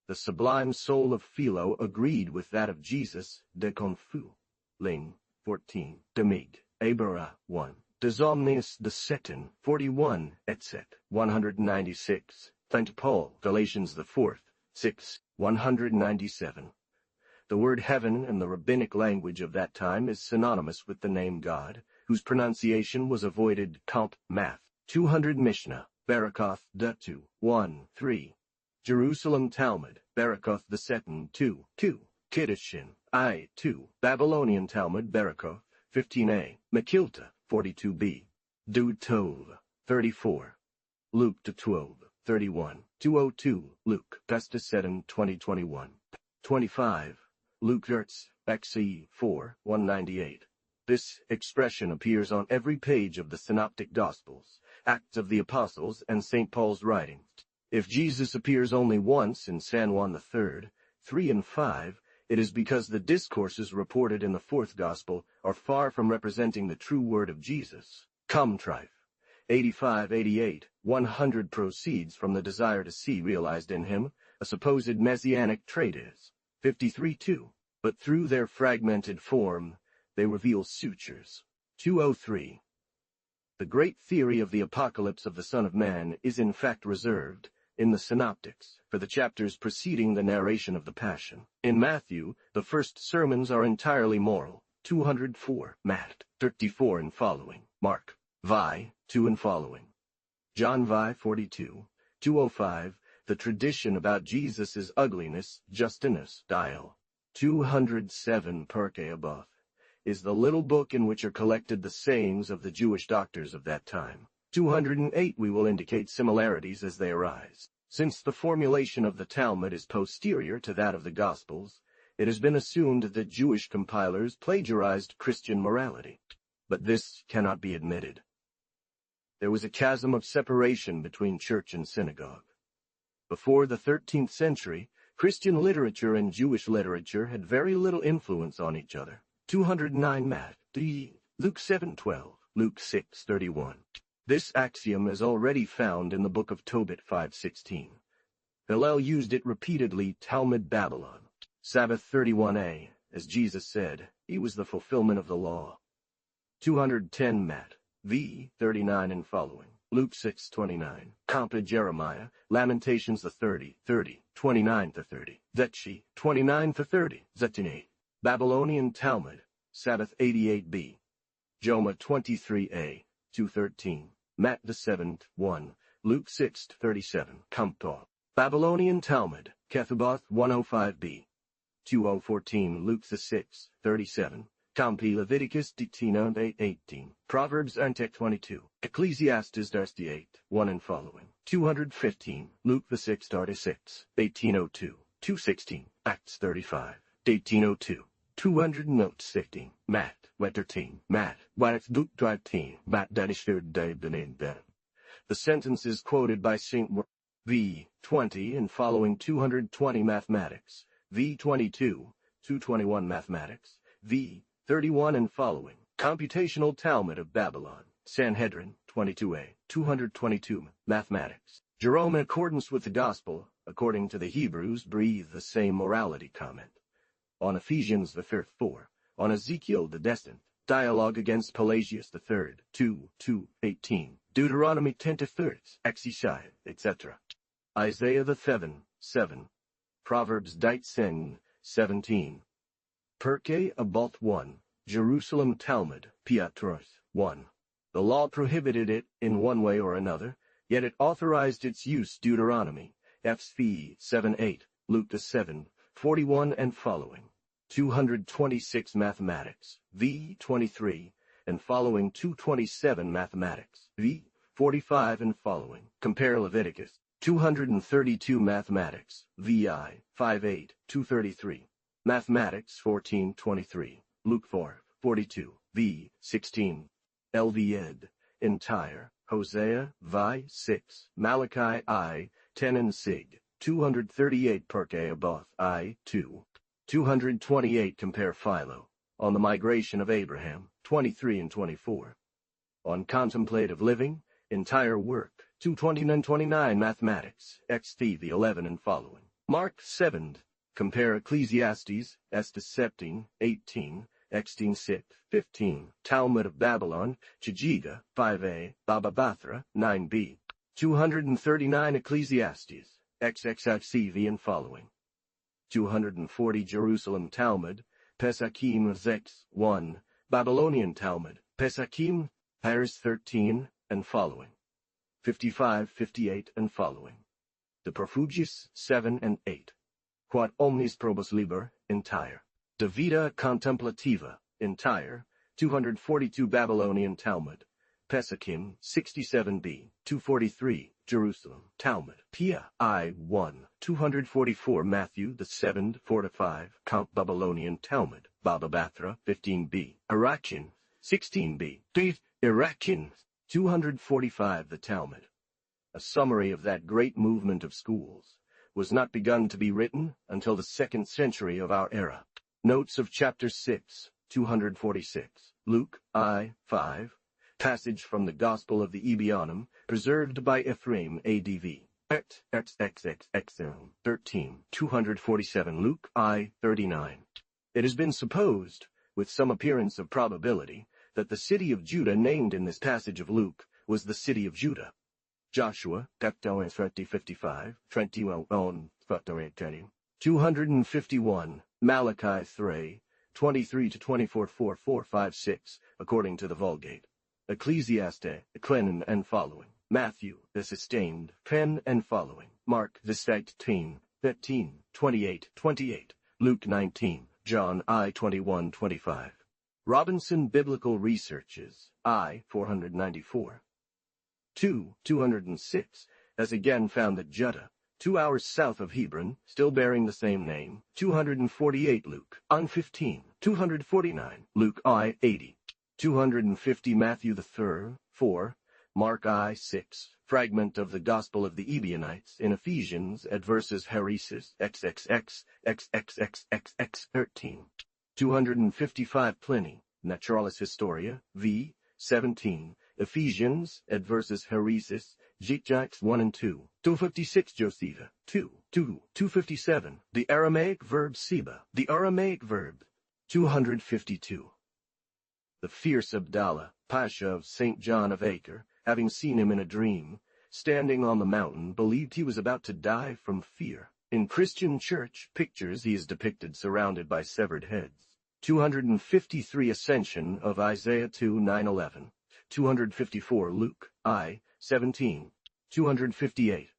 The sublime soul of Philo agreed with that of Jesus, de Confu. Ling, 14, Demig, Abara, 1. Des Omnius de Seton, 41, etc. 196. St. Paul, Galatians the 4th, 6, 197. The word heaven in the rabbinic language of that time is synonymous with the name God, whose pronunciation was avoided. Comp. Math. 200 Mishnah, Barakoth Datu, 1, 3. Jerusalem Talmud, Barakoth the Seton, 2, 2. Kiddushin, I, 2. Babylonian Talmud, Barakoth, 15a. Mekilta, 42b. Du Tov, 34. Luke to 12, 31. 202, Luke, Pesta Seton, 2021. 25. Luke Gertz, XE 4, 198. This expression appears on every page of the Synoptic Gospels, Acts of the Apostles, and St. Paul's writings. If Jesus appears only once in San Juan III, 3 and 5, it is because the discourses reported in the fourth Gospel are far from representing the true word of Jesus. Cum Trife. 85-88, 100 proceeds from the desire to see realized in him a supposed messianic trait is. 53-2. But through their fragmented form, they reveal sutures. 203. The great theory of the apocalypse of the Son of Man is in fact reserved, in the Synoptics, for the chapters preceding the narration of the Passion. In Matthew, the first sermons are entirely moral. 204, Matt. 34 and following. Mark. Vi. 2 and following. John Vi. 42. 205, the tradition about Jesus' ugliness, Justinus, Dial. 207 Perke Aboth, is the little book in which are collected the sayings of the Jewish doctors of that time. 208 we will indicate similarities as they arise. Since the formulation of the Talmud is posterior to that of the Gospels, it has been assumed that Jewish compilers plagiarized Christian morality. But this cannot be admitted. There was a chasm of separation between church and synagogue. Before the 13th century, Christian literature and Jewish literature had very little influence on each other. 209 Matt. D. Luke 7:12, Luke 6:31. This axiom is already found in the book of Tobit 5:16. Hillel used it repeatedly. Talmud Babylon. Sabbath 31a, as Jesus said, he was the fulfillment of the law. 210 Matt. V. 39 and following. Luke 6:29. Compa Jeremiah, Lamentations the 30, 29-30. Zetshi, 29-30. Zetine. Babylonian Talmud, Sabbath 88b. Joma 23a, 213. Matt the 7th, 1. Luke 6:37. Comptor. Babylonian Talmud, Kethuboth 105b. 2014. Luke the 6th, 37. Compi Leviticus 18. Proverbs 22. Ecclesiastes 38, 1 and following. 215. Luke the 6th, 36. 1802. 216. Acts 35. 1802. 200 notes 16. Matt, Wetterteen, Matt, Wife Duke 13, Matt Danishford Day Benin Ben. The sentences quoted by St. V. 20 and following 220 Mathematics, V. 22, 221 Mathematics, v. 31 and following. Computational Talmud of Babylon, Sanhedrin, 22a, 222 Mathematics. Jerome, in accordance with the Gospel, according to the Hebrews, breathed the same morality comment. On Ephesians the 5th 4, on Ezekiel the destined, Dialogue against Pelagius the 3rd, 2:18, Deuteronomy 10:3, Exishai, etc. Isaiah the 7, Proverbs 17, Perke Aboth 1, Jerusalem Talmud, Piatros 1. The law prohibited it in one way or another, yet it authorized its use. Deuteronomy, FV 7:8, Luke the 7:41 and following. 226 Mathematics, v. 23, and following. 227 Mathematics, v. 45 and following. Compare Leviticus. 232 Mathematics, vi. 5:8, 233. Mathematics 14:23, Luke 4:42, v. 16. LV ed. Entire, Hosea, vi. 6, Malachi I. 10 and sig. 238 Perke Aboth I. 2. 228 Compare Philo, on the migration of Abraham, 23 and 24. On contemplative living, entire work, 229 Mathematics, XTV 11 and following. Mark 7, compare Ecclesiastes, Estes 17, 18, Extine 6, 15, Talmud of Babylon, Chajiga, 5a, Baba Bathra, 9b. 239 Ecclesiastes, XXXCV and following. 240 Jerusalem Talmud, Pesachim Zex 1, Babylonian Talmud, Pesachim, Paris 13 and following. 55, 58 and following. De Profugis 7 and 8. Quod omnis probus liber, entire. De Vita Contemplativa, entire. 242 Babylonian Talmud, Pesachim 67b, 243. Jerusalem, Talmud, Pia, I. 1, 244 Matthew the 7th, 4-5, Count Babylonian Talmud, Baba Bathra, 15b, Iraqin, 16b, Iraqin, 245 The Talmud. A summary of that great movement of schools was not begun to be written until the 2nd century of our era. Notes of Chapter 6, 246, Luke, I. 5, passage from the Gospel of the Ebionim, preserved by Ephraim ADV. XXXX 13, 247 Luke, I. 39. It has been supposed, with some appearance of probability, that the city of Judah named in this passage of Luke was the city of Judah. Joshua, 30:55, 251, Malachi 3, 23-24, 4, 5, 6, according to the Vulgate. Ecclesiastes, Clenin and following. Matthew, the sustained, Pen and following. Mark, the 13, 28, Luke 19, John I. 21-25. Robinson Biblical Researches, I. 494. 206, has again found that Judah, 2 hours south of Hebron, still bearing the same name. 248 Luke, I. 15, 249, Luke I. 80. 250 Matthew the 3rd, 4, Mark I. 6, fragment of the Gospel of the Ebionites in Ephesians at verses Heresis, XXX, XXXXX 13. 255 Pliny, Naturalis Historia, v. 17, Ephesians at verses Heresis, Jitjax 1 and 2. 256 Josephus, 257, the Aramaic verb Seba, the Aramaic verb. 252. The fierce Abdallah, Pasha of St. John of Acre, having seen him in a dream, standing on the mountain, believed he was about to die from fear. In Christian church pictures he is depicted surrounded by severed heads. 253 Ascension of Isaiah 2, 9-11. 254 Luke, I. 17. 258.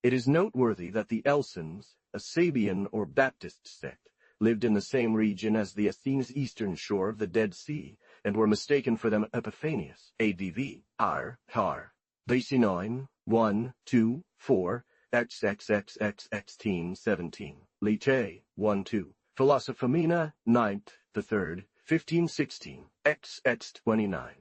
It is noteworthy that the Elsens, a Sabian or Baptist sect, lived in the same region as the Essenes eastern shore of the Dead Sea, and were mistaken for them. Epiphanius, ADV, R. Har. Basi 9, 1, 2, 4, XXXXX 17. Liche, 1, 2. Philosophemina, 9th, the 3rd, 1516, XX 29.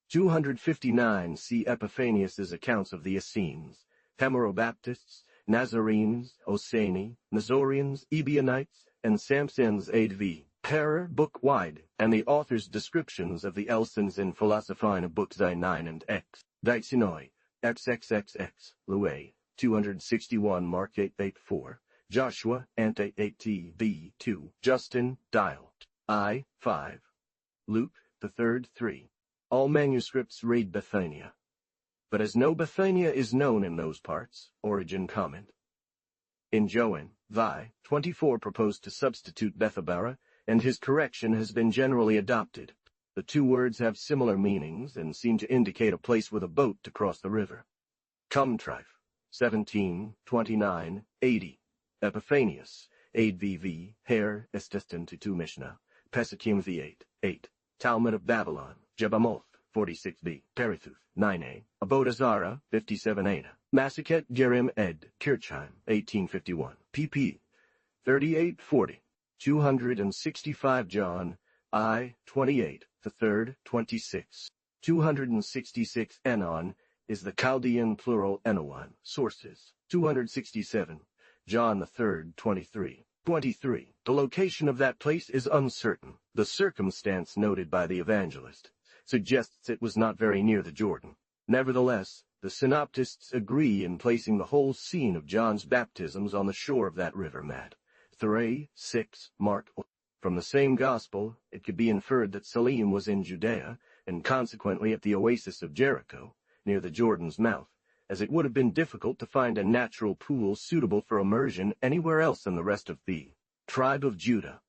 259 see Epiphanius's accounts of the Essenes, Hemerobaptists, Nazarenes, Osani, Nazorians, Ebionites, and Samson's aid v. Terror book wide, and the author's descriptions of the Elsons in Philosophine book 9 and X. Dictionary, XXXX, Louis, 261 Mark 884, Joshua, Ante 8 B 2, Justin, Dial, I, 5. Luke, the third 3. All manuscripts read Bethania. But as no Bethania is known in those parts, Origen comment. In Joan, Vi, 24 proposed to substitute Bethabara, and his correction has been generally adopted. The two words have similar meanings and seem to indicate a place with a boat to cross the river. Cumtrife, 17, 29, 80. Epiphanius, 8 VV, Hair, Estestentutu Mishnah, Pesakim V8, 8. Talmud of Babylon, Jebamoth, 46b, Perithuth, 9a, Abodazara, 57a, Masaket Gerim ed. Kirchheim, 1851, pp. 3840, 265 John, I, 28, the third, 26, 266 Enon is the Chaldean plural Enowan, sources, 267, John the third, 23. 23. The location of that place is uncertain. The circumstance noted by the evangelist suggests it was not very near the Jordan. Nevertheless, the synoptists agree in placing the whole scene of John's baptisms on the shore of that river. Matt. 3, 6, Mark. From the same gospel, it could be inferred that Salim was in Judea, and consequently at the oasis of Jericho, near the Jordan's mouth, as it would have been difficult to find a natural pool suitable for immersion anywhere else in the rest of the tribe of Judah.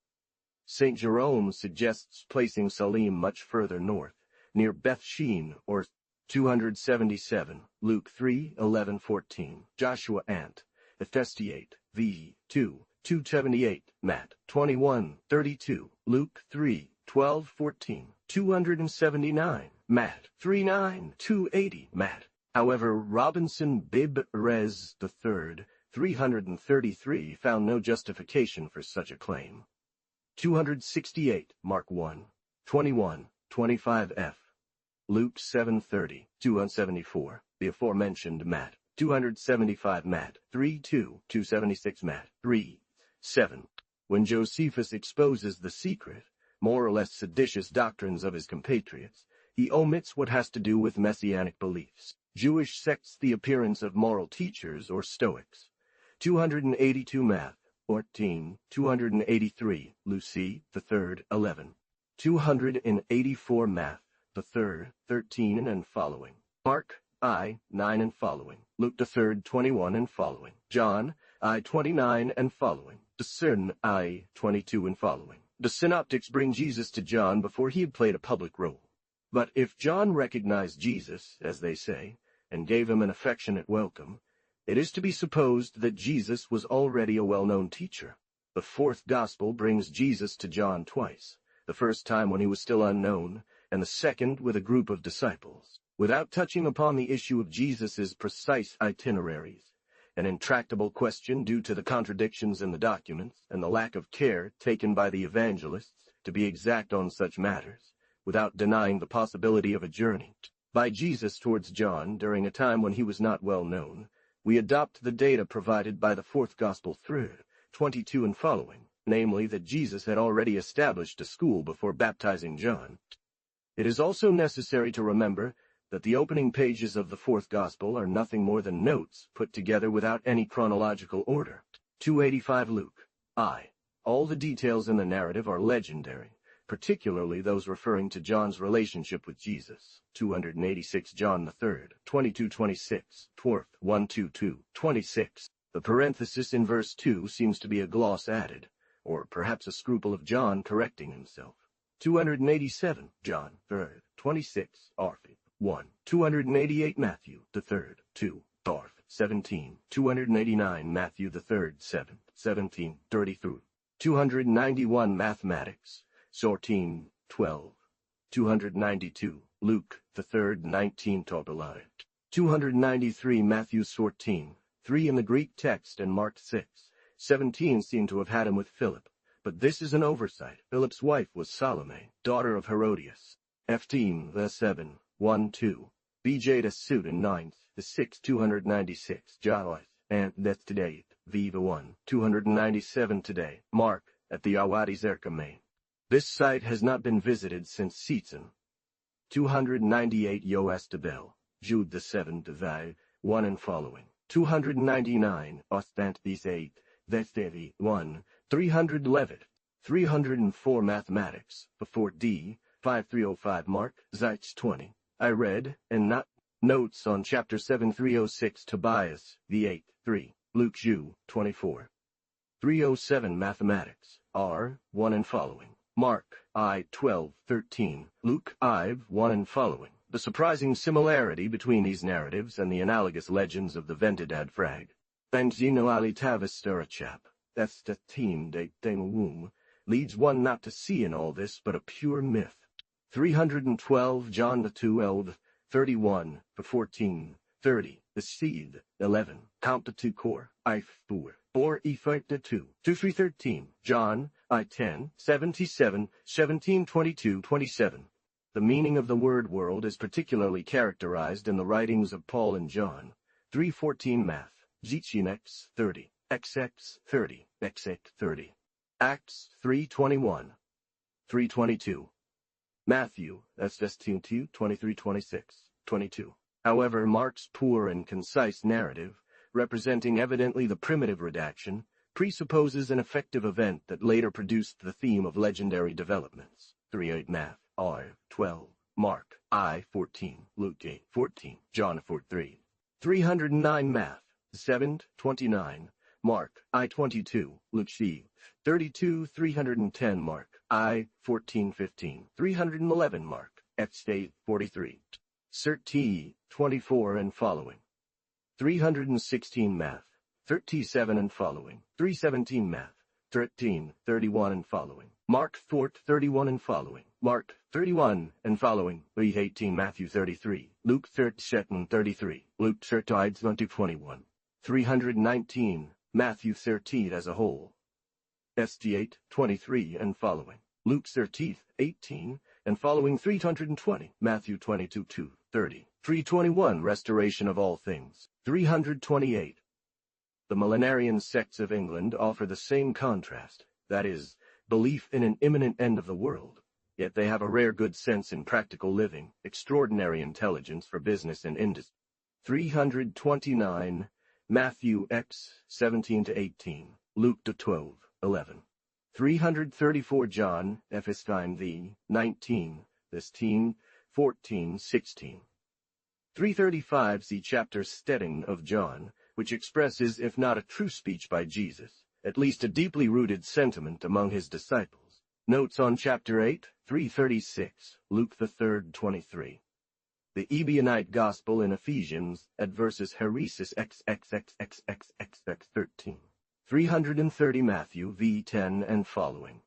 St. Jerome suggests placing Salim much further north, near Beth Shean, or 277, Luke 3, 11, 14, Joshua Ant, Ephesians v. 2, 278, Matt, 21, 32, Luke 3, 12, 14, 279, Matt, 3, 9, 280, Matt. However, Robinson Bib Res III, 333, found no justification for such a claim. 268, Mark 1, 21, 25f. Luke 7:30, 274, the aforementioned Matt, 275 Matt, 3:2, 276 Matt, 3:7. When Josephus exposes the secret, more or less seditious doctrines of his compatriots, he omits what has to do with messianic beliefs. Jewish sects the appearance of moral teachers or Stoics. 282 Matt, 14, 283, Lucy, the third, 11. 284 Matt, the third, 13 and following. Mark, I, 9 and following. Luke the third, 21 and following. John, I, 29 and following. Discern, I, 22 and following. The synoptics bring Jesus to John before he had played a public role. But if John recognized Jesus, as they say, and gave him an affectionate welcome, it is to be supposed that Jesus was already a well-known teacher. The fourth gospel brings Jesus to John twice, the first time when he was still unknown, and the second with a group of disciples. Without touching upon the issue of Jesus' precise itineraries, an intractable question due to the contradictions in the documents and the lack of care taken by the evangelists to be exact on such matters, without denying the possibility of a journey by Jesus towards John during a time when he was not well known, we adopt the data provided by the fourth gospel third, 22 and following, namely that Jesus had already established a school before baptizing John. It is also necessary to remember that the opening pages of the fourth gospel are nothing more than notes put together without any chronological order. 285 Luke. I. All the details in the narrative are legendary, particularly those referring to John's relationship with Jesus. 286 John the third, 22-26, Tworth, 122, 26. The parenthesis in verse 2 seems to be a gloss added, or perhaps a scruple of John correcting himself. 287 John, 3rd, 26, Arphy, 1. 288 Matthew, the 3rd, 2, Arph, 17. 289 Matthew the 3rd, 7, 17, 33. 291 Mathematics, 14, 12. 292 Luke the 3rd, 19 Tobelai. 293 Matthew 14, 3 in the Greek text and Mark 6, 17 seem to have had him with Philip, but this is an oversight. Philip's wife was Salome, daughter of Herodias. 15 the 7, 1, 2. BJ the suit in 9th, the 6, 296 Joyce, and that's today, Viva 1, 297 today. Mark, at the Awadi Zerkame. This site has not been visited since Seetson. 298 Yoas de Bell, Jude the 7th Devi, 1 and following. 299 Ostant these 8, Vestevi 1, 311. 304 Mathematics, before D, 5305 Mark, Zeitz 20. I read, and not, notes on chapter 7306 Tobias, V8, 3, Luke Ju, 24. 307 Mathematics, R, 1 and following. Mark, I, 12, 13, Luke, I, 1 and following. The surprising similarity between these narratives and the analogous legends of the Ventidad Frag. Benzino ali Tavisturachap, that's the team de womb, leads one not to see in all this but a pure myth. 312 John the 12, 31, 14, 30, the seed, 11, count the 2 core, I 4, effect the 2, 2, 3, 13, John, I 10, 77, 17, 22, 27. The meaning of the word world is particularly characterized in the writings of Paul and John. 3:14 Math, Zichinx 30, XX 30, XX 30. Acts 3:21, 3:22. Matthew, that's just 2, 23, 26, 22. However, Mark's poor and concise narrative, representing evidently the primitive redaction, presupposes an effective event that later produced the theme of legendary developments. 3:8 Math, R 12, Mark, I 14, Luke 8, 14, John 4:3. 309 Math, 7, 29, Mark, I 22, Luke C, 32, 310 Mark, I 14, 15, 311 Mark, F State 43. Cert T 24 and following. 316 Math, 37 and following. 317 Math, 13, 31 and following. Mark Thort 31 and following. Mark 31 and following. Luke 18 Matthew 33. Luke 37 33. Luke 21. 319 Matthew 13 as a whole. St 8 23 and following. Luke 13 18 and following. 320 Matthew 22 2 30. 321 Restoration of all things. 328. The millenarian sects of England offer the same contrast, that is, belief in an imminent end of the world, yet they have a rare good sense in practical living, extraordinary intelligence for business and industry. 329 Matthew X 17 to 18, Luke to 12, 11. 334 John Ephistine the 19, this teen 14, 16. 335 see chapter Steading of John, which expresses, if not a true speech by Jesus, at least a deeply rooted sentiment among his disciples. Notes on chapter 8, 336, Luke the 3rd, 23. The Ebionite Gospel in Ephesians at verses Heresis XXXXXX 13. 330 Matthew v 10 and following.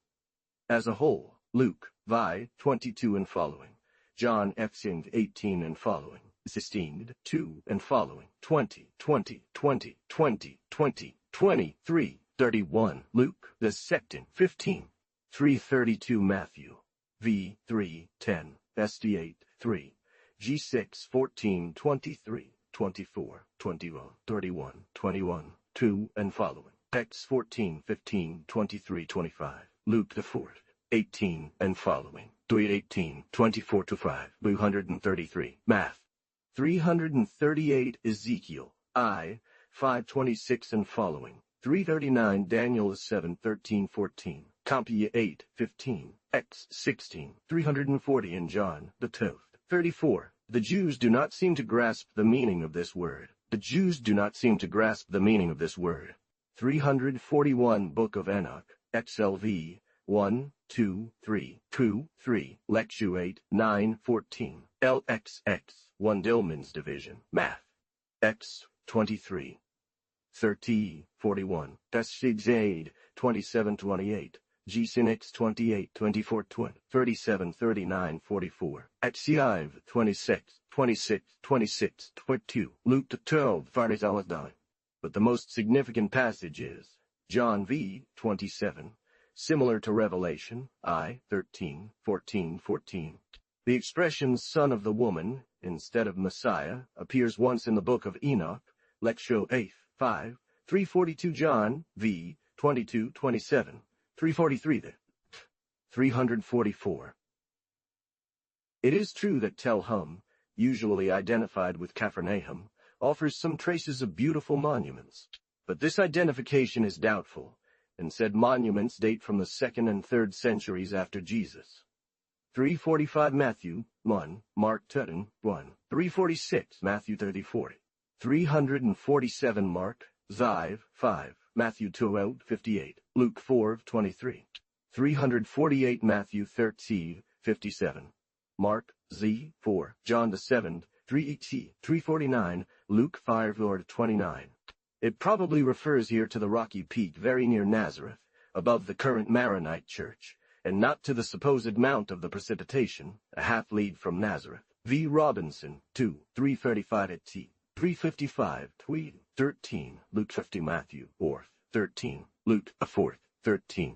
As a whole, Luke vi 22 and following. John F 18 and following. 16, 2 and following. 20, 20, 20, 20, 20, 23, 31. Luke the 2nd, 15. 332 Matthew v 3, 10. St 8, 3. G6, 14, 23, 24, 21, 31, 21, 2 and following. X 14, 15, 23, 25. Luke the 4th, 18 and following. 18, 24 to 5. 233. Math. 338 Ezekiel, I, 526 and following. 339 Daniel 7, 13, 14. Compia 8, 15. X 16. 340 in John the 12th. 34. The Jews do not seem to grasp the meaning of this word. The Jews do not seem to grasp the meaning of this word. 341 Book of Enoch, XLV, 1, 2, 3, 2, 3, Lecture 8, 9, 14. LXX, 1 Dillman's division. Math. X, 23. 30, 41. Teshig 27, 28. G-Synix 28, 24, 20. 37, 39, 44. At Siv 26, 26, 26, 22. Luke 12, 49. But the most significant passage is John v. 27, similar to Revelation, I. 13, 14, 14. The expression son of the woman, instead of Messiah, appears once in the book of Enoch, Lecture 8, 5, 342 John v. 22, 27, 343 then. 344. It is true that Tel Hum, usually identified with Capharnaum, offers some traces of beautiful monuments, but this identification is doubtful, and said monuments date from the 2nd and 3rd centuries after Jesus. 345 Matthew 1, Mark 10, 1, 346 Matthew 30, 40, 347 Mark, Ziv 5, Matthew 12, 58, Luke 4, 23, 348 Matthew 13, 57, Mark, Z 4, John the 7th, 380, 349, Luke 5, 29. It probably refers here to the rocky peak very near Nazareth, above the current Maronite church, and not to the supposed mount of the precipitation, a half-league from Nazareth. V. Robinson, 2, 335 at T, 355, Tweed, 13, Luke 50 Matthew, 4th, 13, Luke, 4th, 13.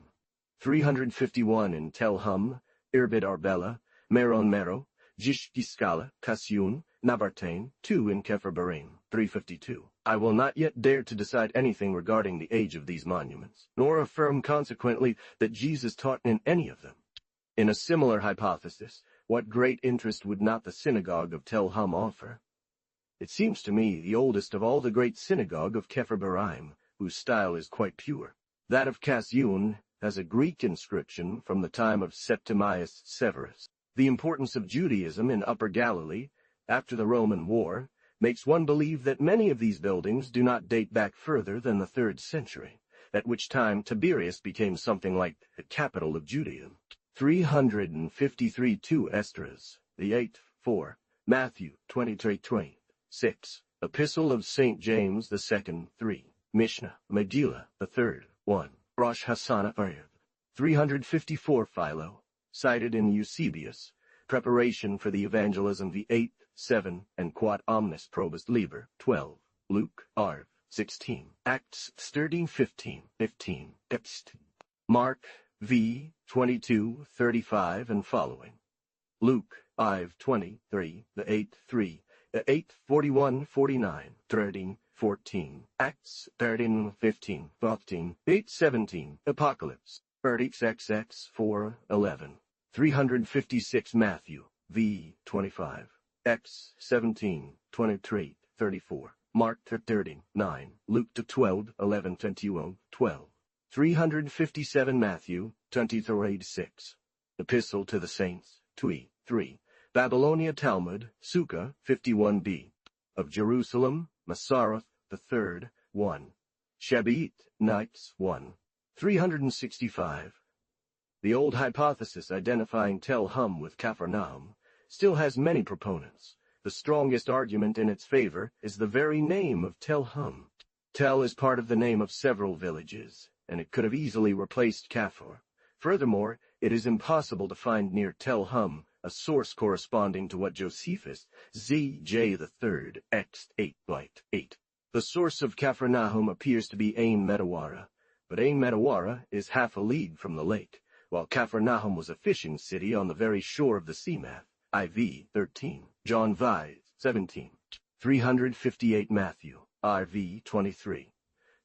351 in Tel Hum, Irbid Arbela, Meron Mero, Jishkiskala, Kasyun, Nabartain, 2 in Kepher Bahrain, 352. I will not yet dare to decide anything regarding the age of these monuments, nor affirm consequently that Jesus taught in any of them. In a similar hypothesis, what great interest would not the synagogue of Tel Hum offer? It seems to me the oldest of all the great synagogue of Kepher Bahrain, whose style is quite pure. That of Kasyun has a Greek inscription from the time of Septimius Severus. The importance of Judaism in Upper Galilee, after the Roman war, makes one believe that many of these buildings do not date back further than the 3rd century, at which time Tiberias became something like the capital of Judaism. 353 2 Esdras, the 8th, 4, Matthew 23, 20, 6, Epistle of St. James the 2nd, 3, Mishnah, Megillah, the 3rd, 1, Rosh Hashanah, 354 Philo, cited in Eusebius, Preparation for the Evangelism the 8th, 7, and Quod Omnis Probus Liber, 12, Luke, Arv, 16, Acts 13, 15, 15, Ext. Mark, V, 22, 35, and following. Luke, Iv, 23, the 8th, 3, the 8th, 41, 49, 13, 14, Acts 13, 15, 14, 8, 17, Apocalypse, 30xx 4, 11, 356 Matthew, V, 25, X, 17, 23, 34, Mark 13, 9, Luke 12, 11, 21, 12, 357 Matthew, 23, 6, Epistle to the Saints, 2, 3, Babylonia Talmud, Sukkah, 51b, of Jerusalem, Masaroth, the 3rd, 1, Shabbat, Nights, 1, 365. The old hypothesis identifying Tel Hum with Capharnaum still has many proponents. The strongest argument in its favor is the very name of Tel Hum. Tel is part of the name of several villages, and it could have easily replaced Kaphor. Furthermore, it is impossible to find near Tel Hum a source corresponding to what Josephus, Z.J. III, X 8, Blight 8. The source of Capharnaum appears to be Ain Medawara, but Ain Medawara is half a league from the lake, while Capharnaum was a fishing city on the very shore of the Seamath. IV 13, John V 17, 358 Matthew, IV 23,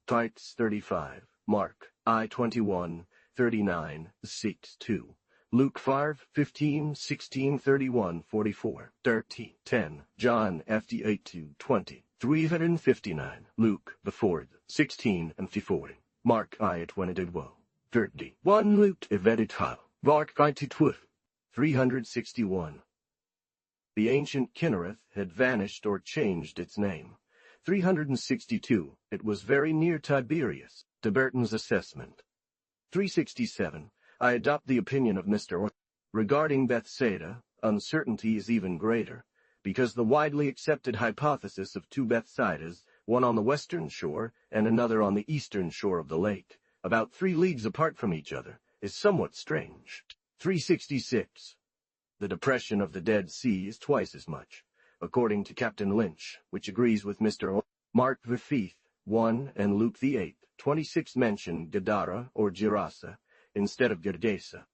Titus 35, Mark I 21, 39, 6 2, Luke 5, 15, 16, 31, 44, 13, 10, John FD 8 to 20, 359, Luke the 4th, 16 and 40, Mark I 22, 30, 1 Luke Evedital, Mark I 2, 361. The ancient Kinnereth had vanished or changed its name. 362. It was very near Tiberias, to Burton's assessment. 367. I adopt the opinion of Mr. Regarding Bethsaida, uncertainty is even greater, because the widely accepted hypothesis of 2 Bethsaidas, one on the western shore and another on the eastern shore of the lake, about 3 leagues apart from each other, is somewhat strange. 366. The depression of the Dead Sea is twice as much, according to Captain Lynch, which agrees with Mr. Mark the 5th, 1, and Luke the 8th, 26 mention Gadara or Gerasa instead of Gergesa.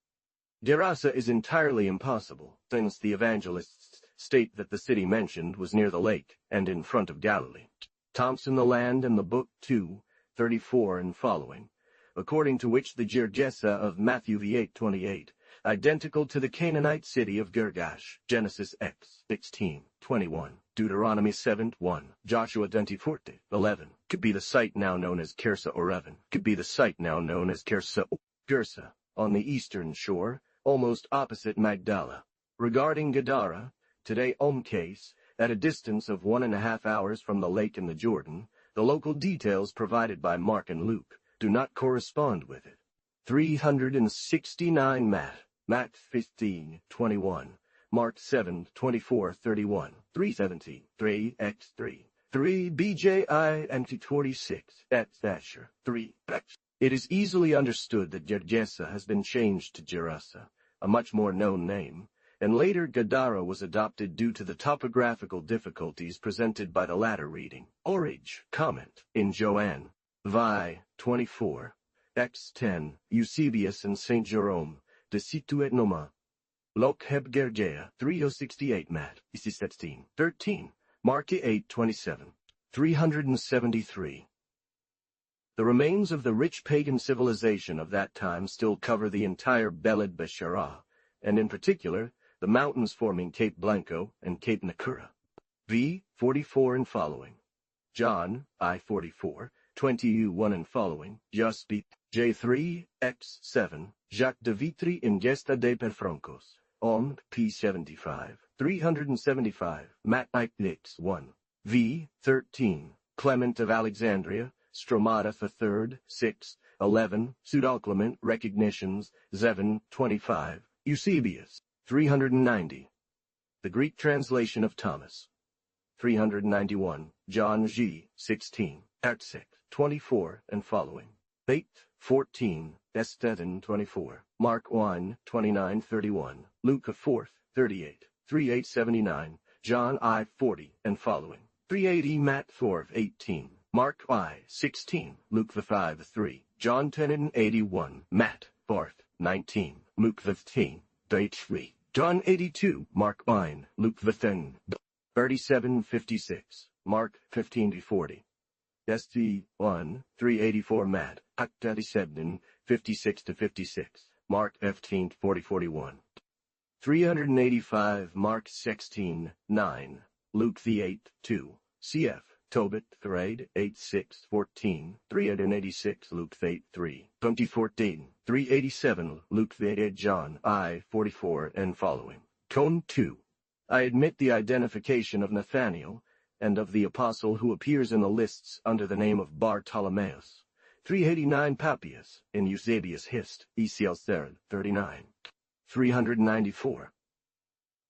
Gerasa is entirely impossible, since the evangelists state that the city mentioned was near the lake and in front of Galilee. Thompson the Land and the Book 2, 34 and following, according to which the Gergesa of Matthew v. 8:28, identical to the Canaanite city of Girgash, Genesis x 16:21, Deuteronomy 7:1, Joshua 20:11, could be the site now known as Kersa or Evan, could be the site now known as Kersa or Gersa, on the eastern shore, almost opposite Magdala. Regarding Gadara, today Omkase, at a distance of 1.5 hours from the lake in the Jordan, the local details provided by Mark and Luke do not correspond with it. 369 Matt 15:21, Mark 7:24-31, 317, 3x3, 3 BJI and 46 at Thatcher, 3 Bex. It is easily understood that Gergesa has been changed to Gerasa, a much more known name, and later Gadara was adopted due to the topographical difficulties presented by the latter reading. Orage, comment, in Joanne, Vi, 24, x 10, Eusebius and St. Jerome, de situ et noma. Loc heb Gergea, 3068 Matt, 16, 13, Mark 8:27, 373. The remains of the rich pagan civilization of that time still cover the entire Beled Beshara, and in particular, the mountains forming Cape Blanco and Cape Nakura. V. 44 and following. John, I. 44, 20U1 and following, Juspi, J3, X 7, Jacques de Vitry in Gesta de Perfroncos, Om, P. 75, 375, Matt X 1, V. 13, Clement of Alexandria, Stromata III, 6, 11, Pseudoclement, Recognitions, Zevon, 25, Eusebius, 390. The Greek translation of Thomas, 391, John G, 16, Artsek, 24 and following, 8, 14, Estethan, 24, Mark 1, 29-31, Luke 4, 38, 3879, John I, 40 and following, 380, Matt 4, 18, Mark I, 16, Luke 5, 3, John 10 and 81, Matt 4, 19, Luke 15, 3, John 82, Mark 9, Luke 10, 37-56, Mark 15-40, St. 1, 384, Matt, 37, 56-56, Mark 15, 40-41, 385, Mark 16, 9, Luke 8, 2, cf. Tobit, Thread, 8-6-14, 386, Luke 8-3, 2014, 387, Luke 8, John I, 44 and following. Cone 2. I admit the identification of Nathanael and of the apostle who appears in the lists under the name of Bartolomeus. 389 Papias, in Eusebius Hist, ECL 39. 394.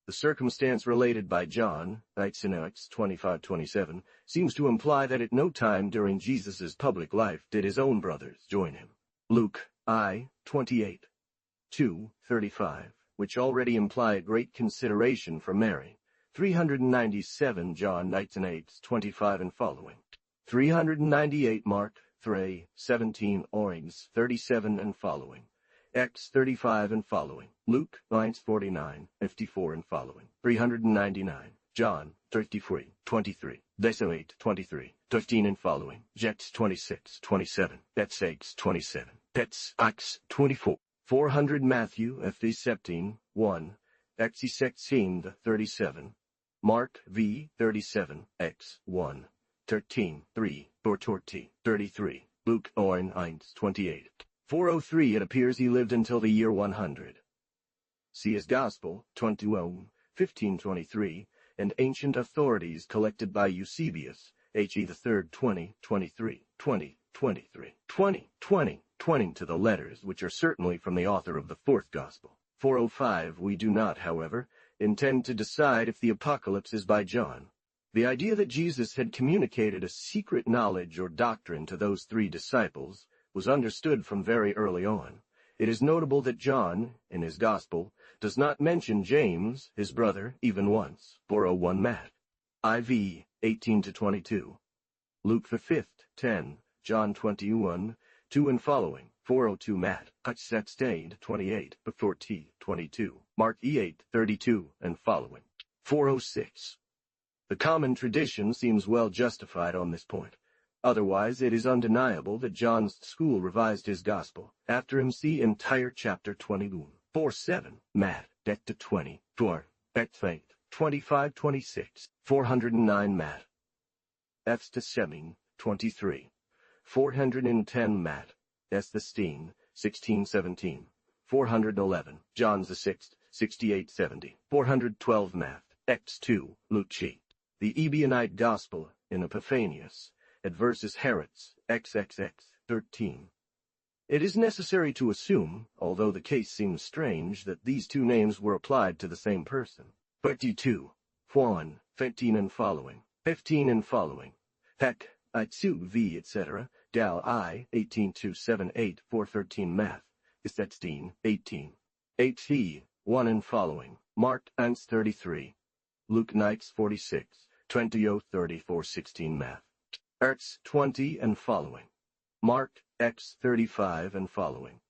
The circumstance related by John, X 25-27, seems to imply that at no time during Jesus' public life did his own brothers join him. Luke, I, 28, 2:35, which already imply great consideration for Mary. 397 John 19:8, 25 and following. 398 Mark, 3, 17 Oings, 37 and following. X 35 and following, Luke 9:49, 54 and following, 399, John 33, 23, Deso 23, 15 and following, Jets 26, 27, Pets 8, 27, Pets X 24, 400 Matthew FD 17, 1, X 16, 37, Mark V 37, X 1, 13, 3, Bortorti 33, Luke 9, 28. 403 it appears he lived until the year 100. See his Gospel, 21, 1523, and Ancient Authorities collected by Eusebius, H.E. the 3rd, 20, 23, 20, 23, 20, 20, 20 to the letters, which are certainly from the author of the 4th Gospel. 405 we do not, however, intend to decide if the Apocalypse is by John. The idea that Jesus had communicated a secret knowledge or doctrine to those 3 disciples was understood from very early on. It is notable that John, in his Gospel, does not mention James, his brother, even once. 401 Matt. IV, 18-22. Luke the 5th, 10, John 21, 2 and following. 402 Matt. Stayed, 28, before T, 22. Mark E8, 32 and following. 406. The common tradition seems well justified on this point. Otherwise, it is undeniable that John's school revised his gospel after him. See entire chapter 21. 4:7, Matt, to 20, 4, faith, 25:26, 409 Matt. F's to 7, 23, 410 Matt, S the Steen, 16:17, 411, John's the 6th, 68:70, 412 Matt, X2, Luke G. The Ebionite Gospel in Epiphanius, at versus Herods, XXX, 13. It is necessary to assume, although the case seems strange, that these two names were applied to the same person. 32, 1, 15 and following, 15 and following, Heck, I2 V, etc., Gal I, 18:278, 413 Math, Istetstein, 18, HE, 1 and following, Mark, Ans 33, Luke Knights 46, 20:34:16 Math, Ertz 20 and following, Mark, X 35 and following,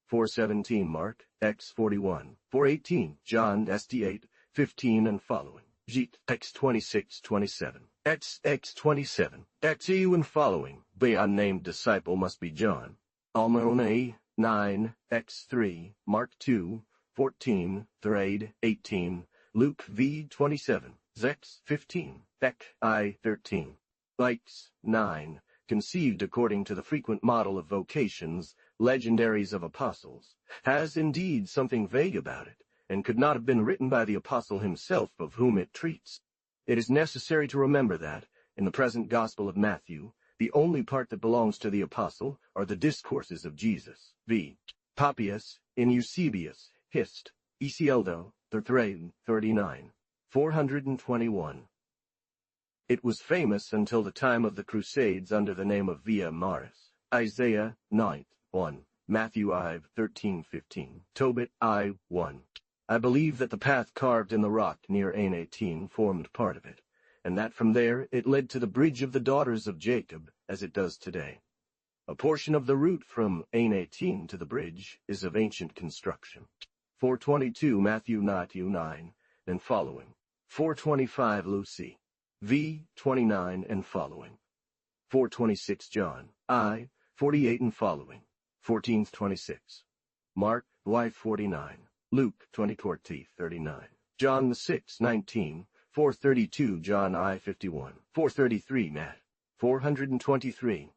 417 Mark, X 41, 418 John, St 8, 15 and following, Jeet, X 26:27, X 27, XU and following, the unnamed disciple must be John, Almone, 9, X 3, Mark 2, 14, Thrade, 18, Luke V 27, Zex 15, Ek I 13, Likes 9, conceived according to the frequent model of vocations, legendaries of apostles, has indeed something vague about it, and could not have been written by the apostle himself of whom it treats. It is necessary to remember that, in the present Gospel of Matthew, the only part that belongs to the apostle are the discourses of Jesus, v. Papias, in Eusebius, Hist, Esieldo, 39, 421. It was famous until the time of the Crusades under the name of Via Maris, Isaiah 9, 1, Matthew I 13:15, Tobit I 1. I believe that the path carved in the rock near Ain 18 formed part of it, and that from there it led to the bridge of the daughters of Jacob, as it does today. A portion of the route from Ain 18 to the bridge is of ancient construction. 422 Matthew 9 and following, 425 Lucy, V 29 and following, 426 John, I 48 and following, 1426, Mark Y 49, Luke 20:39, John the 6 19, 432 John I 51, 433 Matt, 423,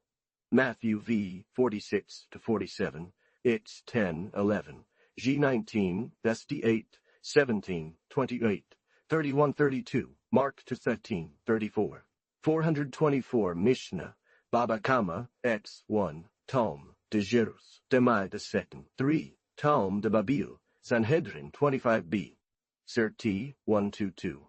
Matthew V 46-47, It's 10 11, G 19, St 8 17 28, 31 32, Mark to 13 34, 424 Mishnah, Baba Kama, X 1, Talm, de Jerus, Demai the 2nd, 3, Talm de Babil, Sanhedrin 25b, Sir T 122,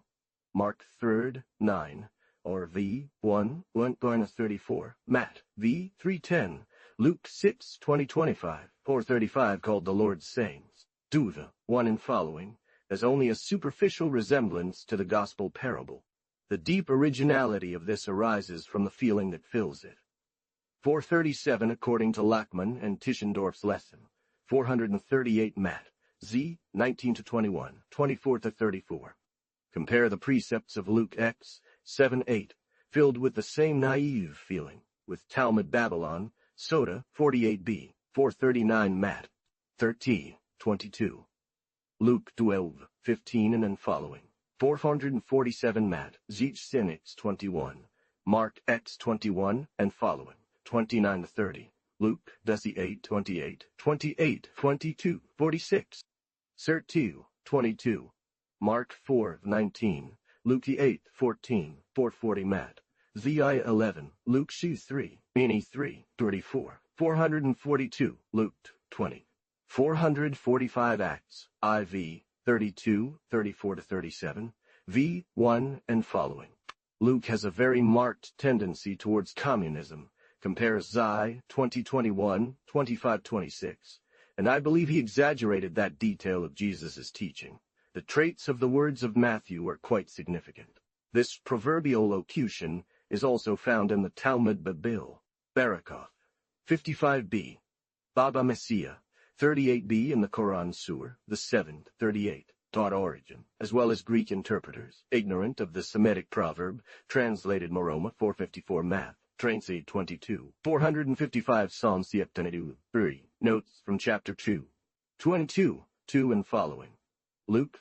Mark 3rd 9, or V 1 34, Matt V 310, Luke 6 20:25, 435 called the Lord's sayings, Duva 1 and following, as only a superficial resemblance to the gospel parable. The deep originality of this arises from the feeling that fills it. 437 according to Lachmann and Tischendorf's lesson, 438 Matt, Z 19-21, 24-34. Compare the precepts of Luke X 7-8, filled with the same naive feeling, with Talmud Babylon, Soda 48b, 439 Matt, 13:22. Luke 12:15 and following, 447 Matt, Zeech Sinix 21, Mark X 21 and following, 29-30, Luke Desi 8:28, 28:22, 46, Sir 2:22, Mark 4:19, Luke 8:14, 440 Matt, Zi 11, Luke 3, Mini 3:34, 442, Luke 20. 445 Acts, IV, 32, 34-37, V, 1 and following. Luke has a very marked tendency towards communism, compares Zi, 20:21, 25:26, and I believe he exaggerated that detail of Jesus' teaching. The traits of the words of Matthew are quite significant. This proverbial locution is also found in the Talmud Babil, Barakoth, 55b, Baba Messiah, 38b in the Quran Surah, the 7th, 38, taught origin, as well as Greek interpreters, ignorant of the Semitic proverb, translated Moroma 454 Math, Tracy 22. 455 Psalm 3. Notes from chapter 2. 22, 2 and following. Luke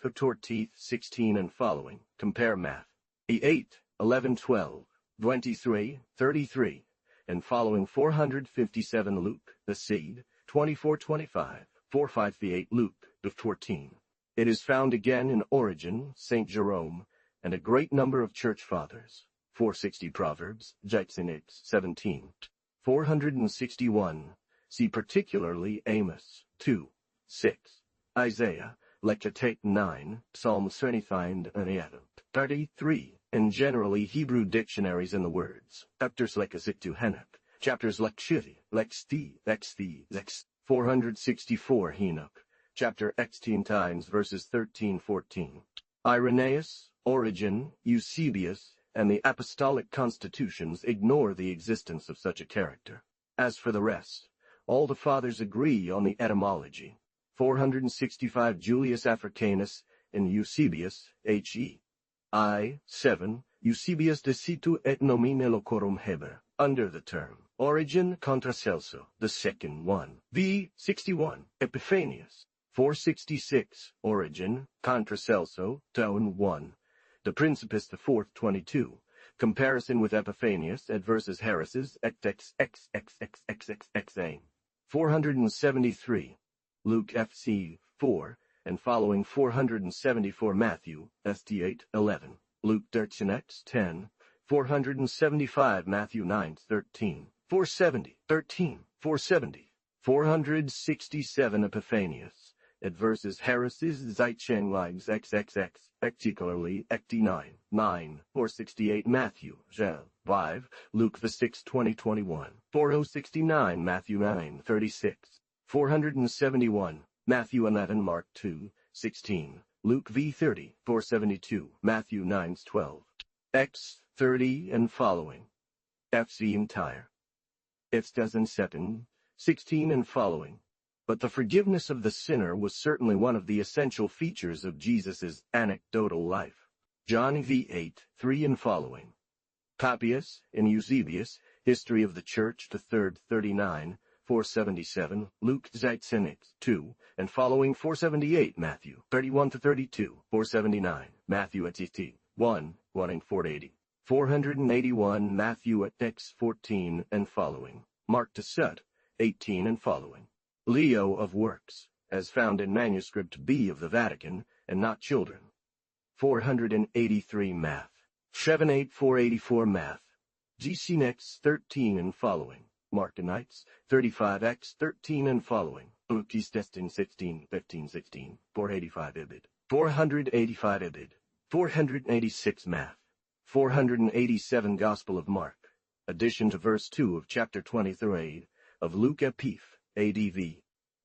16 and following. Compare Math. 8, 11, 12, 23, 33, and following 457 Luke, the seed, 24, 25, 458 Luke, the 14. It is found again in Origen, St. Jerome, and a great number of church fathers. 460 Proverbs, 17. 461. See particularly Amos 2, 6, Isaiah, Lectate 9, Psalm 25 and 33, and generally Hebrew dictionaries in the words. Chapters Lekasitu Henok, chapters Lekshiti, Lex 464 Henoch, chapter 16 times verses 13-14. Irenaeus, Origen, Eusebius, and the apostolic constitutions ignore the existence of such a character. As for the rest, all the fathers agree on the etymology. 465 Julius Africanus and Eusebius, H.E. I. 7, Eusebius de situ et nomine locorum heber, under the term. Origen contra Celso, the second one. V. 61, Epiphanius. 466, Origen, contra Celso, tone 1. De Principis the fourth 22. Comparison with Epiphanius at versus Heresies, XXXXXXXA. 473. Luke F.C. 4, and following 474 Matthew, St. 8, 11. Luke 13 10, 475 Matthew 9, 13, 470, 13, 470. 467 Epiphanius, at versus Heresies Zeitchenlives XXX, particularly Ecti 9, 468 Matthew, 5, Luke the 6, 2021, 4069 Matthew 9, 36. 471, Matthew 11, Mark 2, 16, Luke v. 30, 472, Matthew 9, 12, X 30 and following, FC entire, F 7, 16 and following. But the forgiveness of the sinner was certainly one of the essential features of Jesus' anecdotal life. John v. 8, 3 and following. Papias and Eusebius, History of the Church, the 3rd, 39, 477, Luke Zeitzenix 2, and following 478 Matthew 31-32, 479, Matthew at 1, 1 and 480, 481 Matthew at X 14 and following, Mark to Sut 18 and following. Leo of Works, as found in manuscript B of the Vatican, and not children. 483 Math. 78 484 Math. GC Nex 13 and following. Martinites, 35x 13 and following. Lucas Destin 16, 15, 16, 485 Ibid. 485 Ibid. 486 Math. 487 Gospel of Mark. Addition to verse 2 of chapter 23 of Luke Epiph, ADV.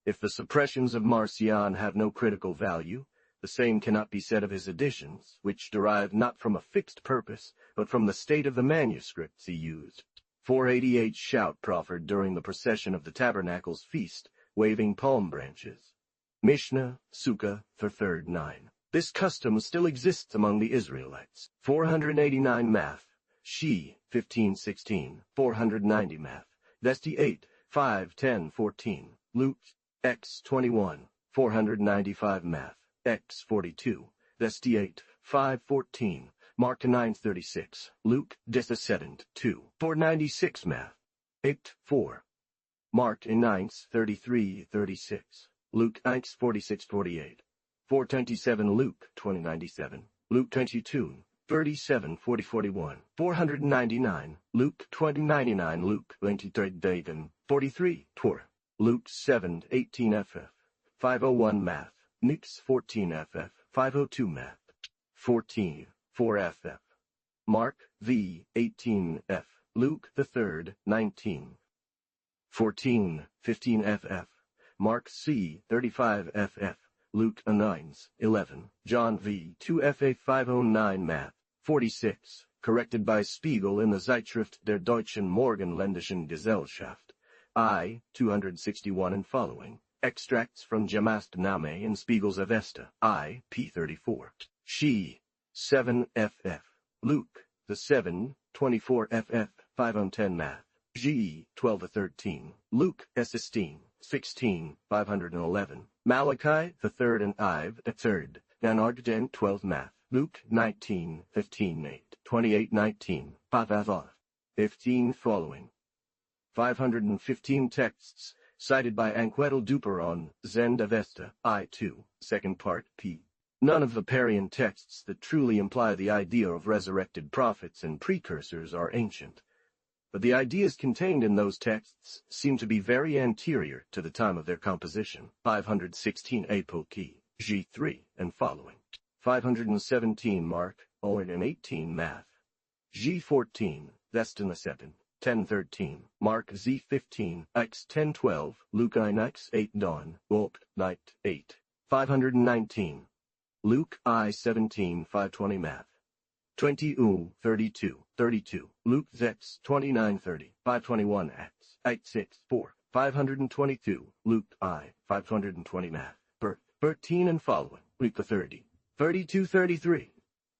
If the suppressions of Marcion have no critical value, the same cannot be said of his additions, which derive not from a fixed purpose, but from the state of the manuscripts he used. 488 Shout proffered during the procession of the Tabernacle's feast, waving palm branches. Mishnah, Sukkah, 3rd 9. This custom still exists among the Israelites. 489 Math. She, 15-16, 490 Math. Vesti 8, 5, 10, 14. Luke, X 21, 495 Math. X 42, Vesti 8, 5, 14. Mark 9:36, Luke Descendant 2, 496 Math. 8, 4. Mark 9:33-36, Luke 9:46-48, 427 Luke 20:97, Luke 22, 37-40-41, 499 Luke 20:99, Luke 23 43 Tor, Luke 7:18 ff, 501 Math, Nix 14 ff, 502 Math, 14. 4 ff. Mark v. 18 f. Luke the 3rd, 19. 14, 15 ff. Mark c. 35 ff. Luke 9s, 11. John v. 2 fa 509 Math. 46. Corrected by Spiegel in the Zeitschrift der Deutschen Morgenländischen Gesellschaft. I. 261 and following. Extracts from Jamast Name and Spiegel's Avesta. I. p. 34. She. 7 ff. Luke, the 7, 24 ff. 510 Math. G. 12-13. Luke S. 16, 511. Malachi the 3rd and Ive the 3rd. Narrated 12 Math. Luke 19, 15, 8. 28, 19. 15 following. 515 texts, cited by Anquetil Duperon, Zend Avesta, I2, second part, p. None of the Parian texts that truly imply the idea of resurrected prophets and precursors are ancient, but the ideas contained in those texts seem to be very anterior to the time of their composition. 516 Apoki, G3, and following. 517 Mark, Owen and 18 Math. G14, Vestina 7. 10:13, Mark Z15, X 10:12, Luke X 8 Dawn, Wolp, Night 8. 519, Luke I 17 520 Math. 20 32, 32, Luke X 29:30, 521 Acts 8 6 4. 522, Luke I 520 Math. 13 and following, Luke 30, 32 33.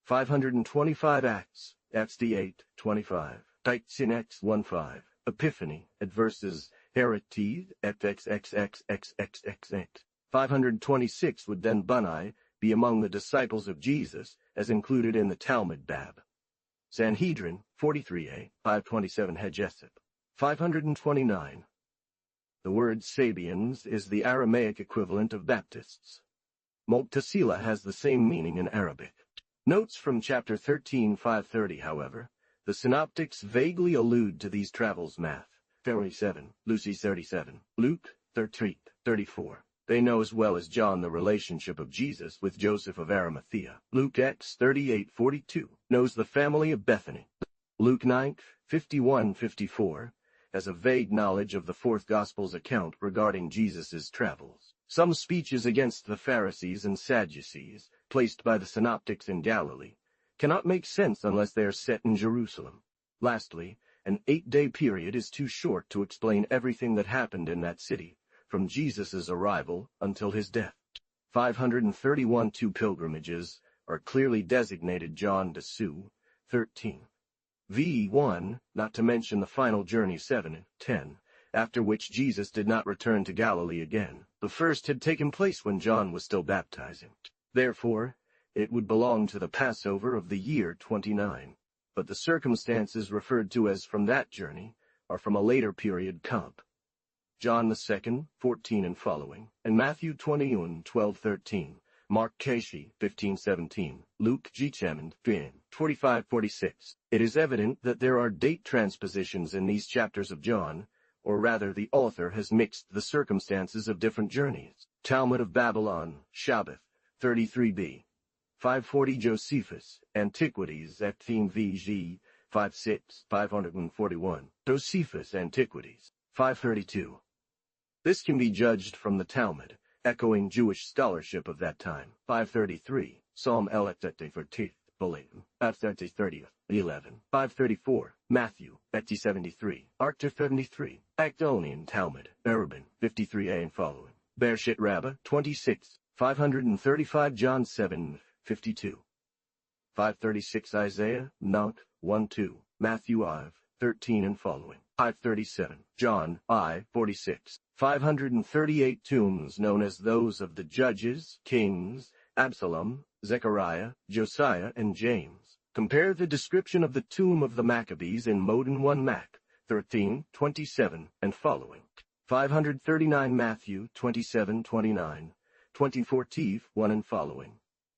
525 Acts, FD 8 25. Tights in X 15, Epiphany, at verses Heretical, XXXXXXX. 526 would then Bunai be among the disciples of Jesus, as included in the Talmud Bab. Sanhedrin, 43a, 527 Hegesip. 529. The word Sabians is the Aramaic equivalent of Baptists. Mu'tazila has the same meaning in Arabic. Notes from chapter 13, 530, however. The synoptics vaguely allude to these travels. Math. 37, Lucy 37, Luke 13, 34. They know as well as John the relationship of Jesus with Joseph of Arimathea. Luke X 38:42 knows the family of Bethany. Luke 9, 51-54 has a vague knowledge of the fourth Gospel's account regarding Jesus' travels. Some speeches against the Pharisees and Sadducees, placed by the synoptics in Galilee, cannot make sense unless they are set in Jerusalem. Lastly, an 8-day period is too short to explain everything that happened in that city, from Jesus' arrival until his death. 531 two pilgrimages are clearly designated John de Sue, 13. V1, not to mention the final journey 7 and 10, after which Jesus did not return to Galilee again. The first had taken place when John was still baptizing. Therefore, it would belong to the Passover of the year 29, but the circumstances referred to as from that journey are from a later period comp. John the 2nd, 14 and following, and Matthew 21, 12-13, Mark Kashi, 15-17, Luke G. Chemond, 45-46. It is evident that there are date transpositions in these chapters of John, or rather the author has mixed the circumstances of different journeys. Talmud of Babylon, Shabbath, 33b. 540 Josephus, Antiquities, Ectheme VG, 56, 541. Josephus, Antiquities, 532. This can be judged from the Talmud, echoing Jewish scholarship of that time. 533, Psalm Electate for Teeth, Balaam, at 30, 11. 534, Matthew, 73, Arctur 73, Actonian Talmud, Erubin, 53a and following. Bereshit Rabbah, 26, 535 John 7, 52. 536 Isaiah, Not, 1-2, Matthew I, 13 and following. 537, John I, 46. 538 tombs known as those of the judges, kings, Absalom, Zechariah, Josiah, and James. Compare the description of the tomb of the Maccabees in Modin 1 Mac, 13, 27, and following. 539 Matthew, 27, 29, 24 Teve, 1 and following.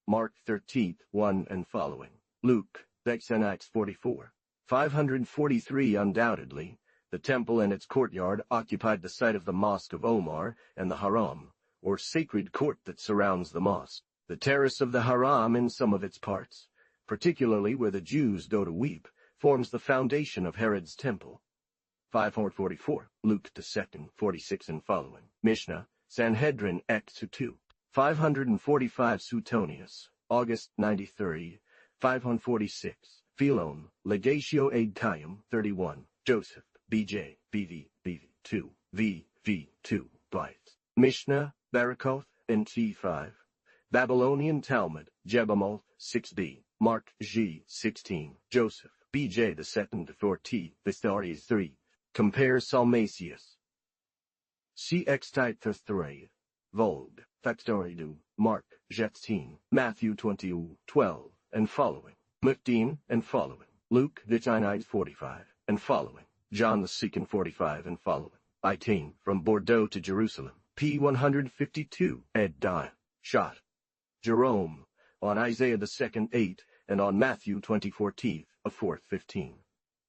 Mark 13, 1 and following. Luke, Acts 44. 543 undoubtedly, the temple and its courtyard occupied the site of the Mosque of Omar and the Haram, or sacred court that surrounds the mosque. The terrace of the Haram in some of its parts, particularly where the Jews go to weep, forms the foundation of Herod's temple. 544, Luke 2, 46 and following. Mishnah, Sanhedrin X 2. 545 Suetonius, August 93, 546. Philon, Legatio ad Caium, 31. Joseph, B.J., B.V., B.V., 2, V.V., 2, Blythe. Mishnah, Barakoth, N.T. 5. Babylonian Talmud, Jebamoth, 6b. Mark G. 16. Joseph, BJ the second 40, Vistorius 3. Compare Salmasius. CX Titus 3. Vold, Factoridu, Mark, Jetstein, Matthew 20:12, and following. 15 and following. Luke, Vichinite 45, and following. John the 2nd 45 and following. 18, from Bordeaux to Jerusalem. P. 152, ed. Die. Shot. Jerome, on Isaiah the 2nd 8, and on Matthew 20:14, a 4th 15.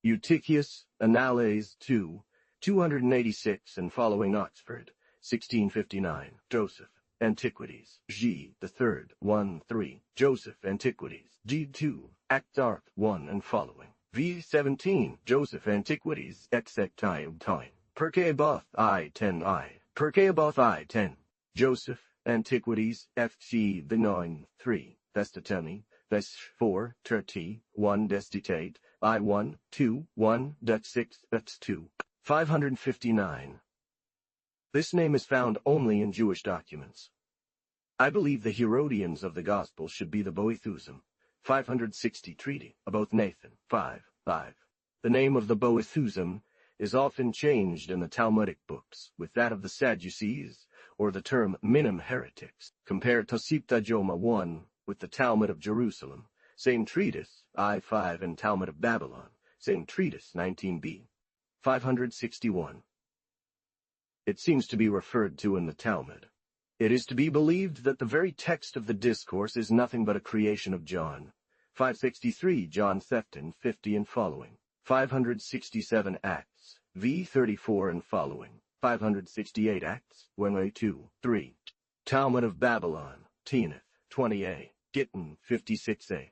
Eutychius, Annales 2, 286 and following Oxford, 1659. Joseph, Antiquities, G. the 3rd, 1-3. Joseph, Antiquities, G2, Actarth 1 and following. V. 17. Joseph, Antiquities, Exective Time. Percaboth I-10I. Percaboth I-10. Joseph, Antiquities, F.C. the 9-3. Vestatemi, Ves 4, 30, 1 Destitate, I-1, 2, 1, Dut 6, Dut 2. 559. This name is found only in Jewish documents. I believe the Herodians of the Gospel should be the Boethusum, 560 treaty, about Nathan, 5, 5. The name of the Boethusum is often changed in the Talmudic books with that of the Sadducees, or the term minim heretics. Compare Tosipta Joma 1 with the Talmud of Jerusalem, same treatise, I-5, and Talmud of Babylon, same treatise, 19b. 561. It seems to be referred to in the Talmud. It is to be believed that the very text of the discourse is nothing but a creation of John. 563 John Thefton 50 and following. 567 Acts, v. 34 and following. 568 Acts, 1a 2-3. Talmud of Babylon, Teneth, 20a. Gittin, 56a.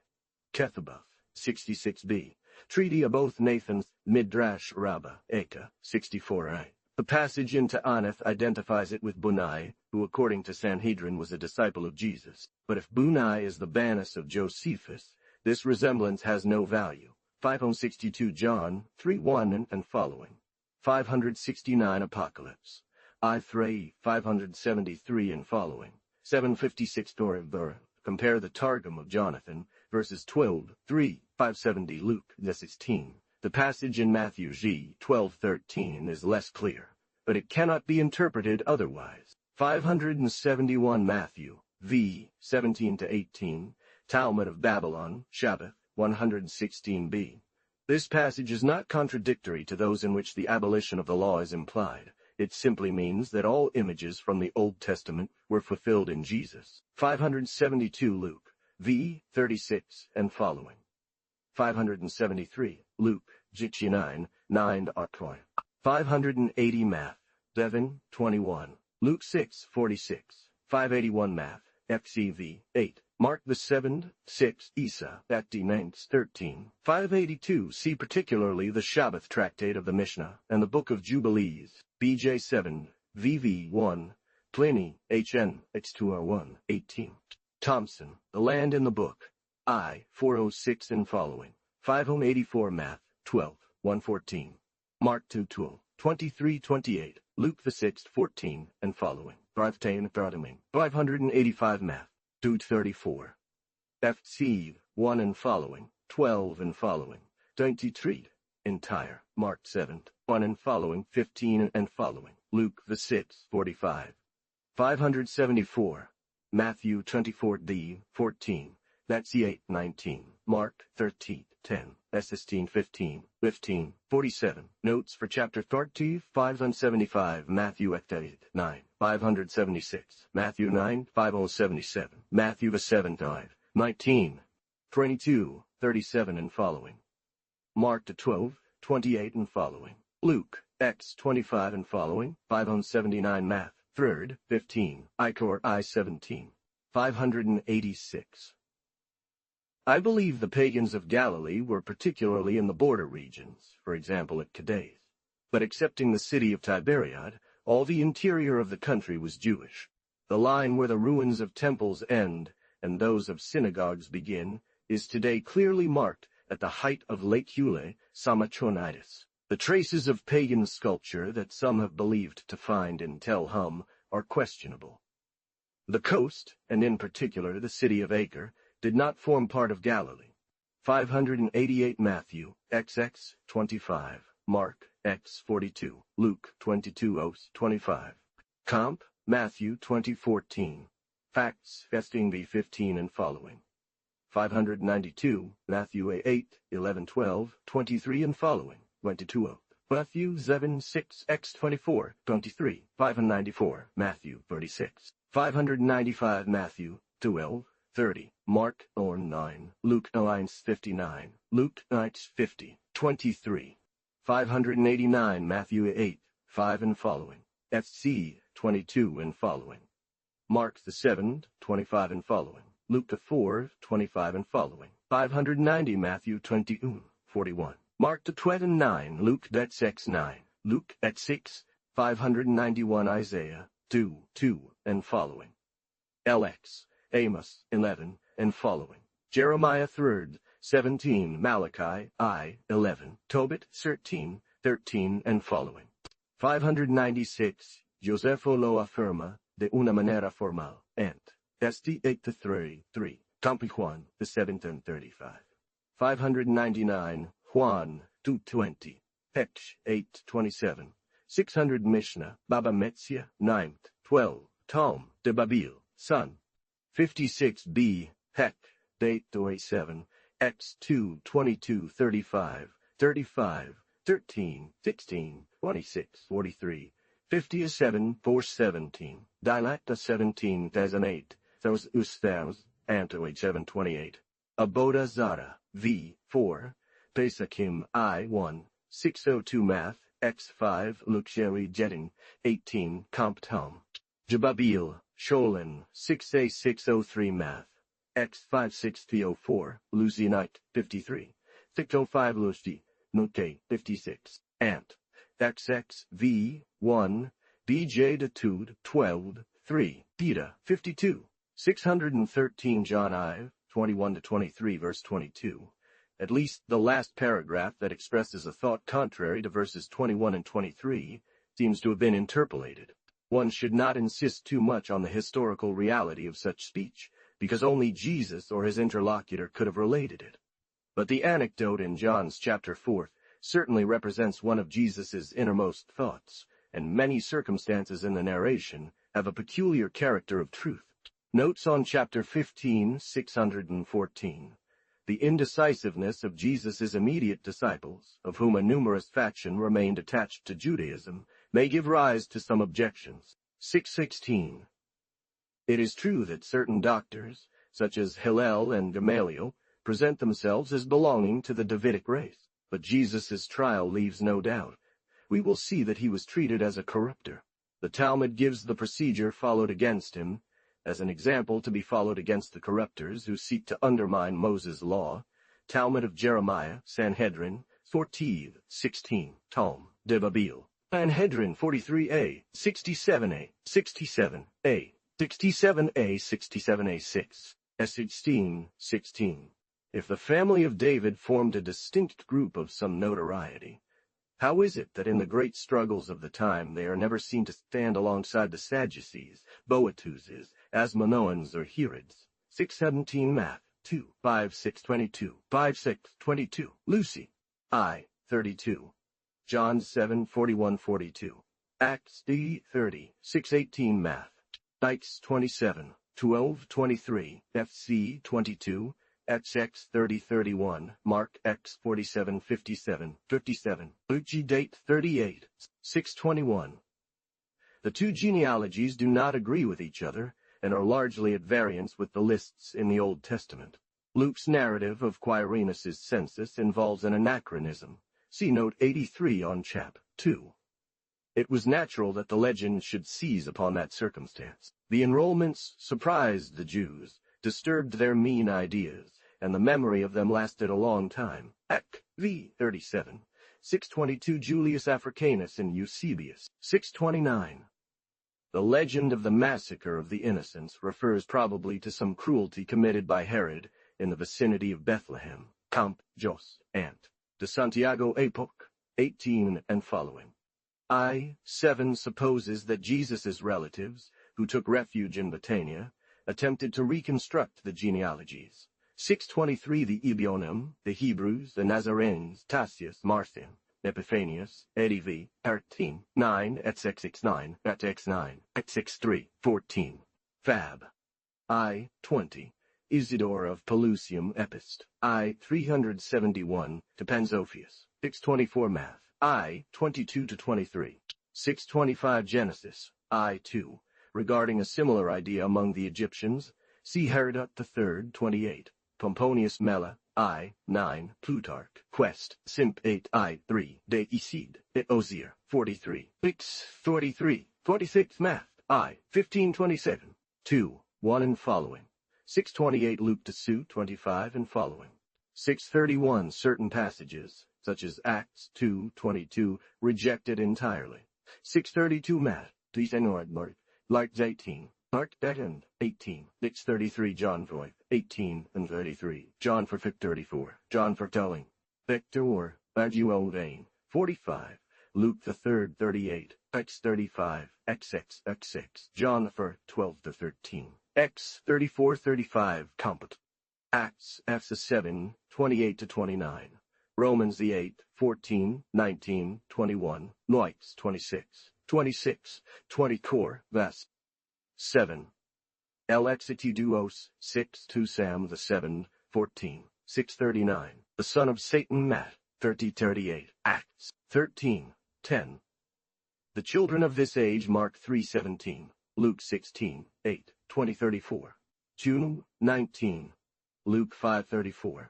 Kethaboth, 66b. Treaty of both Nathan's, Midrash Rabbah, Eka, 64a. The passage into Aneth identifies it with Bunai, who according to Sanhedrin was a disciple of Jesus. But if Bunai is the Bannus of Josephus, this resemblance has no value. 562 John, 3:1 and following. 569 Apocalypse. I-3, 573 and following. 756 Torah. Compare the Targum of Jonathan, verses 12, 3, 570 Luke, the 16. The passage in Matthew G. 12:13 is less clear, but it cannot be interpreted otherwise. 571 Matthew, v. 17-18, Talmud of Babylon, Shabbath, 116b. This passage is not contradictory to those in which the abolition of the law is implied. It simply means that all images from the Old Testament were fulfilled in Jesus. 572 Luke, v. 36 and following. 573 Luke, G9, 9-9. 580 Math, Devin, 21. Luke 6:46. 581 Math, FCV, 8. Mark the 7th, 6, Isa, at D. 9th, 13. 582 see particularly the Shabbath tractate of the Mishnah and the Book of Jubilees, BJ 7, VV 1, Pliny, HN, X201, 18. Thompson, The Land in the Book, I, 406 and following. 584 Math, 12, 114. Mark 2:12, 23:28, Luke the 6th, 14 and following. 585 Math, 2:34. FC 1 and following, 12 and following. 23 entire. Mark 7th, 1 and following, 15 and following. Luke the 6th, 45. 574. Matthew 24d, 14. That's 8:19. Mark 13, 10. S16 15, 15, 47. Notes for chapter 30, 575. Matthew 8, 9. 576. Matthew 9, 5077. Matthew the 7th, 5, 19. 22, 37 and following. Mark to 12, 28 and following. Luke, X 25 and following. 579 Math, 3rd, 15. Icor I 17. 586. I believe the pagans of Galilee were particularly in the border regions, for example at Cadiz. But excepting the city of Tiberiad, all the interior of the country was Jewish. The line where the ruins of temples end and those of synagogues begin is today clearly marked at the height of Lake Hule, Samachonitis. The traces of pagan sculpture that some have believed to find in Tel Hum are questionable. The coast, and in particular the city of Acre, did not form part of Galilee. 588 Matthew, XX, 25, Mark, X, 42, Luke, 22, 25. Comp, Matthew 20:14. Facts, Festing v. 15 and following. 592, Matthew A 8, 11, 12, 23 and following, 22. Matthew 7, 6, X 24, 23, 594, Matthew 36. 595 Matthew 12, 30, Mark 9, Luke 9, 59, Luke 9, 50, 23. 589 Matthew 8, 5 and following, FC 22 and following. Mark the 7, 25 and following, Luke the 4, 25 and following. 590 Matthew 20, 41. Mark the 29, Luke that's X 9, Luke at 6, 591 Isaiah 2, 2 and following. LX, Amos 11 and following. Jeremiah 3, 17, Malachi I 11, Tobit 13, 13 and following. 596, Josefo lo afirma de una manera formal, and Esti 8-3, 3, Campi Juan the 7th and 35. 599, Juan 2:20, Pech 8:27, 600 Mishnah, Baba Metzia 9th, 12, Tom de Babil, son. 56b, Heck, date 7, X 2, 22, 35, 35, 13, 16, 26, 43, 57, 417, Dilacta 17, 8, Thos Ustams, Antoid 728, Aboda Zara, V, 4, Pesachim I 1, 602 Math, X 5, Luxury Jetting, 18, Comp Tom. Jababil, Sholin, 6A 603 Math, X 56304, Lucianite, 53, 605 Lusti, Note, 56, Ant, XX, V, 1, BJ Detude, 12, 3, Peta, 52, 613 John I, 21-23 verse 22. At least the last paragraph that expresses a thought contrary to verses 21 and 23 seems to have been interpolated. One should not insist too much on the historical reality of such speech, because only Jesus or his interlocutor could have related it. But the anecdote in John's chapter 4 certainly represents one of Jesus' innermost thoughts, and many circumstances in the narration have a peculiar character of truth. Notes on chapter 15, 614. The indecisiveness of Jesus' immediate disciples, of whom a numerous faction remained attached to Judaism, may give rise to some objections. 616. It is true that certain doctors, such as Hillel and Gamaliel, present themselves as belonging to the Davidic race, but Jesus' trial leaves no doubt. We will see that he was treated as a corrupter. The Talmud gives the procedure followed against him, as an example to be followed against the corrupters who seek to undermine Moses' law. Talmud of Jeremiah, Sanhedrin, 14, 16, Tom, de Babil. Sanhedrin 43a, 67a, 67a, 67a, 67a 6, S16, 16. If the family of David formed a distinct group of some notoriety, how is it that in the great struggles of the time they are never seen to stand alongside the Sadducees, Boazuses, Asmoneans, or Herods? 617 Math, 2, 5, 6, 22, 5, 6, 22, Lucy, I, 32. John 7, 41, 42. Acts D, 30, 618 Math. Dykes 27, 12, 23, FC 22, XX 30, 31, Mark X 47, 57, 57, Uchi date 38, 621. The two genealogies do not agree with each other and are largely at variance with the lists in the Old Testament. Luke's narrative of Quirinus' census involves an anachronism. See note 83 on chap 2. It was natural that the legend should seize upon that circumstance. The enrollments surprised the Jews, disturbed their mean ideas, and the memory of them lasted a long time. Ek, v. 37, 622 Julius Africanus and Eusebius, 629. The legend of the massacre of the innocents refers probably to some cruelty committed by Herod in the vicinity of Bethlehem, Camp Jos, Ant. De Santiago Epoch, 18 and following. I-7 supposes that Jesus' relatives, who took refuge in Bethania, attempted to reconstruct the genealogies. 623 the Ebionim, the Hebrews, the Nazarenes, Tacius, Marcion, Epiphanius, Edv, 13, 9 at 669, at x9, at 63, 14. Fab. I. 20. Isidore of Pelusium Epist. I. 371, to Panzophius. 624 Math. I. 22 to 23. 625 Genesis. I. 2. Regarding a similar idea among the Egyptians, see Herodot III, 28. Pomponius Mela, I. 9. Plutarch, Quest, Simp 8 I. 3. De Isid, et Osier, 43. X. 43. 46 Math. I. 1527. 2. 1 and following. 628 Luke to Sue, 25 and following. 631 certain passages, such as Acts 2:22, rejected entirely. 632 Matt, Mark, Lark 18, Mark and 18, 633 John Voigt, 18 and 33, John for 34, John for telling, Victor or, Arguo Vain, 45, Luke the 3rd 38, X 35, XX, John for 12 to 13, X 34-35 Compet. Acts F 7, 28 to 29. Romans the 8, 14, 19, 21, Nuance 26, 26, 20 Cor, Vas. 7. El Exiti Duos, 6 to Sam the 7, 14, 639. The son of Satan Matt, 30-38. Acts 13, 10. The children of this age Mark 3:17, Luke 16, 8, 20-34. Juno 19, Luke 5:34.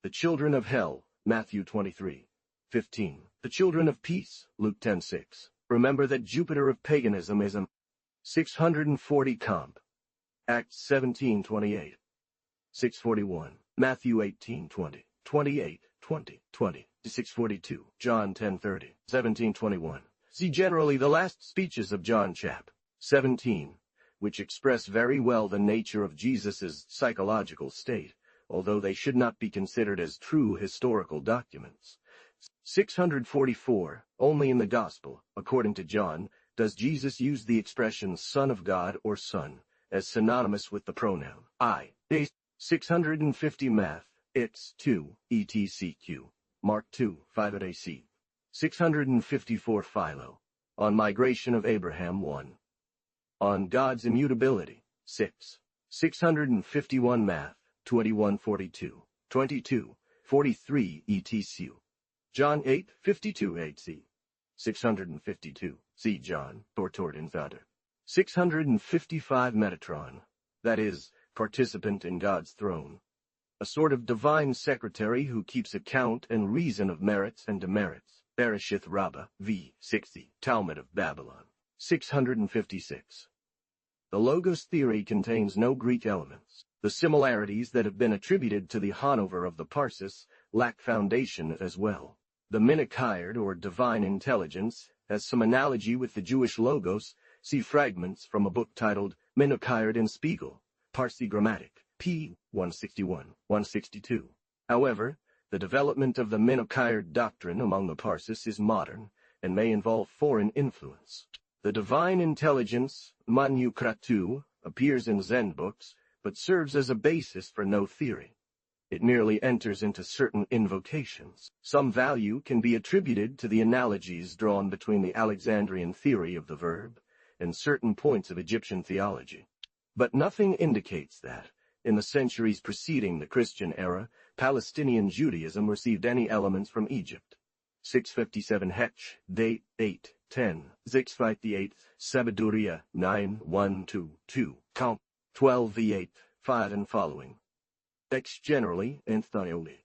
The children of hell, Matthew 23, 15. The children of peace, Luke 10:6. Remember that Jupiter of paganism is a 640 Comp. Acts 17:28. 641. Matthew 18:20. 28, 20, 20 to 642. John 10:30. 17:21. See generally the last speeches of John chap. 17, which express very well the nature of Jesus' psychological state, although they should not be considered as true historical documents. 644. Only in the Gospel, according to John, does Jesus use the expression Son of God or Son, as synonymous with the pronoun I. 650 Math. It's 2, ETCQ. Mark 2, 5 at AC. 654 Philo. On migration of Abraham 1. On God's immutability, 6. 651 Math. 2142. 22, 43 ETCU. John 8, 52 AC. 652. See John, Tortordin Vader. 655 Metatron. That is, participant in God's throne. A sort of divine secretary who keeps account and reason of merits and demerits. Bereshith Rabbah, v. 60, Talmud of Babylon. 656. The Logos theory contains no Greek elements. The similarities that have been attributed to the Hanover of the Parsis lack foundation as well. The Minochired, or divine intelligence, has some analogy with the Jewish Logos. See fragments from a book titled Minochired in Spiegel, Parsi Grammatic, p. 161, 162. However, the development of the Minochired doctrine among the Parsis is modern and may involve foreign influence. The divine intelligence, Manu Kratu, appears in Zen books, but serves as a basis for no theory. It merely enters into certain invocations. Some value can be attributed to the analogies drawn between the Alexandrian theory of the verb and certain points of Egyptian theology. But nothing indicates that, in the centuries preceding the Christian era, Palestinian Judaism received any elements from Egypt. 657 Hetch, date 8, 10, 658, Sabaduria, 9, 1, 2, 2, Comp. 12 v8, 5 and following. Ex generally, Anthonioli.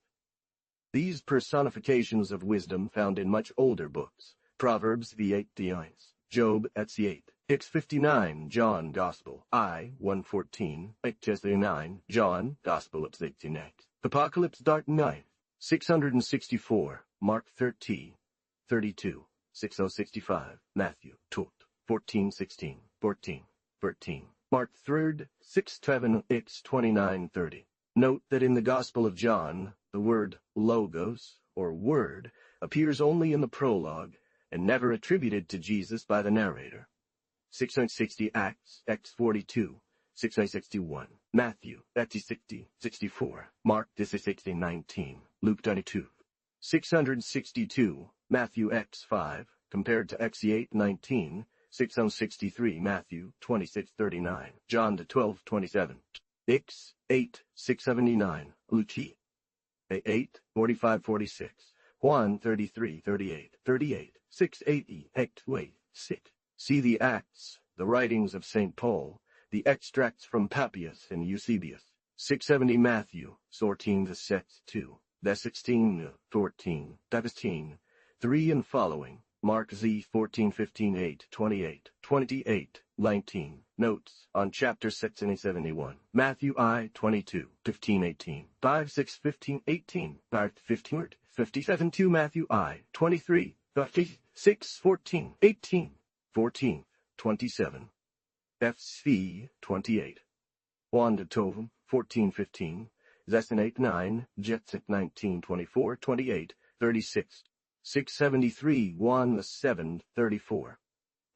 These personifications of wisdom found in much older books, Proverbs v8 Diines, Job at c8, X59, John Gospel, I, 114, X39, John, Gospel at 69, Apocalypse Dart 9, 664, Mark 30, 32, 6065, Matthew, Tot, 1416, 14, 13. Mark 3rd, 6-7, X 29:30. Note that in the Gospel of John, the word logos, or word, appears only in the prologue and never attributed to Jesus by the narrator. 660 Acts, X 42, 661. Matthew 60, 64, Mark 60, 19, Luke 22. 662, Matthew x 5, compared to x 8, 19, 663, Matthew 26, 39, John 12, 27, x 8, 679, Luke 8, 45, 46, Juan 33, 38, 38, 6, 8, Act 8, 6. See the Acts, the writings of St. Paul, the extracts from Papias and Eusebius. 670 Matthew, 14 the set 2, the 16, 14, 17, 3 and following. Mark Z 14, 15, 8, 28, 28, 19. Notes on chapter 6 and 71. Matthew I 22, 15, 18, 5, 6, 15, 18, 5, 15, 57, 2 Matthew I 23, 30, 6, 14, 18, 14, 27. FC 28. Juan de Tovum 14, 15, Zessin 8, 9, Jetsit 19, 24, 28, 36. 673, Juan the 7th, 34.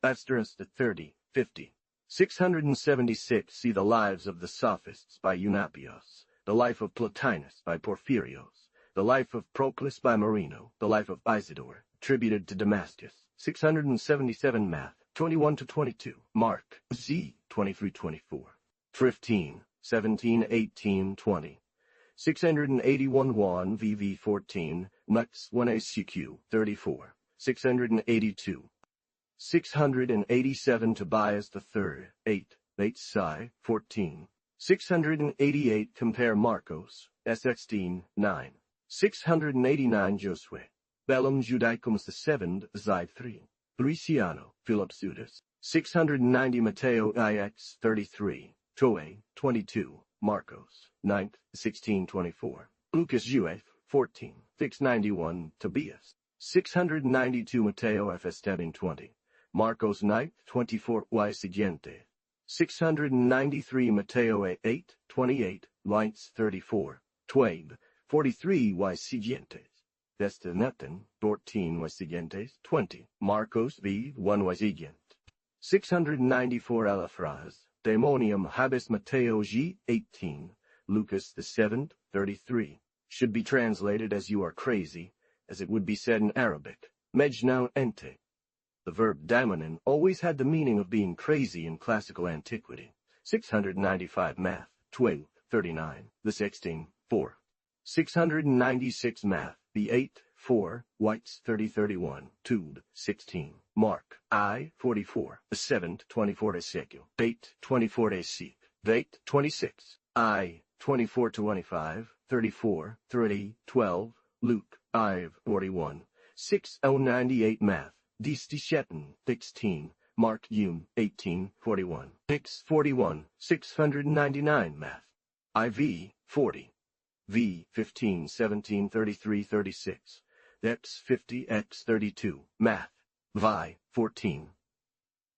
Asterisk 30, 50. 676, see the lives of the Sophists by Eunapios, the life of Plotinus by Porphyrios, the life of Proclus by Marino, the life of Isidore, attributed to Damascus. 677 Math, 21 to 22. Mark, Z, 23, 24. 15, 17, 18, 20. 681 Juan VV 14, Nux 1 ACQ 34, 682. 687 Tobias III, 8, 8 Psi 14. 688 Compare Marcos, S16, 9. 689 Josue, Bellum Judaicum the 7th, Zide 3. Luciano, Philip Sudas. 690 Matteo IX 33, Toe 22. Marcos, 9th, 1624. Lucas Juef, 14, 691, Tobias. 692 Matteo FS 20. Marcos 9th, 24, Y Siguiente. 693 Matteo A 8, 28, Lights 34. Twabe, 43, Y Siguientes. Destinatan, 14, Y Siguientes, 20. Marcos V, 1 Y Siguiente. 694 Elafraz. Daemonium habis Matteo G. 18, Lucas the 7th, 33. Should be translated as you are crazy, as it would be said in Arabic, Mejnun ente. The verb daimonin always had the meaning of being crazy in classical antiquity. 695 Math, 12, 39, the 16, 4. 696 Math, the 8, 4, Whites 30, 31, Tube, 16. Mark, I, 44, the 7th, 24 Ezekiel, Date, 24 Esik, Date, 26, I, 24 25, 34, 30, 12, Luke, I, 41, 6098 Math, Distishetten, 16, Mark, 18, 41, Pix, 41, 699 Math, IV, 40, V, 15, 17, 33, 36, X, 50, X, 32, Math, Vi, 14.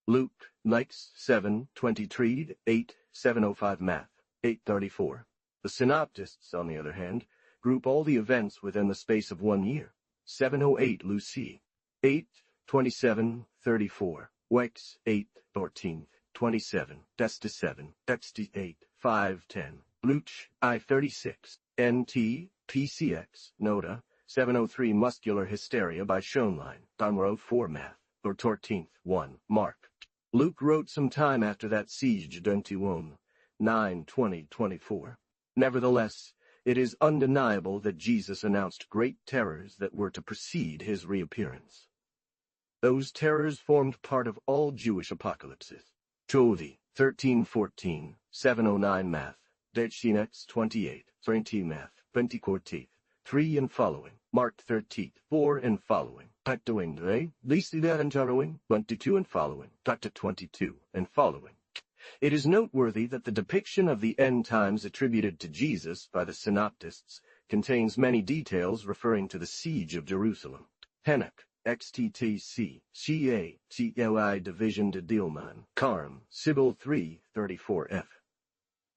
Luke, Likes, 7, 23, 8, 705 Math, 834. The synoptists, on the other hand, group all the events within the space of 1 year. 708 Lucy, 8, 27, 34. Wex, 8, 14, 27. Desta 7, Dexti 8, 5, 10. Luch, I 36. NT, PCX, Noda, 703 Muscular Hysteria by Schoenlein, Donrow 4 Math, or 14th, 1, Mark. Luke wrote some time after that siege d'Antione, 9/20/24. Nevertheless, it is undeniable that Jesus announced great terrors that were to precede his reappearance. Those terrors formed part of all Jewish apocalypses. Todi, 13:14, 709 Math, Decinax 28, 20 Math, 20 3 and following, Mark 13, 4 and following, Pactoing, Lisa and Jarrowing, 22 and following, Dr. 22 and following. It is noteworthy that the depiction of the end times attributed to Jesus by the synoptists contains many details referring to the siege of Jerusalem. Henoch, XTTC, CA, CLI Division de Dilman, Carm, Sybil 3, 34F.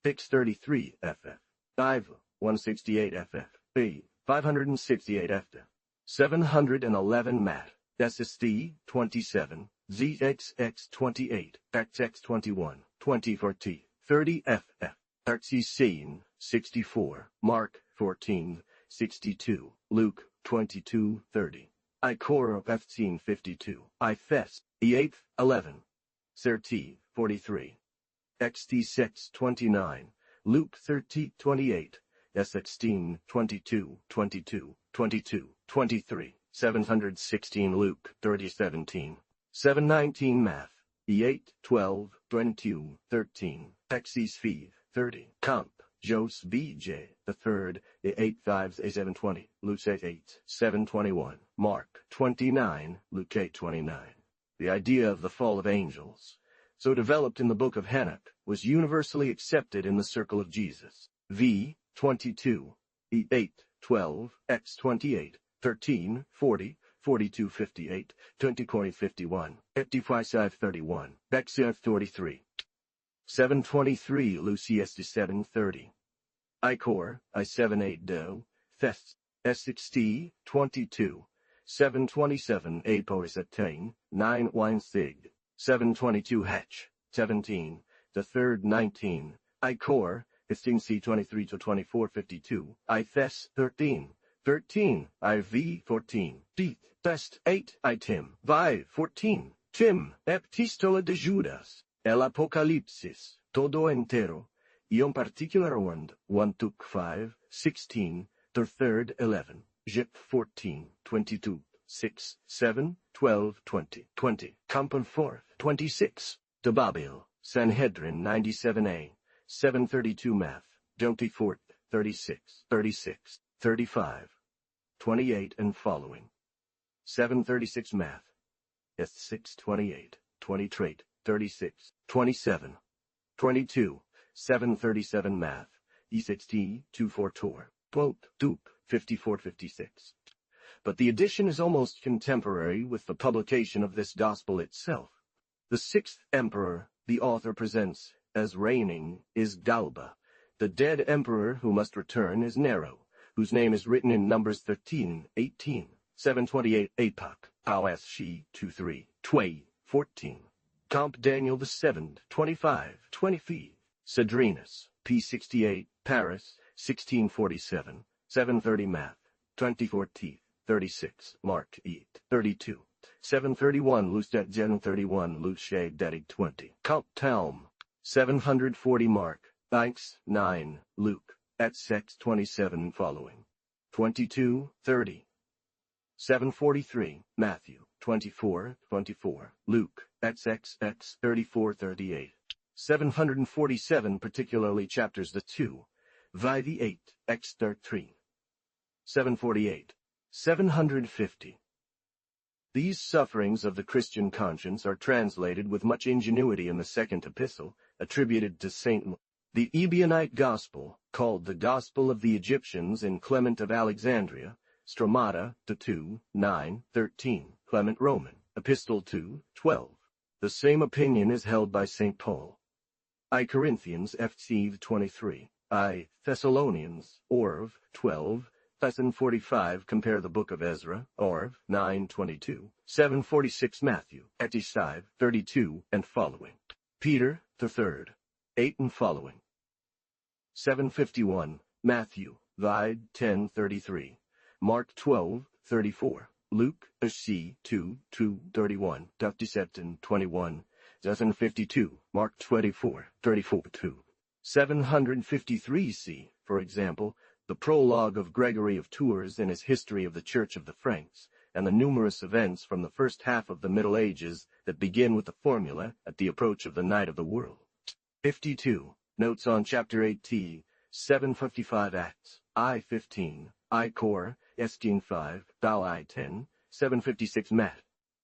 633 FF. Iva, 168 FF. B, 568 FF. 711 Mat. SSD, 27. ZXX 28. XX 21. 24T. 30 FF. Scene 64, Mark 14, 62, Luke 22:30. I Cor Scene 52, I Fest, the 8th, 11. Certi 43. XT 6 29, Luke 30:28, S16 22, 22, 22, 23, 716 Luke 30:17, 719 Math, E8 12, 22, 13, X's Fee 30, Comp, Jos BJ, the 3rd, E8 5, A720, Luke 8, 721, Mark 29, Luke 8:29. The idea of the fall of angels, so developed in the book of Enoch, was universally accepted in the circle of Jesus. V. 22, E8, 12, X 28, 13, 40, 42, 58, 20, 51, 55, 31, X 43. 723 Lucius 730. Icor, I78 Do, Thest, S60, 22, 727 Apos attain, 9 Wine Sig, 722 Hatch, 17, the 3rd 19, Icor, C 23 to 24 52, I Thes 13, 13, IV 14, Teeth, Test 8, I Tim, Vi 14, Tim, Epistola de Judas, El Apocalipsis, todo entero, y un particular one took 5, 16, the 3rd 11, Jip 14, 22, 6, 7, 12, 20, 20, Campen 4th, 26, De Babil, Sanhedrin 97a, 732 Math, 24th, 36, 36, 35, 28 and following. 736 Math, S6 28, 20 trait, 36, 27, 22, 737 Math, E6T 24 Tor, quote, Dupe, 54 56. But the edition is almost contemporary with the publication of this gospel itself. The 6th emperor the author presents as reigning is Galba. The dead emperor who must return is Nero, whose name is written in Numbers 13, 18, 728 Apoc, Paus She 23, 14. Comp Daniel the 7th, 25, 25. Cedrinus, P68, Paris, 1647, 730 Math, 24 Teeth, 36, Mark 8, 32. 731 Lustet Gen 31 Luce Dedic 20. Comp Talm, 740 Mark, Thanks 9, Luke, at Sex 27 following. 22, 30. 743, Matthew, 24, 24, Luke, at Sex X 34, 38. 747 particularly chapters the 2, Vi the 8, X 3. 748. 750. These sufferings of the Christian conscience are translated with much ingenuity in the second epistle, attributed to St. Luke. The Ebionite Gospel, called the Gospel of the Egyptians in Clement of Alexandria, Stromata, 2, 9, 13, Clement Roman, Epistle 2, 12. The same opinion is held by St. Paul. I Corinthians FC 23, I Thessalonians, Orv, 12, Lesson 45 compare the book of Ezra, Orv, 9:22, 746 Matthew, Etisai, 32 and following. Peter, the 3rd, 8 and following. 751, Matthew, Vide, 10:33, Mark 12:34, Luke, C 2, 2:31, 27 21, 752, Mark 24:34 2. 753 C, for example, the prologue of Gregory of Tours in his History of the Church of the Franks, and the numerous events from the first half of the Middle Ages that begin with the formula at the approach of the night of the world. 52. Notes on Chapter 8T, 755 Acts, I-15, I-Cor, S-5, Thou I-10, 756 Matt,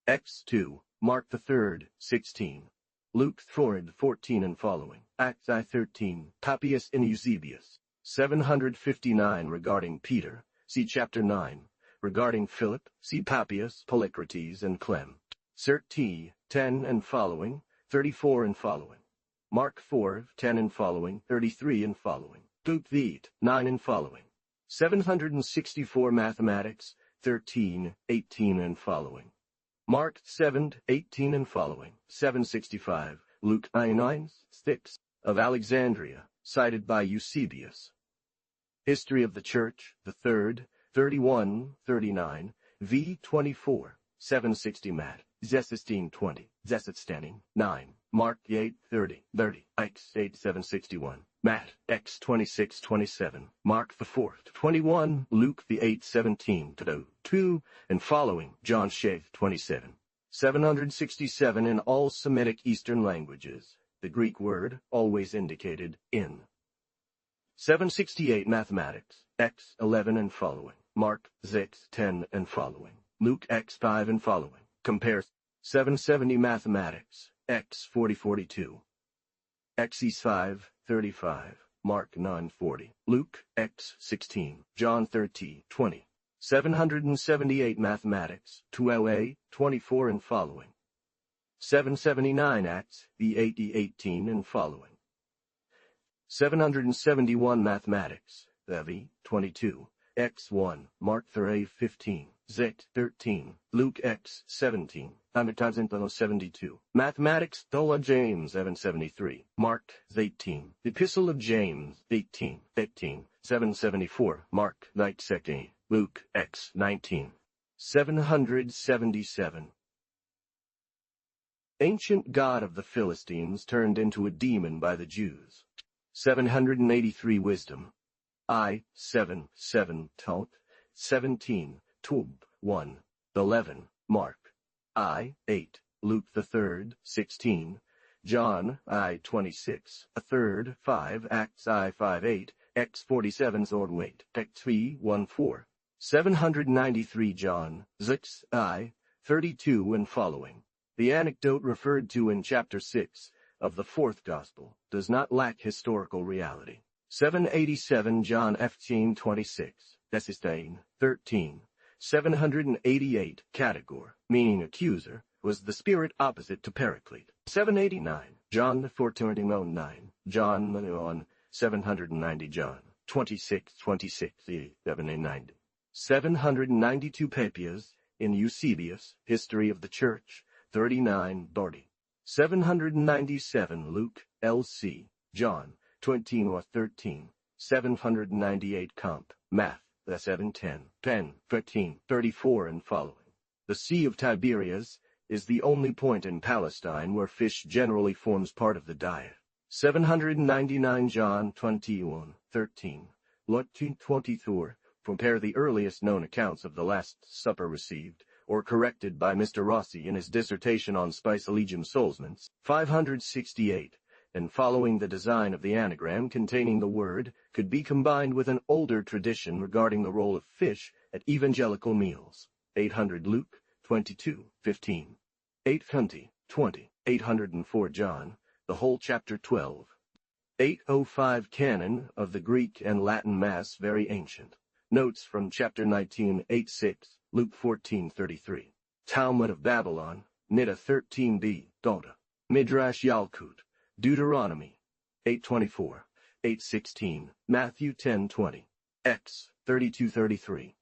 X-2, Mark the 3rd, 16, Luke 4:14 and following, Acts I-13, Papias in Eusebius, 759 regarding Peter, see Chapter 9, regarding Philip, see Papias, Polycrates, and Clem, Cert T, 10 and following, 34 and following, Mark 4:10 and following, 33 and following, Luke Veit, 9 and following, 764 Mathematics, 13:18 and following, Mark 7:18 and following, 765, Luke 9:6 of Alexandria, cited by Eusebius. History of the Church, the 3rd, 31-39, v. 24, 760 Matt, Zesistine 20, Zesitstaning 9, Mark 8-30, X 8-761, Matt, X 26-27, Mark the 4th 21, Luke the 8-17-2, and following, John 27. 767 in all Semitic Eastern languages, the Greek word always indicated in. 768 Mathematics, X 11 and following, Mark X 10 and following, Luke X 5 and following. Compare 770 Mathematics, X 40-42, X 5-35, Mark 9-40, Luke X 16, John 13-20. 778 Mathematics, 2LA, 24 and following. 779 Acts, the 80-18 and following. 771 Mathematics, the 22, X 1, Mark 15, Z 13, Luke X 17, 72. Mathematics, Thola James 773, Mark 18, Epistle of James 18, 774, Mark 19, Luke X 19. 777. Ancient god of the Philistines turned into a demon by the Jews. 783 Wisdom. I 7 Tot 17 Tub 1 11 Mark I 8 Luke the 3rd 16 John I 26 a 3rd 5 Acts I 5-8 X 47 Zordwait X 3-1-4 793 John 6 I 32 and following. The anecdote referred to in chapter 6 of the 4th Gospel does not lack historical reality. 787 John 15:26, Desistain 13. 788 Categor, meaning accuser, was the spirit opposite to Paraclete. 789 John 14:9, John 1 790 John 26:26 790. 792 Papias in Eusebius, History of the Church 39 Barty. 797 Luke L.C. John 20-13, 798 Comp. Math. 710, 10, 13, 34 and following. The Sea of Tiberias is the only point in Palestine where fish generally forms part of the diet. 799 John 21:13, Lot 24. Compare the earliest known accounts of the Last Supper received or corrected by Mr. Rossi in his dissertation on Spicelegum Soulsmans, 568, and following. The design of the anagram containing the word could be combined with an older tradition regarding the role of fish at evangelical meals. 800 Luke 22:15, 820, 20, 804 John, the whole chapter 12. 805 Canon of the Greek and Latin Mass very ancient. Notes from chapter 19, 8:6, Luke 14:33. Talmud of Babylon, Nidda 13b, Doda. Midrash Yalkut, Deuteronomy 8:24, 8:16, Matthew 10:20, X 32:33,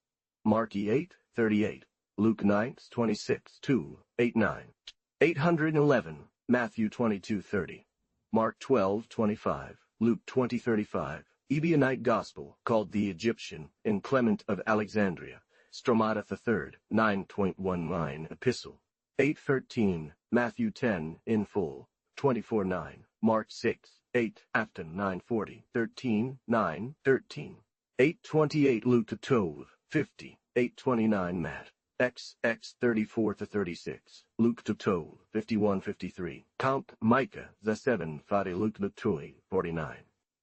Mark 8:38, Luke 9:26, 2, 8:9, 811, Matthew 22:30, Mark 12:25, Luke 20:35. Ebionite Gospel, called the Egyptian, in Clement of Alexandria, Stromata III, 9.19, Epistle, 8:13, Matthew 10, in full, 24:9, Mark 6, 8, Afton 9:40, 13, 9, 13, 8:28, Luke 12, 50, 8:29, Matt, X 34-36, Luke 12, 51-53, Count Micah, the 7, Fadi Luke 2, 49,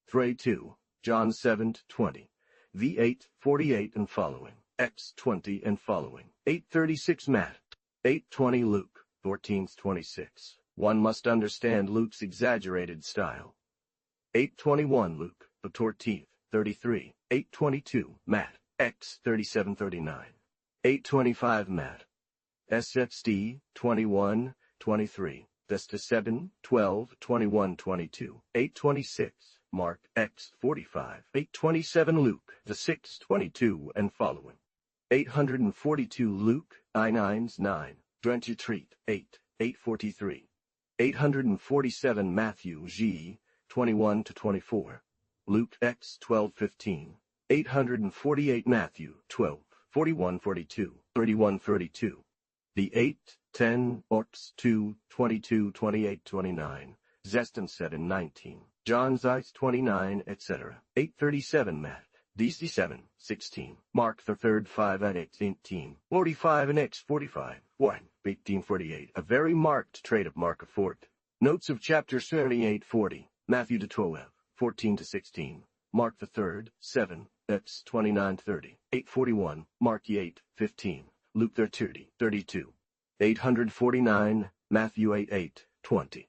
3-2, John 7-20, V8, 48 and following, X 20 and following, 8:36 Matt, 8:20 Luke, 14-26. One must understand Luke's exaggerated style. 8:21 Luke, the 14th, 33, 8:22 Matt, X 37-39, 8:25 Matt, SXD 21, 23, Vesta 7, 12, 21, 22, 8:26. Mark X 45, 8:27 Luke, the 6, 22 and following. 842 Luke, I9s 9, 23, 8, 843. 847 Matthew G, 21-24. Luke X 12:15. 848 Matthew 12:41-42, 31-32. The 8, 10, Ops 2, 22, 28, 29. Zeston said in 19. John Zeiss 29, etc. 837 Matt. DC 7, 16. Mark the 3rd 5 and X 18. 45 and X 45. 1, 1848. A very marked trait of Mark of Fort. Notes of chapter 38-40. Matthew to 12, 14-16. Mark the 3rd, 7, X 29-30. 841. Mark 8, 15. Luke 30, 32. 849. Matthew 8, 8, 20.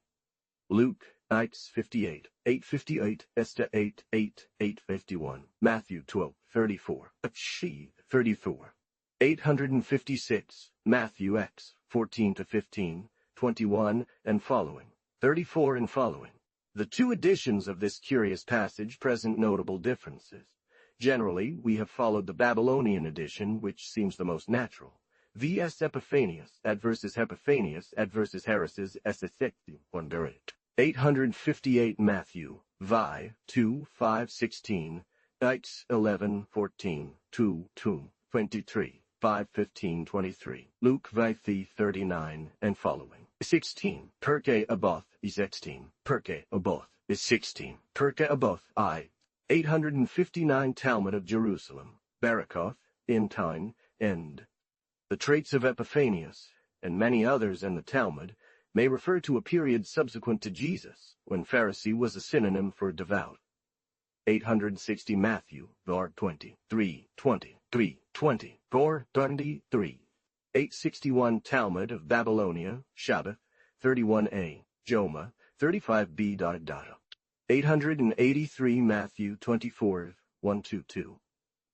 Luke X 58, 858, Esther 8, 8, 851. Matthew 12, 34. She 34. 856. Matthew X 14-15, 21 and following. 34 and following. The two editions of this curious passage present notable differences. Generally, we have followed the Babylonian edition, which seems the most natural. V.S. Epiphanius, ad versus Epiphanius, ad versus Heresis, Essexti, wonder it. 858 Matthew, Vi, 2, 5, 16, X, 11, 14, 2, 2, 23, 5, 15, 23. Luke Vi 39 and following. 16. Perke Aboth is 16. Perke Aboth is 16. Perke Aboth I. 859 Talmud of Jerusalem. Barakoth, in time, end. The traits of Epiphanius, and many others in the Talmud, may refer to a period subsequent to Jesus, when Pharisee was a synonym for devout. 860 Matthew, var 20, 3, 20, 3, 20, 4, 23. 861 Talmud of Babylonia, Shabbath, 31a, Joma, 35b. 883 Matthew 24, 1-2.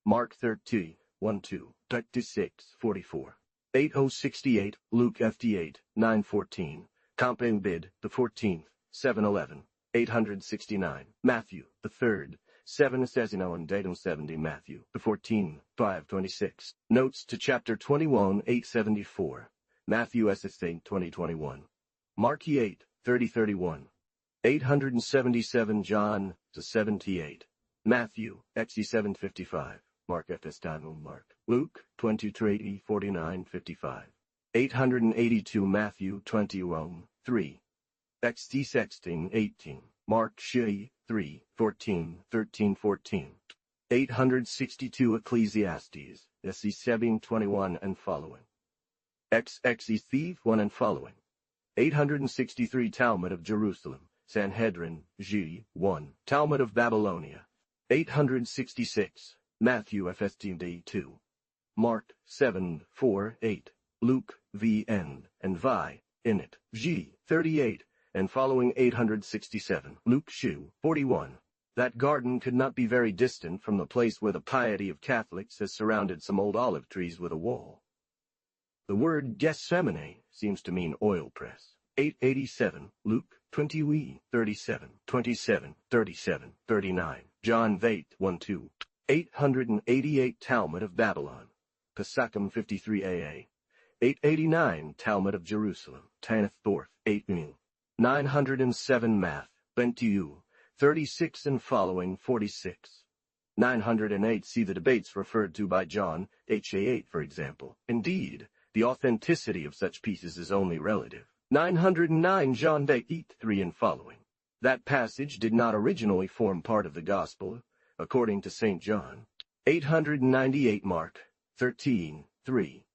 Mark 30, 1-2, 36, 44. 8068 Luke FD8, 9-14. Compam Bid, the 14th, 7-11. 869 Matthew, the 3rd, 7 and datum 70 Matthew, the 14th, 5-26. Notes to chapter 21, 874. Matthew SS8, 2021. Mark 8, 30-31. 877 John to 78. Matthew, XE 755. Mark FS Mark. Luke 23, 49, 55. 882 Matthew 21, 3. XT Sexting 18. Mark She 3, 14, 13, 14. 862 Ecclesiastes, SE 7, 21 and following. XXE Thief 1 and following. 863 Talmud of Jerusalem, Sanhedrin, G. 1. Talmud of Babylonia. 866. Matthew FSTD 2. Mark 7, 4, 8. Luke V. N. and Vi. In it. G. 38. And following 867. Luke Shu 41. That garden could not be very distant from the place where the piety of Catholics has surrounded some old olive trees with a wall. The word Gethsemane seems to mean oil press. 887. Luke 20, 37, 27, 37, 39. John 8, 1-2. 888 Talmud of Babylon. Pesachim 53a. 889 Talmud of Jerusalem. Tanith Thorth 8 mil. 907 Math. Bentiu 36 and following 46. 908 see the debates referred to by John, HA8 for example. Indeed, the authenticity of such pieces is only relative. 909 John 8, 3 and following. That passage did not originally form part of the Gospel, according to St. John. 898 Mark 13, 3.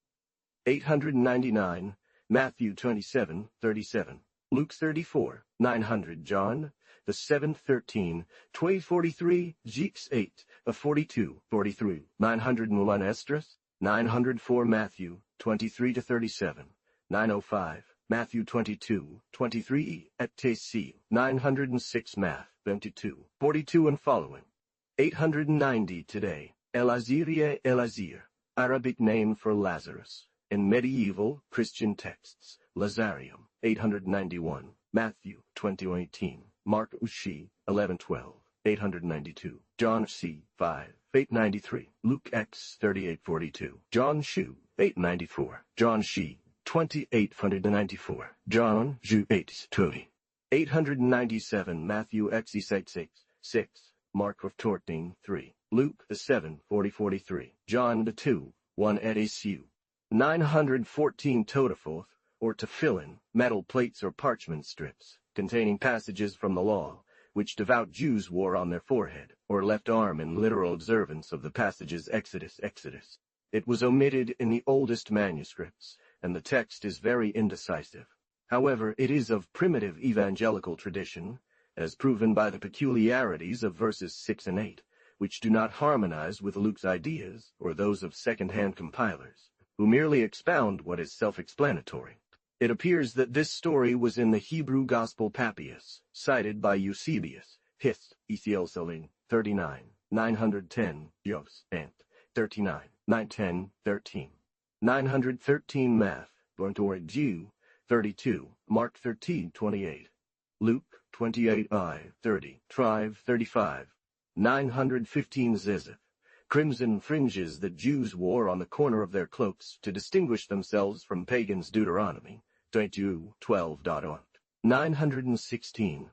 899 Matthew 27, 37. Luke 34, 900 John, the 7th 13, 1243, Jeeks 8, 42, 43. 901 Esdras, 904 Matthew 23-37. 905 Matthew 22, 23 at TC. 906 Math 22, 42 and following. 890 today. Elazirie Elazir, Arabic name for Lazarus. In medieval Christian texts, Lazarium, 891. Matthew 20:18. Mark Ushi 11:12. 892. John C 5, 893. Luke X 38:42. John Shu 894. John Shi 2894. John Ju 8:20. 897 Matthew X 6, 6. Mark 14, 3, Luke 7, 40-43, John 2, 1 et issue. 914 totafoth, or tefillin, metal plates or parchment strips, containing passages from the law, which devout Jews wore on their forehead, or left arm in literal observance of the passages Exodus. It was omitted in the oldest manuscripts, and the text is very indecisive. However, it is of primitive evangelical tradition, as proven by the peculiarities of verses 6 and 8, which do not harmonize with Luke's ideas or those of second-hand compilers, who merely expound what is self-explanatory. It appears that this story was in the Hebrew Gospel Papias, cited by Eusebius, Hist. Ethioselin, 39, 910, Jos. Ant. 39, 910, 13. 913 Math. Borntorid Jew, 32, Mark 13, 28. Luke 28 I, 30, Trive 35. 915 Zizith. Crimson fringes that Jews wore on the corner of their cloaks to distinguish themselves from pagans. Deuteronomy 22:12. 916.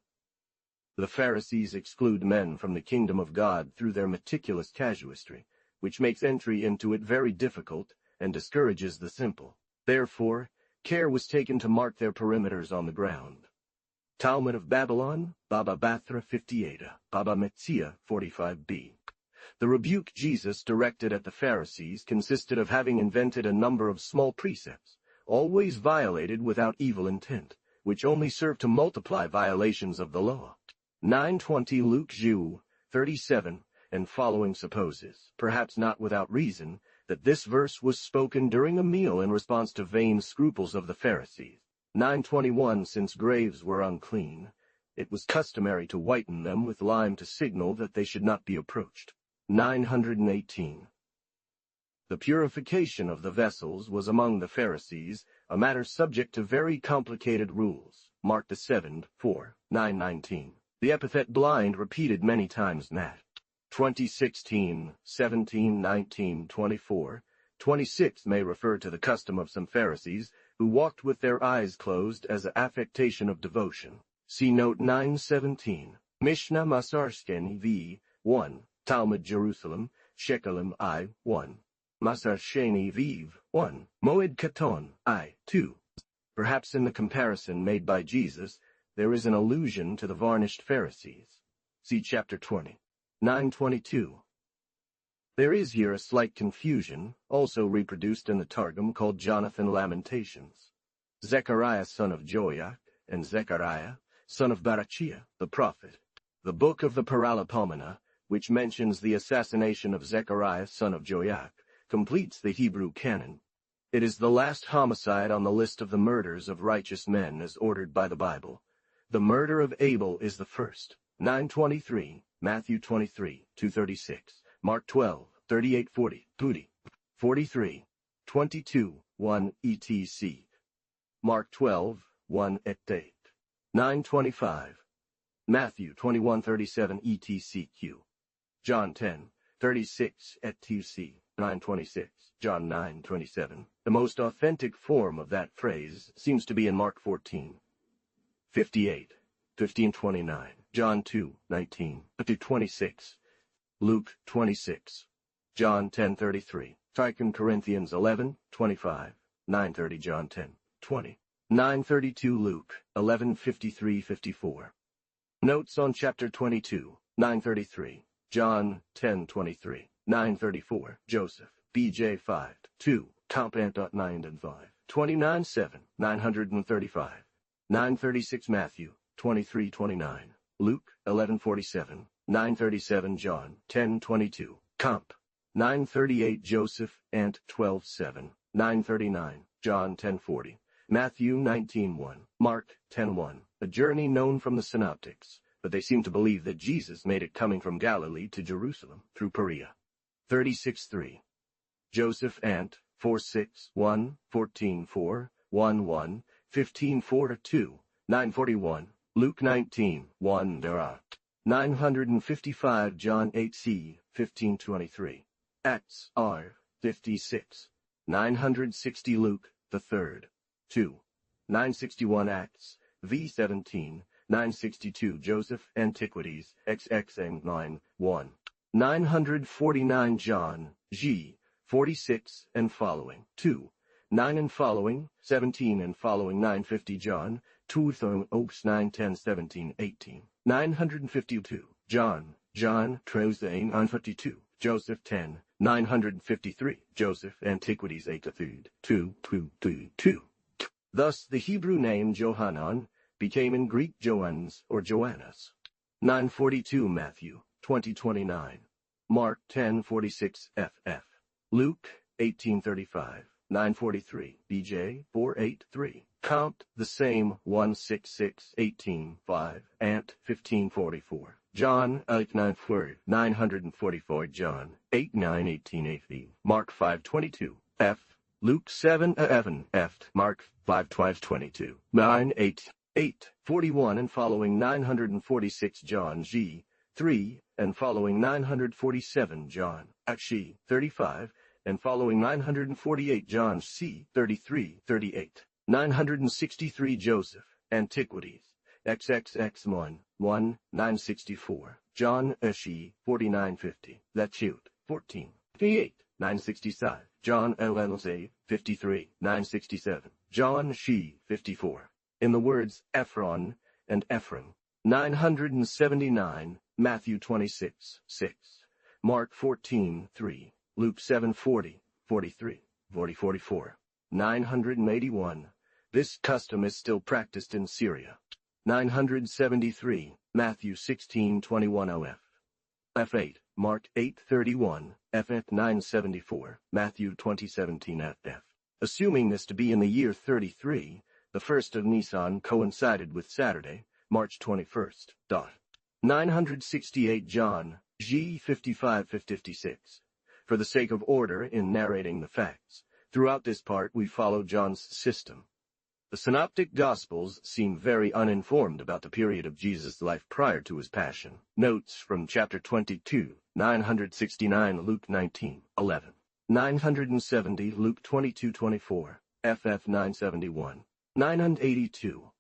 The Pharisees exclude men from the kingdom of God through their meticulous casuistry, which makes entry into it very difficult and discourages the simple. Therefore, care was taken to mark their perimeters on the ground. Talmud of Babylon, Baba Bathra 58, Baba Metzia 45b. The rebuke Jesus directed at the Pharisees consisted of having invented a number of small precepts, always violated without evil intent, which only served to multiply violations of the law. 920 Luke Jew, 37, and following supposes, perhaps not without reason, that this verse was spoken during a meal in response to vain scruples of the Pharisees. 921 Since graves were unclean, it was customary to whiten them with lime to signal that they should not be approached. 918. The purification of the vessels was among the Pharisees a matter subject to very complicated rules. Mark 7, 4, 919. The epithet blind repeated many times Nat. 2016, 17, 19, 24. 26 may refer to the custom of some Pharisees who walked with their eyes closed as an affectation of devotion. See note 917. Mishnah Masarskeni v. 1. Talmud Jerusalem, Shekalim I. 1. Masarsheni Viv. 1. Moed Katon I. 2. Perhaps in the comparison made by Jesus, there is an allusion to the varnished Pharisees. See chapter 20. 922. There is here a slight confusion, also reproduced in the Targum, called Jonathan Lamentations. Zechariah son of Joiach, and Zechariah son of Barachiah, the prophet. The book of the Paralipomena, which mentions the assassination of Zechariah son of Joiach, completes the Hebrew canon. It is the last homicide on the list of the murders of righteous men as ordered by the Bible. The murder of Abel is the first. 923, Matthew 23, 236, Mark 12, 38-40, Pudi, 43, 22, 1 etc. Mark 12, 1 et 8. 925, Matthew 21:37 etc. John 10, 36 et 2c. 926, John 9:27. The most authentic form of that phrase seems to be in Mark 14, 58, 15:29, John 2:19 to 26, Luke 26, John 10:33, 2 Corinthians 11:25, 9:30 John 10:20, 9:32 Luke 11:53-54. Notes on chapter 22, 9:33, John 10:23, 9:34, Joseph, B.J. 5, 2, Comp.9 and 5, 29:7, 935, 936 Matthew 23:29, Luke 11:47, 937 John 10:22, Comp. 938 Joseph Ant 12:7, 939 John 10:40, Matthew 19:1, Mark 10:1. A journey known from the synoptics, but they seem to believe that Jesus made it coming from Galilee to Jerusalem through Perea. 36:3. Joseph Ant 4:6, 1, 14:4, 1:1, 15:4-2, 9:41, Luke 19:1 Derah. 955 John 8c, 15:23, Acts R. 56, 960 Luke the 3rd, 2, 961 Acts V 17, 962 Joseph, Antiquities, XXM 9, 1. 949 John, G, 46 and following, 2. 9 and following, 17 and following 950 John, 2 Oaks 9 10 17 18. 952 John, Trozane 952, Joseph 10, 953 Joseph, Antiquities 8 2 2 2 2. Thus the Hebrew name Johanan became in Greek Joannes or Joannas. 942 Matthew 20:29, Mark 10:46 ff, Luke 18:35, 943 BJ 483, Compt the same 166 18 5, Ant 1544, John 894 944 John 89 18 18, Mark 5:22 f, Luke 7 Evan f, Mark 5:22 9 8 8 41 and following 946 John G 3 and following 947 John She 35 and following 948 John C 33 38, 963 Joseph, Antiquities, XXX 1 1 964 John She 4950, Lachute 14 58, 965 John LLZ 53 967 John She 54. In the words Ephron and Ephraim, 979 Matthew 26 6, Mark 14 3, Luke 7 40 43 40 44, 981. This custom is still practiced in Syria. 973 Matthew 16 21 OF. F8 Mark 8:31, FF 974, Matthew 20:17 FF. Assuming this to be in the year 33, the 1st of Nisan coincided with Saturday, March 21st. 968 John, G 55-56. For the sake of order in narrating the facts, throughout this part we follow John's system. The Synoptic Gospels seem very uninformed about the period of Jesus' life prior to his passion. Notes from chapter 22, 969 Luke 19, 11. 970 Luke 22:24, FF 971. 982.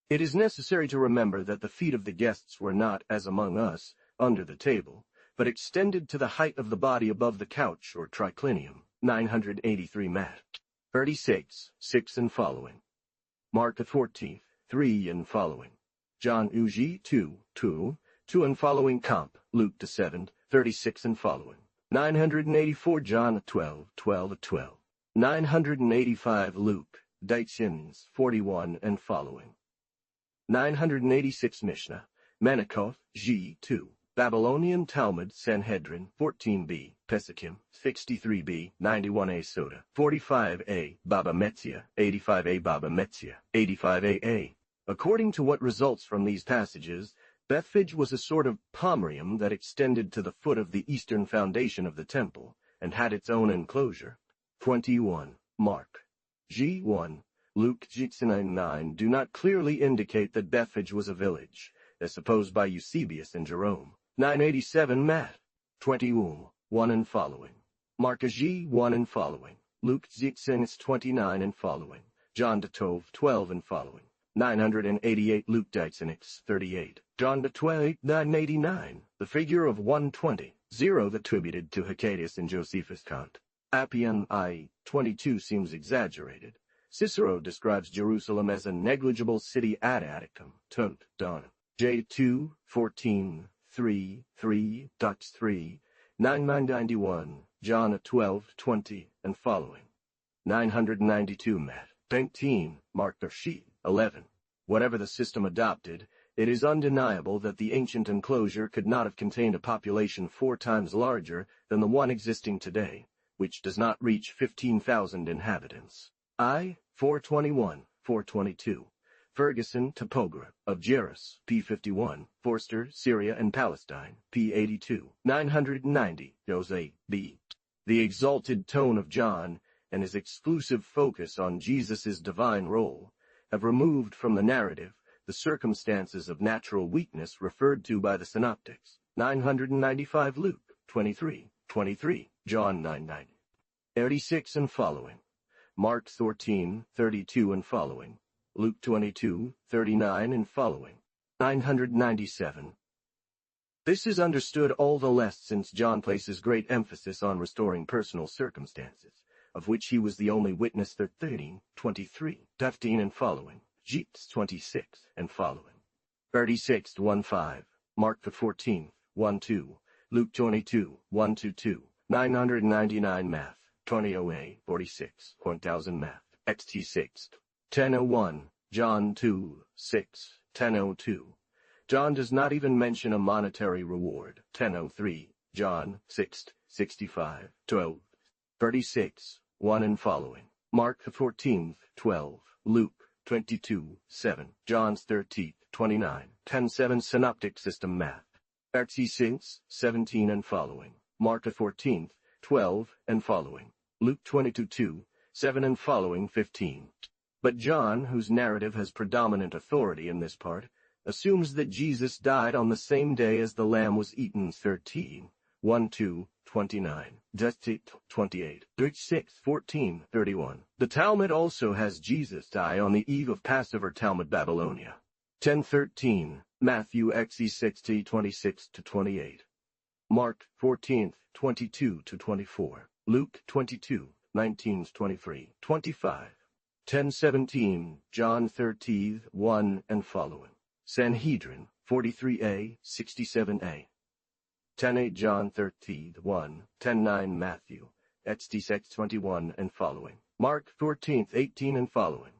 It is necessary to remember that the feet of the guests were not, as among us, under the table, but extended to the height of the body above the couch or triclinium. 983 Matt. 36, 6 and following. Mark the 14th, 3 and following. John Uji 2, 2, 2 and following Comp, Luke the 7th, 36 and following. 984 John 12, 12 12. 985 Luke, Daitzins 41 and following. 986 Mishnah, Menikoth, G 2. Babylonian Talmud, Sanhedrin, 14b, Pesakim, 63b, 91a Soda, 45a, Baba Metzia, 85a Baba Metzia, 85a. According to what results from these passages, Bethphage was a sort of pomerium that extended to the foot of the eastern foundation of the temple, and had its own enclosure. 21. Mark. G1, Luke G9 do not clearly indicate that Bethphage was a village, as supposed by Eusebius and Jerome. 987 Matt. 21, 1 and following. Mark G 1 and following. Luke Zixenis 29 and following. John de Tove 12 and following. 988 Luke Deitzenix 38. John de 12 989. The figure of 120, 0 attributed to Hecadius and Josephus Kant. Appian I 22 seems exaggerated. Cicero describes Jerusalem as a negligible city ad Atticum. Tunt, Don. J2 14 3 3 3 9991 John 12 20 and following. 992 Matt. 19 Mark the sheet 11. Whatever the system adopted, it is undeniable that the ancient enclosure could not have contained a population 4 times larger than the one existing today, which does not reach 15,000 inhabitants. I 421 422. Ferguson, Topograph of Jerus, p. 51, Forster, Syria and Palestine, p. 82, 990, Jose, b. The exalted tone of John, and his exclusive focus on Jesus' divine role, have removed from the narrative the circumstances of natural weakness referred to by the Synoptics. 995 Luke, 23, 23, John 9:9. 36 and following. Mark 14, 32 and following. Luke 22:39 and following. 997. This is understood all the less since John places great emphasis on restoring personal circumstances, of which he was the only witness. 13:23, 15 and following. Jeeps 26 and following. 36:15, Mark 14:1-2, Luke 22:1-2, 999 Math, 20:08, 46.1000 Math, XT6, 10:01, John 2:6, 10:02. John does not even mention a monetary reward. 10:03, John 6:65, 12, 36:1 and following. Mark 14:12, Luke 22:7, John's 13:29, 10:7 Synoptic System Math. XT6, 17 and following. Mark 14:12 and following. Luke 22:2, 7 and following 15. But John, whose narrative has predominant authority in this part, assumes that Jesus died on the same day as the lamb was eaten. 13:1-29, Justit 28, 36:14-31. The Talmud also has Jesus die on the eve of Passover. Talmud Babylonia. 10:13, Matthew XE60 26-28. Mark 14:22-24. Luke 22:19-23, 25. 10:17, John 13:1 and following. Sanhedrin 43a, 67a. 10:8 John 13:1, 10:9 Matthew, XT6 21 and following. Mark 14:18 and following.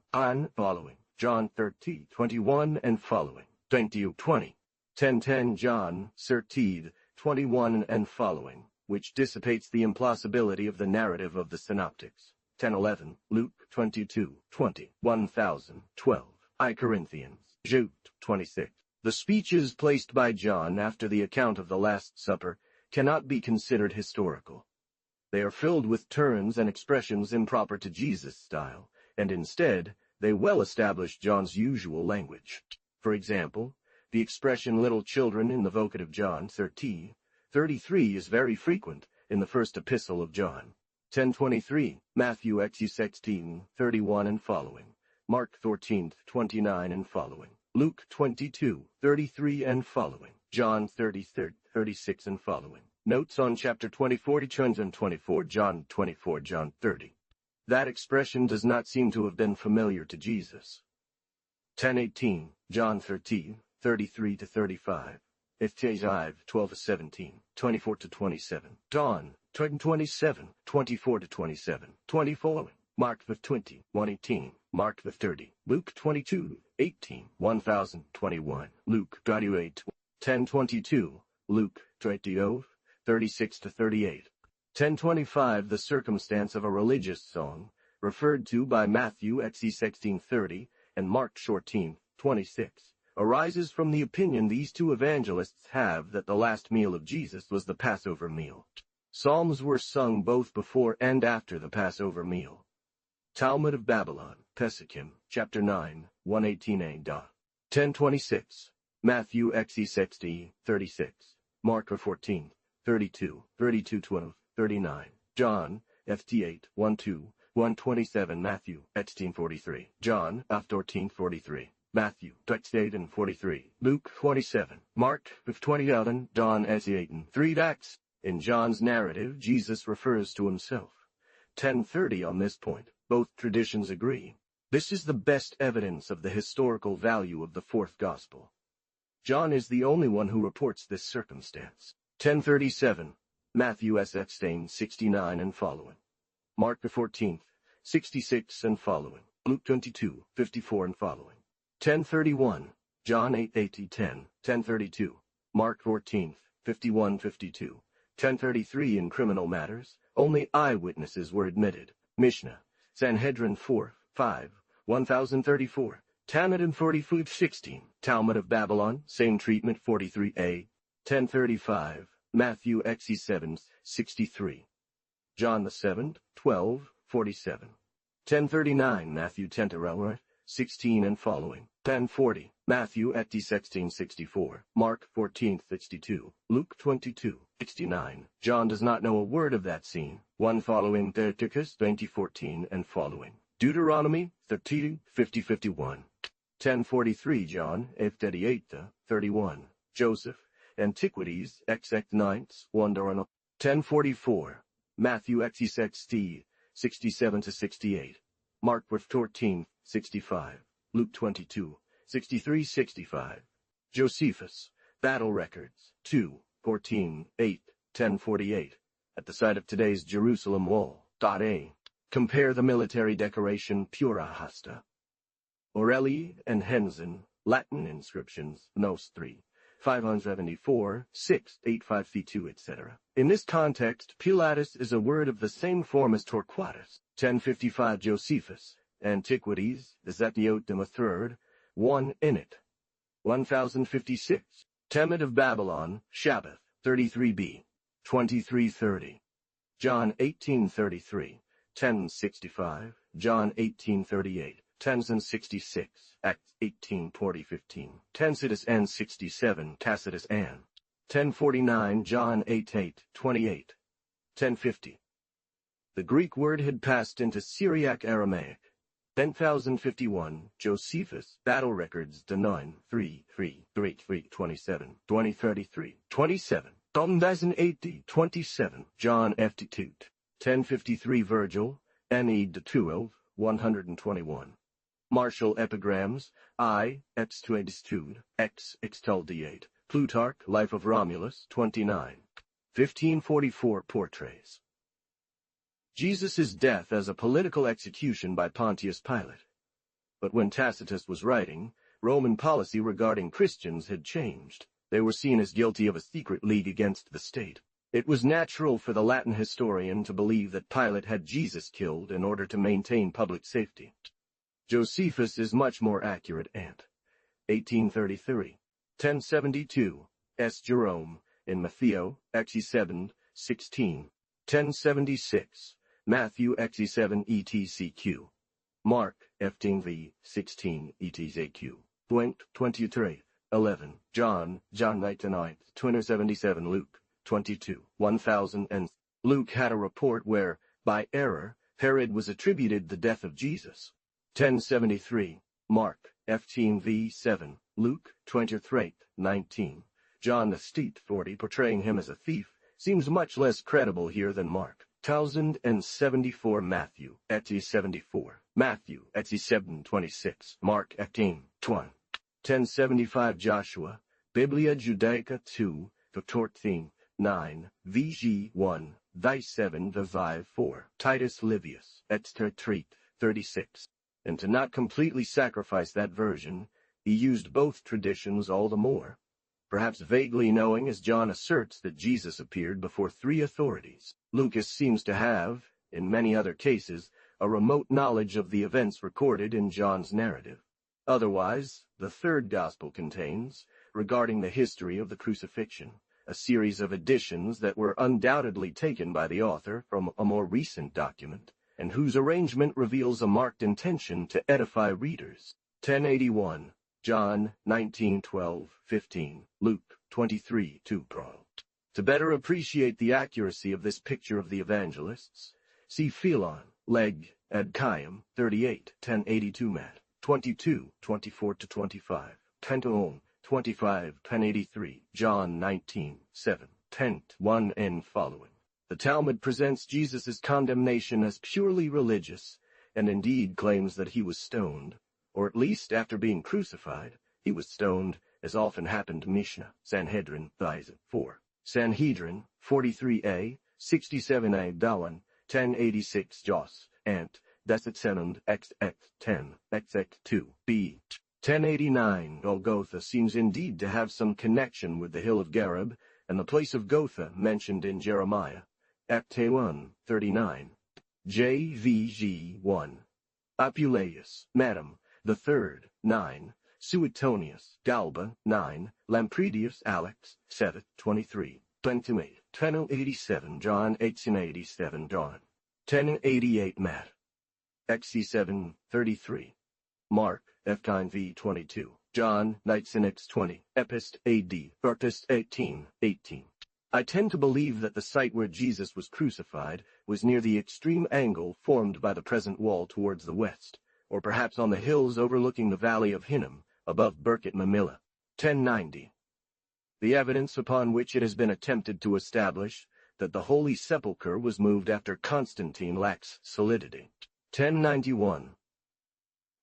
Following. John 13:21 and following. 20:20. 10:10 John 13:21 and following, which dissipates the implausibility of the narrative of the synoptics. 10:11 Luke 22:20, 1012. I Corinthians. Jude 26. The speeches placed by John after the account of the Last Supper cannot be considered historical. They are filled with turns and expressions improper to Jesus' style, and instead, they well establish John's usual language. For example, the expression little children in the vocative John 13:33 is very frequent in the first epistle of John. 10:23, Matthew XE16:31 and following. Mark 14:29 and following. Luke 22:33 and following. John 30:36 and following. Notes on chapter 24 and 24, John 24, John 30. That expression does not seem to have been familiar to Jesus. 10:18, John 13:33-35. F.J. 12:17, 24-27. John 27, 24-27, 20 following. Mark 20, 118, Mark 30, Luke 22, 18, 1021, Luke 28, 10:22, Luke 20, 36-38. 10:25 The circumstance of a religious song, referred to by Matthew XE 16:30 and Mark 14:26, arises from the opinion these two evangelists have that the last meal of Jesus was the Passover meal. Psalms were sung both before and after the Passover meal. Talmud of Babylon, Pesukim, chapter 9, 118a. 10:26, Matthew XE 60:36, Mark 14, 32, 32-12, 39, John, FT 8, 1-2, 127, Matthew, 18:43, John, 14:43, Matthew, 28 and 43, Luke 27, Mark 20, John SE 8 and 3 Acts. In John's narrative, Jesus refers to himself. 10:30 on this point. Both traditions agree. This is the best evidence of the historical value of the fourth gospel. John is the only one who reports this circumstance. 10:37, Matthew SF 69 and following. Mark 14, 66 and following. Luke 22, 54 and following. 10:31, John 8:10, 10:32, Mark 14, 51, 52. 10:33 In criminal matters, only eyewitnesses were admitted. Mishnah, Sanhedrin 4, 5, 1034, Talmud 44:16, Talmud of Babylon, same treatment 43a, 1035, Matthew XE 7:63, John 7, 12, 47, 1039, Matthew 10 16 and following, 1040, Matthew XE 16:64, Mark 14:62, Luke 22:69. John does not know a word of that scene. One following Heretical 2014 and following. Deuteronomy 30:50-51. 1043 John 8:38-31. Joseph, Antiquities XX 1 1044. Matthew XX 67-68. Mark 14:65. Luke 22:63-65. Josephus, Battle Records 2:14-8, 1048. At the site of today's Jerusalem Wall. A. Compare the military decoration Pura Hasta. Orelli and Henson, Latin inscriptions, Nos 3, 574, 6, 85 etc. In this context, Pilatus is a word of the same form as Torquatus. 1055 Josephus, Antiquities, Zetiotum III, 1 in it. 1056. Temet of Babylon, Shabbath, 33b, 2330. John 1833, 1065, John 1838. 1066, Acts 18:40-15. Tacitus N 67, Tacitus N. 1049, John 8:28. 1050. The Greek word had passed into Syriac Aramaic. 10,051, Josephus, Battle Records, Denon, 3:3-3-3-27, 2033, 27. 1080, 27, John F. 1053 Virgil, N.E. de 12, 121. Martial Epigrams, I, Extuaditude, X, Extaldiate, Plutarch, Life of Romulus, 29. 1544 Portraits. Jesus' death as a political execution by Pontius Pilate. But when Tacitus was writing, Roman policy regarding Christians had changed. They were seen as guilty of a secret league against the state. It was natural for the Latin historian to believe that Pilate had Jesus killed in order to maintain public safety. Josephus is much more accurate and 1833. 1072, S. Jerome, in Matteo, X7, 16. 1076, Matthew X7 ETCQ. Mark, F10V, 16 ETZQ. 23, 11. John 99, 277. Luke, 22, 1000. And Luke had a report where, by error, Herod was attributed the death of Jesus. 1073, Mark, F10V 7, Luke, 23, 19. John the State 40 portraying him as a thief seems much less credible here than Mark. 1074 Matthew, Etsy 74, Matthew, Etsy 726, Mark, Ectine, 20. 1075 Joshua, Biblia Judaica 2, 14, 9, VG 1, Thy 7 Viv 4, Titus Livius, Etster Treat, 36. And to not completely sacrifice that version, he used both traditions all the more, perhaps vaguely knowing as John asserts that Jesus appeared before 3 authorities. Lucas seems to have, in many other cases, a remote knowledge of the events recorded in John's narrative. Otherwise, the third gospel contains, regarding the history of the crucifixion, a series of additions that were undoubtedly taken by the author from a more recent document, and whose arrangement reveals a marked intention to edify readers. 1081, John 19:12-15, Luke 23:2 Pro. To better appreciate the accuracy of this picture of the evangelists, see Philon, Leg, Ad Chaim, 38, 1082 Matt, 22, 24-25, Tenton, 25, 1083, John 19, 7, 10, 1 and following. The Talmud presents Jesus' condemnation as purely religious, and indeed claims that he was stoned, or at least after being crucified, he was stoned, as often happened Mishnah, Sanhedrin, 4. Sanhedrin, 43a, 67a Dawan, 1086 Jos, Ant, Desetsenund XX 10, XX 2, B. 1089 Golgotha seems indeed to have some connection with the hill of Gareb, and the place of Gotha mentioned in Jeremiah. Acte 1, 39. JVG 1. Apuleius, Madam, the 3rd, 9. Suetonius, Galba, 9. Lampridius, Alex, 7, 23. 28. 1087 John 1887 John. 1088 Matt. XC7, 33. Mark, F9 V 22. John, Nitsinix 20. Epist AD, Artist 18, 18. I tend to believe that the site where Jesus was crucified was near the extreme angle formed by the present wall towards the west, or perhaps on the hills overlooking the valley of Hinnom, above Birket Mamilla. 1090. The evidence upon which it has been attempted to establish that the Holy Sepulchre was moved after Constantine lacks solidity. 1091.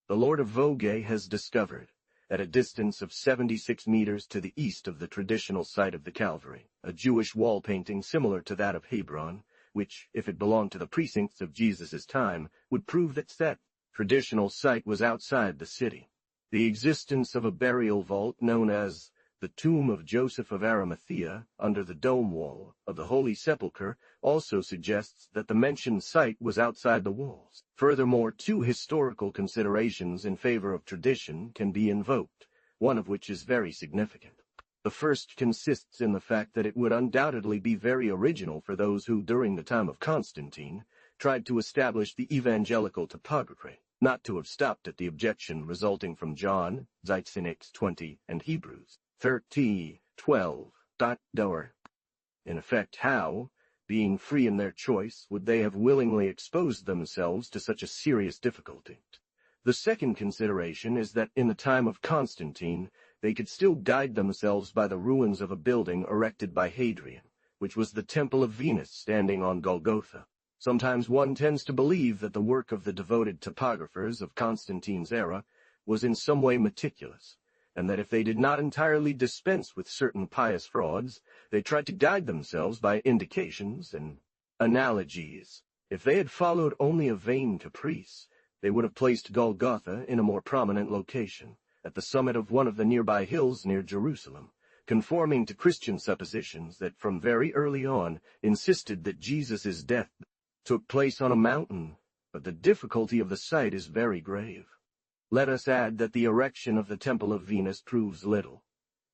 The Lord of Vogel has discovered, at a distance of 76 meters to the east of the traditional site of the Calvary, a Jewish wall painting similar to that of Hebron, which, if it belonged to the precincts of Jesus' time, would prove that traditional site was outside the city. The existence of a burial vault known as the tomb of Joseph of Arimathea under the dome wall of the Holy Sepulchre also suggests that the mentioned site was outside the walls. Furthermore, two historical considerations in favor of tradition can be invoked, one of which is very significant. The first consists in the fact that it would undoubtedly be very original for those who, during the time of Constantine, tried to establish the evangelical topography, not to have stopped at the objection resulting from John, Zeitzenix 20, and Hebrews 13:12. In effect, how, being free in their choice, would they have willingly exposed themselves to such a serious difficulty? The second consideration is that in the time of Constantine, they could still guide themselves by the ruins of a building erected by Hadrian, which was the Temple of Venus standing on Golgotha. Sometimes one tends to believe that the work of the devoted topographers of Constantine's era was in some way meticulous, and that if they did not entirely dispense with certain pious frauds, they tried to guide themselves by indications and analogies. If they had followed only a vain caprice, they would have placed Golgotha in a more prominent location, at the summit of one of the nearby hills near Jerusalem, conforming to Christian suppositions that from very early on insisted that Jesus' death took place on a mountain, but the difficulty of the site is very grave. Let us add that the erection of the Temple of Venus proves little.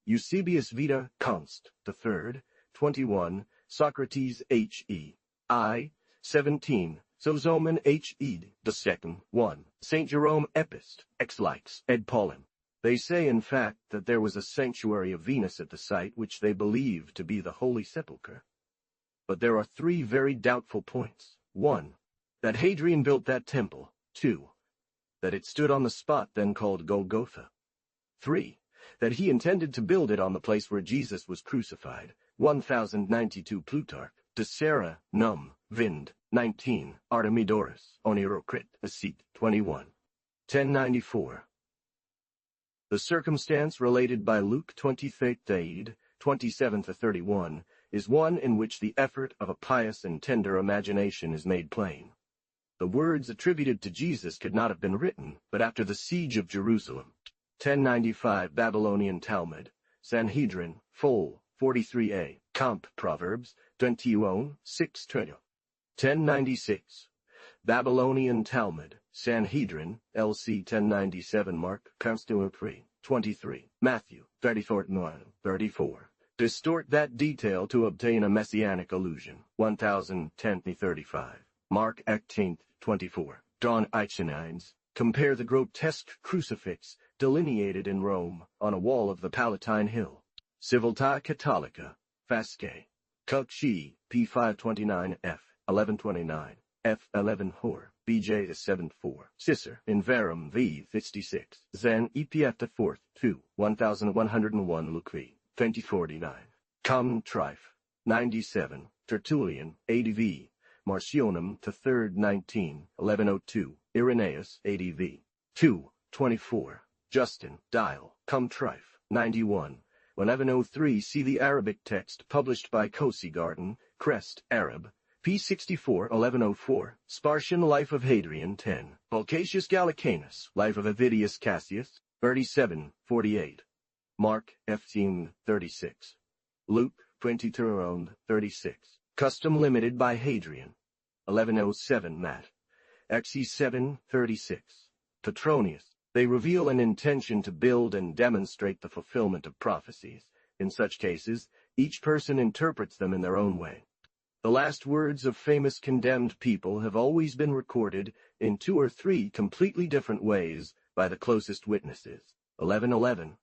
Eusebius Vita Const. III, 21, Socrates H.E. I, 17, Sozomen H.E. II, 1, St. Jerome Epist, Ex Likes, ed Paulin. They say, in fact, that there was a sanctuary of Venus at the site which they believe to be the Holy Sepulchre. But there are three very doubtful points. 1. That Hadrian built that temple. 2. That it stood on the spot then called Golgotha. 3. That he intended to build it on the place where Jesus was crucified. 1092 Plutarch, De Sera, Num, Vind, 19, Artemidorus, Onirocrit, Acet, 21. 1094. The circumstance related by Luke 20:38, 27-31, is one in which the effort of a pious and tender imagination is made plain. The words attributed to Jesus could not have been written, but after the siege of Jerusalem. 1095 Babylonian Talmud, Sanhedrin, Fol, 43a, Comp Proverbs, 21, 6-20. 1096 Babylonian Talmud, Sanhedrin, LC 1097 Mark, Constantine 23, Matthew, 34. Distort that detail to obtain a messianic illusion. 1010-35. Mark 18:24. John Eichenines. Compare the grotesque crucifix delineated in Rome on a wall of the Palatine Hill. Civiltà Cattolica, Fasce. Culci, p. 529f, 1129, f. 11 Hor, bj 74. Cicer, in Verum v. 56. Zen epf 4th, 2, 1101 Luqui, 2049. Com Trife, 97. Tertullian, ADV. Marcionum to 3rd 19, 1102, Irenaeus, ADV. 2, 24. Justin, Dial, Cum Trife, 91. 1103 see the Arabic text published by Cosi Garden, Crest, Arab, p. 64, 1104, Spartian Life of Hadrian, 10. Volcatius Gallicanus, Life of Avidius Cassius, 37, 48. Mark, 36. Luke, 22, 36. Custom limited by Hadrian, 1107 Matt. Xe 7, 36. Petronius. They reveal an intention to build and demonstrate the fulfillment of prophecies. In such cases, each person interprets them in their own way. The last words of famous condemned people have always been recorded in 2 or 3 completely different ways by the closest witnesses. 1111.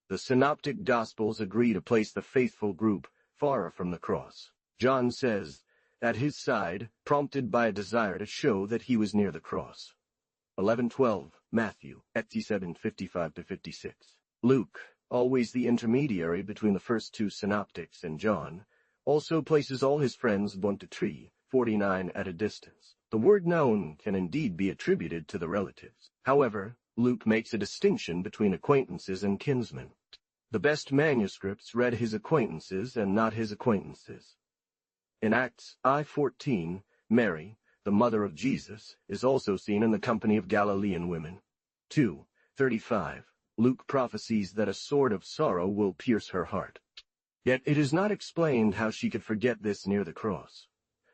The Synoptic Gospels agree to place the faithful group far from the cross. John says, at his side, prompted by a desire to show that he was near the cross. 11:12, Matthew, 7:55-56. Luke, always the intermediary between the first two synoptics and John, also places all his friends 1-3, 49 at a distance. The word known can indeed be attributed to the relatives. However, Luke makes a distinction between acquaintances and kinsmen. The best manuscripts read his acquaintances and not his acquaintances. In Acts I:14, Mary, the mother of Jesus, is also seen in the company of Galilean women. 2:35, Luke prophesies that a sword of sorrow will pierce her heart. Yet it is not explained how she could forget this near the cross.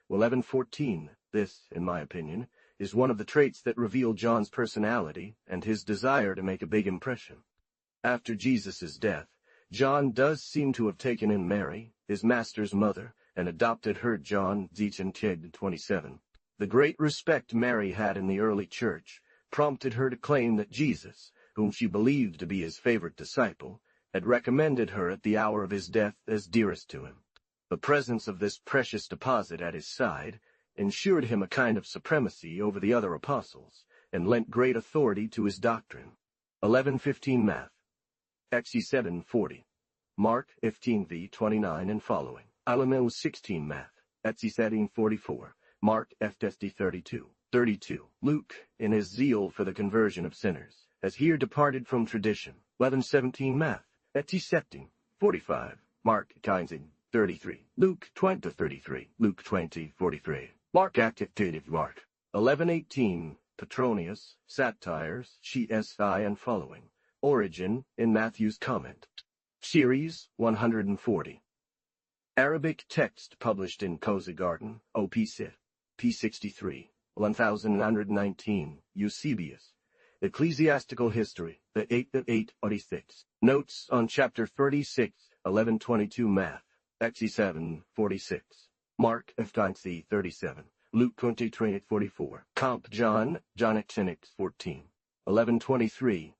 11:14, this, in my opinion, is one of the traits that reveal John's personality and his desire to make a big impression. After Jesus' death, John does seem to have taken in Mary, his master's mother, and adopted her. John 27. The great respect Mary had in the early church prompted her to claim that Jesus, whom she believed to be his favorite disciple, had recommended her at the hour of his death as dearest to him. The presence of this precious deposit at his side ensured him a kind of supremacy over the other apostles, and lent great authority to his doctrine. 11:15 Math. Exi 7:40. Mark 15:29 and following. Alamel 16 Math. Etsi 7:44. Mark F.T. 32. Luke, in his zeal for the conversion of sinners, has here departed from tradition. 11:17 Math. Etsi 17:45. Mark 19:33. Luke 20:33. Luke 20:43. Mark active Mark. 11:18 Petronius, Satires, CSI and following. Origin in Matthew's comment. Series 140. Arabic text published in Cozy Garden, OP6, P63, 1919, Eusebius. Ecclesiastical History, the 8:8:46. Notes on Chapter 36, 11:22 Math, Exi 7:46. Mark F.C. 37. Luke 20:44. Comp John X 14. 11:23.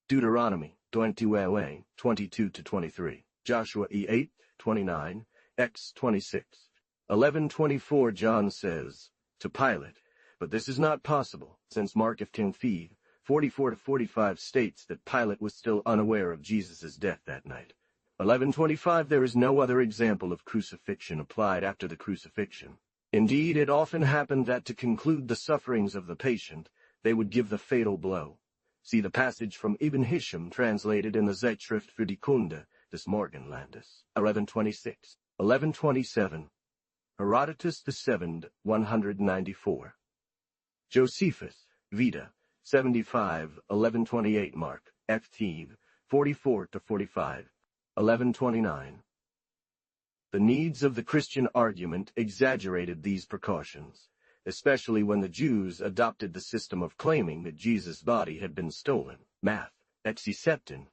Deuteronomy 22:22-23. Joshua E 8:29. X 26. 11:24 John says to Pilate, but this is not possible, since Mark 15:44-45 states that Pilate was still unaware of Jesus' death that night. 11:25 There is no other example of crucifixion applied after the crucifixion. Indeed, it often happened that to conclude the sufferings of the patient, they would give the fatal blow. See the passage from Ibn Hisham translated in the Zeitschrift für die Kunde des Morgenlandes. 11:26. 11:27. Herodotus VII, 194. Josephus, Vita, 75, 11:28 Mark, F.T. 44-45. 11:29. The needs of the Christian argument exaggerated these precautions, especially when the Jews adopted the system of claiming that Jesus' body had been stolen. Math, Exi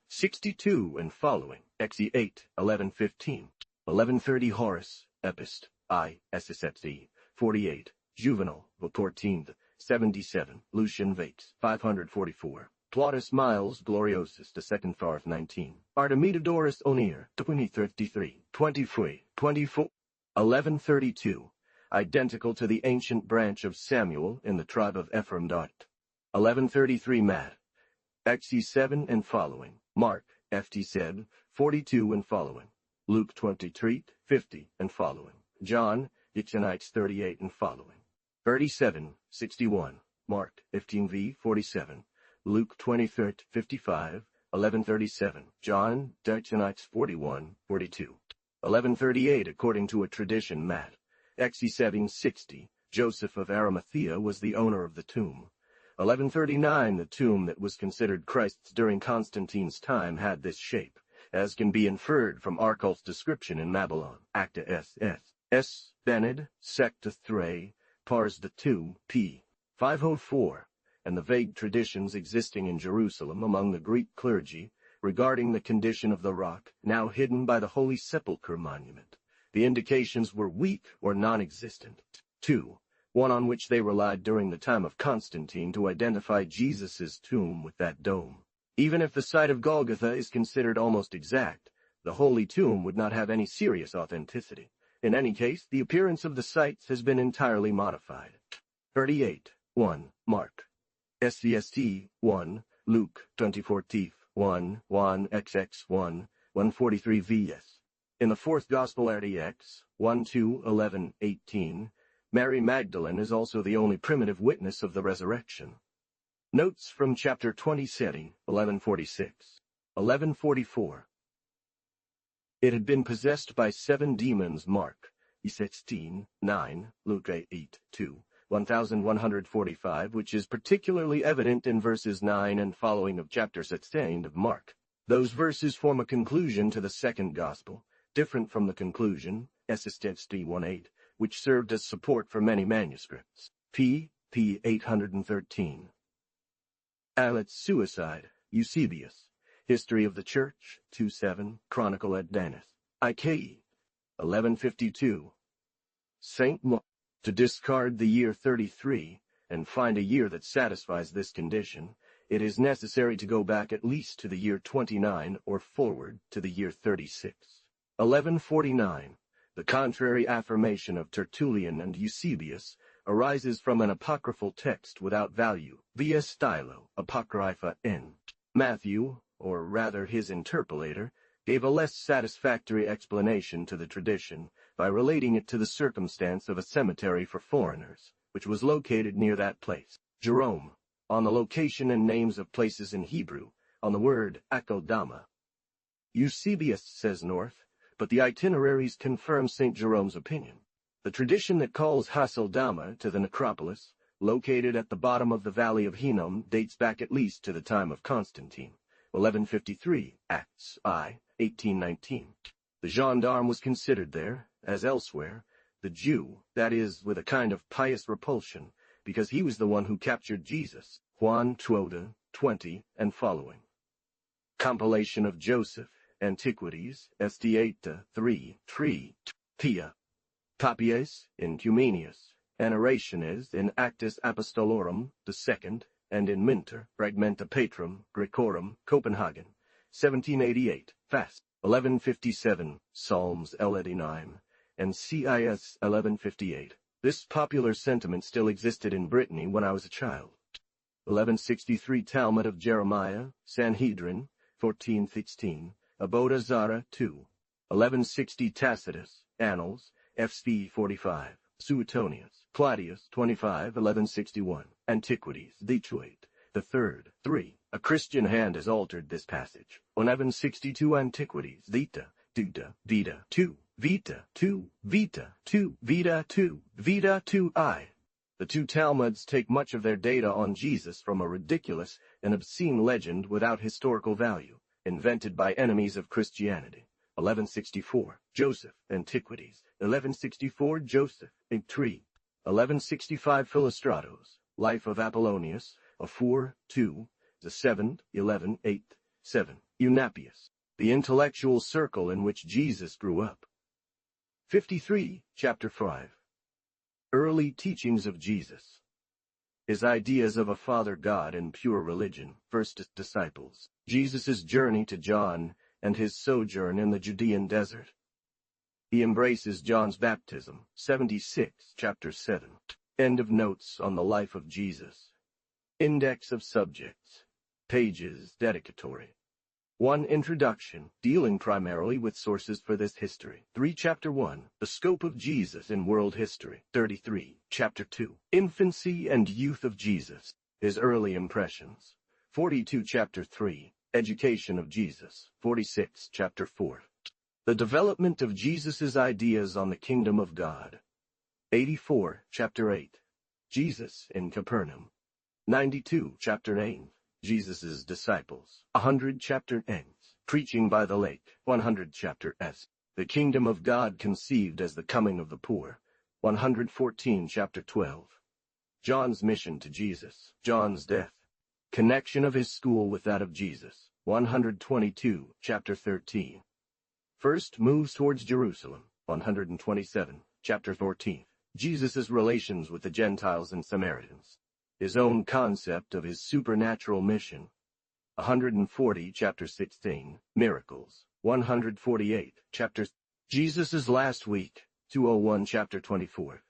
62 and following, Exi 8, 11:15. 11:30 Horace, Epist, I, SSFC, 48, Juvenal, the 14th, 77, Lucian Vates, 544. Plautus Miles Gloriosus, the 2nd Farth 19. Artemidorus Onir, 2033, 24. 11:32. Identical to the ancient branch of Samuel in the tribe of Ephraim. 11:33 Matt. Exi 7 and following. Mark, Ft. said, 42 and following. Luke 23, 50 and following. John, Ichanites 38 and following. 37, 61. Mark, 15v, 47. Luke 23, 55, 11:37. John, Ichanites 41, 42. 11:38 according to a tradition Matt. Exi 760. Joseph of Arimathea was the owner of the tomb. 11:39 The tomb that was considered Christ's during Constantine's time had this shape, as can be inferred from Arculf's description in Babylon. Acta S. Bened, Secta Thray, Pars the 2, p. 504, and the vague traditions existing in Jerusalem among the Greek clergy regarding the condition of the rock, now hidden by the Holy Sepulchre monument. The indications were weak or non-existent. 2. One on which they relied during the time of Constantine to identify Jesus' tomb with that dome. Even if the site of Golgotha is considered almost exact, The Holy Tomb would not have any serious authenticity. In any case, the appearance of the sites has been entirely modified. 38. 1. Mark. SCST 1. Luke 24 Tif 1. 1 XX 1. 143 VS. In the fourth Gospel RDX 1 2 11 18, Mary Magdalene is also the only primitive witness of the resurrection. Notes from chapter 20 setting 1146. 1144. It had been possessed by 7 demons. Mark 16 9, Luke 8 2. 1145, which is particularly evident in verses 9 and following of chapter 16 of Mark. Those verses form a conclusion to the second gospel, different from the conclusion, SST 1:8, which served as support for many manuscripts. P. 813. Alet's suicide, Eusebius. History of the Church, 2:7, Chronicle at Danis. IKE, 1152. St. Mark. To discard the year 33 and find a year that satisfies this condition, it is necessary to go back at least to the year 29 or forward to the year 36. 1149. The contrary affirmation of Tertullian and Eusebius arises from an apocryphal text without value, via stylo, apocrypha n. Matthew, or rather his interpolator, gave a less satisfactory explanation to the tradition by relating it to the circumstance of a cemetery for foreigners, which was located near that place. Jerome, on the location and names of places in Hebrew, on the word Akeldama. Eusebius says north, but the itineraries confirm St. Jerome's opinion. The tradition that calls Haseldama to the necropolis, located at the bottom of the valley of Hinnom, dates back at least to the time of Constantine, 1153, Acts I, 1819. The gendarme was considered there, as elsewhere, the Jew, that is, with a kind of pious repulsion, because he was the one who captured Jesus, Juan 20 and following. Compilation of Joseph, Antiquities, St. 3, Pia. Papias, in Cumenius, Annorationes in Actus Apostolorum, the second, and in Minter, Fragmenta Patrum, Graecorum, Copenhagen, 1788, Fast, 1157, Psalms L89, and CIS 1158. This popular sentiment still existed in Brittany when I was a child. 1163 Talmud of Jeremiah, Sanhedrin, 1416, Aboda Zara 2. 1160 Tacitus, Annals, FC 45, Suetonius, Claudius 25, 1161, Antiquities, Detroit, the third, 3. A Christian hand has altered this passage. 1162 Antiquities, Vita, Duda, Vita 2, Vita 2, Vita 2, Vita 2, Vita 2I. The two Talmuds take much of their data on Jesus from a ridiculous and obscene legend without historical value, invented by enemies of Christianity. 1164, Joseph, Antiquities, 1164 Joseph, Ig 3. 1165 Philostratos, Life of Apollonius, a 4, 2, the 7, 11, 8, 7. Eunapius, the intellectual circle in which Jesus grew up. 53, Chapter 5. Early teachings of Jesus. His ideas of a Father God and pure religion, first disciples, Jesus' journey to John, and his sojourn in the Judean desert. He embraces John's baptism, 76, Chapter 7. End of notes on the life of Jesus. Index of subjects. Pages dedicatory. 1. Introduction, dealing primarily with sources for this history. 3. Chapter 1, the scope of Jesus in world history. 33. Chapter 2, infancy and youth of Jesus, his early impressions. 42. Chapter 3, education of Jesus. 46. Chapter 4, the development of Jesus' ideas on the kingdom of God. 84. Chapter 8, Jesus in Capernaum. 92. Chapter 8, Jesus' disciples. 100. Chapter ends, preaching by the lake. 100. Chapter s, the kingdom of God conceived as the coming of the poor. 114. Chapter 12, John's mission to Jesus. John's death, connection of his school with that of Jesus. 122. Chapter 13, first moves towards Jerusalem. 127. Chapter 14, Jesus' relations with the Gentiles and Samaritans, his own concept of his supernatural mission. 140. Chapter 16, miracles, 148, chapter Jesus' last week, 201, chapter 24.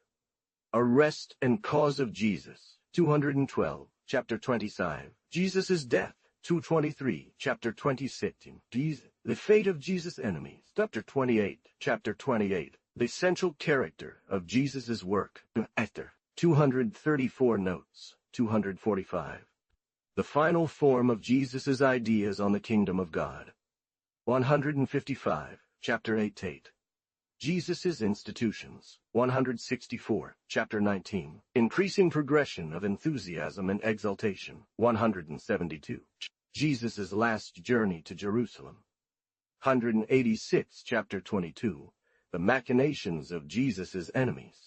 Arrest and cause of Jesus, 212, chapter 25. Jesus' death, 223, chapter 26. Jesus, the fate of Jesus' enemies, chapter 28, chapter 28. The central character of Jesus' work, after 234 notes, 245. The final form of Jesus' ideas on the kingdom of God. 155, chapter 8. Jesus' institutions. 164, chapter 19. Increasing progression of enthusiasm and exaltation. 172. Jesus' last journey to Jerusalem. 186, chapter 22. The machinations of Jesus' enemies.